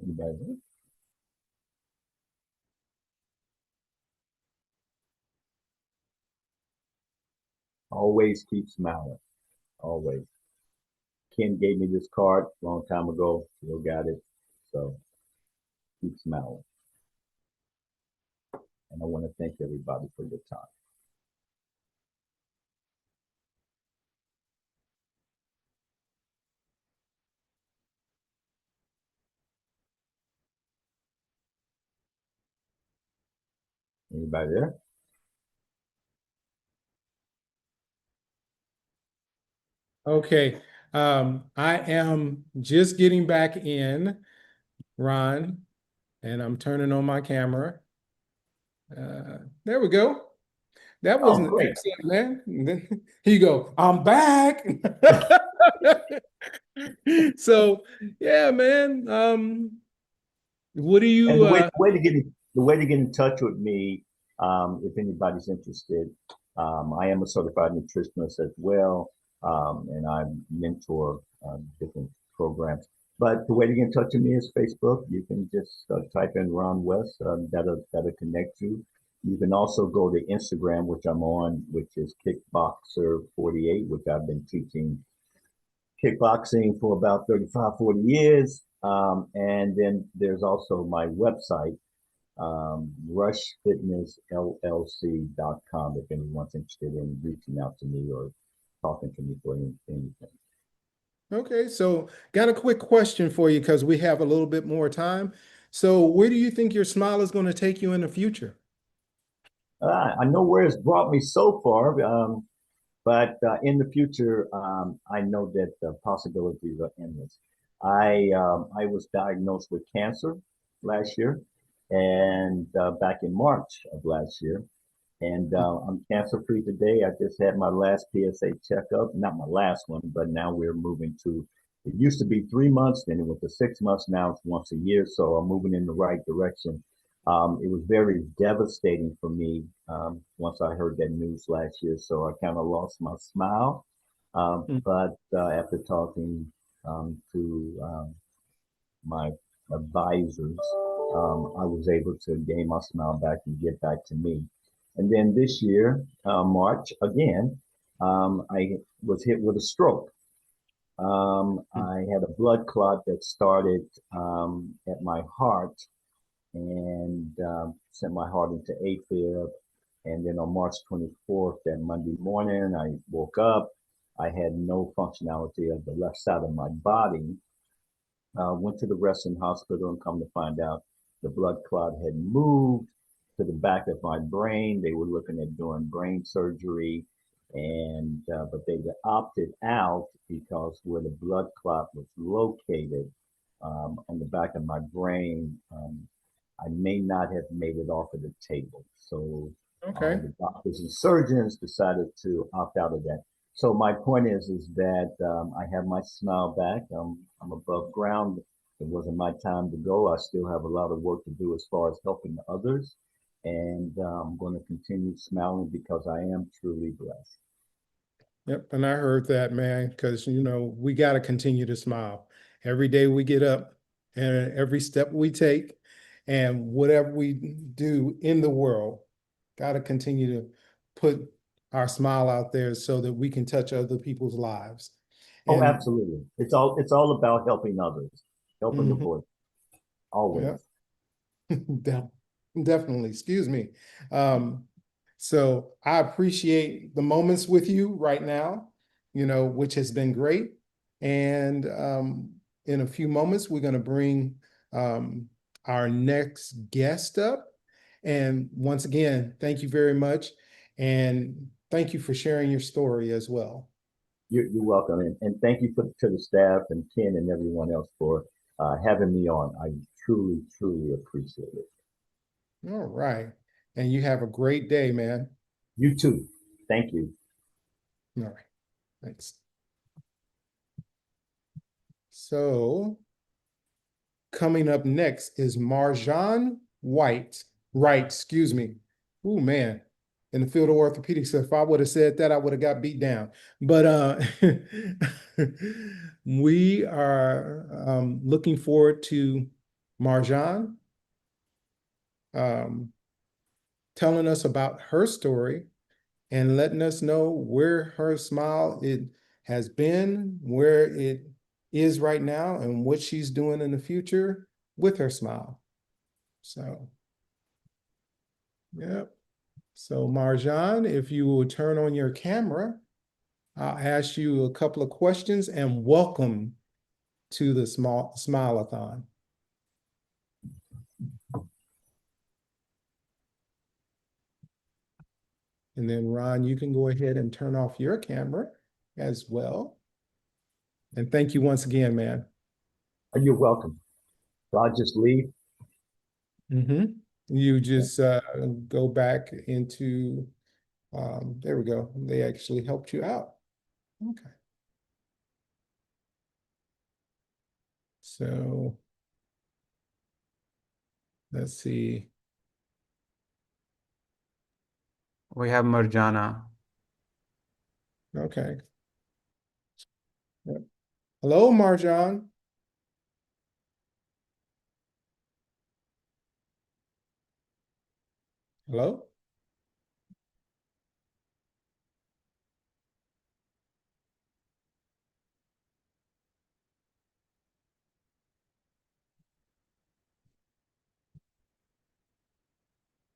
Anybody else? always keep smiling. Always. Ken gave me this card a long time ago. Still got it. So keep smiling. And I want to thank everybody for your time. Anybody there? Okay. I am just getting back in, Ron, and I'm turning on my camera. There we go. That was Oh, great. excellent, man. Here you go. I'm back. So, yeah, man. What do And you the way to get in touch with me, if anybody's interested, I am a certified nutritionist as well, and I mentor different programs. But the way to get in touch with me is Facebook. You can just type in Ron West. That'll connect you. You can also go to Instagram, which I'm on, which is Kickboxer48, which I've been teaching kickboxing for about 35, 40 years. And then there's also my website, rushfitnessllc.com, if anyone's interested in reaching out to me or talking to me for anything. Okay, so got a quick question for you because we have a little bit more time. So, where do you think your smile is going to take you in the future? I know where it's brought me so far, but in the future, I know that the possibilities are endless. I was diagnosed with cancer last year, and back in March of last year, and I'm cancer free today. I just had my last PSA checkup, not my last one, but now we're moving to. It used to be 3 months, then it went to 6 months. Now it's once a year, so I'm moving in the right direction. It was very devastating for me once I heard that news last year. So I kind of lost my smile. But after talking to my advisors, I was able to gain my smile back and get back to me. And then this year, March, again, I was hit with a stroke. I had a blood clot that started at my heart and sent my heart into AFib. And then on March 24th, that Monday morning, I woke up. I had no functionality of the left side of my body. Went to the Reston Hospital and come to find out the blood clot had moved to the back of my brain. They were looking at doing brain surgery, and but they opted out because where the blood clot was located on the back of my brain, I may not have made it off of the table. So Okay. the doctors and surgeons decided to opt out of that. So my point is that I have my smile back. I'm above ground. It wasn't my time to go. I still have a lot of work to do as far as helping others, and I'm going to continue smiling because I am truly blessed. Yep, and I heard that, man, because we got to continue to smile every day we get up and every step we take and whatever we do in the world, got to continue to put our smile out there so that we can touch other people's lives. Oh, And absolutely. It's all about helping others, helping the Mhm. voice, always. Yeah. Definitely, excuse me. So I appreciate the moments with you right now, which has been great. And in a few moments, we're going to bring our next guest up. And once again, thank you very much. And thank you for sharing your story as well. You're welcome, and thank you to the staff and Ken and everyone else for having me on. I truly, truly appreciate it. All right. And you have a great day, man. You too. Thank you. All right. Thanks. So coming up next is Marjan Wright, excuse me. Oh man, in the field of orthopedics, if I would have said that, I would have got beat down. But we are looking forward to Marjan telling us about her story and letting us know where her smile it has been, where it is right now, and what she's doing in the future with her smile. So, yep. So Marjan, if you will turn on your camera, I'll ask you a couple of questions and welcome to the Smile-A-Thon. And then Ron, you can go ahead and turn off your camera as well. And thank you once again, man. You're welcome. So I'll just leave. You just go back into, there we go. They actually helped you out. Okay. So let's see. We have Marjana. Okay. Yep. Hello, Marjan. Hello?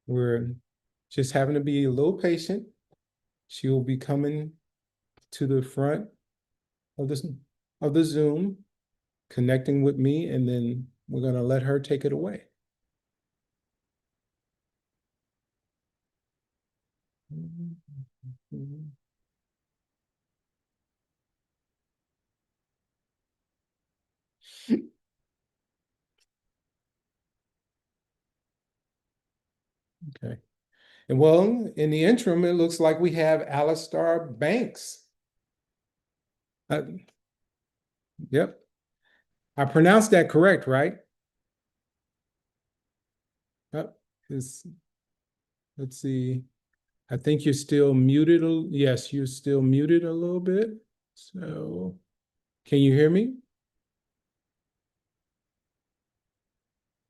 We're just having to be a little patient. She will be coming to the front of the Zoom, connecting with me, and then we're going to let her take it away. Okay. And well, in the interim, it looks like we have Alistair Banks. Yep. I pronounced that correct, right? Let's see. I think you're still muted. Yes, you're still muted a little bit. So can you hear me?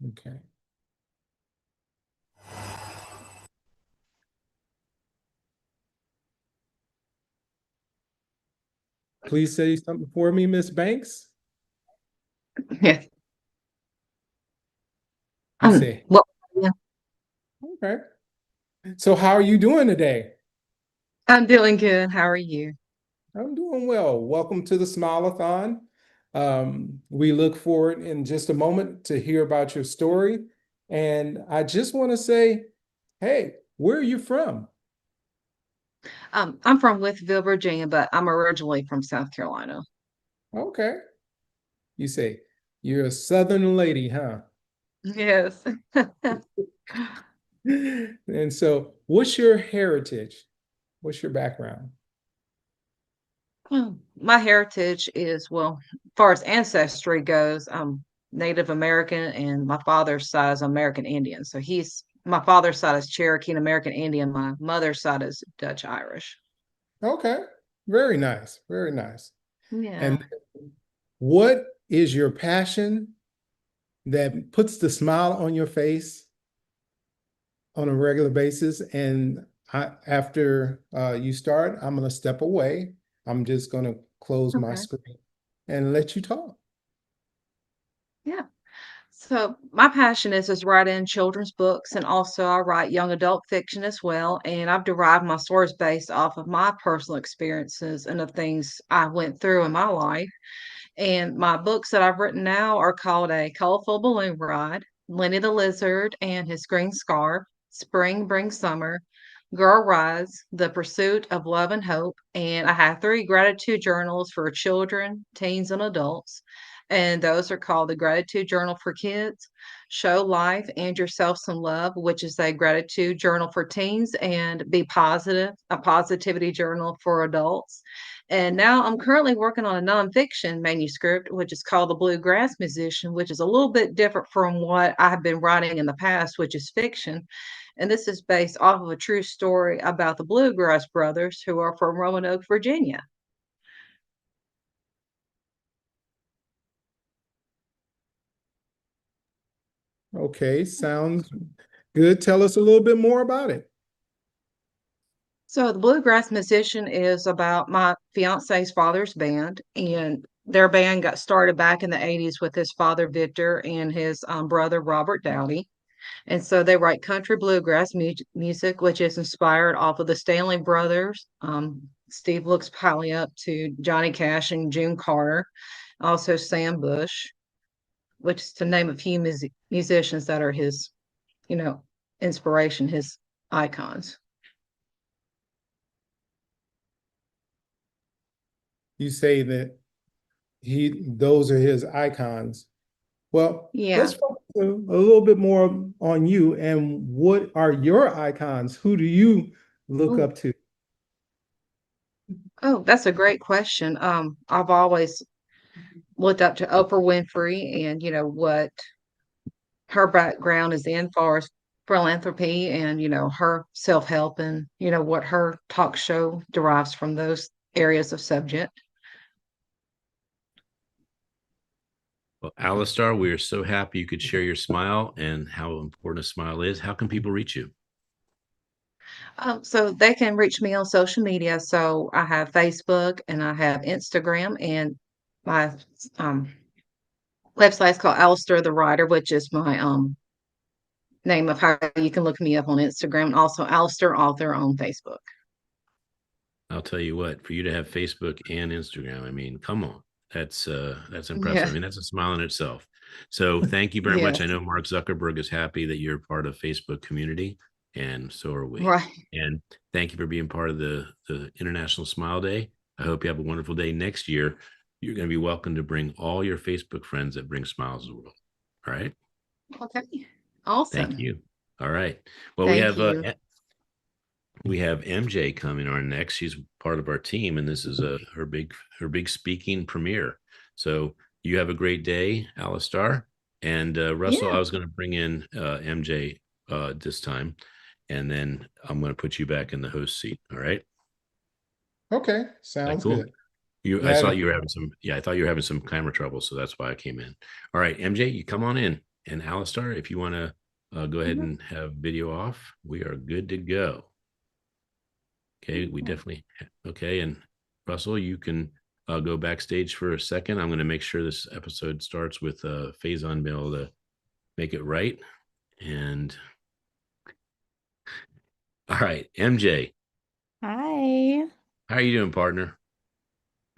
Okay. Please say something for me, Miss Banks. Yes. You say. Well, yeah, Okay. So how are you doing today? I'm doing good. How are you? I'm doing well. Welcome to the Smile-A-Thon. We look forward in just a moment to hear about your story. And I just want to say, hey, where are you from? I'm from Westville, Virginia, but I'm originally from South Carolina. Okay. You say you're a Southern lady, huh? Yes. And so what's your heritage? What's your background? My heritage is, well, as far as ancestry goes, I'm Native American and my father's side is American Indian. So my father's side is Cherokee and American Indian. My mother's side is Dutch Irish. Okay. Very nice. Very nice. Yeah. And what is your passion that puts the smile on your face on a regular basis? And after you start, I'm going to step away. I'm just going to close my Okay. screen and let you talk. Yeah. So my passion is writing children's books, and also I write young adult fiction as well. And I've derived my stories based off of my personal experiences and the things I went through in my life. And my books that I've written now are called A Colorful Balloon Ride, Lenny the Lizard and His Green Scarf, Spring Brings Summer, Girl Rise, The Pursuit of Love and Hope. And I have three gratitude journals for children, teens, and adults. And those are called the Gratitude Journal for Kids, Show Life and Yourself Some Love, which is a gratitude journal for teens, and Be Positive, a positivity journal for adults. And now I'm currently working on a nonfiction manuscript, which is called The Bluegrass Musician, which is a little bit different from what I have been writing in the past, which is fiction. And this is based off of a true story about the Bluegrass Brothers, who are from Roanoke, Virginia. Okay, sounds good. Tell us a little bit more about it. So the Bluegrass Musician is about my fiance's father's band, and their band got started back in the 80s with his father Victor and his brother Robert Dowdy. And so they write country bluegrass music, which is inspired off of the Stanley Brothers. Steve looks highly up to Johnny Cash and June Carter, also Sam Bush, which is to name a few musicians that are his, you know, inspiration, his icons. You say that those are his icons. Well, Yeah. let's focus a little bit more on you and what are your icons? Who do you look Oh, up to? oh, that's a great question. I've always looked up to Oprah Winfrey and what her background is in far as philanthropy and her self-help and what her talk show derives from those areas of subject. Well, Alistar, we are so happy you could share your smile and how important a smile is. How can people reach you? So they can reach me on social media. So I have Facebook and I have Instagram, and my um, website is called Alistair the Writer, which is my name of how you can look me up on Instagram, and also Alistair Author on Facebook. I'll tell you what, for you to have Facebook and Instagram, I mean, come on. That's impressive. I Yeah. mean, that's a smile in itself. So thank you very much. Yes. I know Mark Zuckerberg is happy that you're part of Facebook community, and so are we. Right. And thank you for being part of the International Smile Day. I hope you have a wonderful day. Next year, you're going to be welcome to bring all your Facebook friends that bring smiles to the world. All right. Okay. Thank Awesome. you. All right. Well, Thank you. we have MJ coming on next. She's part of our team, and this is her big speaking premiere. So you have a great day, Alistar. And Russell, Yeah. I was going to bring in MJ this time, and then I'm going to put you back in the host seat. All right. Okay, Is that sounds cool? good. I Glad saw to you were having some, I thought you were having some camera trouble, so that's why I came in. All right, MJ, you come on in. And Alistar, if you want to go ahead and have video off, we are good to go. Okay, we definitely, okay. And Russell, you can go backstage for a second. I'm going to make sure this episode starts with Faison being able to make it right. And all right, MJ, Hi, how are you doing, partner?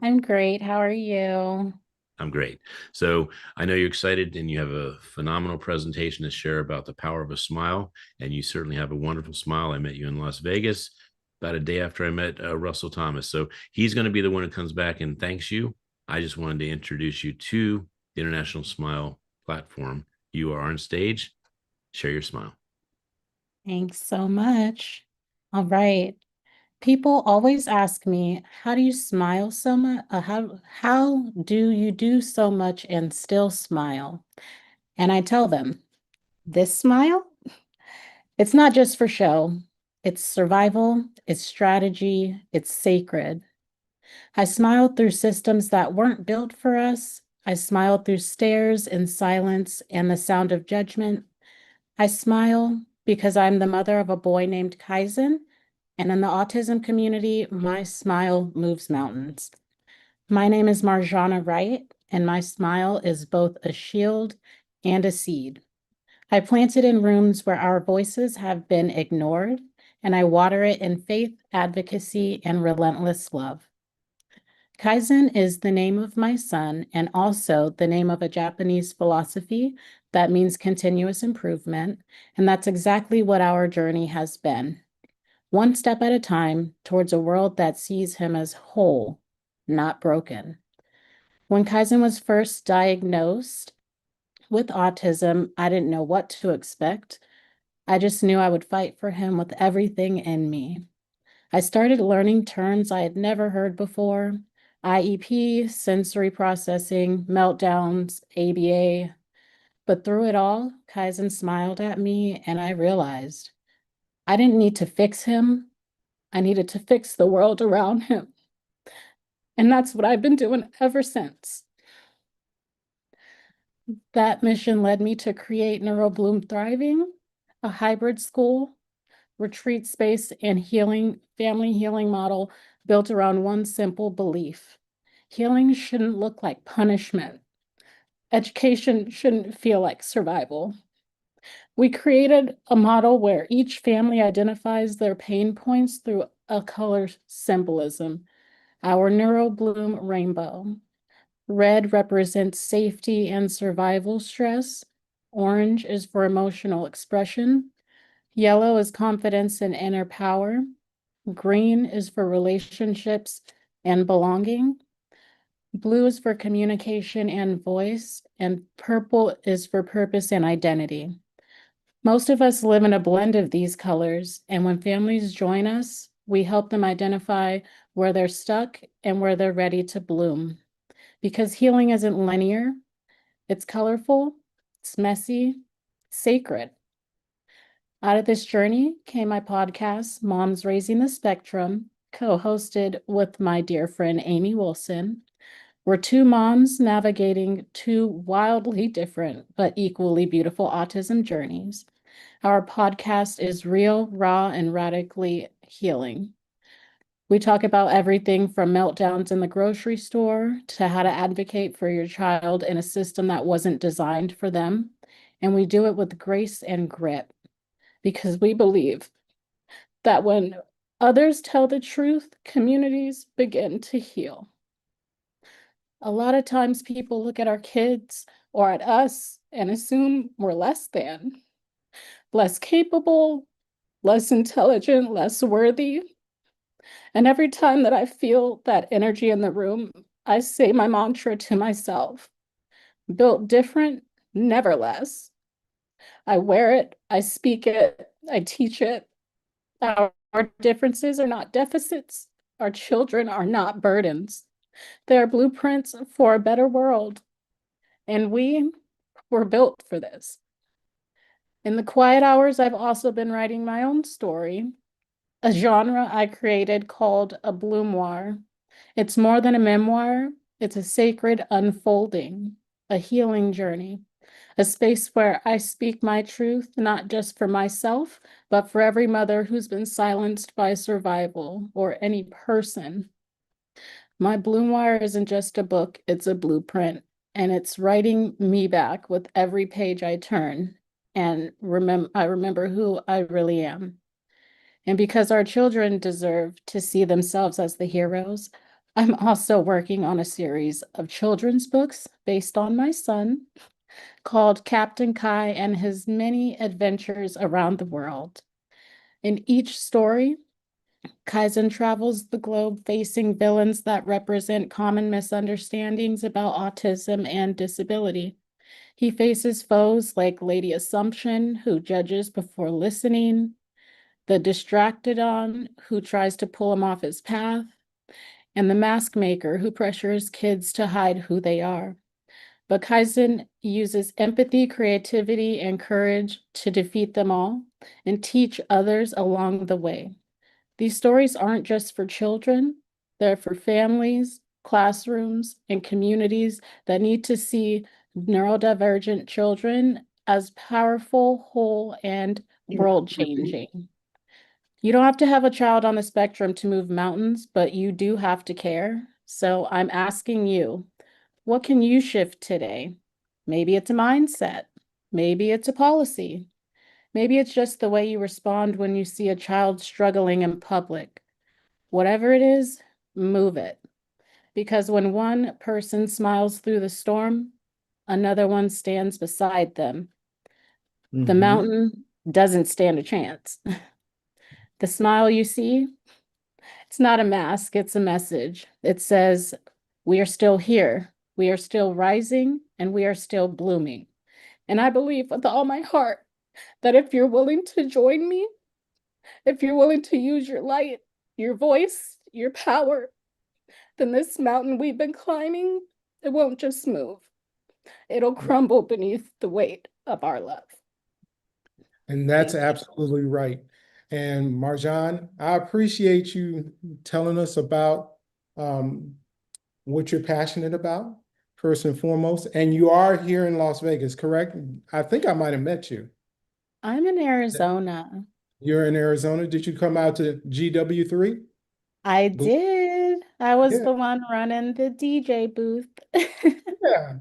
I'm great. How are you? I'm great. So I know you're excited and you have a phenomenal presentation to share about the power of a smile. And you certainly have a wonderful smile. I met you in Las Vegas about a day after I met Russell Thomas. So he's going to be the one who comes back and thanks you. I just wanted to introduce you to the International Smile platform. You are on stage. Share your smile. Thanks so much. All right. People always ask me, how do you smile so much? How do you do so much and still smile? And I tell them, this smile, it's not just for show. It's survival, it's strategy, it's sacred. I smiled through systems that weren't built for us. I smiled through stares and silence and the sound of judgment. I smile because I'm the mother of a boy named Kaizen, and in the autism community, my smile moves mountains. My name is Marjana Wright, and my smile is both a shield and a seed. I plant it in rooms where our voices have been ignored, and I water it in faith, advocacy, and relentless love. Kaizen is the name of my son and also the name of a Japanese philosophy that means continuous improvement. And that's exactly what our journey has been. One step at a time towards a world that sees him as whole, not broken. When Kaizen was first diagnosed with autism, I didn't know what to expect. I just knew I would fight for him with everything in me. I started learning terms I had never heard before: IEP, sensory processing, meltdowns, ABA. But through it all, Kaizen smiled at me, and I realized I didn't need to fix him. I needed to fix the world around him. And that's what I've been doing ever since. That mission led me to create NeuroBloom Thriving, a hybrid school retreat space, and family healing model built around one simple belief. Healing shouldn't look like punishment. Education shouldn't feel like survival. We created a model where each family identifies their pain points through a color symbolism. Our Neuro Bloom rainbow. Red represents safety and survival stress. Orange is for emotional expression. Yellow is confidence and inner power. Green is for relationships and belonging. Blue is for communication and voice. And purple is for purpose and identity. Most of us live in a blend of these colors, and when families join us, we help them identify where they're stuck and where they're ready to bloom. Because healing isn't linear, it's colorful, it's messy, sacred. Out of this journey came my podcast, Moms Raising the Spectrum, co-hosted with my dear friend Amy Wilson. We're two moms navigating two wildly different but equally beautiful autism journeys. Our podcast is real, raw, and radically healing. We talk about everything from meltdowns in the grocery store to how to advocate for your child in a system that wasn't designed for them. And we do it with grace and grit because we believe that when others tell the truth, communities begin to heal. A lot of times people look at our kids or at us and assume we're less than, less capable, less intelligent, less worthy. And every time that I feel that energy in the room, I say my mantra to myself, built different, never less. I wear it, I speak it, I teach it. Our differences are not deficits. Our children are not burdens. They are blueprints for a better world. And we were built for this. In the quiet hours, I've also been writing my own story, a genre I created called a bloomoir. It's more than a memoir, it's a sacred unfolding, a healing journey, a space where I speak my truth, not just for myself, but for every mother who's been silenced by survival or any person. My bloomoir isn't just a book, it's a blueprint, and it's writing me back with every page I turn. And I remember who I really am. And because our children deserve to see themselves as the heroes, I'm also working on a series of children's books based on my son called Captain Kai and His Many Adventures Around the World. In each story, Kaizen travels the globe facing villains that represent common misunderstandings about autism and disability. He faces foes like Lady Assumption, who judges before listening, the Distractedon, who tries to pull him off his path, and the Mask Maker, who pressures kids to hide who they are. But Kaizen uses empathy, creativity, and courage to defeat them all and teach others along the way. These stories aren't just for children, they're for families, classrooms, and communities that need to see neurodivergent children as powerful, whole, and world-changing. You don't have to have a child on the spectrum to move mountains, but you do have to care. So I'm asking you, what can you shift today? Maybe it's a mindset. Maybe it's a policy. Maybe it's just the way you respond when you see a child struggling in public. Whatever it is, move it. Because when one person smiles through the storm, another one stands beside them. The mountain doesn't stand a chance. The smile you see, it's not a mask, it's a message. It says, we are still here, we are still rising, and we are still blooming. And I believe with all my heart that if you're willing to join me, if you're willing to use your light, your voice, your power, then this mountain we've been climbing, it won't just move. It'll crumble beneath the weight of our love. And that's absolutely right. And Marjan, I appreciate you telling us about what you're passionate about, first and foremost. And you are here in Las Vegas, correct? I think I might have met you. I'm in Arizona. You're in Arizona. Did you come out to GW3? I did. I was Yeah, the one running the DJ booth. yeah.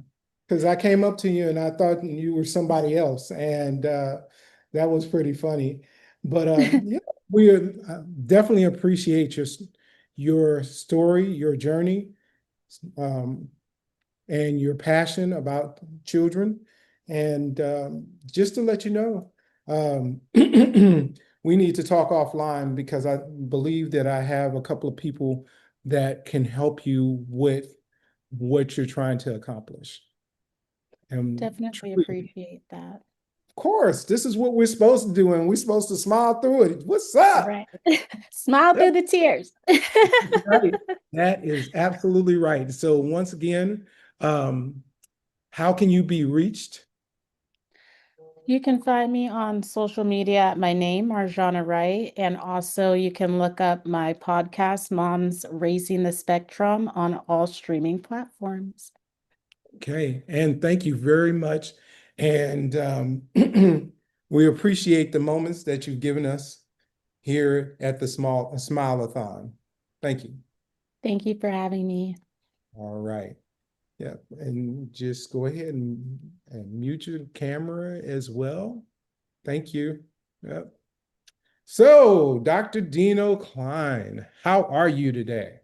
Because I came up to you and I thought you were somebody else, and that was pretty funny. But yeah, we definitely appreciate your story, your journey, um, and your passion about children. And just to let you know, we need to talk offline because I believe that I have a couple of people that can help you with what you're trying to accomplish. And Definitely truly, appreciate that. of course, this is what we're supposed to do, and we're supposed to smile through it. What's up? Right. Smile through the tears. Right. That is absolutely right. So once again, um, how can you be reached? You can find me on social media at my name, Marjana Wright, and also you can look up my podcast, Moms Raising the Spectrum, on all streaming platforms. Okay, and thank you very much. And we appreciate the moments that you've given us here at the Smile-A-Thon. Thank you. Thank you for having me. All right. Yeah, and just go ahead and mute your camera as well. Thank you. Yep. So, Dr. Dino Klein, how are you today?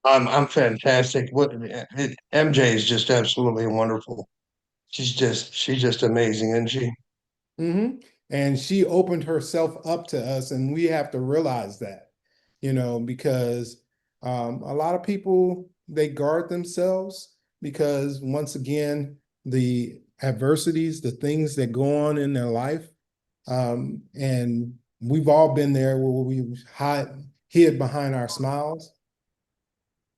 I'm fantastic. MJ is just absolutely wonderful. She's just amazing, isn't she? And she opened herself up to us, and we have to realize that, because a lot of people they guard themselves because once again, the adversities, the things that go on in their life, and we've all been there where we hid behind our smiles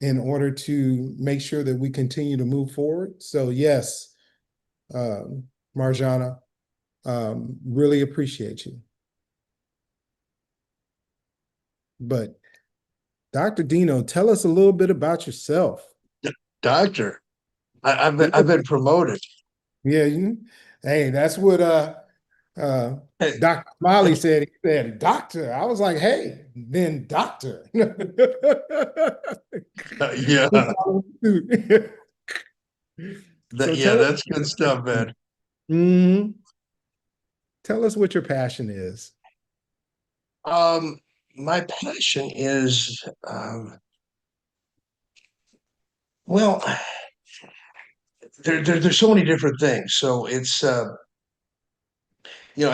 in order to make sure that we continue to move forward. So yes, Marjana, really appreciate you. But Dr. Dino, tell us a little bit about yourself. Doctor, I've been promoted. Yeah, hey, that's what Dr. Smiley said. He said, doctor. I was like, hey, then doctor. Yeah. So Yeah, tell us, that's good stuff, man. tell us what your passion is. My passion is well, there's so many different things. So it's I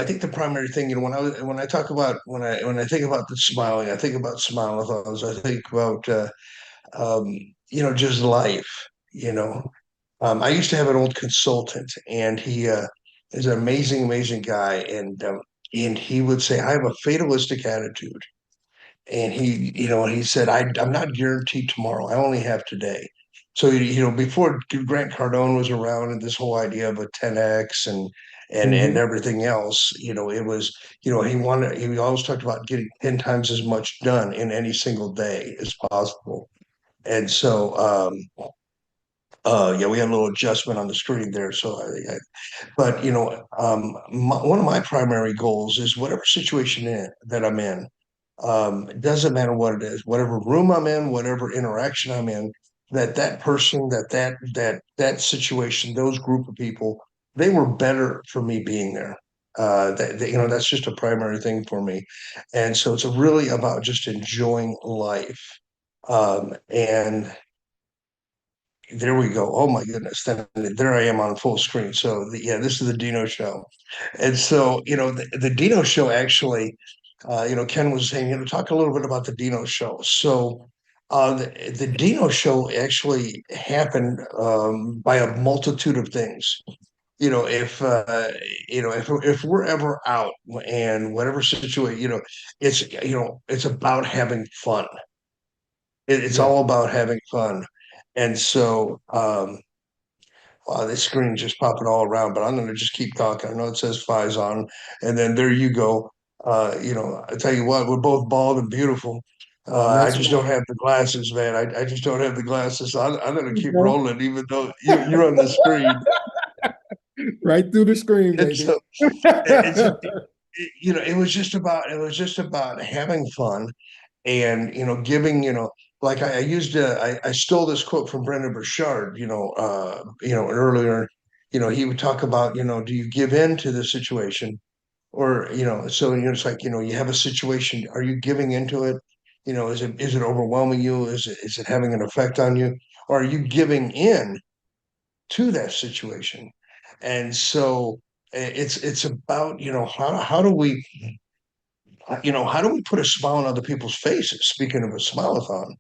think the primary thing, when I talk about when I think about the smiling, I think about smile-a-thons, I think about um, just life, you know. I used to have an old consultant, and he is an amazing, amazing guy, and he would say, I have a fatalistic attitude. And he said, I'm not guaranteed tomorrow. I only have today. So, before Grant Cardone was around and this whole idea of a 10X and everything else, it was, he always talked about getting 10 times as much done in any single day as possible. And so, yeah, we had a little adjustment on the screen there. So, but one of my primary goals is whatever situation that I'm in, it doesn't matter what it is, whatever room I'm in, whatever interaction I'm in, that person, that situation, those group of people, they were better for me being there. That's just a primary thing for me, and so it's really about just enjoying life. And there we go. Oh my goodness. Then there I am on full screen. So yeah, this is the Dino show. And so, the Dino show actually, Ken was saying, talk a little bit about the Dino show. So the Dino show actually happened by a multitude of things. If we're ever out and whatever situation, it's about having fun. It's Yeah. all about having fun. And so, wow, this screen just popping all around, but I'm going to just keep talking. I know it says Fi's on, and then there you go. I tell you what, we're both bald and beautiful. I That's just right. don't have the glasses, man. I just don't have the glasses. So I'm going to keep You rolling, even though you're on the screen. right through the screen, And baby. so, it's it was just about having fun and giving, like I used I stole this quote from Brendan Burchard, earlier. He would talk about, do you give in to the situation, or so it's like, you have a situation, are you giving into it? Is it overwhelming you? Is it having an effect on you? Or are you giving in to that situation? And so it's about, how do we put a smile on other people's faces? Speaking of a smile-a-thon,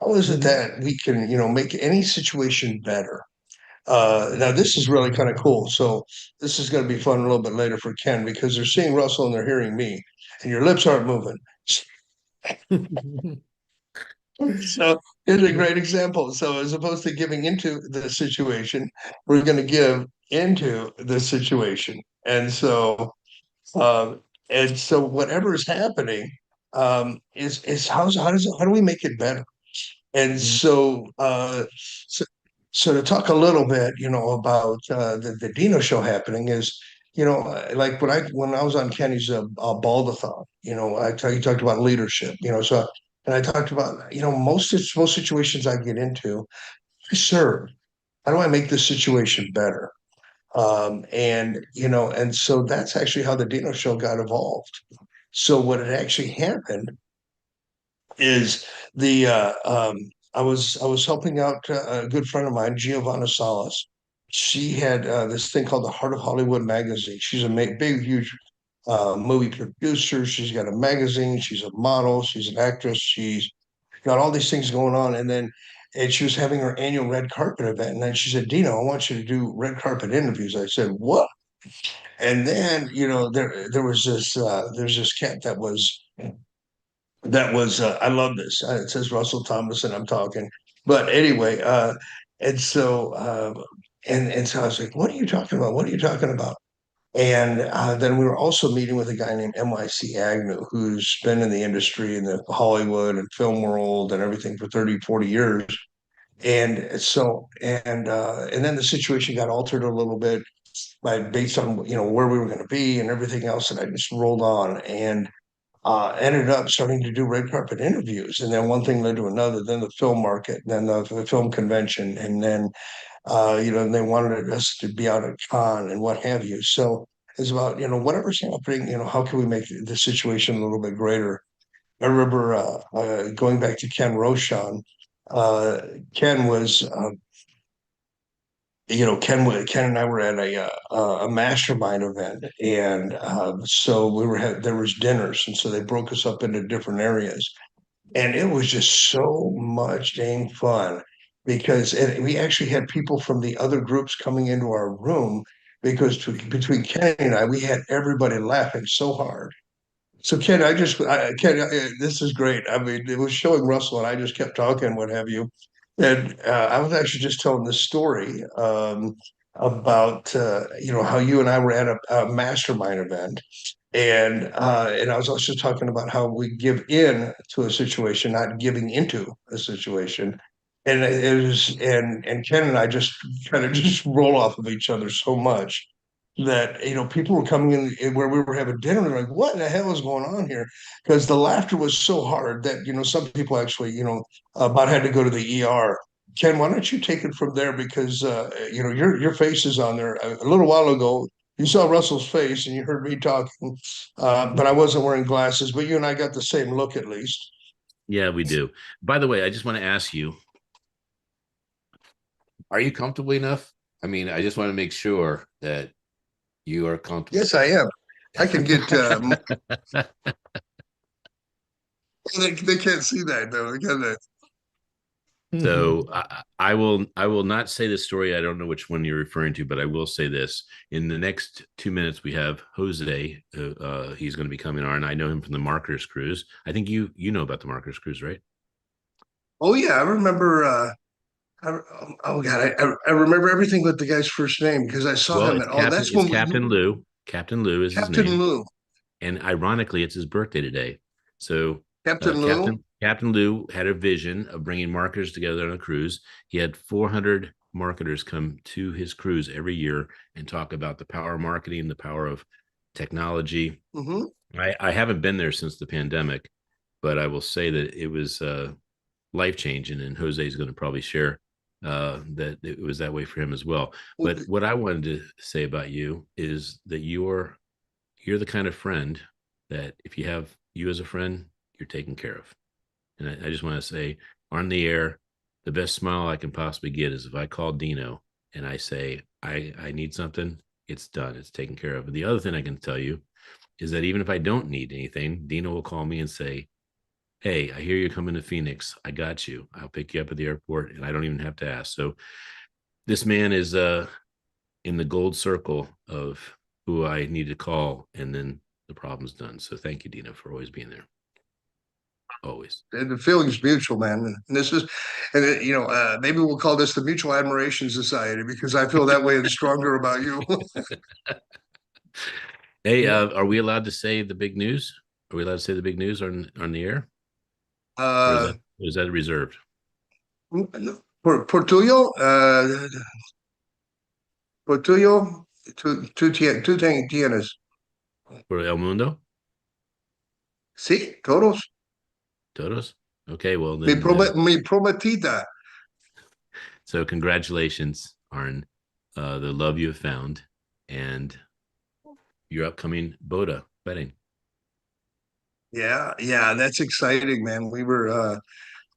how is it that we can, make any situation better? Now this is really kind of cool. So this is going to be fun a little bit later for Ken, because they're seeing Russell and they're hearing me, and your lips aren't moving. So here's a great example. So as opposed to giving into the situation, we're going to give into the situation. Um, and so whatever is happening, is how do we make it better? And so to talk a little bit, about the Dino show happening is, like when I was on Kenny's Baldathon, he talked about leadership, so, and I talked about, most situations I get into, I serve. How do I make this situation better? And so that's actually how the Dino show got evolved. So what had actually happened is the I was helping out a good friend of mine, Giovanna Salas. She had this thing called the Heart of Hollywood magazine. She's a big, huge movie producer. She's got a magazine. She's a model. She's an actress. She's got all these things going on. And she was having her annual red carpet event. And then she said, Dino, I want you to do red carpet interviews. I said, what? And then, there was there's this cat that was I love this. It says Russell Thomas, and I'm talking. But anyway, and so and so I was like, "What are you talking about? What are you talking about?" And then we were also meeting with a guy named NYC Agnew, who's been in the industry in the Hollywood and film world and everything for 30, 40 years. And then the situation got altered a little bit based on where we were going to be and everything else, and I just rolled on and ended up starting to do red carpet interviews. And then one thing led to another, then the film market, then the film convention, and then, and they wanted us to be out at con and what have you. So it's about, whatever's happening, how can we make the situation a little bit greater? I remember going back to Ken Rochon. Uh, Ken was, Ken and I were at a mastermind event, and so there was dinners, and so they broke us up into different areas, and it was just so much dang fun because we actually had people from the other groups coming into our room because between Kenny and I, we had everybody laughing so hard. So Ken, Ken, this is great. I mean, it was showing Russell, and I just kept talking, what have you. And I was actually just telling this story about how you and I were at a mastermind event, and I was also talking about how we give in to a situation, not giving into a situation. And it was, and Ken and I just kind of just roll off of each other so much that people were coming in where we were having dinner, and they're like, what the hell is going on here? Because the laughter was so hard that some people actually about had to go to the ER. Ken, why don't you take it from there, because your face is on there. A little while ago you saw Russell's face and you heard me talking, but I wasn't wearing glasses, but you and I got the same look at least. Yeah, we do. By the way, I just want to ask you, are you comfortable enough? I mean, I just want to make sure that you are comfortable. Yes, I am. I can get they can't see that though. They gotta. So I will not say the story. I don't know which one you're referring to, but I will say this. In the next 2 minutes, we have Jose. He's going to be coming on. I know him from the Marketers Cruise. I think you know about the Marketers Cruise, right? Oh yeah, I remember. Oh God, I remember everything but the guy's first name because I saw Well, him it's at. Oh, Captain. that's It's when Captain Lou. Captain Lou is his Captain name. Lou. And ironically, it's his birthday today. So Captain Lou. Captain Lou had a vision of bringing marketers together on a cruise. He had 400 marketers come to his cruise every year and talk about the power of marketing, the power of technology. Mhm. I haven't been there since the pandemic, but I will say that it was life changing, and Jose is going to probably share that it was that way for him as well. But what I wanted to say about you is that you're the kind of friend that if you have you as a friend, you're taken care of. And I just want to say on the air, the best smile I can possibly get is if I call Dino and I say, I need something, it's done, it's taken care of. And the other thing I can tell you is that even if I don't need anything, Dino will call me and say, hey, I hear you're coming to Phoenix. I got you. I'll pick you up at the airport and I don't even have to ask. So this man is in the gold circle of who I need to call, and then the problem's done. So thank you, Dino, for always being there. Always. And the feeling's mutual, man. And this is, and maybe we'll call this the Mutual Admiration Society because I feel that way and stronger about you. Hey, are we allowed to say the big news? Are we allowed to say the big news on the air? Or is that reserved? Por tuyo, tú tienes. For El Mundo? Sí, todos. Todos? Okay, well then. Mi prometida. So congratulations, Arn, the love you have found, and your upcoming Boda wedding. Yeah, that's exciting, man. We were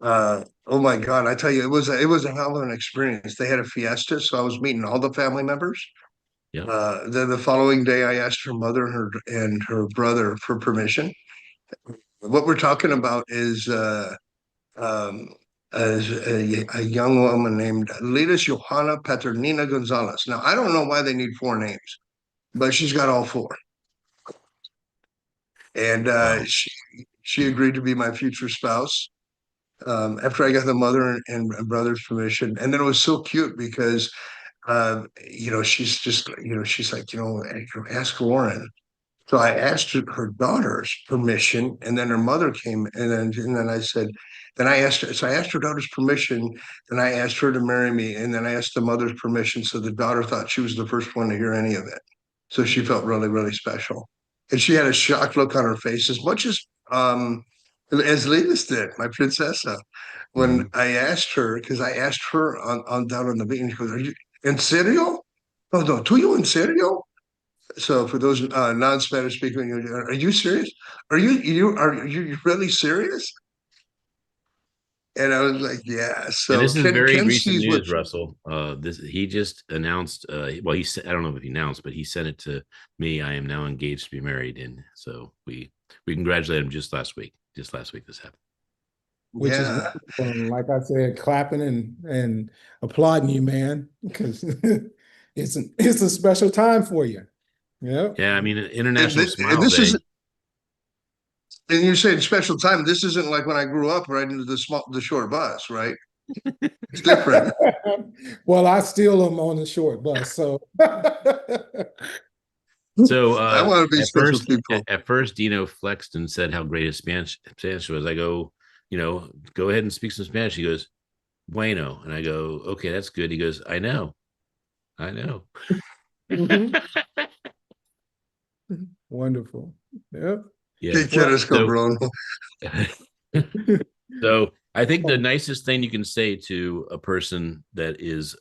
oh my God, I tell you, it was a hell of an experience. They had a fiesta, so I was meeting all the family members. Yeah. Then the following day I asked her mother and her brother for permission. What we're talking about is um a young woman named Lidas Johanna Paternina Gonzalez. Now I don't know why they need four names, but she's got all four. And she agreed to be my future spouse after I got the mother and brother's permission. And then it was so cute because, she's just, she's like, ask Lauren. So I asked her daughter's permission, and then her mother came, and then I said, then I asked her. So I asked her daughter's permission, then I asked her to marry me, and then I asked the mother's permission. So the daughter thought she was the first one to hear any of it. So she felt really, really special, and she had a shocked look on her face, as much as Levis did, my princessa. When I asked her, because I asked her on down on the beach, she goes, "Are you in serio? Oh no, do you in serio?" So for those non-Spanish speaking, are you serious? Are you really serious? And I was like, yeah. And So this is very Ken recent sees what. news, Russell. This he just announced. Well, he said I don't know if he announced, but he sent it to me. I am now engaged to be married, and so we congratulated him just last week. Just last week this happened. Which is wonderful. And like I said, clapping and applauding you, man, because it's a special time for you. Yeah. Yeah, I mean, International And Smile this Day. isn't. And you're saying special time. This isn't like when I grew up riding the short bus, right? It's different. Well, I still am on the short bus, so. So I want to be special people. At first, Dino flexed and said how great his Spanish was. I go, go ahead and speak some Spanish. He goes, bueno, and I go, okay, that's good. He goes, I know. Wonderful. Yep. Yeah. So I think the nicest thing you can say to a person that is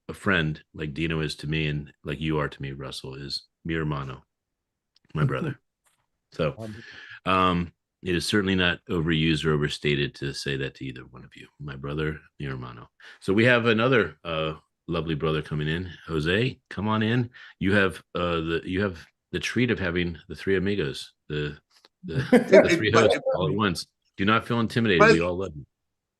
a friend like Dino is to me and like you are to me, Russell, is mi hermano, my brother. So it is certainly not overused or overstated to say that to either one of you. My brother, mi hermano. So we have another lovely brother coming in. Jose, come on in. You have the treat of having the three amigos, the three hosts all at once. Do not feel intimidated. We all love you.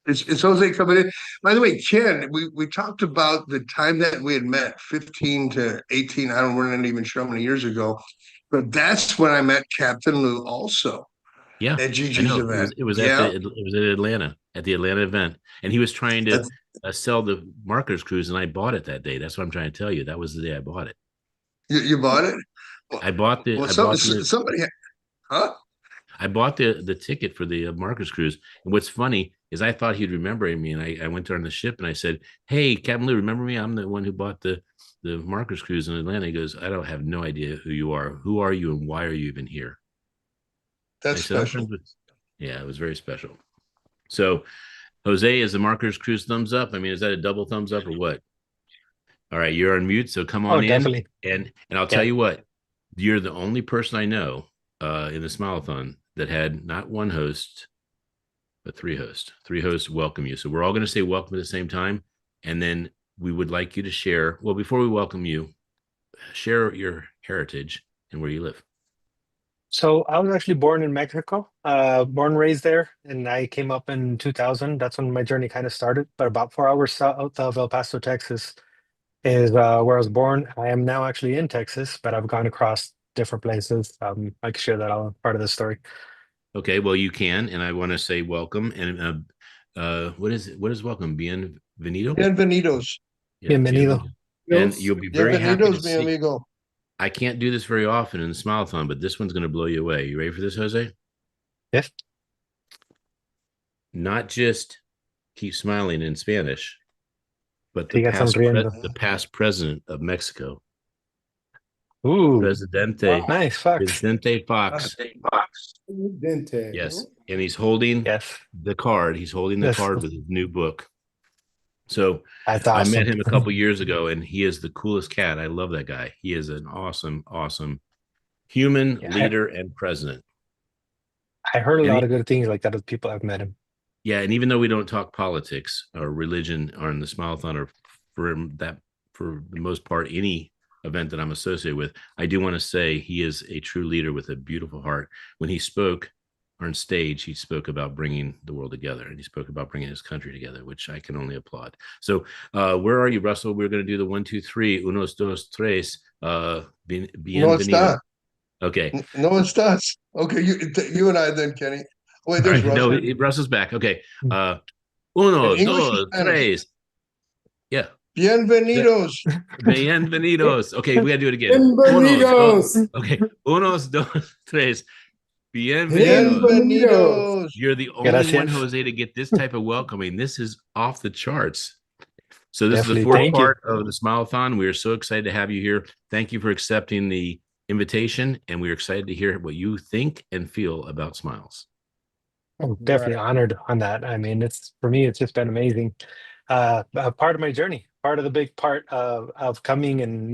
It's Jose coming in. By the way, Ken, we talked about the time that we had met, 15 to 18. We're not even sure how many years ago, but that's when I met Captain Lou also. Yeah, at Gigi's event. It was at Atlanta at the Atlanta event, and he was trying to sell the marketers cruise, and I bought it that day. That's what I'm trying to tell you. That was the day I bought it. You bought it? Well, I bought the. Somebody, huh? I bought the ticket for the marketers cruise. And what's funny is I thought he'd remember me, and I went there on the ship and I said, "Hey, Captain Lou, remember me? I'm the one who bought the the Markers Cruise in Atlanta. He goes, I don't have no idea who you are. Who are you and why are you even here? That's I said, I'm special. friends with. Yeah, it was very special. So, Jose, is the Markers Cruise thumbs up? I mean, is that a double thumbs up or what? All right, you're on mute, so come Oh, on in. definitely. And I'll tell Yeah. you what, you're the only person I know in the Smile-A-Thon that had not one host, but three hosts. Three hosts welcome you. So we're all going to say welcome at the same time. And then we would like you to share. Well, before we welcome you, share your heritage and where you live. So I was actually born in Mexico, born and raised there, and I came up in 2000. That's when my journey kind of started. But about 4 hours south of El Paso, Texas, is where I was born. I am now actually in Texas, but I've gone across different places. I can share that all part of the story. Okay, well, you can. And I want to say welcome. And what is it? What is welcome? Bienvenido? Bienvenidos. Yeah, Bienvenido. and you'll be very happy to Bienvenidos, mi see. amigo. I can't do this very often in the Smile-A-Thon, but this one's going to blow you away. You ready for this, Jose? Yes. Not just keep smiling in Spanish, but the Siga sonriendo. past president of Mexico, Ooh, Presidente nice, Fox. Vicente Fox. Dente. Yes, and he's holding Yes. the card. He's holding the Yes. card with his new book. So That's I met awesome. him a couple years ago, and he is the coolest cat. I love that guy. He is an awesome, awesome human Yeah, leader and president. I heard a And lot he- of good things like that with people I've met him. Yeah, and even though we don't talk politics or religion or in the Smile-A-Thon or for the most part any event that I'm associated with, I do want to say he is a true leader with a beautiful heart. When he spoke on stage, he spoke about bringing the world together, and he spoke about bringing his country together, which I can only applaud. So, where are you, Russell? We're going to do the 1, 2, 3, unos, dos, tres. No Bienvenido. está. Okay. No estás. Okay, you and I then, Kenny. Wait, All there's right. No, Russell. Russell's back. Okay. Hmm. Uno, In English or dos, Spanish? tres. Yeah. Bienvenidos. Bienvenidos. Okay, we gotta do it again. Bienvenidos. Okay. Unos, dos, tres. Bienvenidos. Bienvenidos. You're the only Gracias. one, Jose, to get this type of welcoming. This is off the charts. So this is Definitely. the fourth Thank you. part of the Smile-A-Thon. We are so excited to have you here. Thank you for accepting the invitation, and we're excited to hear what you think and feel about smiles. I'm definitely honored on that. I mean, it's for me, it's just been amazing. A part of my journey, part of the big part of coming and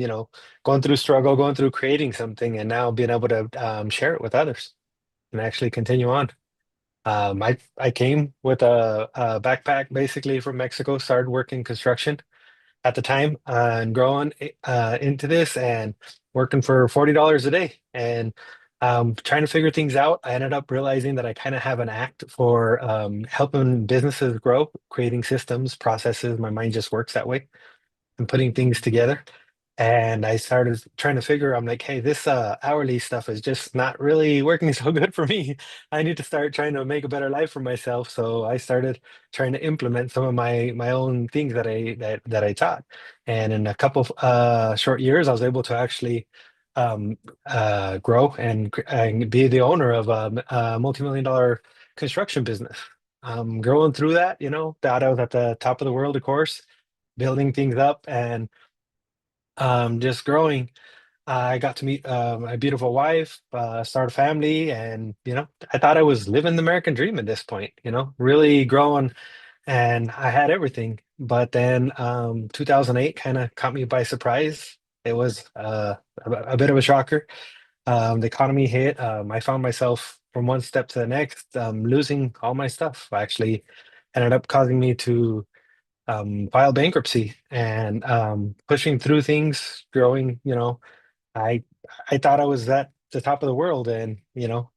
going through struggle, going through creating something, and now being able to share it with others and actually continue on. I came with a backpack basically from Mexico, started working construction at the time and growing into this and working for $40 a day and trying to figure things out. I ended up realizing that I kind of have an act for helping businesses grow, creating systems, processes. My mind just works that way and putting things together. And I started trying to figure, I'm like, hey, this hourly stuff is just not really working so good for me. I need to start trying to make a better life for myself. So I started trying to implement some of my own things that I taught. And in a couple of short years, I was able to actually grow and be the owner of a multi-million-dollar construction business. Growing through that, thought I was at the top of the world, of course, building things up and just growing. I got to meet my beautiful wife, start a family, and I thought I was living the American dream at this point. Really growing, and I had everything. But then 2008 kind of caught me by surprise. It was a bit of a shocker. The economy hit. I found myself from one step to the next, losing all my stuff. Actually, ended up causing me to file bankruptcy and pushing through things, growing. I I thought I was at the top of the world, and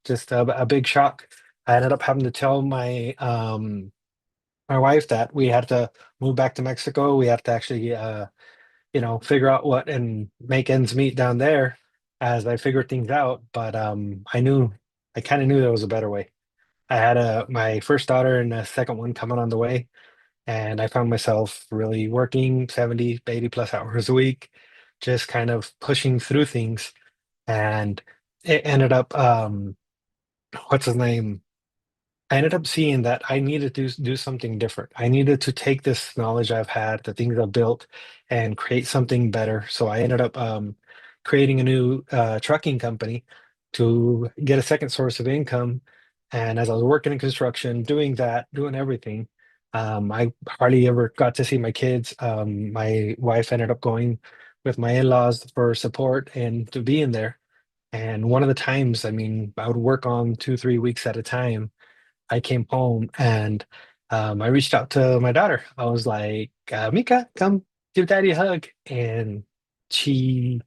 just a big shock. I ended up having to tell my wife that we had to move back to Mexico. We had to actually figure out what and make ends meet down there as I figured things out. But I kind of knew there was a better way. I had my first daughter and a second one coming on the way, and I found myself really working 70, 80 plus hours a week, just kind of pushing through things. And it ended up, what's his name? I ended up seeing that I needed to do something different. I needed to take this knowledge I've had, the things I've built, and create something better. So I ended up creating a new trucking company to get a second source of income. And as I was working in construction, doing that, doing everything, I hardly ever got to see my kids. My wife ended up going with my in-laws for support and to be in there. And one of the times, I mean, I would work on 2, 3 weeks at a time. I came home and I reached out to my daughter. I was like, Mika, come give daddy a hug. And she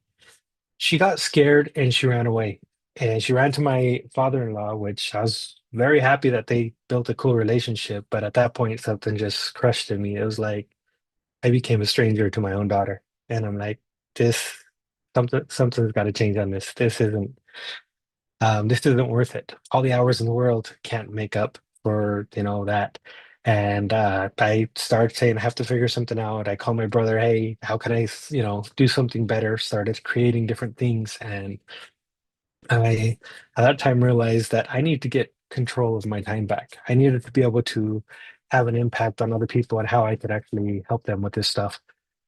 she got scared and she ran away. And she ran to my father-in-law, which I was very happy that they built a cool relationship. But at that point, something just crushed in me. It was like I became a stranger to my own daughter. And I'm like, this something's got to change on this. This isn't worth it. All the hours in the world can't make up for, that. And I started saying, I have to figure something out. I called my brother, hey, how can I, do something better? Started creating different things. And I, at that time, realized that I need to get control of my time back. I needed to be able to have an impact on other people and how I could actually help them with this stuff.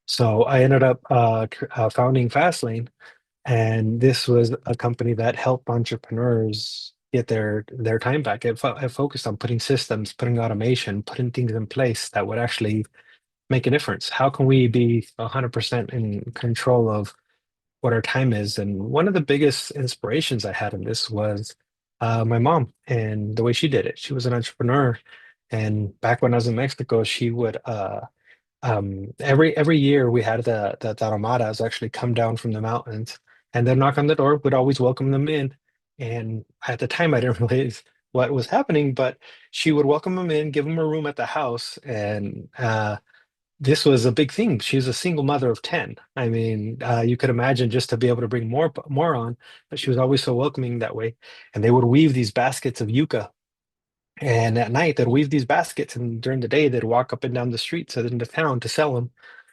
So I ended up founding Fastlane, and this was a company that helped entrepreneurs get their time back. It focused on putting systems, putting automation, putting things in place that would actually make a difference. How can we be 100% in control of what our time is? And one of the biggest inspirations I had in this was my mom and the way she did it. She was an entrepreneur, and back when I was in Mexico, she would every year we had the Tarahumara's actually come down from the mountains and then knock on the door, would always welcome them in. And at the time I didn't realize what was happening, but she would welcome them in, give them a room at the house. And this was a big thing. She was a single mother of 10. I mean, you could imagine just to be able to bring more on, but she was always so welcoming that way. And they would weave these baskets of yucca, and at night, they'd weave these baskets, and during the day, they'd walk up and down the streets in the town to sell them.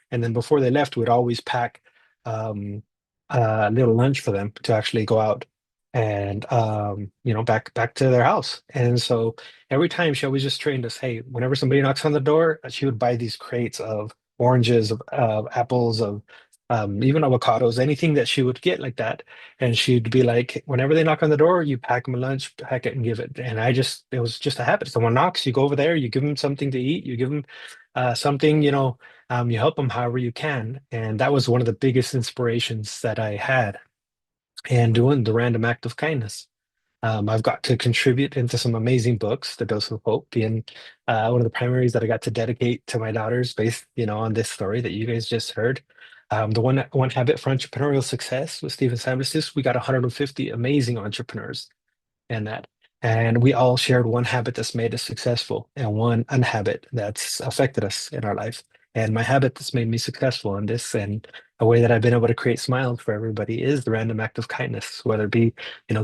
And then before they left, we'd always pack um, a little lunch for them to actually go out and back to their house. And so every time she always just trained us, hey, whenever somebody knocks on the door, she would buy these crates of oranges, of apples, of even avocados, anything that she would get like that. And she'd be like, whenever they knock on the door, you pack them a lunch packet and give it. And it was just a habit. Someone knocks, you go over there, you give them something to eat, you give them something, you help them however you can. And that was one of the biggest inspirations that I had, and doing the random act of kindness. I've got to contribute into some amazing books, The Dose of Hope being one of the primaries that I got to dedicate to my daughters based, on this story that you guys just heard. The one habit for entrepreneurial success with Stephen Sambusis, we got 150 amazing entrepreneurs and that. And we all shared one habit that's made us successful and one unhabit that's affected us in our life. And my habit that's made me successful in this and a way that I've been able to create smiles for everybody is the random act of kindness, whether it be,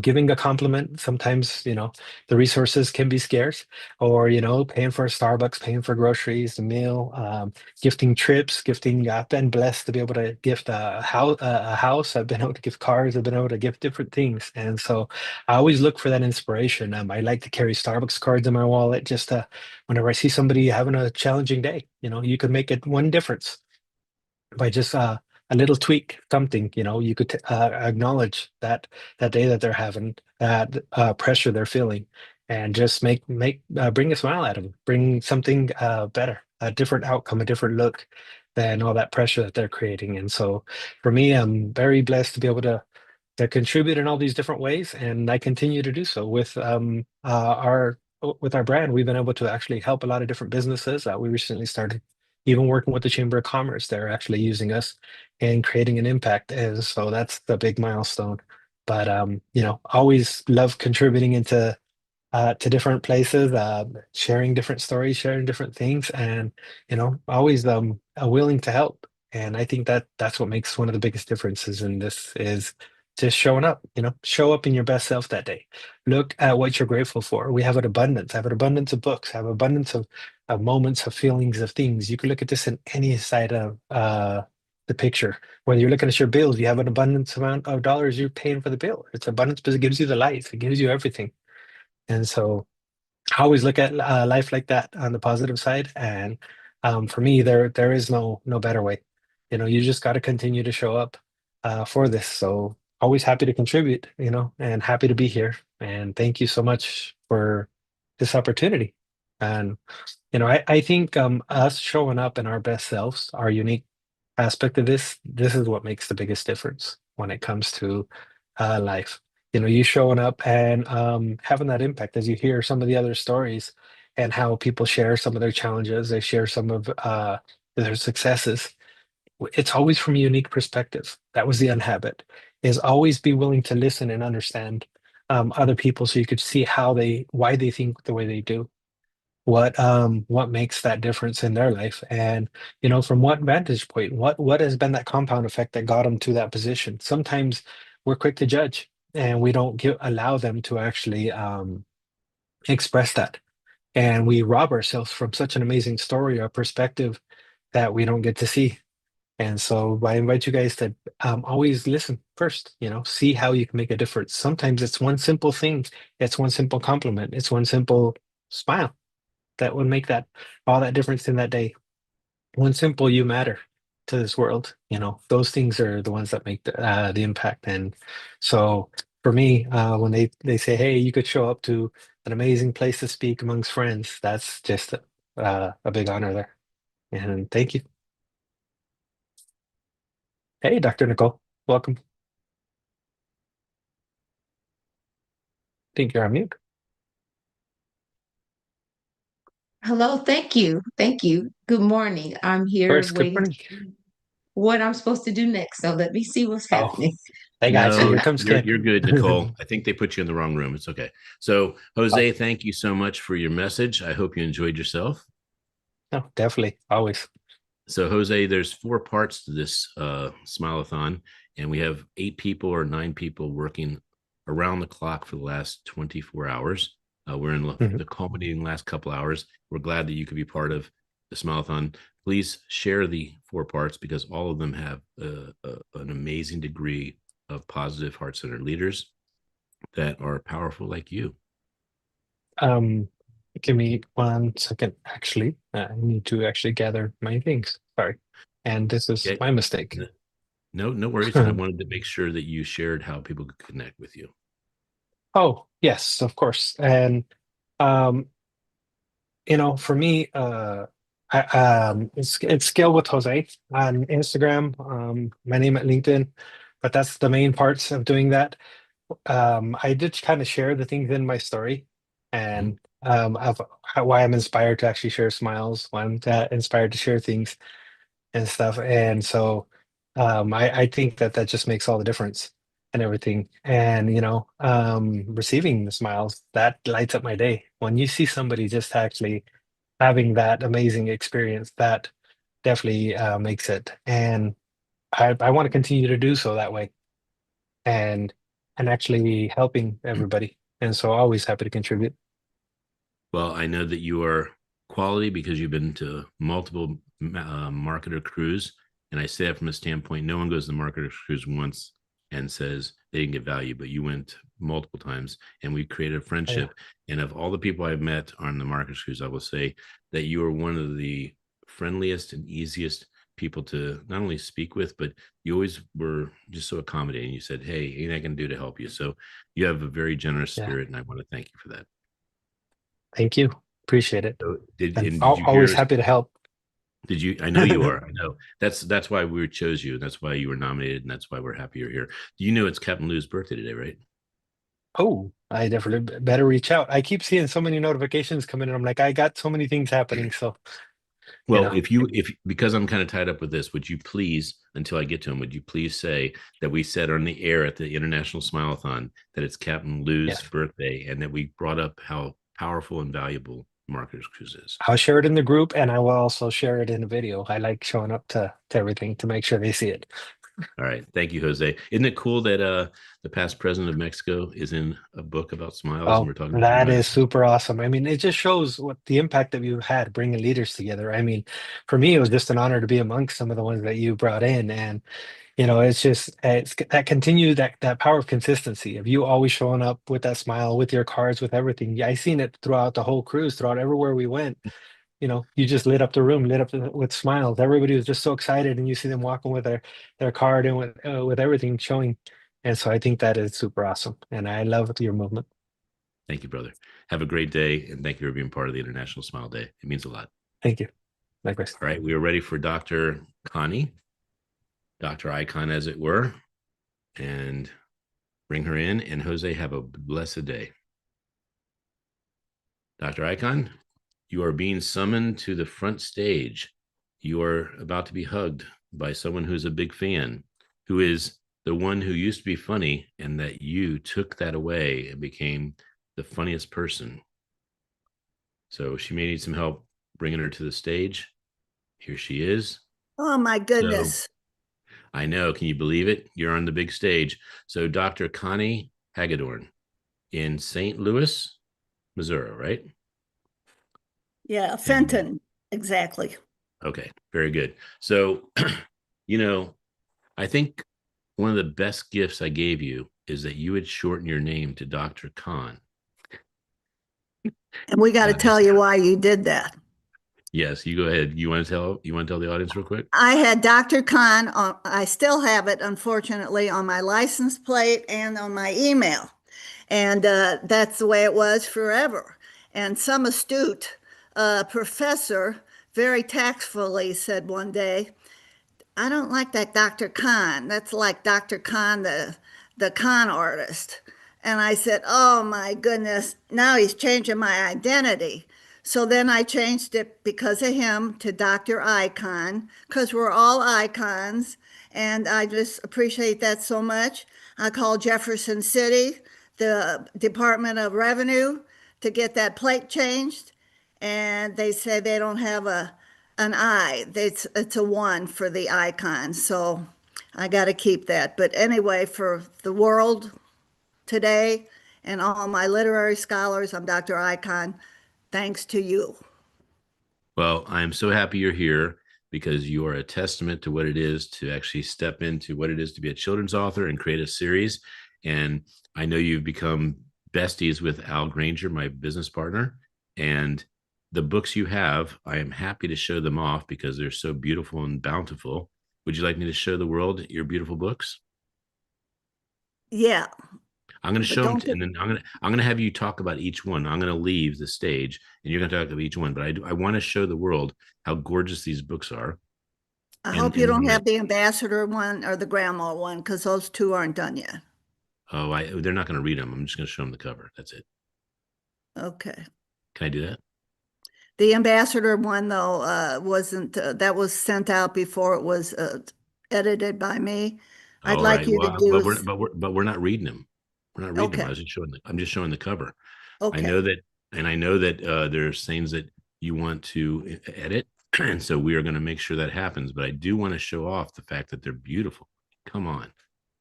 giving a compliment. Sometimes, the resources can be scarce, or, paying for a Starbucks, paying for groceries, a meal, gifting trips, gifting. I've been blessed to be able to gift a house. I've been able to gift cars. I've been able to gift different things. And so I always look for that inspiration. I like to carry Starbucks cards in my wallet just to, whenever I see somebody having a challenging day, you could make it one difference by just a little tweak, something, you could acknowledge that day that they're having, that pressure they're feeling, and just bring a smile at them, bring something better, a different outcome, a different look than all that pressure that they're creating. And so for me, I'm very blessed to be able to contribute in all these different ways, and I continue to do so with our brand. We've been able to actually help a lot of different businesses. We recently started even working with the Chamber of Commerce. They're actually using us and creating an impact, and so that's the big milestone. But always love contributing into to different places, sharing different stories, sharing different things, and always willing to help. And I think that that's what makes one of the biggest differences in this is just showing up. Show up in your best self that day. Look at what you're grateful for. We have an abundance. I have an abundance of books. I have abundance of moments, of feelings, of things. You can look at this in any side of the picture. Whether you're looking at your bills, you have an abundance amount of dollars you're paying for the bill. It's abundance because it gives you the life. It gives you everything. And so always look at life like that on the positive side. And for me, there is no better way. You just got to continue to show up for this. So always happy to contribute, and happy to be here. And thank you so much for this opportunity. And I think us showing up in our best selves, our unique aspect of this is what makes the biggest difference when it comes to life. You showing up and having that impact as you hear some of the other stories and how people share some of their challenges, they share some of their successes. It's always from a unique perspective. That was the unhabit, is always be willing to listen and understand other people so you could see why they think the way they do, what makes that difference in their life, and from what vantage point, what has been that compound effect that got them to that position. Sometimes we're quick to judge and we don't allow them to actually express that, and we rob ourselves from such an amazing story or perspective that we don't get to see. And so I invite you guys to always listen first, see how you can make a difference. Sometimes it's one simple thing, it's one simple compliment, it's one simple smile that would make that all that difference in that day. One simple "you matter" to this world. Those things are the ones that make the impact. And so for me, when they say, "Hey, you could show up to an amazing place to speak amongst friends," that's just a big honor there. And thank you. Hey, Dr. Nicole, welcome. Think you're on mute. Hello, thank you. Thank you. Good morning. I'm Of here course, good waiting to morning. see what I'm supposed to do next. So let me see what's Oh, happening. I got you. No, Here comes you're Ken. you're good, Nicole. I think they put you in the wrong room. It's okay. So, Oh, Jose, thank you so much for your message. I hope you enjoyed yourself. no, definitely, always. So, Jose, there's 4 parts to this Smile-A-Thon, and we have 8 people or 9 people working around the clock for the last 24 hours. We're in Mhm. the culminating last couple hours. We're glad that you could be part of the Smile-A-Thon. Please share the 4 parts because all of them have an amazing degree of positive heart-centered leaders that are powerful like you. Um, Give me 1 second. Actually, I need to actually gather my things. Sorry, and this is Okay. my mistake. No worries. I wanted to make sure that you shared how people could connect with you. Oh, yes, of course. And um, for me, it's Skill with Jose on Instagram, my name at LinkedIn, but that's the main parts of doing that. I did kind of share the things in my story, Mhm. and of why I'm inspired to actually share smiles, why I'm inspired to share things and stuff. And so I think that just makes all the difference and everything. And receiving the smiles, that lights up my day. When you see somebody just actually having that amazing experience, that definitely makes it. And I want to continue to do so that way, and actually helping everybody. And so always happy to contribute. Well, I know that you are quality because you've been to multiple marketer crews. And I say that from a standpoint, no one goes to the marketer cruise once and says they didn't get value, but you went multiple times and we created a Oh, yeah. friendship. And of all the people I've met on the marketer cruise, I will say that you are one of the friendliest and easiest people to not only speak with, but you always were just so accommodating. You said, "Hey, anything I can do to help you." So you have a very generous Yeah. spirit, and I want to thank you for that. Thank you. Appreciate it. So And did you always hear? happy to help. Did you? I know you are. I know that's why we chose you. That's why you were nominated, and that's why we're happy you're here. Do you know it's Captain Lou's birthday today, right? Oh, I definitely better reach out. I keep seeing so many notifications come in, and I'm like, I got so many things happening. So, Well, if because I'm kind of tied up with this, would you please, until I get to him, would you please say that we said on the air at the International Smile-A-Thon that it's Captain Lou's yes, birthday, and that we brought up how powerful and valuable Marketers Cruise is? I'll share it in the group, and I will also share it in the video. I like showing up to everything to make sure they see it. All right. Thank you, Jose. Isn't it cool that the past president of Mexico is in a book about smiles and Oh, we're talking about that it? is super awesome. I mean, it just shows what the impact that you had bringing leaders together. I mean, for me, it was just an honor to be amongst some of the ones that you brought in, and it's just it's that continue that power of consistency of you always showing up with that smile, with your cards, with everything. Yeah, I seen it throughout the whole cruise, throughout everywhere we went. You just lit up the room, lit up with smiles. Everybody was just so excited, and you see them walking with their card and with everything showing. And so I think that is super awesome, and I love your movement. Thank you, brother. Have a great day, and thank you for being part of the International Smile Day. It means a lot. Thank you. Likewise. All right, we are ready for Dr. Connie, Dr. Icon, as it were, and bring her in. And Jose, have a blessed day. Dr. Icon, you are being summoned to the front stage. You are about to be hugged by someone who's a big fan, who is the one who used to be funny, and that you took that away and became the funniest person. So she may need some help bringing her to the stage. Here she is. Oh my goodness. So, I know. Can you believe it? You're on the big stage. So Dr. Connie Hagedorn in St. Louis, Missouri, right? Yeah, Fenton, exactly. Okay, very good. So, I think one of the best gifts I gave you is that you would shorten your name to Dr. Khan. And we got to tell you why you did that. Yes, you go ahead. You want to tell the audience real quick? I had Dr. Khan on, I still have it, unfortunately, on my license plate and on my email. And that's the way it was forever. And some astute professor very tactfully said one day, I don't like that Dr. Khan. That's like Dr. Khan, the con artist. And I said, oh my goodness, now he's changing my identity. So then I changed it because of him to Dr. Icon, because we're all icons. And I just appreciate that so much. I called Jefferson City, the Department of Revenue, to get that plate changed. And they say they don't have an I. It's a one for the icon. So I got to keep that. But anyway, for the world today and all my literary scholars, I'm Dr. Icon. Thanks to you. Well, I'm so happy you're here because you are a testament to what it is to actually step into what it is to be a children's author and create a series. And I know you've become besties with Al Granger, my business partner. And the books you have, I am happy to show them off because they're so beautiful and bountiful. Would you like me to show the world your beautiful books? Yeah. I'm going to But show them, don't and then I'm going to have you talk about each one. I'm going to leave the stage, and you're going to talk about each one. But I want to show the world how gorgeous these books are. I hope you don't have the ambassador one or the grandma one, because those two aren't done yet. Oh, they're not going to read them. I'm just going to show them the cover. That's it. Okay. Can I do that? The ambassador one, though, wasn't, that was sent out before it was edited by me. I'd All like right. you to Well, do. but we're not reading them. We're not reading them. Okay. I'm just showing the cover. Okay. I know that there's things that you want to edit, and so we are going to make sure that happens. But I do want to show off the fact that they're beautiful. Come on,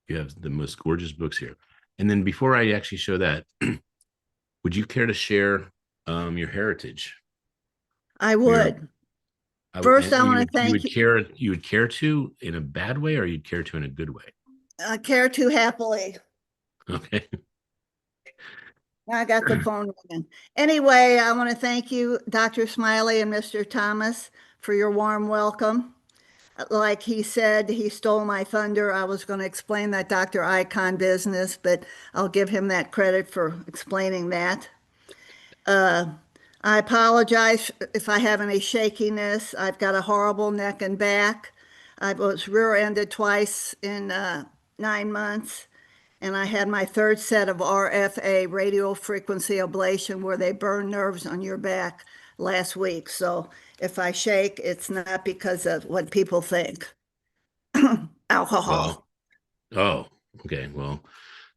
you have the most gorgeous books here. And then before I actually show that, would you care to share your heritage? I would. First, I want to thank you. You would care to in a bad way, or you'd care to in a good way? I care too happily. Okay. I got the phone ringing. Anyway, I want to thank you, Dr. Smiley and Mr. Thomas, for your warm welcome. Like he said, he stole my thunder. I was going to explain that Dr. Icon business, but I'll give him that credit for explaining that. I apologize if I have any shakiness. I've got a horrible neck and back. I was rear-ended twice in 9 months. And I had my third set of RFA, radio frequency ablation, where they burn nerves on your back last week. So if I shake, it's not because of what people think. Alcohol. Oh, okay. Well,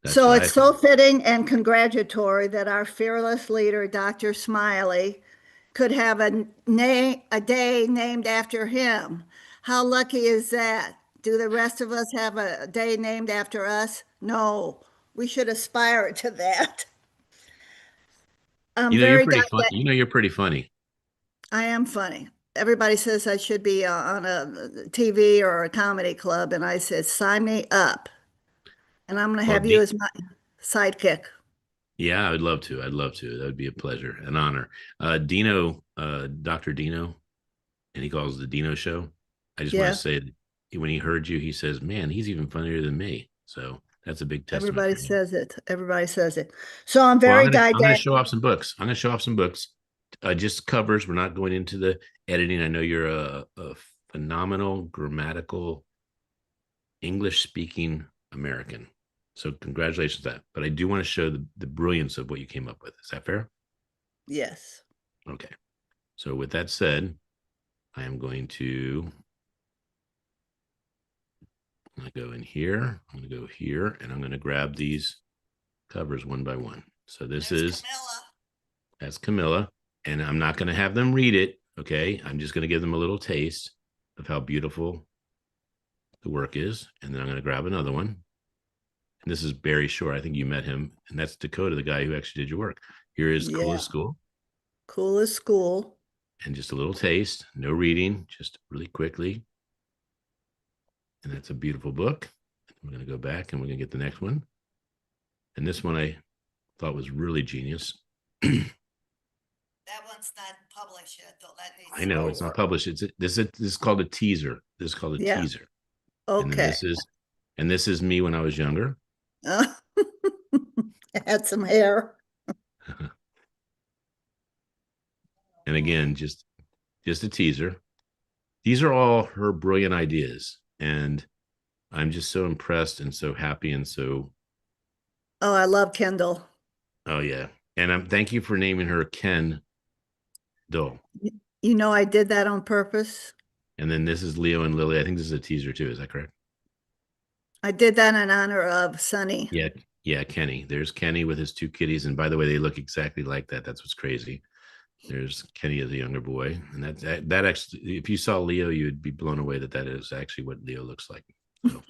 so it's so fitting and congratulatory that our fearless leader, Dr. Smiley, could have a day named after him. How lucky is that? Do the rest of us have a day named after us? No, we should aspire to that. I'm You're very pretty fun. didactic. You're pretty funny. I am funny. Everybody says I should be on a TV or a comedy club, and I said, sign me up. And I'm going to Well, have you as my sidekick. yeah, I would love to. I'd love to. That would be a pleasure, an honor. Dino, Dr. Dino, and he calls the Dino Show. I just want to Yeah, say that when he heard you, he says, "Man, he's even funnier than me." So that's a big testament everybody for him. says it. Everybody says it. So I'm Well, very I'm gonna show didactic. off some books. I'm gonna show off some books, just covers. We're not going into the editing. I know you're a phenomenal grammatical English speaking American. So congratulations on that. But I do want to show the brilliance of what you came up with. Is that fair? Yes. Okay. So with that said, I am going to go in here. I'm going to go here, and I'm going to grab these covers one by one. So that's Camilla, and I'm not going to have them read it. Okay. I'm just going to give them a little taste of how beautiful the work is. And then I'm going to grab another one. And this is Barry Shore. I think you met him. And that's Dakota, the guy who actually did your work. Here is Cool Yeah. as School. Cool as school. And just a little taste, no reading, just really quickly. And that's a beautiful book. We're going to go back and we're going to get the next one. And this one I thought was really genius. That one's not published yet, though. That needs I know it's not published. This is called a teaser. This is called a Yeah. teaser. Okay. And this is me when I was younger. Had some hair. And again, just a teaser. These are all her brilliant ideas. And I'm just so impressed and so happy and so. Oh, I love Kendall. Oh, yeah. And thank you for naming her Ken Doe. You know, I did that on purpose. And then this is Leo and Lily. I think this is a teaser too. Is that correct? I did that in honor of Sunny. Yeah. Yeah. Kenny. There's Kenny with his two kitties. And by the way, they look exactly like that. That's what's crazy. There's Kenny as a younger boy. And that actually, if you saw Leo, you would be blown away that is actually what Leo looks like. So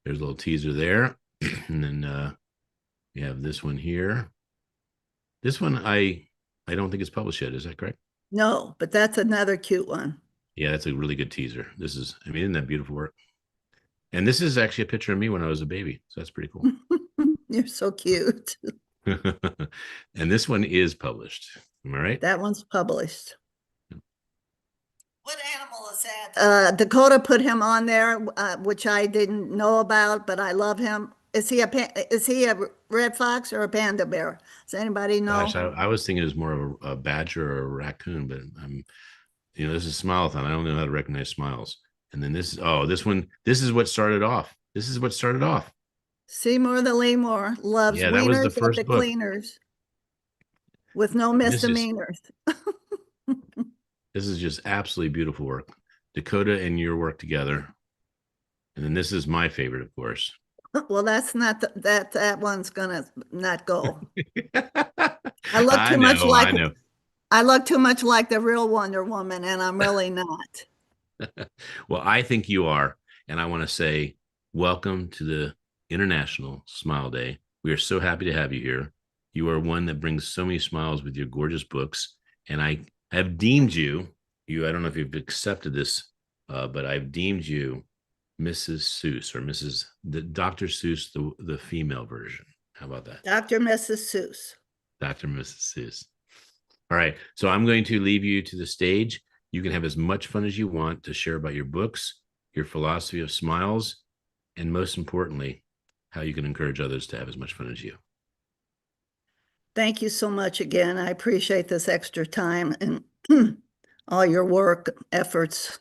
there's a little teaser there. And then we have this one here. This one, I don't think it's published yet. Is that correct? No, but that's another cute one. Yeah, that's a really good teaser. Isn't that beautiful work? And this is actually a picture of me when I was a baby. So that's pretty cool. You're so cute. And this one is published. Am I right? That one's published. What animal is that? Dakota put him on there, which I didn't know about, but I love him. Is he a red fox or a panda bear? Does anybody know? Gosh, I was thinking it was more of a badger or a raccoon, but this is Smile-A-Thon. I don't know how to recognize smiles. And then this is what started off. This is what started off. Seymour the Lemur loves Yeah, that was the wieners at first the book. cleaners with no misdemeanors. This is just absolutely beautiful work. Dakota and your work together. And then this is my favorite, of course. Well, that's not that one's gonna not go. I look too much like I know. I look too much like the real Wonder Woman, and I'm really not. Well, I think you are. And I want to say welcome to the International Smile Day. We are so happy to have you here. You are one that brings so many smiles with your gorgeous books. And I have deemed you, I don't know if you've accepted this, but I've deemed you Mrs. Seuss or Dr. Seuss, the female version. How about that? Dr. Mrs. Seuss. Dr. Mrs. Seuss. All right. So I'm going to leave you to the stage. You can have as much fun as you want to share about your books, your philosophy of smiles, and most importantly, how you can encourage others to have as much fun as you. Thank you so much again. I appreciate this extra time and all your work efforts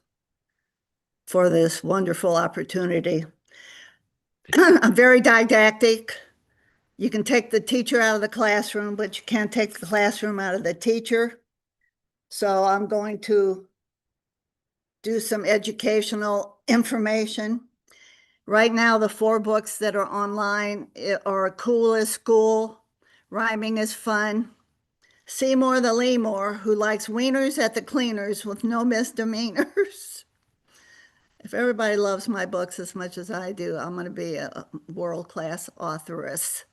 for this wonderful opportunity. I'm very didactic. You can take the teacher out of the classroom, but you can't take the classroom out of the teacher. So I'm going to do some educational information. Right now, the 4 books that are online are Cool as School, Rhyming is Fun, Seymour the Lemur, who likes wieners at the cleaners with no misdemeanors, If everybody loves my books as much as I do, I'm going to be a world-class authoress.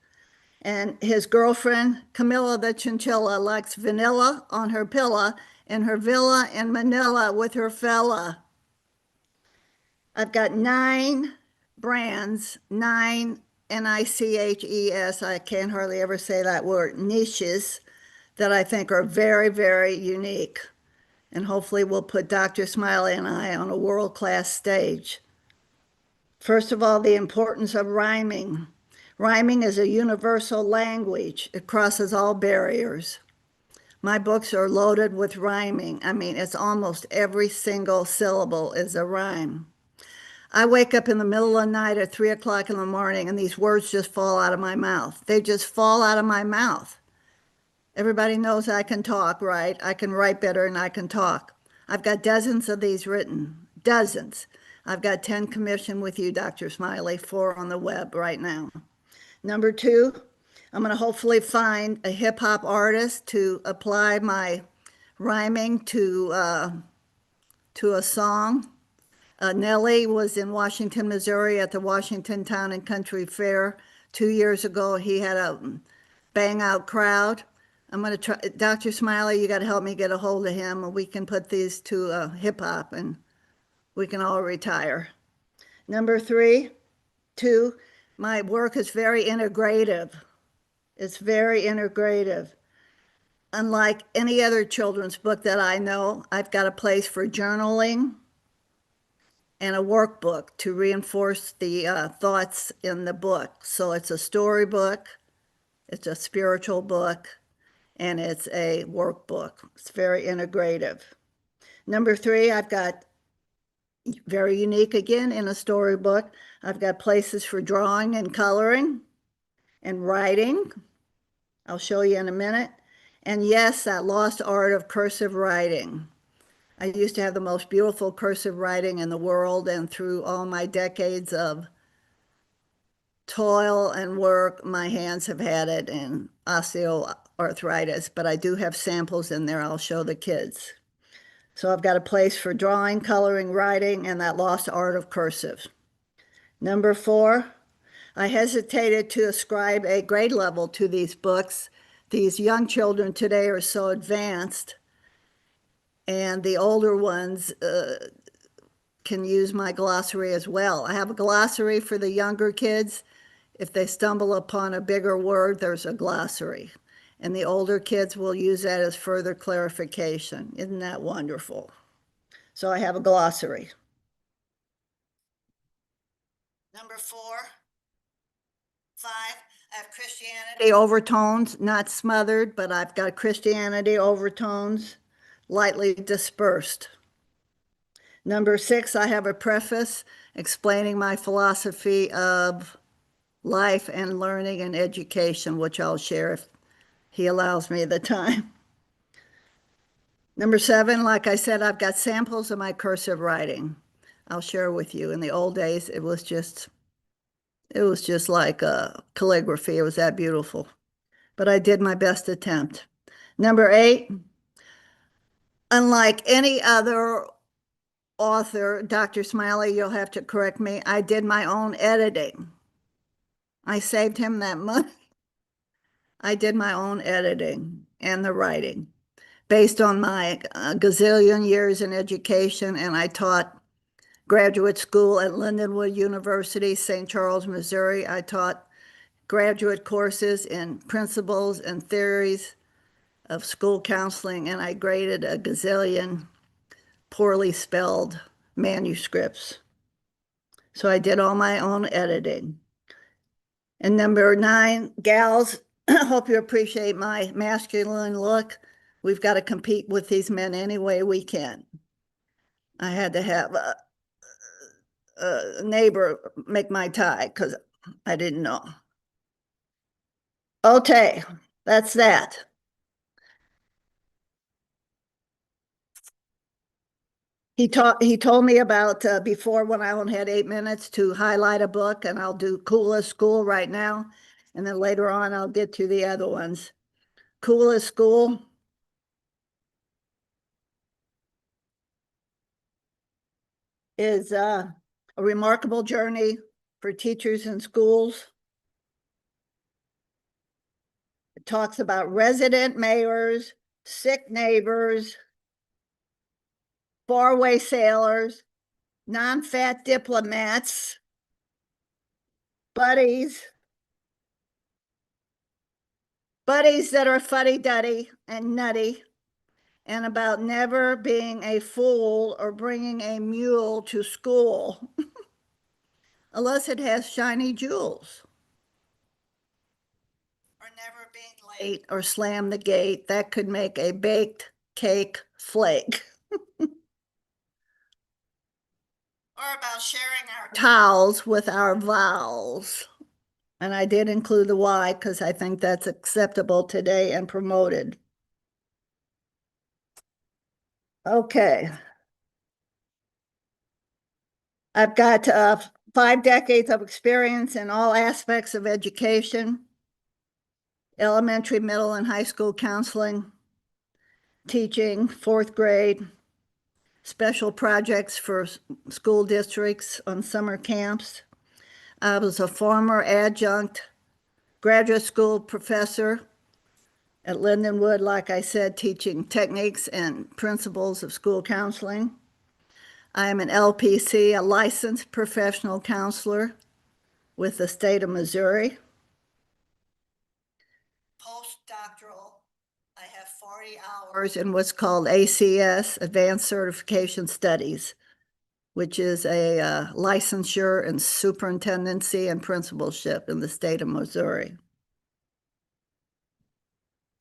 And his girlfriend, Camilla the chinchilla, likes vanilla on her pillow in her villa in Manila with her fella. I've got 9 brands, 9 Niches, I can't hardly ever say that word, niches, that I think are very, very unique. And hopefully we'll put Dr. Smiley and I on a world-class stage. First of all, the importance of rhyming. Rhyming is a universal language. It crosses all barriers. My books are loaded with rhyming. I mean, it's almost every single syllable is a rhyme. I wake up in the middle of the night at 3 o'clock in the morning and these words just fall out of my mouth. They just fall out of my mouth. Everybody knows I can talk, right? I can write better than I can talk. I've got dozens of these written, dozens. I've got 10 commissioned with you, Dr. Smiley, 4 on the web right now. Number 2, I'm going to hopefully find a hip hop artist to apply my rhyming to a song. Nelly was in Washington, Missouri at the Washington Town and Country Fair 2 years ago. He had a bang out crowd. I'm going to try, Dr. Smiley, you got to help me get a hold of him and we can put these to hip hop and we can all retire. Number 2, my work is very integrative. It's very integrative. Unlike any other children's book that I know, I've got a place for journaling and a workbook to reinforce the thoughts in the book. So it's a storybook, it's a spiritual book, and it's a workbook. It's very integrative. Number 3, I've got very unique again in a storybook. I've got places for drawing and coloring and writing. I'll show you in a minute. And yes, that lost art of cursive writing. I used to have the most beautiful cursive writing in the world, and through all my decades of toil and work, my hands have had it and osteoarthritis, but I do have samples in there I'll show the kids. So I've got a place for drawing, coloring, writing, and that lost art of cursive. Number 4, I hesitated to ascribe a grade level to these books. These young children today are so advanced, and the older ones can use my glossary as well. I have a glossary for the younger kids. If they stumble upon a bigger word, there's a glossary. And the older kids will use that as further clarification. Isn't that wonderful? So I have a glossary. Number 4, 5, I have Christianity overtones, not smothered, but I've got Christianity overtones, lightly dispersed. Number 6, I have a preface explaining my philosophy of life and learning and education, which I'll share if he allows me the time. Number 7, like I said, I've got samples of my cursive writing. I'll share with you. In the old days, it was just like calligraphy. It was that beautiful. But I did my best attempt. Number 8, unlike any other author, Dr. Smiley, you'll have to correct me, I did my own editing. I saved him that money. I did my own editing and the writing based on my gazillion years in education, and I taught graduate school at Lindenwood University, St. Charles, Missouri. I taught graduate courses in principles and theories of school counseling, and I graded a gazillion poorly spelled manuscripts. So I did all my own editing. And number 9, gals, I hope you appreciate my masculine look. We've got to compete with these men any way we can. I had to have a neighbor make my tie because I didn't know. Okay, that's that. He told me about before, when I only had 8 minutes, to highlight a book, and I'll do Coolest School right now. And then later on, I'll get to the other ones. Coolest School. is a remarkable journey for teachers and schools. It talks about resident mayors, sick neighbors, faraway sailors, non-fat diplomats, buddies that are fuddy-duddy and nutty, and about never being a fool or bringing a mule to school unless it has shiny jewels. Or never being late or slam the gate. That could make a baked cake flake. Or about sharing our towels with our vowels. And I did include the Y because I think that's acceptable today and promoted. Okay. I've got 5 decades of experience in all aspects of education, elementary, middle, and high school counseling, teaching, 4th grade, special projects for school districts on summer camps. I was a former adjunct graduate school professor at Lindenwood, like I said, teaching techniques and principles of school counseling. I am an LPC, a licensed professional counselor with the state of Missouri. Postdoctoral, I have 40 hours in what's called ACS, Advanced Certification Studies, which is a licensure in superintendency and principalship in the state of Missouri.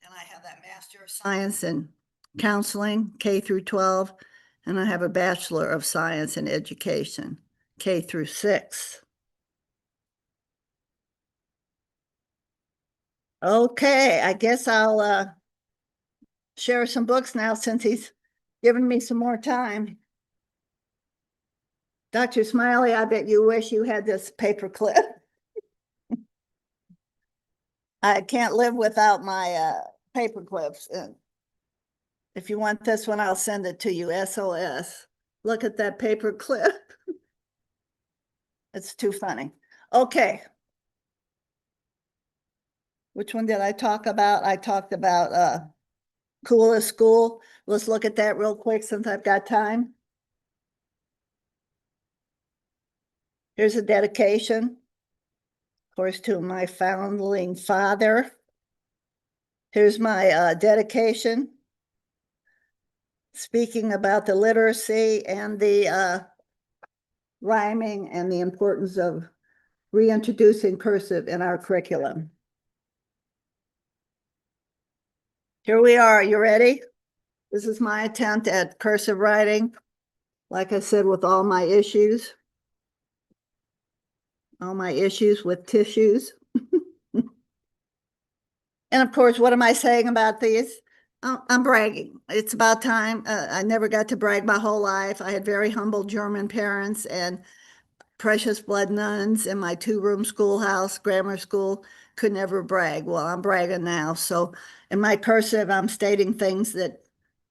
And I have that Master of Science in Counseling, K through 12, and I have a Bachelor of Science in Education, K through 6. Okay, I guess I'll share some books now since he's given me some more time. Dr. Smiley, I bet you wish you had this paper clip. I can't live without my paper clips. And if you want this one, I'll send it to you, SOS. Look at that paper clip. It's too funny. Okay. Which one did I talk about? I talked about coolest school. Let's look at that real quick since I've got time. Here's a dedication, of course, to my founding father. Here's my dedication, speaking about the literacy and the rhyming and the importance of reintroducing cursive in our curriculum. Here we are. You ready? This is my attempt at cursive writing. Like I said, with all my issues with tissues. And of course, what am I saying about these? I'm bragging. It's about time. I never got to brag my whole life. I had very humble German parents and precious blood nuns in my 2-room schoolhouse, grammar school. Could never brag. Well, I'm bragging now. So in my cursive, I'm stating things that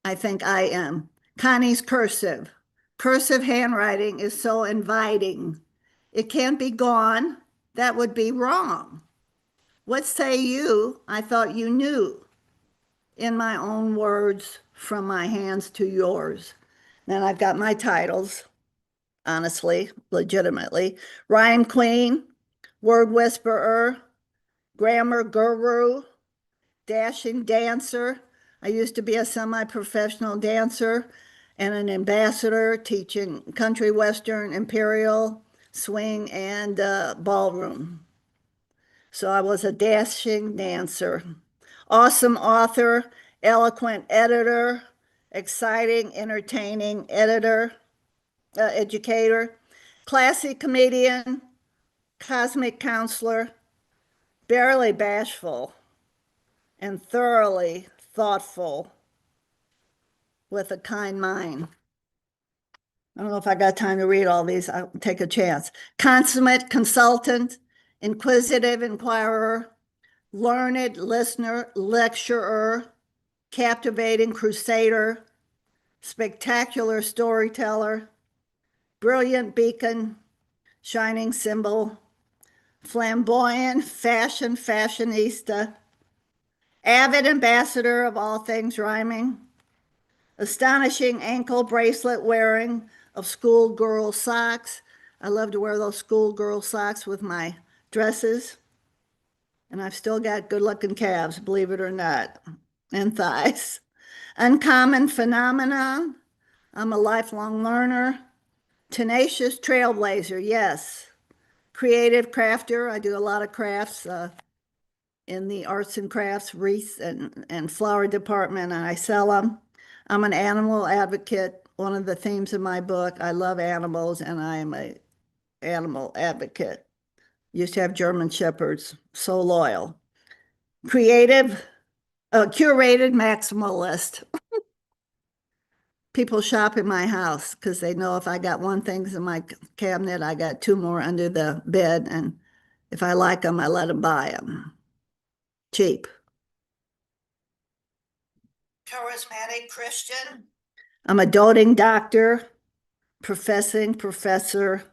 I think I am. Connie's cursive. Cursive handwriting is so inviting. It can't be gone. That would be wrong. What say you? I thought you knew. In my own words, from my hands to yours. Then I've got my titles, honestly, legitimately. Rhyme Queen, Word Whisperer, Grammar Guru, Dashing Dancer. I used to be a semi-professional dancer and an ambassador teaching country, western, imperial, swing, and ballroom. So I was a dashing dancer. Awesome author, eloquent editor, exciting, entertaining editor, educator, classy comedian, cosmic counselor, barely bashful, and thoroughly thoughtful with a kind mind. I don't know if I got time to read all these. I'll take a chance. Consummate consultant, inquisitive inquirer, learned listener, lecturer, captivating crusader, spectacular storyteller, brilliant beacon, shining symbol, flamboyant fashion fashionista, avid ambassador of all things rhyming, astonishing ankle bracelet wearing of schoolgirl socks. I love to wear those schoolgirl socks with my dresses. And I've still got good looking calves, believe it or not, and thighs. Uncommon phenomenon. I'm a lifelong learner. Tenacious trailblazer, yes. Creative crafter. I do a lot of crafts in the arts and crafts, wreaths and flower department, and I sell them. I'm an animal advocate. One of the themes of my book, I love animals, and I am an animal advocate. Used to have German shepherds, so loyal. Creative, curated maximalist. People shop in my house because they know if I got one things in my cabinet, I got two more under the bed, and if I like them, I let them buy them. Cheap. Charismatic Christian. I'm a doting doctor, professing professor.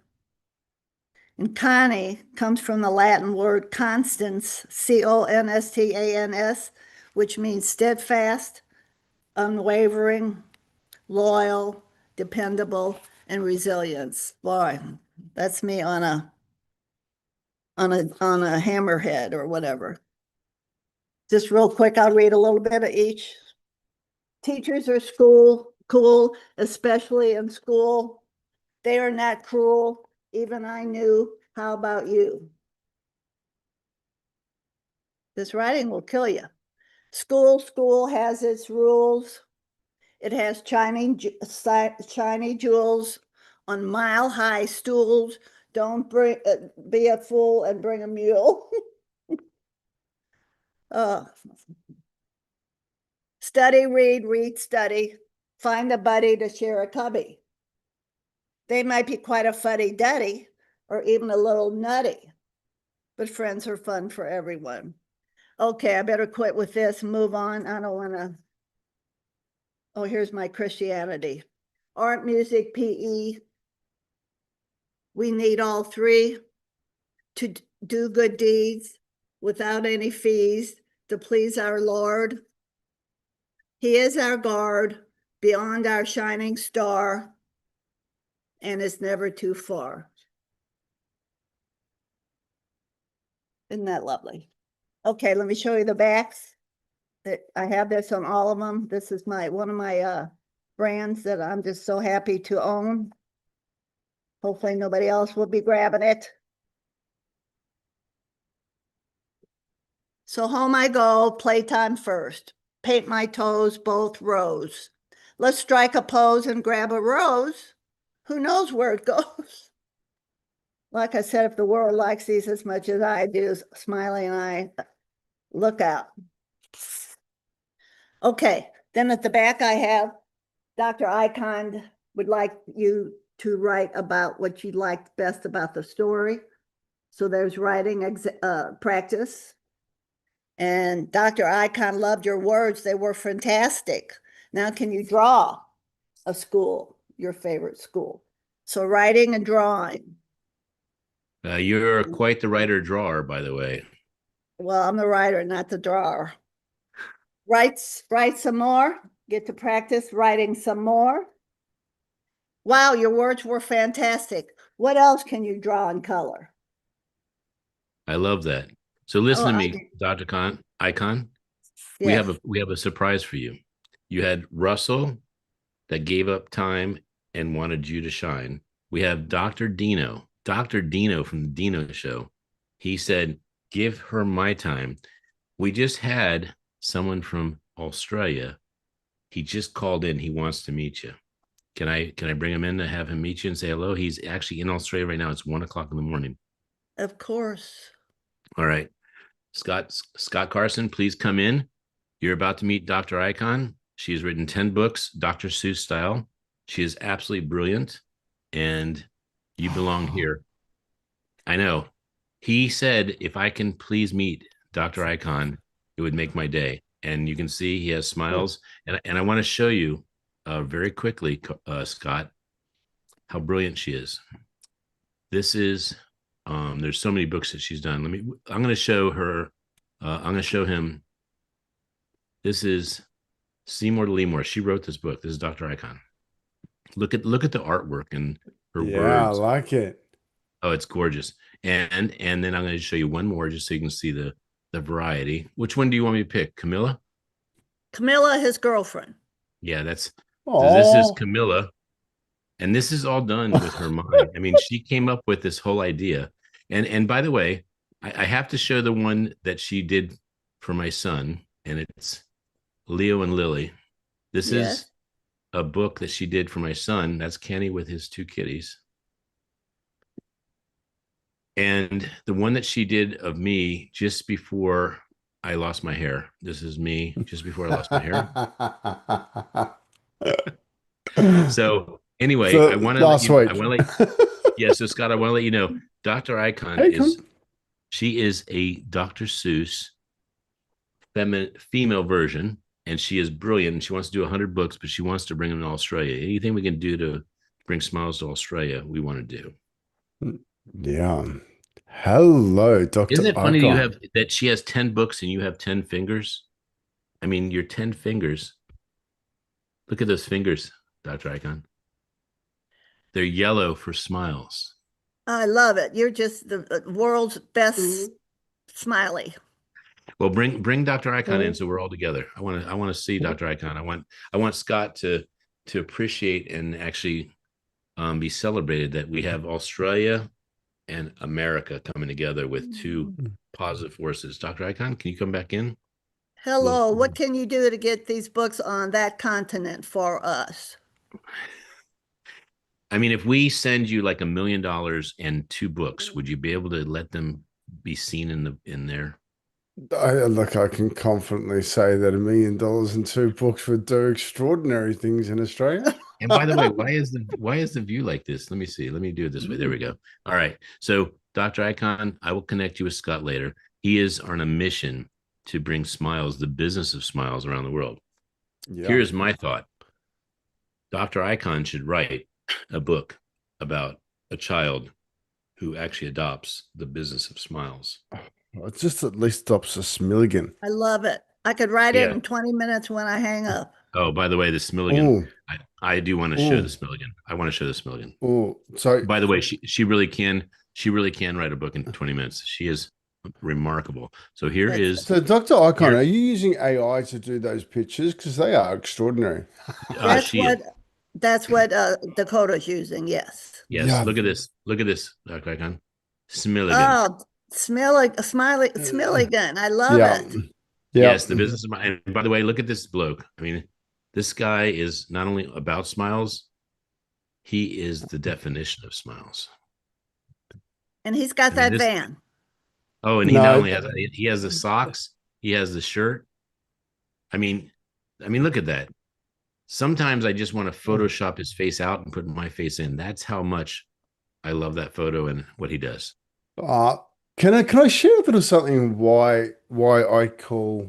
And Connie comes from the Latin word constans, Constans, which means steadfast, unwavering, loyal, dependable, and resilience. Boy, that's me on a hammerhead or whatever. Just real quick, I'll read a little bit of each. Teachers are cool, especially in school. They are not cruel. Even I knew. How about you? This writing will kill you. School has its rules. It has shiny jewels on mile-high stools. Don't be a fool and bring a mule. Study, read, study. Find a buddy to share a cubby. They might be quite a fuddy-duddy or even a little nutty, but friends are fun for everyone. Okay, I better quit with this and move on. I don't want to. Oh, here's my Christianity. Art, music, PE. We need all three to do good deeds without any fees to please our Lord. He is our guard beyond our shining star and is never too far. Isn't that lovely? Okay, let me show you the backs. I have this on all of them. This is one of my brands that I'm just so happy to own. Hopefully nobody else will be grabbing it. So home I go, playtime first. Paint my toes, both rows. Let's strike a pose and grab a rose. Who knows where it goes? Like I said, if the world likes these as much as I do, Smiley and I, look out. Okay, then at the back I have Dr. Icon would like you to write about what you liked best about the story. So there's writing practice. And Dr. Icon loved your words. They were fantastic. Now can you draw a school, your favorite school? So writing and drawing. You're quite the writer-drawer, by the way. Well, I'm the writer, not the drawer. Write some more. Get to practice writing some more. Wow, your words were fantastic. What else can you draw in color? I love that. So listen to me, Dr. Icon. Yes. We have a surprise for you. You had Russell that gave up time and wanted you to shine. We have Dr. Dino from the Dino Show. He said, give her my time. We just had someone from Australia. He just called in. He wants to meet you. Can I bring him in to have him meet you and say hello? He's actually in Australia right now. It's 1 o'clock in the morning. Of course. All right. Scott Carson, please come in. You're about to meet Dr. Icon. She has written 10 books, Dr. Seuss style. She is absolutely brilliant, and you belong here. I know. He said, if I can please meet Dr. Icon, it would make my day. And you can see he has smiles. And I want to show you very quickly, Scott. how brilliant she is. This is there's so many books that she's done. I'm going to show her. I'm going to show him. This is Seymour Leemore. She wrote this book. This is Dr. Icon. Look at the artwork and her Yeah, I words. like it. Oh, it's gorgeous. And then I'm going to show you one more just so you can see the variety. Which one do you want me to pick? Camilla? Camilla, his girlfriend. Yeah, that's so this is Oh, Camilla. And this is all done with her mind. I mean, she came up with this whole idea. And by the way, I have to show the one that she did for my son, and it's Leo and Lily. This Yes. is a book that she did for my son. That's Kenny with his two kitties. And the one that she did of me just before I lost my hair. This is me just before I lost my hair. So anyway, so I want to last week. yeah. So Scott, I want to let you know, Dr. Icon she is a Dr. Seuss female version, and she is brilliant. And she wants to do 100 books, but she wants to bring them to Australia. Anything we can do to bring smiles to Australia, we want to do. Yeah. Hello, Dr. Isn't it funny Icon. that she has 10 books and you have 10 fingers? I mean, your 10 fingers. Look at those fingers, Dr. Icon. They're yellow for smiles. I love it. You're just the world's best smiley. Well, bring Dr. Icon in so we're all together. I want to see Dr. Icon. I want Scott to appreciate and actually be celebrated that we have Australia and America coming together with two positive forces. Dr. Icon, can you come back in? Hello, what can you do to get these books on that continent for us? I mean, if we send you like $1 million and 2 books, would you be able to let them be seen in there? Look, I can confidently say that $1 million and 2 books would do extraordinary things in Australia. And by the way, why is the view like this? Let me see. Let me do it this way. There we go. All right. So, Dr. Icon, I will connect you with Scott later. He is on a mission to bring smiles, the business of smiles, around the world. Yeah. Here's my thought. Dr. Icon should write a book about a child who actually adopts the business of smiles. It just at least stops a smilligan. I love it. I could write it in 20 minutes when I hang up. Oh, by the way, the Smilligan. I do want to show the Smilligan. I want to show the Smilligan. Oh, so by the way, she really can write a book in 20 minutes. She is remarkable. So here is so Dr. Icon, are you using AI to do those pictures? Because they are extraordinary. That's what Dakota's using, yes. Yes. Yeah. Look at this. Look at this, Dr. Icon. Smilligan. Oh, Smilligan. I love it. Yeah. Yes, the business of and by the way, look at this bloke. I mean, this guy is not only about smiles, he is the definition of smiles. And he's got that van. Oh, and he not only has that, he has the socks, he has the shirt. I mean, look at that. Sometimes I just want to Photoshop his face out and put my face in. That's how much I love that photo and what he does. Can I share a little something why I call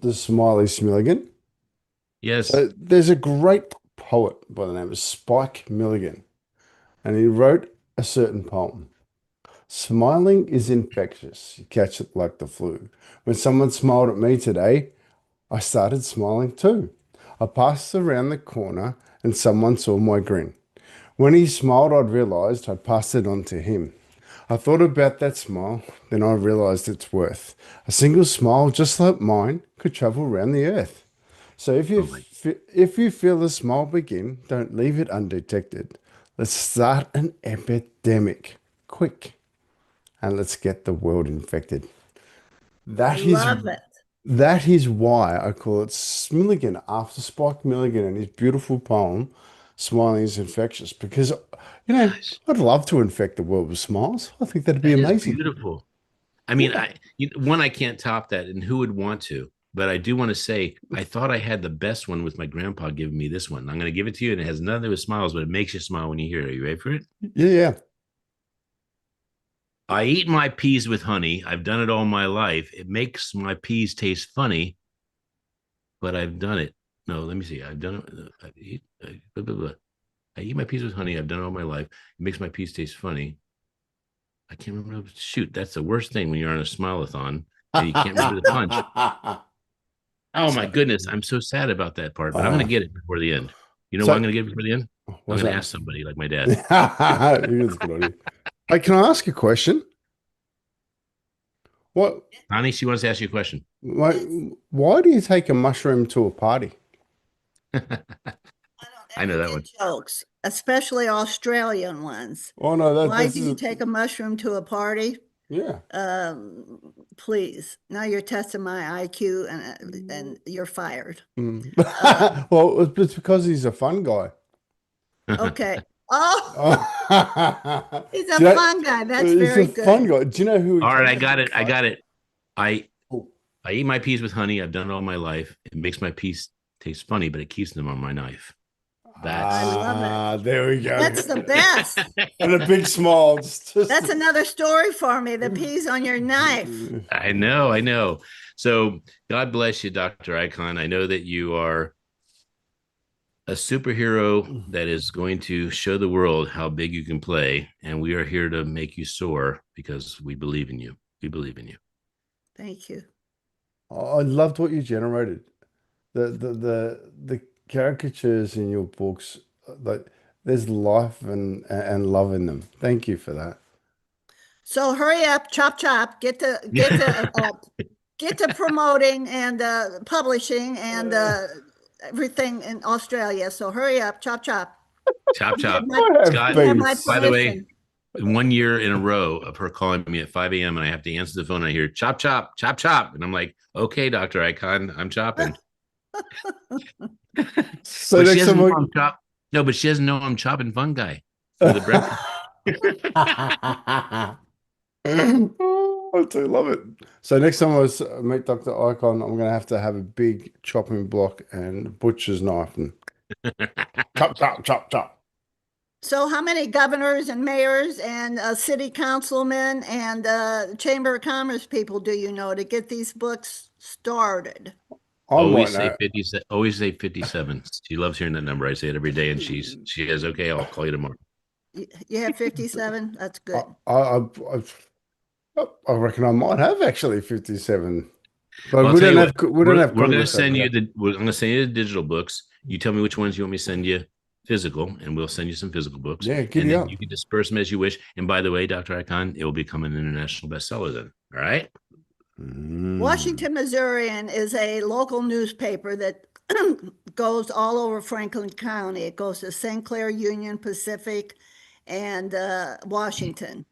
the Smiley Smilligan? Yes. So there's a great poet by the name of Spike Milligan, and he wrote a certain poem. Smiling is infectious. You catch it like the flu. When someone smiled at me today, I started smiling too. I passed around the corner and someone saw my grin. When he smiled, I'd realized I'd passed it on to him. I thought about that smile, then I realized its worth. A single smile just like mine could travel around the earth. So if you feel a smile begin, don't leave it undetected. Let's start an epidemic. Quick. And let's get the world infected. That is why I call it Smilligan, after Spike Milligan and his beautiful poem, Smiling is Infectious. Because, I'd love to infect the world with smiles. I think that'd be amazing. Beautiful. I mean, I can't top that, and who would want to? But I do want to say, I thought I had the best one with my grandpa giving me this one. I'm going to give it to you, and it has nothing to do with smiles, but it makes you smile when you hear it. Are you ready for it? Yeah. I eat my peas with honey. I've done it all my life. It makes my peas taste funny, but I've done it. No, let me see. I've done it. I eat my peas with honey. I've done it all my life. It makes my peas taste funny. I can't remember. Shoot, that's the worst thing when you're on a Smile-A-Thon and you can't remember the punch. Oh my goodness, I'm so sad about that part, but I'm going to get it before the end. You know why I'm So going to get it before the end? I'm what's going to that? ask somebody like my dad. That's a good idea. Hey, can I ask a question? What, Connie, she wants to ask you a question. like, why do you take a mushroom to a party? I know that one. Jokes, especially Australian ones. Oh no, Why this do is you take a mushroom to a party? yeah. Please. Now you're testing my IQ and you're fired. Mm. Well, it's because he's a fun guy. Okay. Oh, he's a Do you know- fun guy. That's he's very a fun good. guy. Do you know who he All right, I takes got to it. the I got party? it. I eat my peas with honey. I've done it all my life. It makes my peas taste funny, but it keeps them on my knife. I love it. There we go. That's the best. And a big smile. That's another story for me. The peas on your knife. I know. So God bless you, Dr. Icon. I know that you are a superhero that is going to show the world how big you can play. And we are here to make you soar because we believe in you. We believe in you. Thank you. I loved what you generated. The caricatures in your books, like there's life and love in them. Thank you for that. So hurry up, chop chop. Get to promoting and publishing and everything in Australia. So hurry up, chop chop. Chop, chop. Scott, by the way, 1 year in a row of her calling me at 5 a.m. and I have to answer the phone. And I hear chop, chop, chop, chop. And I'm like, okay, Dr. Icon, I'm chopping. So but next she doesn't time know I'm chop. No, but she doesn't know I'm chopping fun guy for the breakfast. I do love it. So next time I meet Dr. Icon, I'm gonna have to have a big chopping block and butcher's knife and chop, chop, chop, chop. So how many governors and mayors and city councilmen and Chamber of Commerce people do you know to get these books started? Always say 50. Always say 57. She loves hearing that number. I say it every day, and she says, "Okay, I'll call you tomorrow." You have 57? That's good. I reckon I might have actually 57. But Well, we don't have we're going to Congress send over you there. we're going to send you the digital books. You tell me which ones you want me to send you physical, and we'll send you some physical books. Yeah, and giddy then up. you can disperse them as you wish. And by the way, Dr. Icon, it will become an international bestseller then. All right. Washington Missourian is a local newspaper that goes all over Franklin County. It goes to St. Clair, Union, Pacific, and Washington.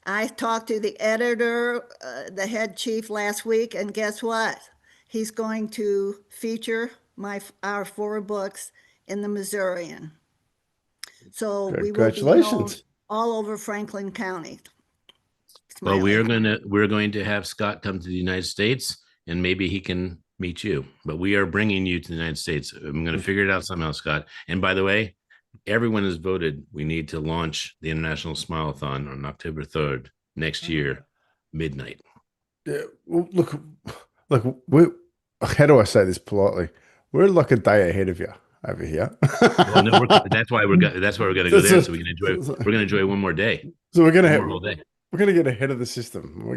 I talked to the editor, the head chief last week, and guess what? He's going to feature our 4 books in the Missourian. So we will be known Congratulations. all over Franklin County. Well, we're going to have Scott come to the United States, and maybe he can meet you. But we are bringing you to the United States. I'm going to figure it out somehow, Scott. And by the way, everyone has voted. We need to launch the International Smile-A-Thon on October 3rd next year, midnight. Yeah, well, look, how do I say this politely? We're like a day ahead of you over here. Well, no, that's why we're going to go there, so we can enjoy. We're going to enjoy one more day. So we're gonna whole day. We're gonna get ahead of the system.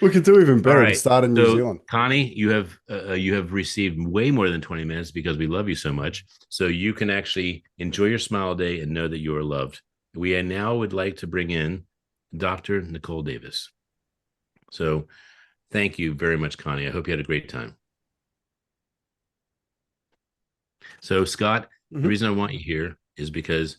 We could do even better and start in New Zealand. Connie, you have received way more than 20 minutes because we love you so much. So you can actually enjoy your smile day and know that you are loved. We now would like to bring in Dr. Nicole Davis. So thank you very much, Connie. I hope you had a great time. So Scott, the reason I want you here is because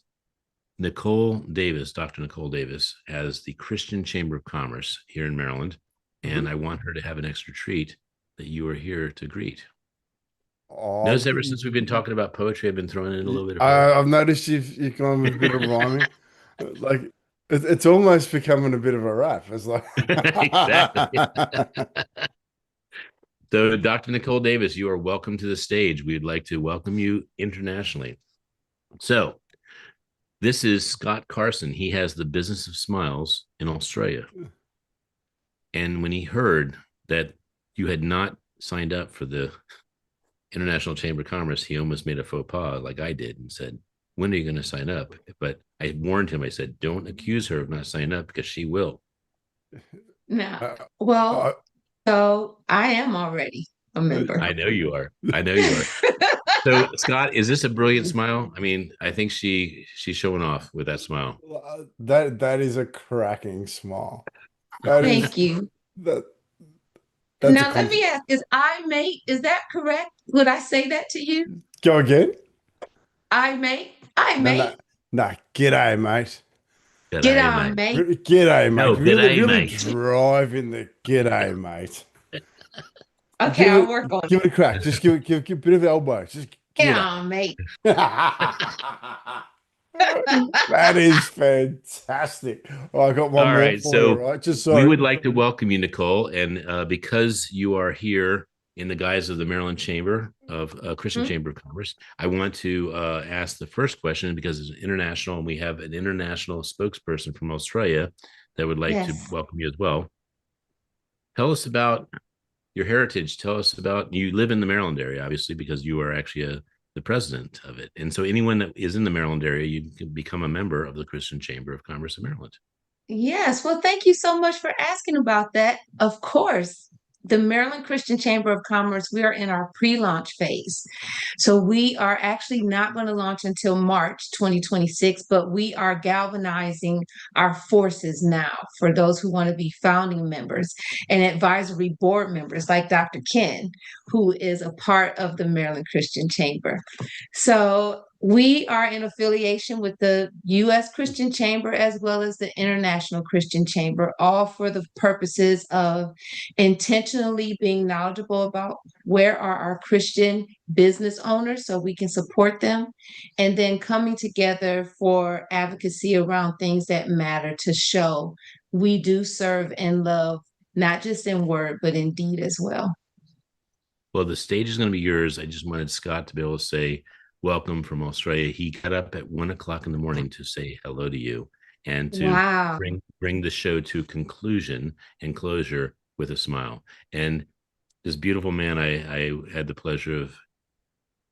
Nicole Davis, Dr. Nicole Davis, has the Christian Chamber of Commerce here in Maryland, and I want her to have an extra treat that you are here to greet. Notice ever since we've been talking about poetry, I've been throwing in a little bit of poetry. I've noticed you've gone with a bit of rhyming. Like it's almost becoming a bit of a rap. It's like exactly. So, Dr. Nicole Davis, you are welcome to the stage. We'd like to welcome you internationally. So, this is Scott Carson. He has the Business of Smiles in Australia. And when he heard that you had not signed up for the International Chamber of Commerce, he almost made a faux pas like I did and said, "When are you going to sign up?" But I warned him. I said, "Don't accuse her of not signing up because she will." Now, Uh, uh, well, so I am already a member. I know you are. I know you are. So, Scott, is this a brilliant smile? I mean, I think she's showing off with that smile. that is a cracking smile. That is Thank you. that that's a Now let me compliment. ask, is I mate, is that correct? Would I say that to you? Go again? I mate? I No, no, mate? no. G'day, mate. Get G'day, on, mate. mate. G'day, mate. No, Really, g'day, really mate. drive in the g'day, mate. Okay, Give I'll it, work on give it. it a crack. Just give a bit of elbow. Just Get g'day. on, mate. That is fantastic. Oh, I got one All more right. for you, So right? Just we sorry. would like to welcome you, Nicole. And because you are here in the guise of the Maryland Chamber of Christian Mhm. Chamber of Commerce, I want to ask the first question because it's international and we have an international spokesperson from Australia that would like to Yes. welcome you as well. Tell us about your heritage. Tell us about you live in the Maryland area, obviously, because you are actually the president of it. And so anyone that is in the Maryland area, you can become a member of the Christian Chamber of Commerce of Maryland. Yes. Well, thank you so much for asking about that. Of course, the Maryland Christian Chamber of Commerce, we are in our pre-launch phase. So we are actually not going to launch until March 2026, but we are galvanizing our forces now for those who want to be founding members and advisory board members like Dr. Ken, who is a part of the Maryland Christian Chamber. So we are in affiliation with the U.S. Christian Chamber as well as the International Christian Chamber, all for the purposes of intentionally being knowledgeable about where are our Christian business owners so we can support them, and then coming together for advocacy around things that matter to show we do serve and love, not just in word, but in deed as well. Well, the stage is going to be yours. I just wanted Scott to be able to say welcome from Australia. He got up at 1 o'clock in the morning to say hello to you and to Wow. bring the show to conclusion and closure with a smile. And this beautiful man, I had the pleasure of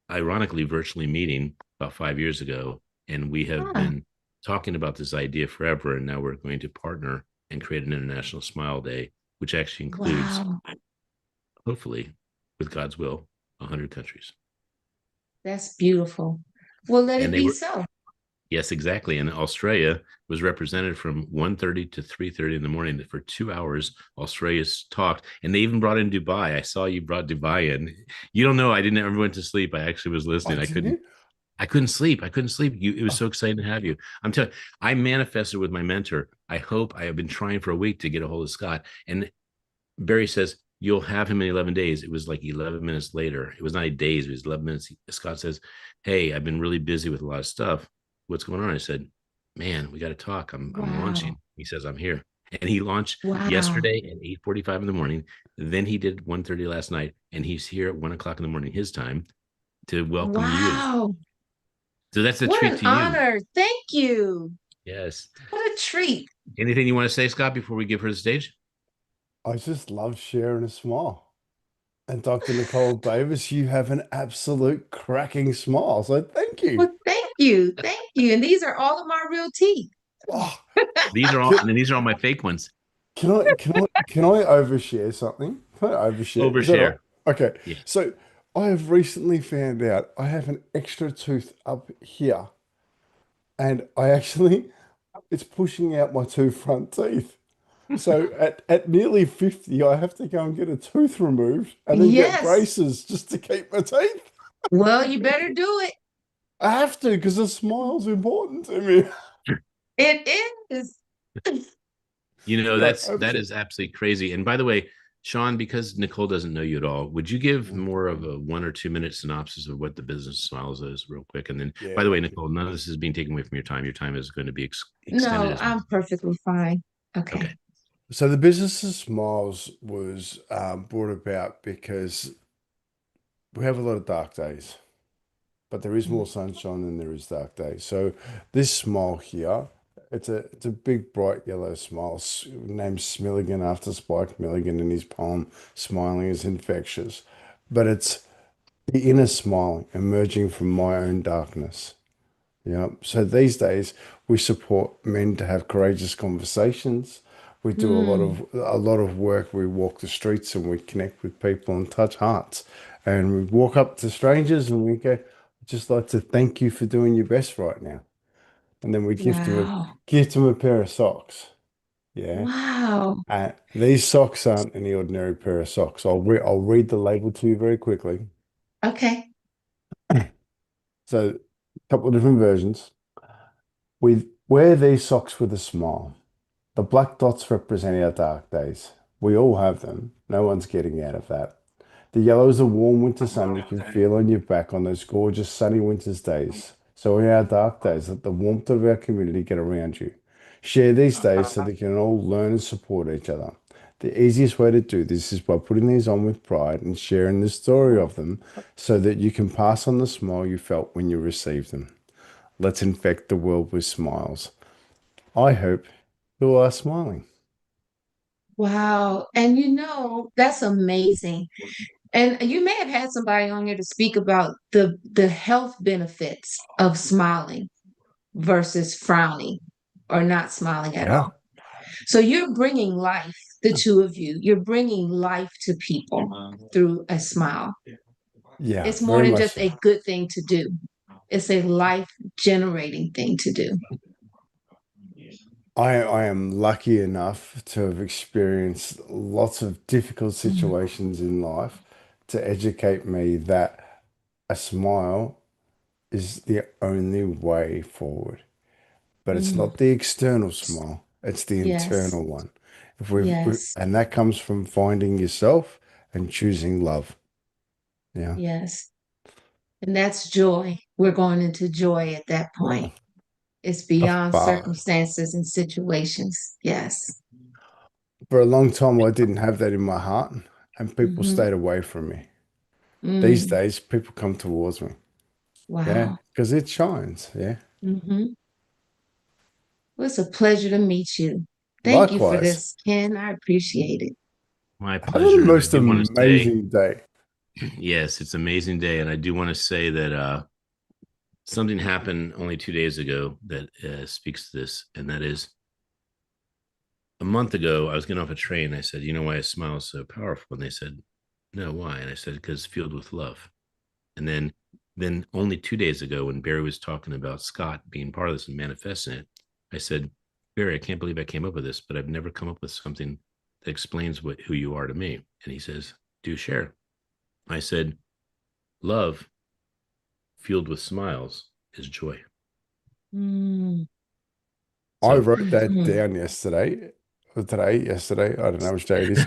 ironically virtually meeting about 5 years ago, and we have Huh. been talking about this idea forever. And now we're going to partner and create an International Smile Day, which actually includes, Wow. hopefully, with God's will, 100 countries. That's beautiful. Well, let And it they be were, so. yes, exactly. And Australia was represented from 1:30 to 3:30 in the morning. For 2 hours, Australia's talked. And they even brought in Dubai. I saw you brought Dubai in. You don't know, I didn't ever went to sleep. I actually was Oh, listening. didn't you? I couldn't sleep. I couldn't sleep. It was Oh, so exciting to have you. I'm telling you, I manifested with my mentor. I have been trying for a week to get a hold of Scott. And Barry says, you'll have him in 11 days. It was like 11 minutes later. It was not days, it was 11 minutes. Scott says, hey, I've been really busy with a lot of stuff. What's going on? I said, man, we got to talk. I'm Wow. launching. He says, I'm here. And he launched Wow. yesterday at 8:45 in the morning. Then he did 1:30 last night. And he's here at 1 o'clock in the morning, his time, to welcome you. Wow. So that's a What treat an to you. honor. Thank you. Yes. What a treat. Anything you want to say, Scott, before we give her the stage? I just love sharing a smile. And Dr. Nicole Davis, you have an absolute cracking smile. So thank you. Well, thank you. Thank you. And these are all of my real teeth. Oh, These are all my fake ones. can I overshare something? Can I overshare? Is that all Overshare. right? Okay. Yeah. So I have recently found out I have an extra tooth up here. And it's pushing out my two front teeth. So at nearly 50, I have to go and get a tooth removed and then get Yes. braces just to keep my teeth. Well, you better do it. I have to because a smile's important to me. It is. Yeah, That is absolutely crazy. And by the way, Sean, because Nicole doesn't know you at all, would you give more of a 1 or 2 minute synopsis of what the business smiles is, real quick? And then, by the way, Nicole, none of this is being taken away from your time. Your time is going to be extended No, as I'm perfectly fine. Okay. okay. So the business of smiles was brought about because we have a lot of dark days, but there is more sunshine than there is dark days. So this smile here, it's a big bright yellow smile named Smilligan after Spike Milligan in his poem "Smiling is Infectious," but The inner smile emerging from my own darkness. Yeah. So these days we support men to have courageous conversations. We do Mm, a lot of work. We walk the streets and we connect with people and touch hearts. And we walk up to strangers and we go, "I'd just like to thank you for doing your best right now." And then we wow. gift them a pair of socks. Yeah. Wow. These socks aren't any ordinary pair of socks. I'll read the label to you very quickly. Okay. So, a couple of different versions. We wear these socks with a smile. The black dots represent our dark days. We all have them. No one's getting out of that. The yellow is the warm winter sun you can feel on your back on those gorgeous sunny winter's days. So in our dark days, let the warmth of our community get around you. Share these days so that you can all learn and support each other. The easiest way to do this is by putting these on with pride and sharing the story of them so that you can pass on the smile you felt when you received them. Let's infect the world with smiles. I hope you are smiling. Wow. And that's amazing. And you may have had somebody on here to speak about the health benefits of smiling versus frowning or not smiling at Yeah. all. So you're bringing life, the two of you, you're bringing life to people through a smile. Yeah, It's more very than much just so. a good thing to do. It's a life generating thing to do. I am lucky enough to have experienced lots of difficult Mm, situations in life to educate me that a smile is the only way forward. But it's mm. not the external smile, it's the Yes. internal one. Yes. And that comes from finding yourself and choosing love. Yeah. Yes. And that's joy. We're going into joy at that point. Oh, It's beyond far. circumstances and situations. Yes. For a long time, I didn't have that in my heart, and people Hmm. stayed away from me. These Mm. days, people come towards me. Yeah, Wow. because it shines. Yeah. Hmm. Well, it's a pleasure to meet you. Thank you for Likewise. this, Ken. I appreciate it. My Have the pleasure. And I most do want to say, amazing day. yes, it's an amazing day. And I do want to say that something happened only 2 days ago that speaks to this. And that is a month ago, I was getting off a train. I said, "You know why a smile is so powerful?" And they said, "No, why?" And I said, "Because it's filled with love." And then only 2 days ago, when Barry was talking about Scott being part of this and manifesting it, I said, "Barry, I can't believe I came up with this, but I've never come up with something that explains who you are to me." And he says, "Do share." I said, "Love fueled with smiles is joy." Mm. I So wrote that Mhm. down yesterday, or today, yesterday. I don't know which day it is.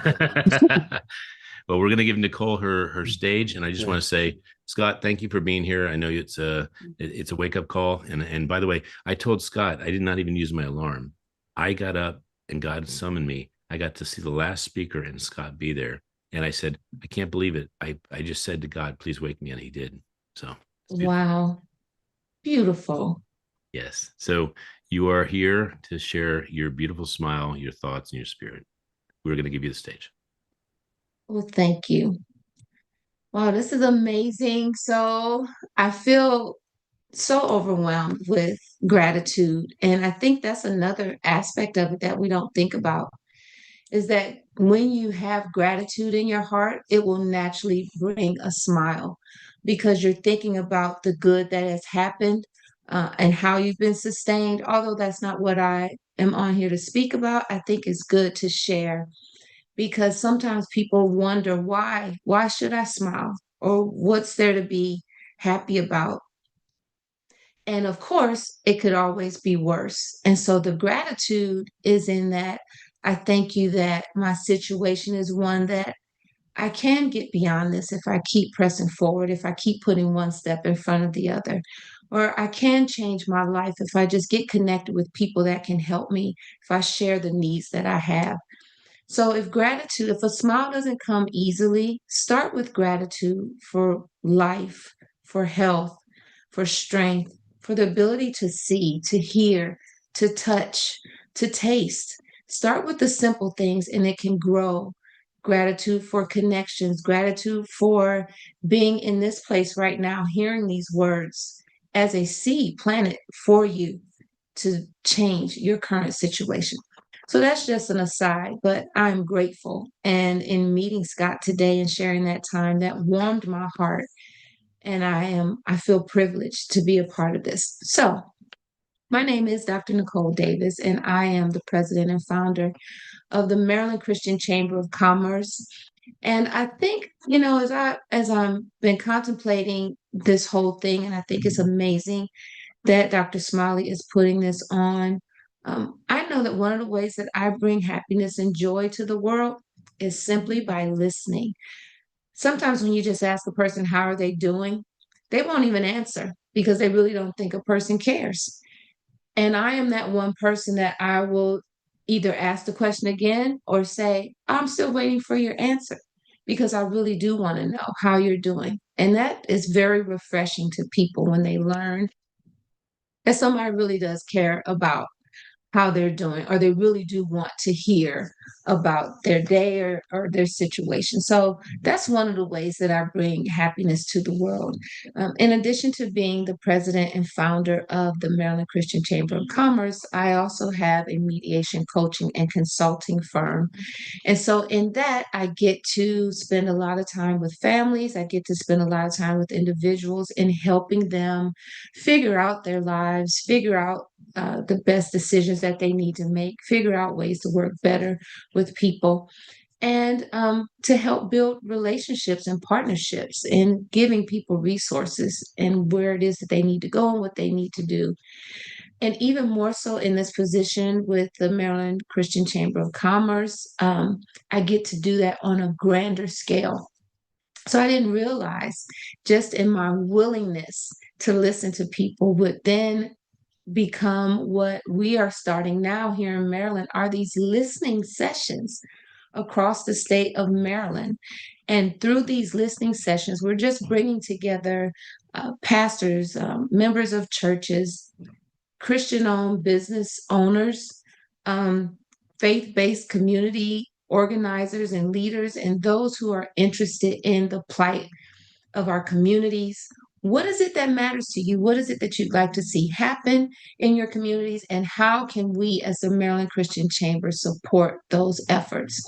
well, we're going to give Nicole her stage, and I just Yeah. want to say, Scott, thank you for being here. I know it's a wake up call, and by the way, I told Scott I did not even use my alarm. I got up and God summoned me. I got to see the last speaker and Scott be there, and I said, I can't believe it. I just said to God, please wake me, and He did. So it's beautiful. Wow. Beautiful. Yes. So you are here to share your beautiful smile, your thoughts, and your spirit. We're going to give you the stage. Well, thank you. Wow, this is amazing. So I feel so overwhelmed with gratitude. And I think that's another aspect of it that we don't think about is that when you have gratitude in your heart, it will naturally bring a smile because you're thinking about the good that has happened and how you've been sustained. Although that's not what I am on here to speak about, I think it's good to share because sometimes people wonder why should I smile or what's there to be happy about, and of course it could always be worse. And so the gratitude is in that I thank you that my situation is one that I can get beyond this if I keep pressing forward, if I keep putting one step in front of the other, or I can change my life if I just get connected with people that can help me, if I share the needs that I have. So if a smile doesn't come easily, start with gratitude for life, for health, for strength, for the ability to see, to hear, to touch, to taste. Start with the simple things and it can grow gratitude for connections, gratitude for being in this place right now, hearing these words as a seed planted for you to change your current situation. So that's just an aside, but I'm grateful. And in meeting Scott today and sharing that time, that warmed my heart. And I feel privileged to be a part of this. So my name is Dr. Nicole Davis, and I am the president and founder of the Maryland Christian Chamber of Commerce. And I think, as I'm been contemplating this whole thing, and I think it's amazing that Dr. Smiley is putting this on. I know that one of the ways that I bring happiness and joy to the world is simply by listening. Sometimes when you just ask a person, how are they doing? They won't even answer because they really don't think a person cares. And I am that one person that I will either ask the question again or say, I'm still waiting for your answer because I really do want to know how you're doing. And that is very refreshing to people when they learn that somebody really does care about how they're doing, or they really do want to hear about their day or their situation. So that's one of the ways that I bring happiness to the world. In addition to being the president and founder of the Maryland Christian Chamber of Commerce, I also have a mediation coaching and consulting firm. And so in that, I get to spend a lot of time with families. I get to spend a lot of time with individuals in helping them figure out their lives, figure out the best decisions that they need to make, figure out ways to work better with people, and to help build relationships and partnerships and giving people resources and where it is that they need to go and what they need to do. And even more so in this position with the Maryland Christian Chamber of Commerce, I get to do that on a grander scale. So I didn't realize just in my willingness to listen to people would then become what we are starting now here in Maryland are these listening sessions across the state of Maryland. And through these listening sessions, we're just bringing together pastors, members of churches, Christian owned business owners, faith based community organizers and leaders, and those who are interested in the plight of our communities. What is it that matters to you? What is it that you'd like to see happen in your communities? And how can we, as the Maryland Christian Chamber, support those efforts?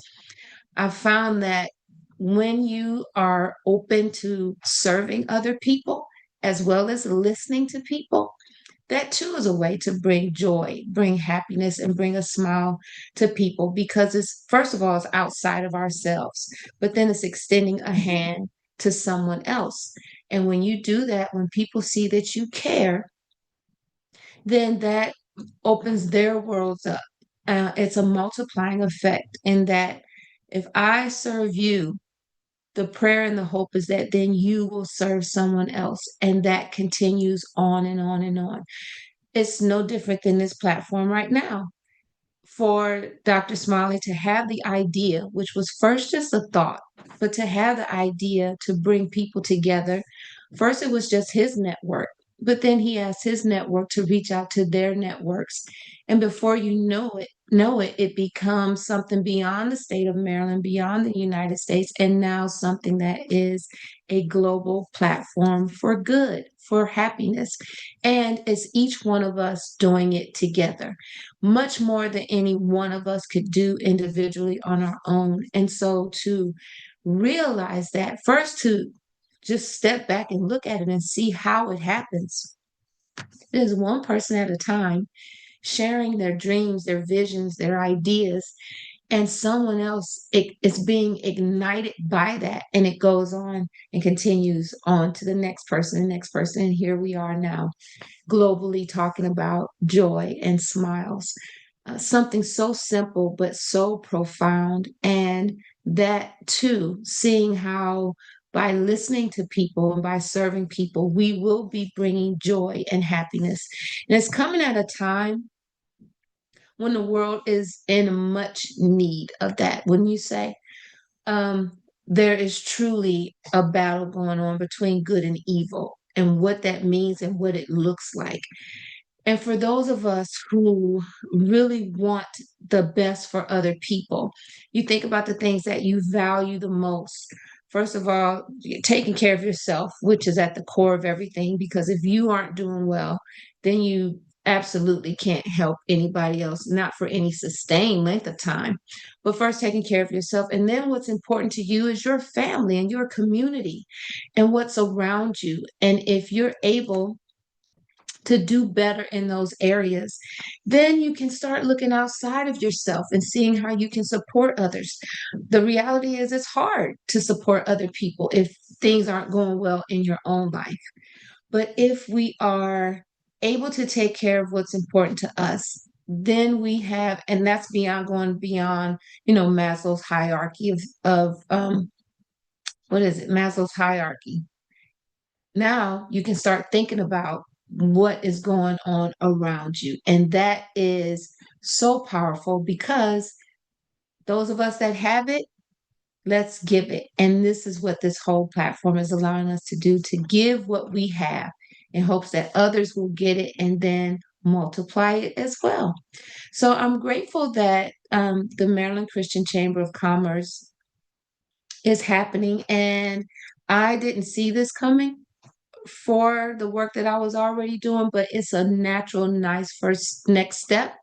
I've found that when you are open to serving other people as well as listening to people, that too is a way to bring joy, bring happiness, and bring a smile to people because it's, first of all, it's outside of ourselves, but then it's extending a hand to someone else. And when you do that, when people see that you care, then that opens their worlds up. It's a multiplying effect in that if I serve you, the prayer and the hope is that then you will serve someone else. And that continues on and on and on. It's no different than this platform right now. For Dr. Smiley to have the idea, which was first just a thought, but to have the idea to bring people together. First, it was just his network, but then he asked his network to reach out to their networks. And before you know it, it becomes something beyond the state of Maryland, beyond the United States, and now something that is a global platform for good, for happiness. And it's each one of us doing it together, much more than any one of us could do individually on our own. And so to realize that, first to just step back and look at it and see how it happens. It is one person at a time sharing their dreams, their visions, their ideas, and someone else is being ignited by that. And it goes on and continues on to the next person, the next person. And here we are now globally talking about joy and smiles. Something so simple, but so profound. And that too, seeing how by listening to people and by serving people, we will be bringing joy and happiness. And it's coming at a time when the world is in much need of that. Wouldn't you say? Um, there is truly a battle going on between good and evil, and what that means and what it looks like. And for those of us who really want the best for other people, you think about the things that you value the most. First of all, taking care of yourself, which is at the core of everything, because if you aren't doing well, then you absolutely can't help anybody else, not for any sustained length of time. But first, taking care of yourself. And then what's important to you is your family and your community and what's around you. And if you're able to do better in those areas, then you can start looking outside of yourself and seeing how you can support others. The reality is, it's hard to support other people if things aren't going well in your own life. But if we are able to take care of what's important to us, then we have, and that's beyond going beyond, Maslow's hierarchy of what is it? Maslow's hierarchy. Now you can start thinking about what is going on around you. And that is so powerful because those of us that have it, let's give it. And this is what this whole platform is allowing us to do, to give what we have in hopes that others will get it and then multiply it as well. So I'm grateful that the Maryland Christian Chamber of Commerce is happening. And I didn't see this coming for the work that I was already doing, but it's a natural, nice first next step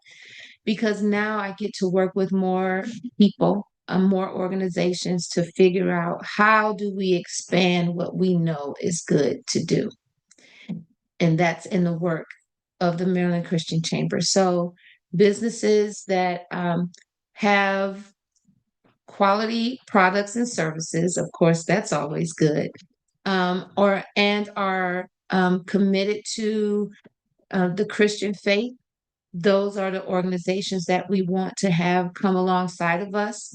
because now I get to work with more people, more organizations to figure out how do we expand what we know is good to do. And that's in the work of the Maryland Christian Chamber. So businesses that have quality products and services, of course, that's always good, and are committed to the Christian faith. Those are the organizations that we want to have come alongside of us.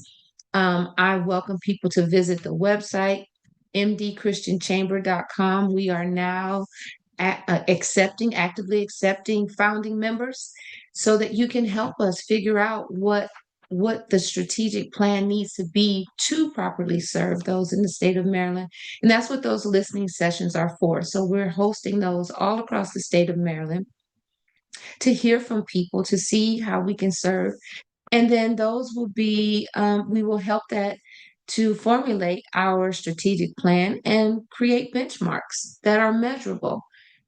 I welcome people to visit the website, mdchristianchamber.com. We are now actively accepting founding members so that you can help us figure out what the strategic plan needs to be to properly serve those in the state of Maryland. And that's what those listening sessions are for. So we're hosting those all across the state of Maryland to hear from people, to see how we can serve. And then those will be, we will help that to formulate our strategic plan and create benchmarks that are measurable,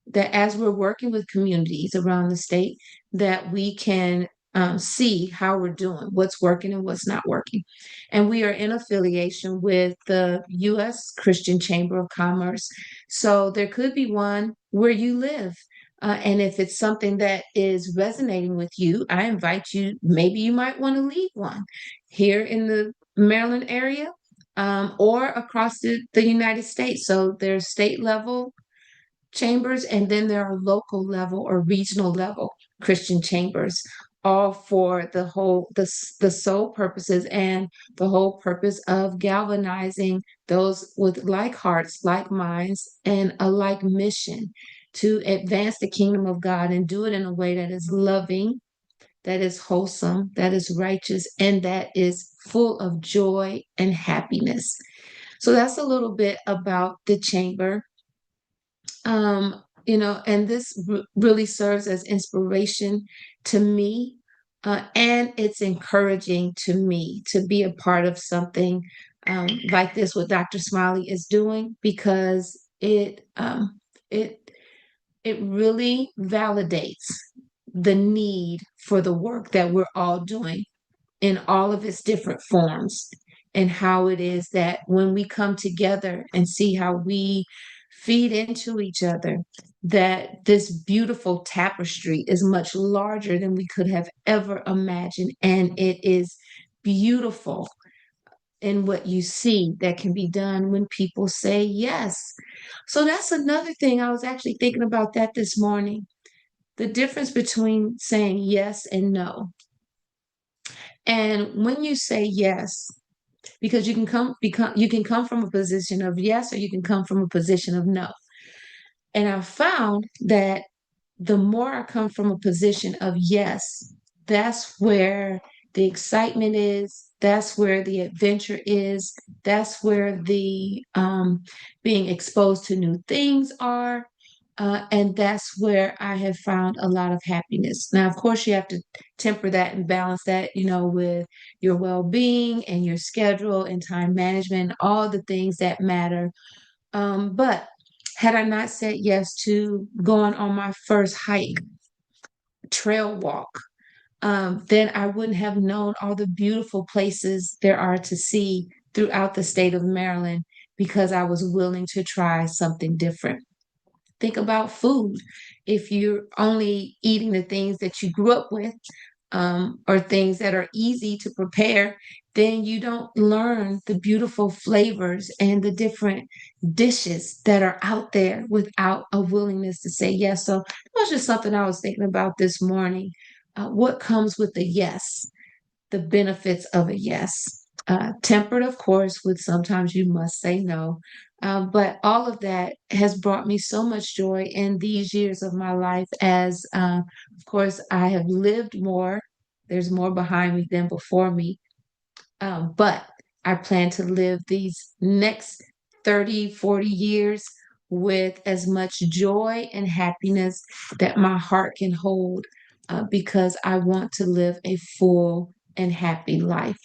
that as we're working with communities around the state, that we can see how we're doing, what's working and what's not working. And we are in affiliation with the U.S. Christian Chamber of Commerce. So there could be one where you live. And if it's something that is resonating with you, I invite you, maybe you might want to lead one here in the Maryland area, or across the United States. So there's state level chambers, and then there are local level or regional level Christian chambers, all for the sole purposes and the whole purpose of galvanizing those with like hearts, like minds, and a like mission to advance the kingdom of God and do it in a way that is loving, that is wholesome, that is righteous, and that is full of joy and happiness. So that's a little bit about the chamber. And this really serves as inspiration to me, and it's encouraging to me to be a part of something like this, what Dr. Smiley is doing, because it it really validates the need for the work that we're all doing in all of its different forms, and how it is that when we come together and see how we feed into each other, that this beautiful tapestry is much larger than we could have ever imagined. And it is beautiful in what you see that can be done when people say yes. So that's another thing. I was actually thinking about that this morning. The difference between saying yes and no. And when you say yes, because you can come from a position of yes, or you can come from a position of no. And I found that the more I come from a position of yes, that's where the excitement is, that's where the adventure is, that's where the being exposed to new things are. And that's where I have found a lot of happiness. Now, of course, you have to temper that and balance that, with your well-being and your schedule and time management, all the things that matter. But had I not said yes to going on my first hike, trail walk, then I wouldn't have known all the beautiful places there are to see throughout the state of Maryland because I was willing to try something different. Think about food. If you're only eating the things that you grew up with, or things that are easy to prepare, then you don't learn the beautiful flavors and the different dishes that are out there without a willingness to say yes. So that was just something I was thinking about this morning. What comes with the yes? The benefits of a yes. Tempered, of course, with sometimes you must say no. But all of that has brought me so much joy in these years of my life as, of course, I have lived more. There's more behind me than before me. But I plan to live these next 30, 40 years with as much joy and happiness that my heart can hold, because I want to live a full and happy life.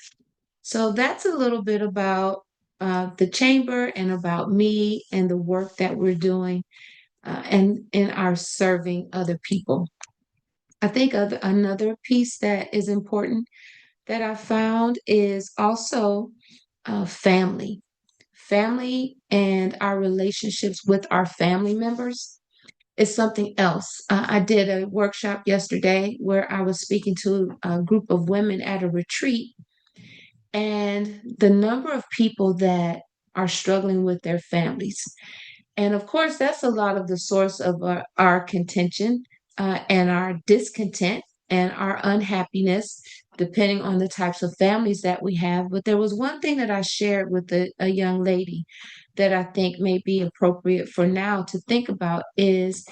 So that's a little bit about the chamber and about me and the work that we're doing, and in our serving other people. I think another piece that is important that I found is also family. Family and our relationships with our family members is something else. I did a workshop yesterday where I was speaking to a group of women at a retreat, and the number of people that are struggling with their families. And of course, that's a lot of the source of our contention, and our discontent and our unhappiness, depending on the types of families that we have. But there was one thing that I shared with a young lady that I think may be appropriate for now to think about is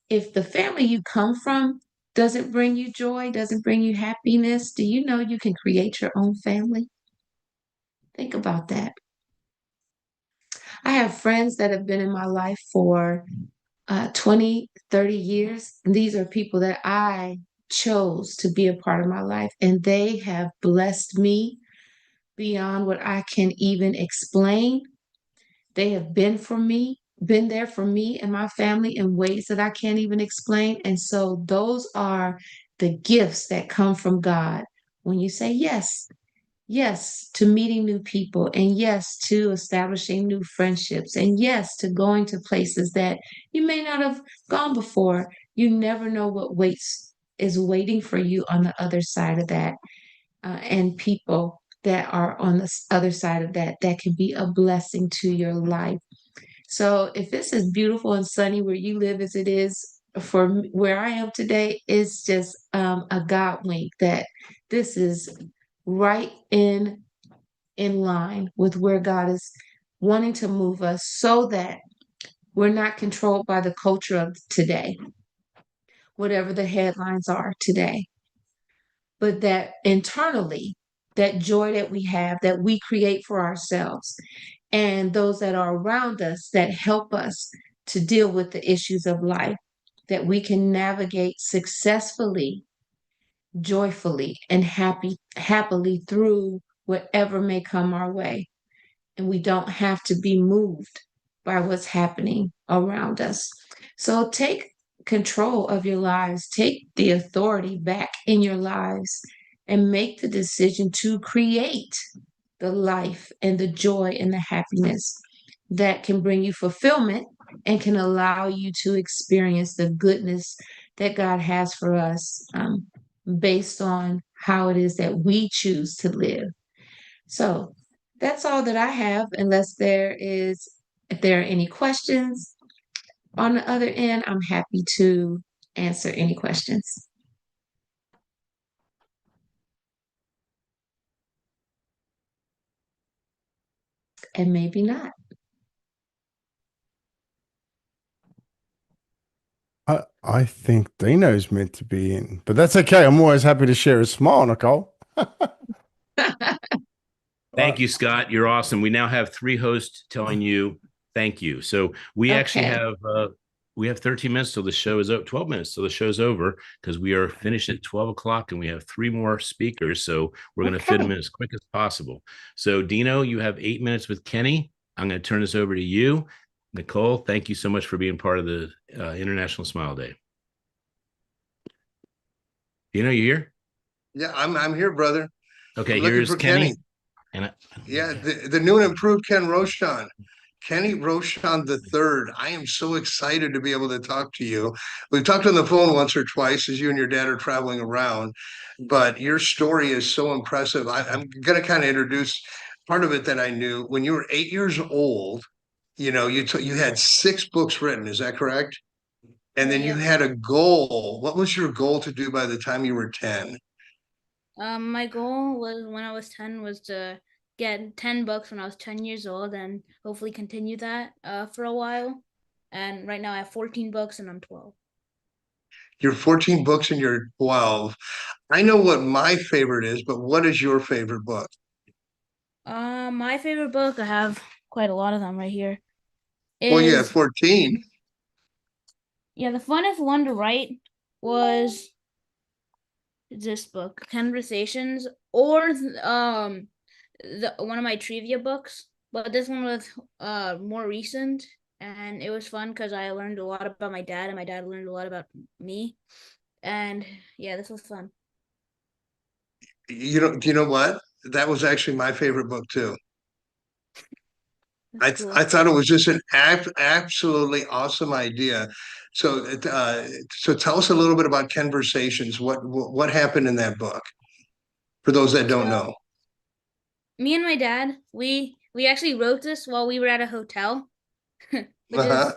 if the family you come from doesn't bring you joy, doesn't bring you happiness, do you know you can create your own family? Think about that. I have friends that have been in my life for 20, 30 years. These are people that I chose to be a part of my life, and they have blessed me beyond what I can even explain. They have been there for me and my family in ways that I can't even explain. And so those are the gifts that come from God when you say yes. Yes, to meeting new people, and yes, to establishing new friendships, and yes, to going to places that you may not have gone before. You never know what is waiting for you on the other side of that, and people that are on the other side of that that can be a blessing to your life. So if it's as beautiful and sunny where you live as it is for where I am today, it's just a God wink that this is right in line with where God is wanting to move us so that we're not controlled by the culture of today, whatever the headlines are today, but that internally, that joy that we have, that we create for ourselves, and those that are around us that help us to deal with the issues of life, that we can navigate successfully, joyfully, and happily through whatever may come our way. And we don't have to be moved by what's happening around us. So take control of your lives, take the authority back in your lives, and make the decision to create the life and the joy and the happiness that can bring you fulfillment and can allow you to experience the goodness that God has for us, based on how it is that we choose to live. So that's all that I have, unless if there are any questions on the other end, I'm happy to answer any questions. And maybe not. I think Dino's meant to be in, but that's okay. I'm always happy to share a smile, Nicole. Thank you, Scott. You're awesome. We now have 3 hosts telling you thank you. So we actually Okay. have we have 13 minutes till the show is up, 12 minutes till the show's over, because we are finished at 12 o'clock and we have 3 more speakers. So we're going to fit them in as quick as possible. So, Dino, you have 8 minutes with Kenny. I'm going to turn this over to you. Nicole, thank you so much for being part of the International Smile Day. Dino, you here? Yeah, I'm here, brother. Okay, I'm looking here's for Kenny. Kenny. Yeah, the new and improved Ken Rochon. Kenny Rochon the third. I am so excited to be able to talk to you. We've talked on the phone once or twice as you and your dad are traveling around, but your story is so impressive. I'm going to kind of introduce part of it that I knew. When you were 8 years old, you know, you had 6 books written. Is that correct? And then you had a goal. What was your goal to do by the time you were 10? My goal was when I was 10 was to get 10 books when I was 10 years old and hopefully continue that for a while. And right now I have 14 books and I'm 12. You're 14 books and you're 12. I know what my favorite is, but what is your favorite book? My favorite book, I have quite a lot of them right here. Well, you have Is 14. Yeah, the funnest one to write was this book, Conversations, or the one of my trivia books. But this one was more recent, and it was fun because I learned a lot about my dad, and my dad learned a lot about me. And yeah, this was fun. Do you know what? That was actually my favorite book too. That's cool. I thought it was just an absolutely awesome idea. So, so tell us a little bit about Conversations. What happened in that book for those that don't know? Me and my dad, we actually wrote this while we were at a hotel, which Uh-huh. is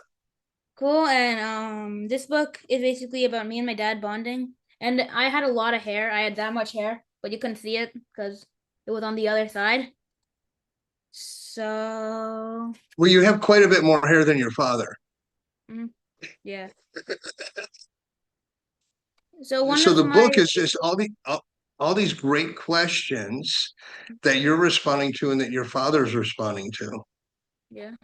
cool. And this book is basically about me and my dad bonding. And I had a lot of hair. I had that much hair, but you couldn't see it because it was on the other side. So Well, you have quite a bit more hair than your father. yeah. So one So of the my book is just all these great questions that you're responding to and that your father's responding to. yeah.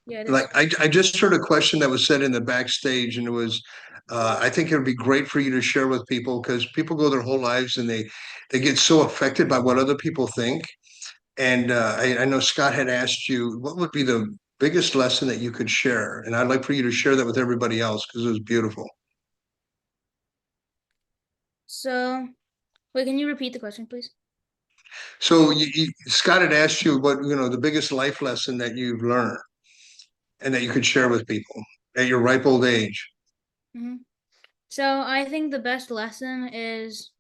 Yeah, it is. Like I just heard a question that was said in the backstage, and it was, I think it would be great for you to share with people because people go their whole lives and they get so affected by what other people think. And I know Scott had asked you what would be the biggest lesson that you could share, and I'd like for you to share that with everybody else because it was beautiful. So wait, can you repeat the question, please? So Scott had asked you what the biggest life lesson that you've learned and that you could share with people at your ripe old age. Mm-hmm. So I think the best lesson is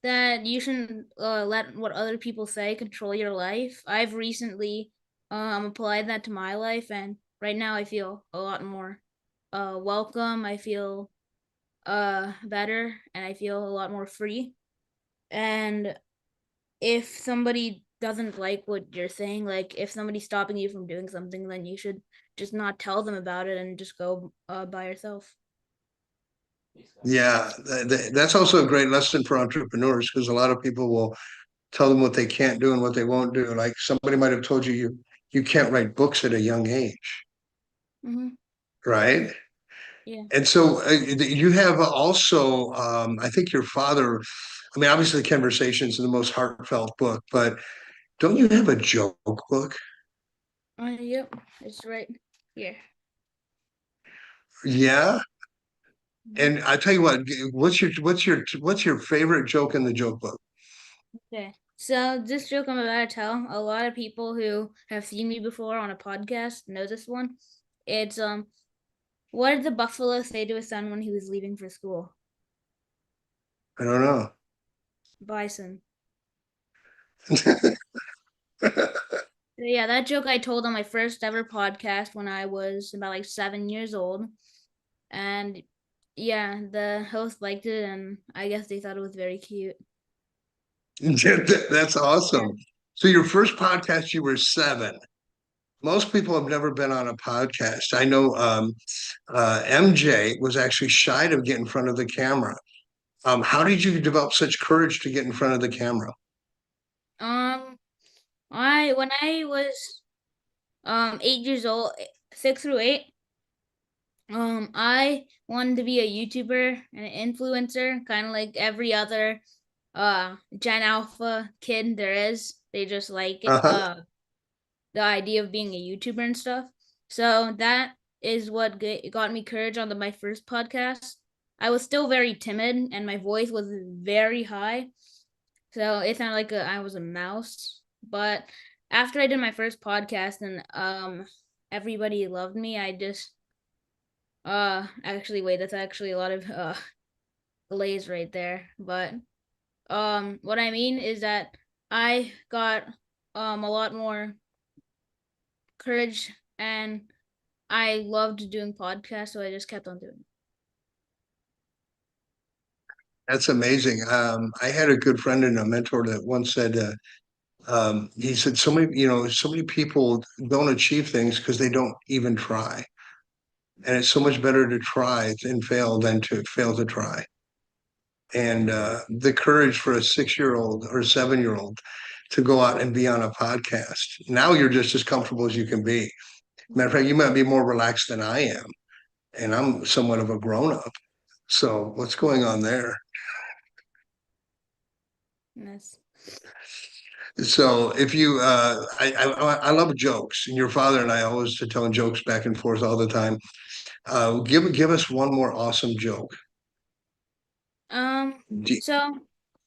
that you shouldn't let what other people say control your life. I've recently applied that to my life, and right now I feel a lot more welcome. I feel better, and I feel a lot more free. And if somebody doesn't like what you're saying, like if somebody's stopping you from doing something, then you should just not tell them about it and just go by yourself. Yeah, that's also a great lesson for entrepreneurs because a lot of people will tell them what they can't do and what they won't do. Like somebody might have told you can't write books at a young age, Mm-hmm. right? Yeah. And so you have also, I think your father. I mean, obviously, Conversations is the most heartfelt book, but don't you have a joke book? Yep, it's right here. Yeah. And I tell you what, what's your favorite joke in the joke book? Okay. So this joke I'm about to tell, a lot of people who have seen me before on a podcast know this one. It's what did the buffalo say to his son when he was leaving for school? I don't know. Bison. So yeah, that joke I told on my first ever podcast when I was about like 7 years old. And yeah, the host liked it and I guess they thought it was very cute. That's awesome. So your first podcast, you were 7. Most people have never been on a podcast. I know MJ was actually shy to get in front of the camera. How did you develop such courage to get in front of the camera? I when I was 8 years old, 6 through 8, I wanted to be a YouTuber and an influencer, kind of like every other Gen Alpha kid there is. They just like Uh-huh. the idea of being a YouTuber and stuff. So that is what got me courage on my first podcast. I was still very timid and my voice was very high. So it sounded like I was a mouse. But after I did my first podcast and everybody loved me, I just actually wait, that's actually a lot of delays right there. But what I mean is that I got a lot more courage and I loved doing podcasts, so I just kept on doing it. That's amazing. I had a good friend and a mentor that once said, he said, so many people don't achieve things because they don't even try. And it's so much better to try and fail than to fail to try. And the courage for a 6-year-old or a 7-year-old to go out and be on a podcast. Now you're just as comfortable as you can be. Matter of fact, you might be more relaxed than I am. And I'm somewhat of a grown up. So what's going on there? Yes. So if you, I love jokes, and your father and I always are telling jokes back and forth all the time. Give us one more awesome joke. Do- So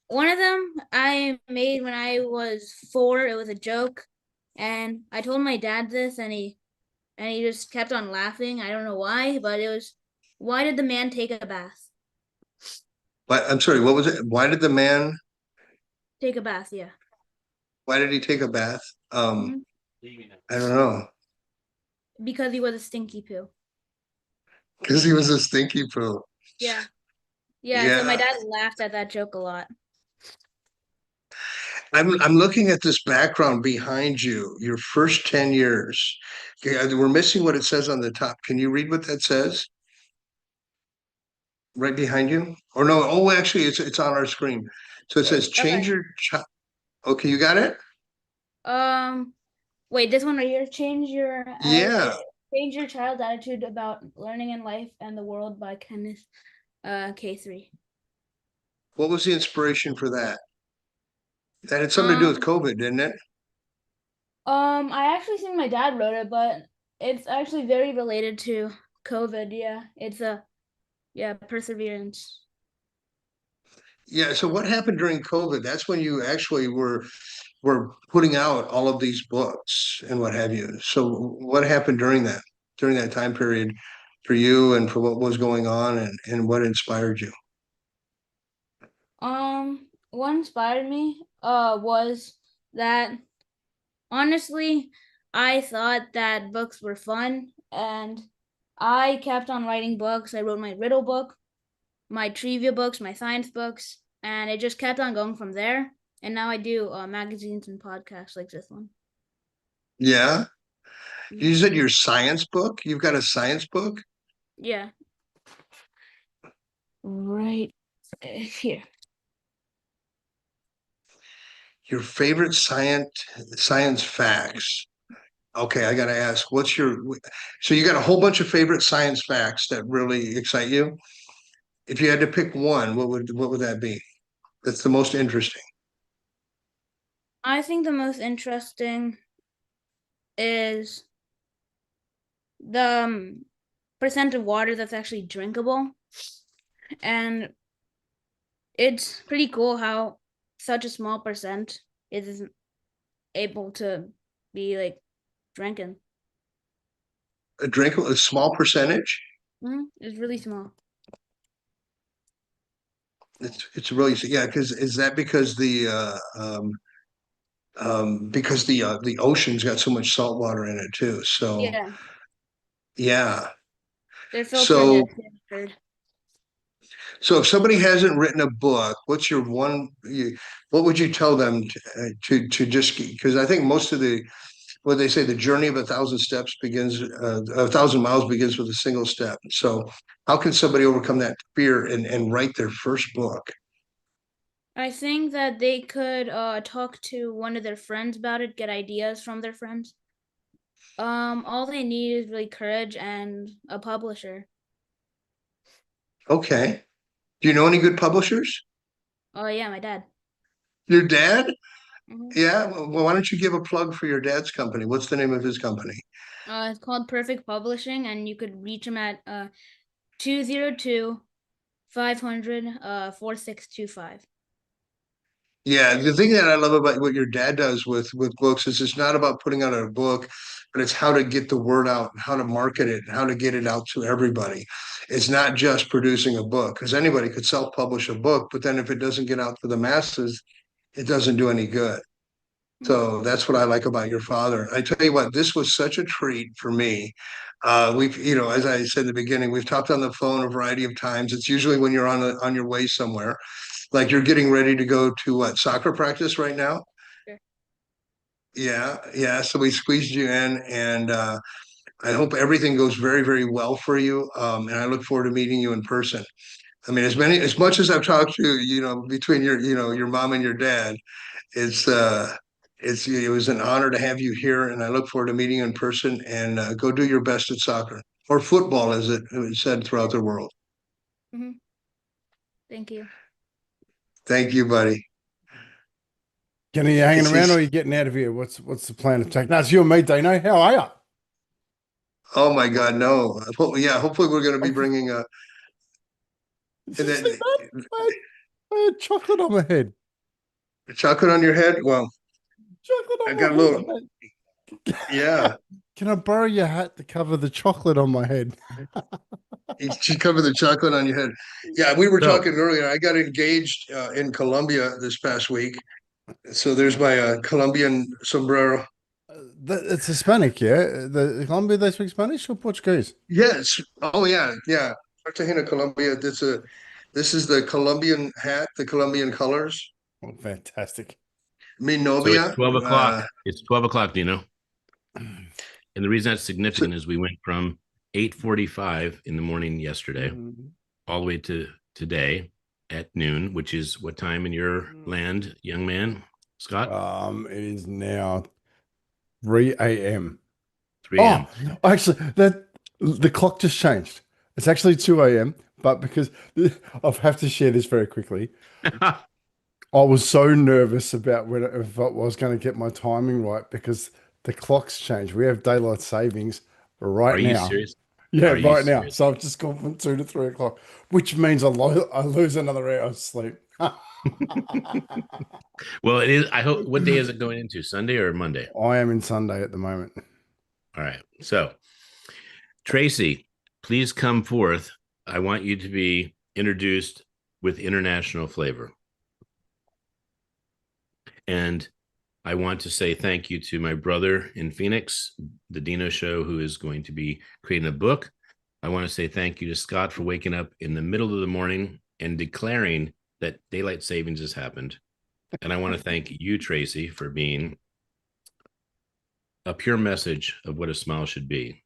one of them I made when I was 4. It was a joke, and I told my dad this, and he just kept on laughing. I don't know why, but it was, why did the man take a bath? But I'm sorry, what was it? Why did the man? Take a bath, yeah. Why did he take a bath? Mhm. I don't know. Because he was a stinky poo. Because he was a stinky poo. Yeah. Yeah, so my Yeah, dad laughed at that joke a lot. I'm looking at this background behind you. Your first 10 years. Okay, we're missing what it says on the top. Can you read what that says? Right behind you? Or no? Oh, actually, it's on our screen. So it says change Okay. your child. Okay, you got it? Um, Wait, this one right here. Yeah. Change your child's attitude about learning in life and the world by Kenneth K3. What was the inspiration for that? That had something to do with Um, COVID, didn't it? I actually think my dad wrote it, but it's actually very related to COVID. Yeah, it's a yeah, perseverance. Yeah. So what happened during COVID? That's when you actually were putting out all of these books and what have you. So what happened during that time period for you and for what was going on and what inspired you? What inspired me was that honestly, I thought that books were fun and I kept on writing books. I wrote my riddle book, my trivia books, my science books, and it just kept on going from there. And now I do magazines and podcasts like this one. Yeah. You said your science book? You've got a science book? Yeah. Right here. Your favorite science facts. Okay, I gotta ask, so you got a whole bunch of favorite science facts that really excite you? If you had to pick one, what would that be? That's the most interesting. I think the most interesting is the percent of water that's actually drinkable. And it's pretty cool how such a small percent is able to be like drinking. A small percentage? It's really small. It's really, yeah, because is that because the ocean's got so much salt water in it too. So Yeah, yeah. they're filtered So and filtered. so if somebody hasn't written a book, what would you tell them to just because I think most of what they say, the journey of 1,000 steps begins 1,000 miles begins with a single step. So how can somebody overcome that fear and write their first book? I think that they could talk to one of their friends about it, get ideas from their friends. All they need is really courage and a publisher. Okay. Do you know any good publishers? Oh yeah, my dad. Your dad? Hmm. Yeah. Well, why don't you give a plug for your dad's company? What's the name of his company? It's called Perfect Publishing, and you could reach him at 202 500 4625. Yeah, the thing that I love about what your dad does with books is it's not about putting out a book, but it's how to get the word out, how to market it, how to get it out to everybody. It's not just producing a book because anybody could self-publish a book, but then if it doesn't get out to the masses, it doesn't do any good. So that's what I like about your father. I tell you what, this was such a treat for me. We've, as I said in the beginning, we've talked on the phone a variety of times. It's usually when you're on your way somewhere, like you're getting ready to go to what, soccer practice right now? Sure. Yeah, yeah. So we squeezed you in, and I hope everything goes very, very well for you. And I look forward to meeting you in person. I mean, as much as I've talked to you, between your mom and your dad, it's it was an honor to have you here, and I look forward to meeting you in person. And go do your best at soccer or football, as it was said throughout the world. Hmm. Thank you. Thank you, buddy. Kenny, you hanging It's, around or it's are you getting out of here? What's the plan of attack? No, it's you and me, Dino. How are you? oh my God, no. Yeah, hopefully we're going to be bringing Did and you see then that? I had chocolate on my head. chocolate on your head. Well, Chocolate I on got a my head. little. Yeah, Can I borrow your hat to cover the chocolate on my head? you cover the chocolate on your head. Yeah, we were So, talking earlier. I got engaged in Colombia this past week, so there's my Colombian sombrero. It's Hispanic, yeah? The Colombia, they speak Spanish or Portuguese? Yes. Oh yeah, yeah. Cartagena, Colombia. This is the Colombian hat, the Colombian colors. Oh, fantastic. Mi so it's novia. 12 o'clock. It's 12 o'clock, Dino. And the reason that's So, significant is we went from 8:45 in the morning yesterday Mm. all the way to today at noon, which is what time in your land, young man, Scott? It is now 3 a.m. 3 Oh, a.m. actually, the clock just changed. It's actually 2 a.m., but because I have to share this very quickly. I was so nervous about if I was going to get my timing right because the clock's changed. We have daylight savings Are right you now. serious? Yeah, Are you right now. serious? So I've just gone from 2 to 3 o'clock, which means I lose another hour of sleep. Well, it is. I hope. What day is it going into? Sunday or Monday? I am in Sunday at the moment. All right. So, Tracy, please come forth. I want you to be introduced with international flavor. And I want to say thank you to my brother in Phoenix, the Dino Show, who is going to be creating a book. I want to say thank you to Scott for waking up in the middle of the morning and declaring that daylight savings has happened. And I want to thank you, Tracy, for being a pure message of what a smile should be,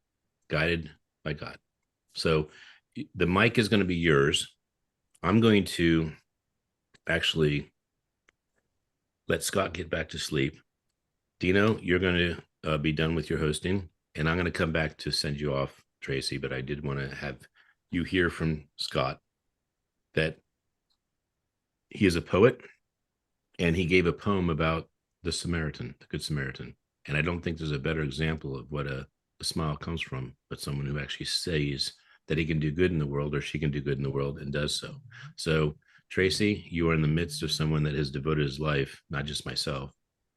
guided by God. So the mic is going to be yours. I'm going to actually let Scott get back to sleep. Dino, you're going to be done with your hosting, and I'm going to come back to send you off, Tracy. But I did want to have you hear from Scott that he is a poet, and he gave a poem about the Samaritan, the Good Samaritan. And I don't think there's a better example of what a smile comes from, but someone who actually says that he can do good in the world or she can do good in the world and does so. So, Tracy, you are in the midst of someone that has devoted his life, not just myself,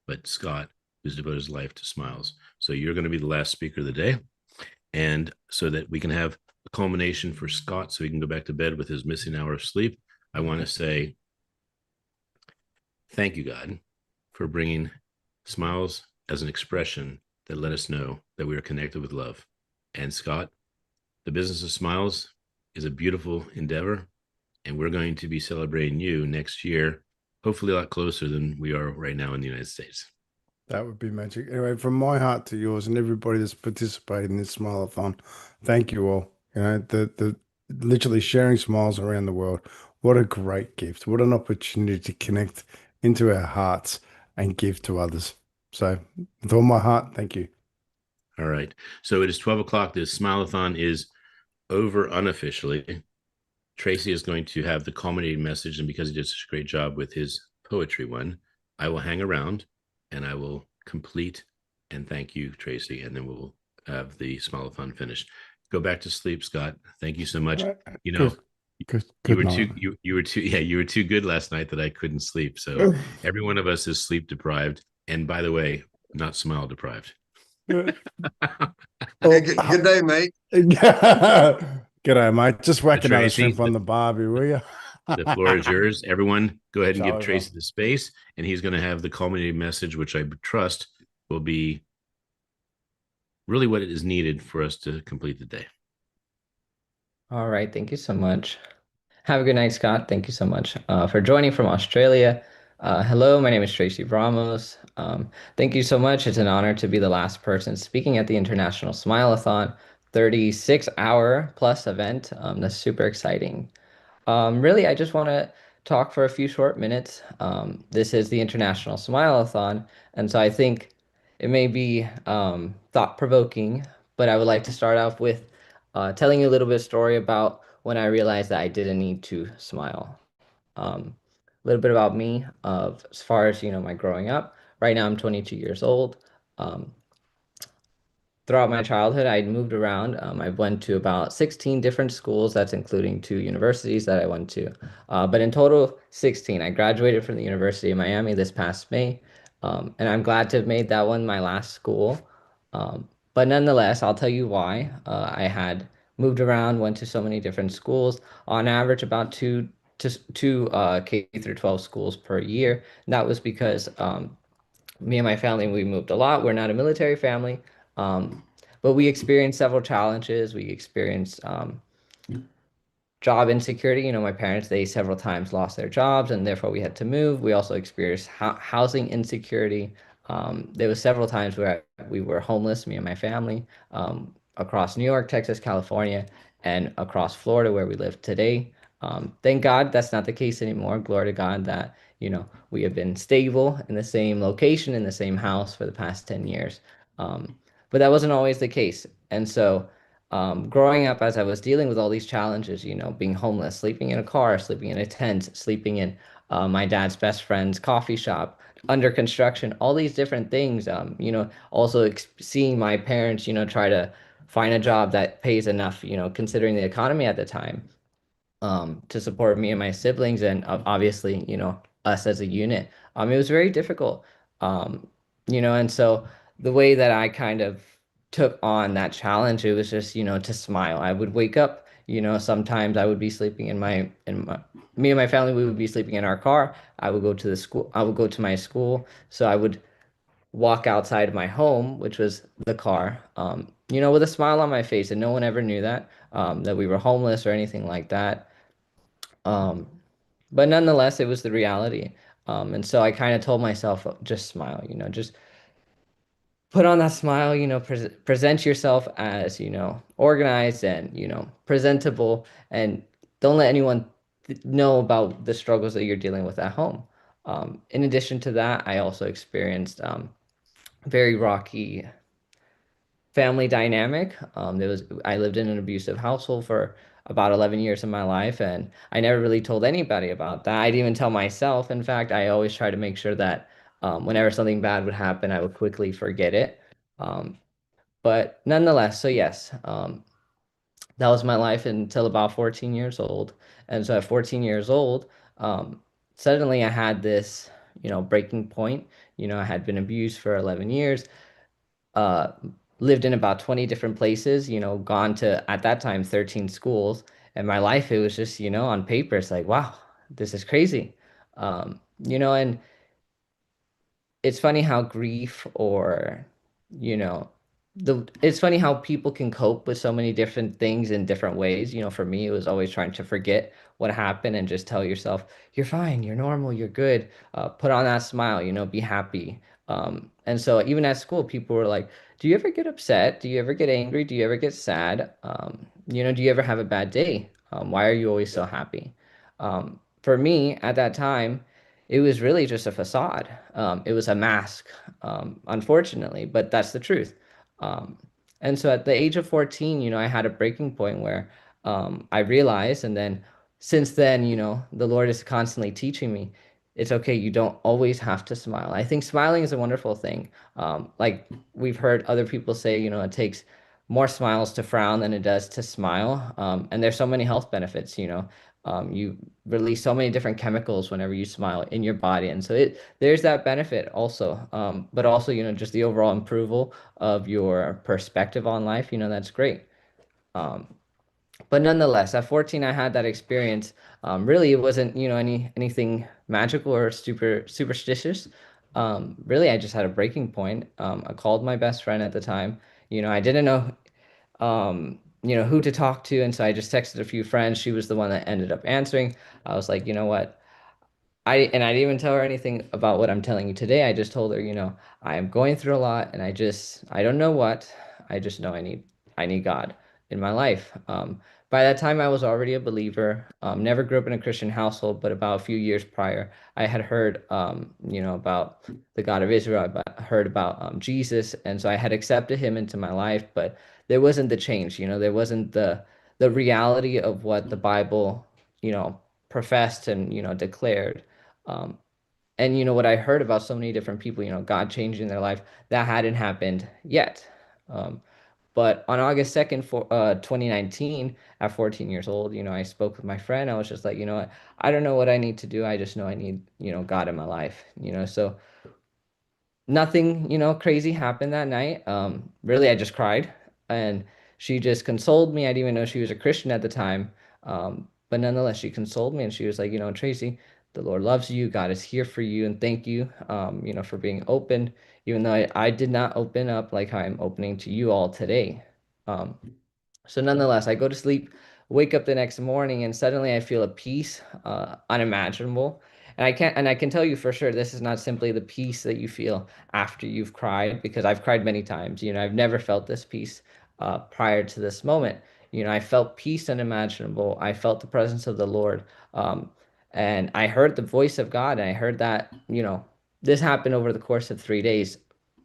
but Scott, who's devoted his life to smiles. So, you're going to be the last speaker of the day. And so that we can have a culmination for Scott so he can go back to bed with his missing hour of sleep, I want to say thank you, God, for bringing smiles as an expression that let us know that we are connected with love. And Scott, the business of smiles is a beautiful endeavor, and we're going to be celebrating you next year, hopefully a lot closer than we are right now in the United States. That would be magic. Anyway, from my heart to yours and everybody that's participated in this Smile-A-Thon, thank you all. The literally sharing smiles around the world. What a great gift. What an opportunity to connect into our hearts and give to others. So with all my heart, thank you. All right. So it is 12 o'clock. This Smile-A-Thon is over unofficially. Tracy is going to have the culminating message, and because he did such a great job with his poetry one, I will hang around and I will complete and thank you, Tracy, and then we'll have the Smile-A-Thon finished. Go back to sleep, Scott. Thank you so much. You know, Good, good, you good were night. you were too you were too good last night that I couldn't sleep. So every one of us is sleep deprived, and by the way, not smile deprived. Good day, mate. G'day, mate. Just whack another Tracy, shrimp on the barbie, will you? the floor is yours. Everyone, go ahead and give Ciao, Tracy everyone. the space, and he's going to have the culminating message, which I trust will be really what is needed for us to complete the day. All right, thank you so much. Have a good night, Scott. Thank you so much for joining from Australia. Hello, my name is Tracy Ramos. Thank you so much. It's an honor to be the last person speaking at the International Smile-A-Thon 36-hour plus event. That's super exciting. Really, I just want to talk for a few short minutes. This is the International Smile-A-Thon, and so I think it may be thought-provoking, but I would like to start off with telling you a little bit of story about when I realized that I didn't need to smile. A little bit about me, of as far as my growing up. Right now, I'm 22 years old. Um, Throughout my childhood, I moved around. I went to about 16 different schools. That's including 2 universities that I went to. But in total, 16. I graduated from the University of Miami this past May. And I'm glad to have made that one my last school. But nonetheless, I'll tell you why. I had moved around, went to so many different schools. On average, about two K through 12 schools per year. And that was because me and my family, we moved a lot. We're not a military family, um, but we experienced several challenges. We experienced job insecurity. My parents, they several times lost their jobs and therefore we had to move. We also experienced housing insecurity. There was several times where we were homeless, me and my family, across New York, Texas, California, and across Florida where we live today. Thank God that's not the case anymore. Glory to God that, we have been stable in the same location, in the same house for the past 10 years. But that wasn't always the case. And so, growing up as I was dealing with all these challenges, being homeless, sleeping in a car, sleeping in a tent, sleeping in my dad's best friend's coffee shop, under construction, all these different things, also seeing my parents, try to find a job that pays enough, considering the economy at the time, to support me and my siblings and obviously, us as a unit. It was very difficult. And so the way that I kind of took on that challenge, it was just, to smile. I would wake up, sometimes I would be sleeping me and my family, we would be sleeping in our car. I would go to the school, I would go to my school. So I would walk outside of my home, which was the car, with a smile on my face, and no one ever knew that we were homeless or anything like that. Um, but nonetheless, it was the reality. And so I kind of told myself, just smile, just put on that smile, present yourself as, organized and, presentable, and don't let anyone know about the struggles that you're dealing with at home. In addition to that, I also experienced very rocky family dynamic. I lived in an abusive household for about 11 years of my life, and I never really told anybody about that. I didn't even tell myself. In fact, I always try to make sure that whenever something bad would happen, I would quickly forget it. Um, but nonetheless, so yes, that was my life until about 14 years old. And so at 14 years old, suddenly I had this, breaking point. I had been abused for 11 years, uh, lived in about 20 different places, gone to, at that time, 13 schools. And my life, it was just, on paper, it's like, wow, this is crazy. And it's funny how grief or, you know, it's funny how people can cope with so many different things in different ways. For me, it was always trying to forget what happened and just tell yourself, you're fine, you're normal, you're good. Put on that smile, be happy. And so even at school, people were like, do you ever get upset? Do you ever get angry? Do you ever get sad? Do you ever have a bad day? Why are you always so happy? For me, at that time, it was really just a facade. It was a mask, unfortunately, but that's the truth. Um, and so at the age of 14, I had a breaking point where I realized, and then since then, the Lord is constantly teaching me it's okay. You don't always have to smile. I think smiling is a wonderful thing. Like we've heard other people say, it takes more smiles to frown than it does to smile. And there's so many health benefits. You release so many different chemicals whenever you smile in your body. And so there's that benefit also. But also, just the overall approval of your perspective on life, that's great. Um, but nonetheless, at 14, I had that experience. Really, it wasn't, anything magical or super superstitious. Really, I just had a breaking point. I called my best friend at the time. I didn't know, who to talk to, and so I just texted a few friends. She was the one that ended up answering. I was like, you know what? I didn't even tell her anything about what I'm telling you today. I just told her, I am going through a lot and I don't know what. I just know I need God in my life. By that time I was already a believer. Never grew up in a Christian household, but about a few years prior, I had heard about the God of Israel. I heard about Jesus, and so I had accepted him into my life, but there wasn't the change, there wasn't the reality of what the Bible, you know, professed and declared. um, and what I heard about so many different people, God changing their life, that hadn't happened yet. um, but on August 2nd, 2019, at 14 years old, I spoke with my friend. I was just like, you know what, I don't know what I need to do. I just know I need, God in my life. So nothing, crazy happened that night. Really, I just cried, and she just consoled me. I didn't even know she was a Christian at the time. But nonetheless, she consoled me, and she was like, Tracy, the Lord loves you. God is here for you, and thank you, for being open, even though I did not open up like how I'm opening to you all today. Um, so nonetheless, I go to sleep, wake up the next morning, and suddenly I feel a peace unimaginable. And I can tell you for sure this is not simply the peace that you feel after you've cried, because I've cried many times. I've never felt this peace prior to this moment. I felt peace unimaginable. I felt the presence of the Lord. Um, and I heard the voice of God, and I heard that, this happened over the course of 3 days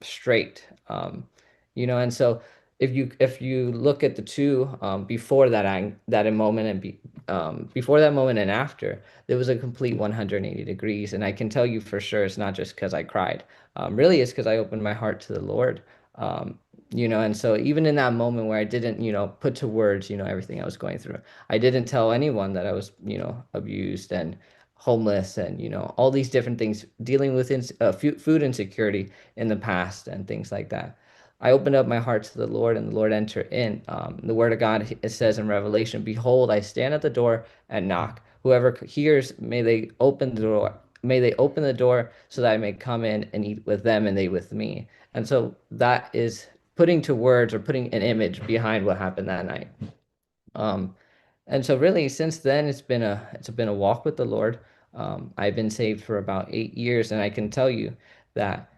straight. And so if you look at the two, before that moment before that moment and after, there was a complete 180 degrees. And I can tell you for sure it's not just because I cried. Really, it's because I opened my heart to the Lord. And so even in that moment where I didn't, put to words, everything I was going through, I didn't tell anyone that I was, abused and homeless and, all these different things, dealing with food insecurity in the past and things like that. I opened up my heart to the Lord, and the Lord entered in. The word of God, it says in Revelation, "Behold, I stand at the door and knock. Whoever hears, may they open the door. May they open the door so that I may come in and eat with them and they with me." And so that is putting to words or putting an image behind what happened that night. Um, and so really, since then, it's been a walk with the Lord. I've been saved for about 8 years, and I can tell you that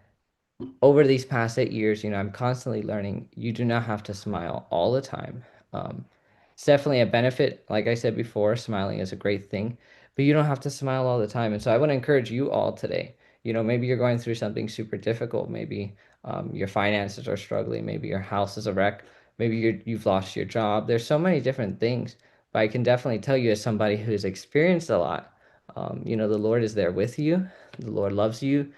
over these past 8 years, I'm constantly learning you do not have to smile all the time. Um, it's definitely a benefit. Like I said before, smiling is a great thing, but you don't have to smile all the time. And so I want to encourage you all today. Maybe you're going through something super difficult. Maybe your finances are struggling. Maybe your house is a wreck. Maybe you've lost your job. There's so many different things, but I can definitely tell you, as somebody who's experienced a lot, the Lord is there with you. The Lord loves you,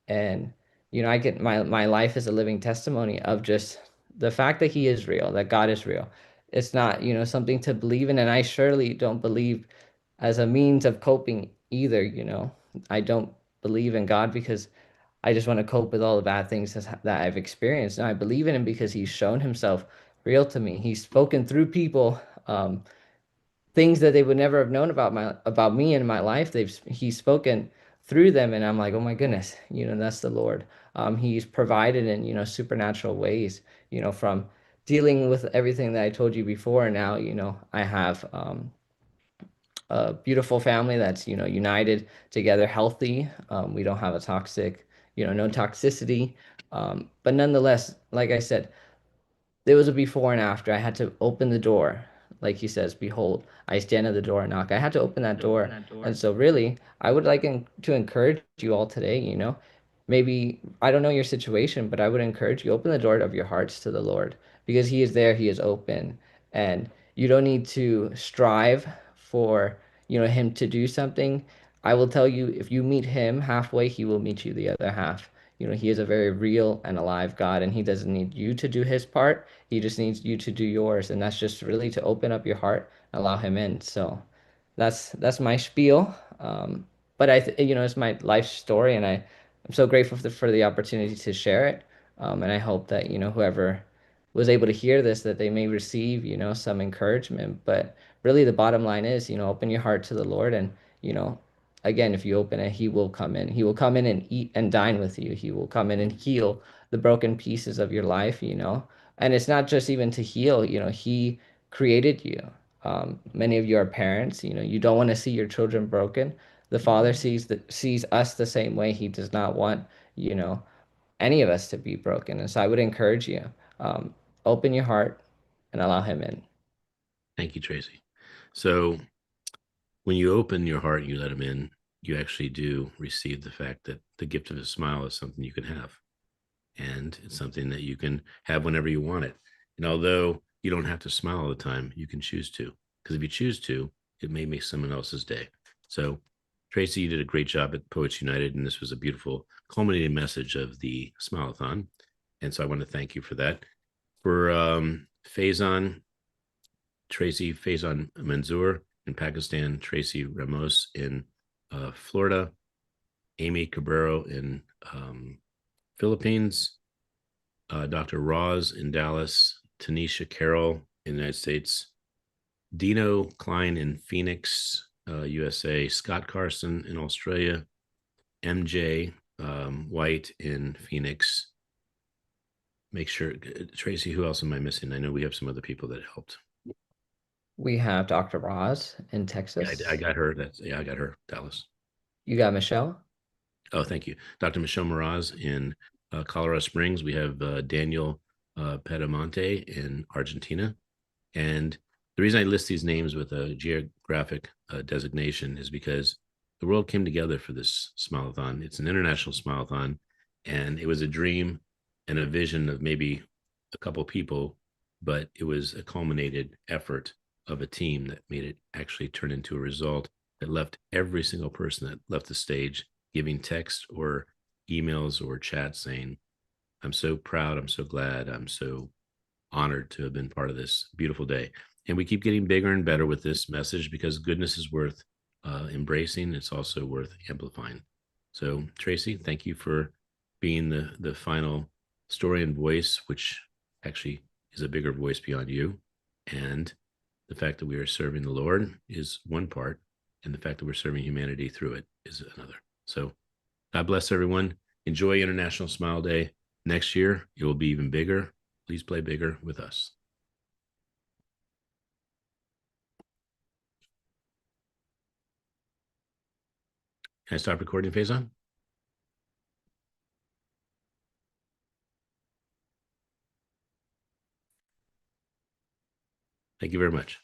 and I get my life is a living testimony of just the fact that he is real, that God is real. It's not, something to believe in, and I surely don't believe as a means of coping either. I don't believe in God because I just want to cope with all the bad things that I've experienced. No, I believe in him because he's shown himself real to me. He's spoken through people, things that they would never have known about me in my life. He's spoken through them, and I'm like, oh my goodness, that's the Lord. He's provided in supernatural ways, from dealing with everything that I told you before. And now, I have a beautiful family that's united together, healthy. We don't have a toxic, no toxicity. But nonetheless, like I said, there was a before and after. I had to open the door. Like he says, "Behold, I stand at the door and knock." I had to open that door. And so really, I would like to encourage you all today, maybe I don't know your situation, but I would encourage you, open the door of your hearts to the Lord, because he is there, he is open, and you don't need to strive for, him to do something, I will tell you, if you meet him halfway, he will meet you the other half. He is a very real and alive God, and he doesn't need you to do his part. He just needs you to do yours. And that's just really to open up your heart, allow him in. So that's my spiel. But it's my life story, and I'm so grateful for the opportunity to share it. And I hope that, whoever was able to hear this, that they may receive, some encouragement. But really the bottom line is, open your heart to the Lord, and, again, if you open it, he will come in. He will come in and eat and dine with you. He will come in and heal the broken pieces of your life, And it's not just even to heal, he created you. Many of you are parents, you don't want to see your children broken. The Father sees us the same way. He does not want, any of us to be broken. And so I would encourage you, um, open your heart and allow him in. Thank you, Tracy. So when you open your heart and you let him in, you actually do receive the fact that the gift of a smile is something you can have. And it's something that you can have whenever you want it. And although you don't have to smile all the time, you can choose to. Because if you choose to, it may make someone else's day. So, Tracy, you did a great job at Poets United, and this was a beautiful culminating message of the Smile-A-Thon. And so I want to thank you for that. For Faison, Tracy Faison Manzoor in Pakistan, Tracy Ramos in Florida, Amy Cabrero in Philippines, Dr. Roz in Dallas, Tanisha Carroll in the United States, Dino Klein in Phoenix, USA, Scott Carson in Australia, MJ White in Phoenix. Make sure, Tracy, who else am I missing? I know we have some other people that helped. We have Dr. Roz in Texas. Yeah, I got her. I got her. Dallas. You got Michelle? Oh, thank you. Dr. Michelle Moraz in Colorado Springs. We have Daniel Pedamonte in Argentina. And the reason I list these names with a geographic designation is because the world came together for this Smile-A-Thon. It's an international Smile-A-Thon, and it was a dream and a vision of maybe a couple people, but it was a culminated effort of a team that made it actually turn into a result that left every single person that left the stage giving text or emails or chat saying, I'm so proud, I'm so glad, I'm so honored to have been part of this beautiful day. And we keep getting bigger and better with this message because goodness is worth embracing. It's also worth amplifying. So, Tracy, thank you for being the final story and voice, which actually is a bigger voice beyond you. And the fact that we are serving the Lord is one part, and the fact that we're serving humanity through it is another. So, God bless everyone. Enjoy International Smile Day. Next year, it will be even bigger. Please play bigger with us. Can I stop recording, Faison? Thank you very much.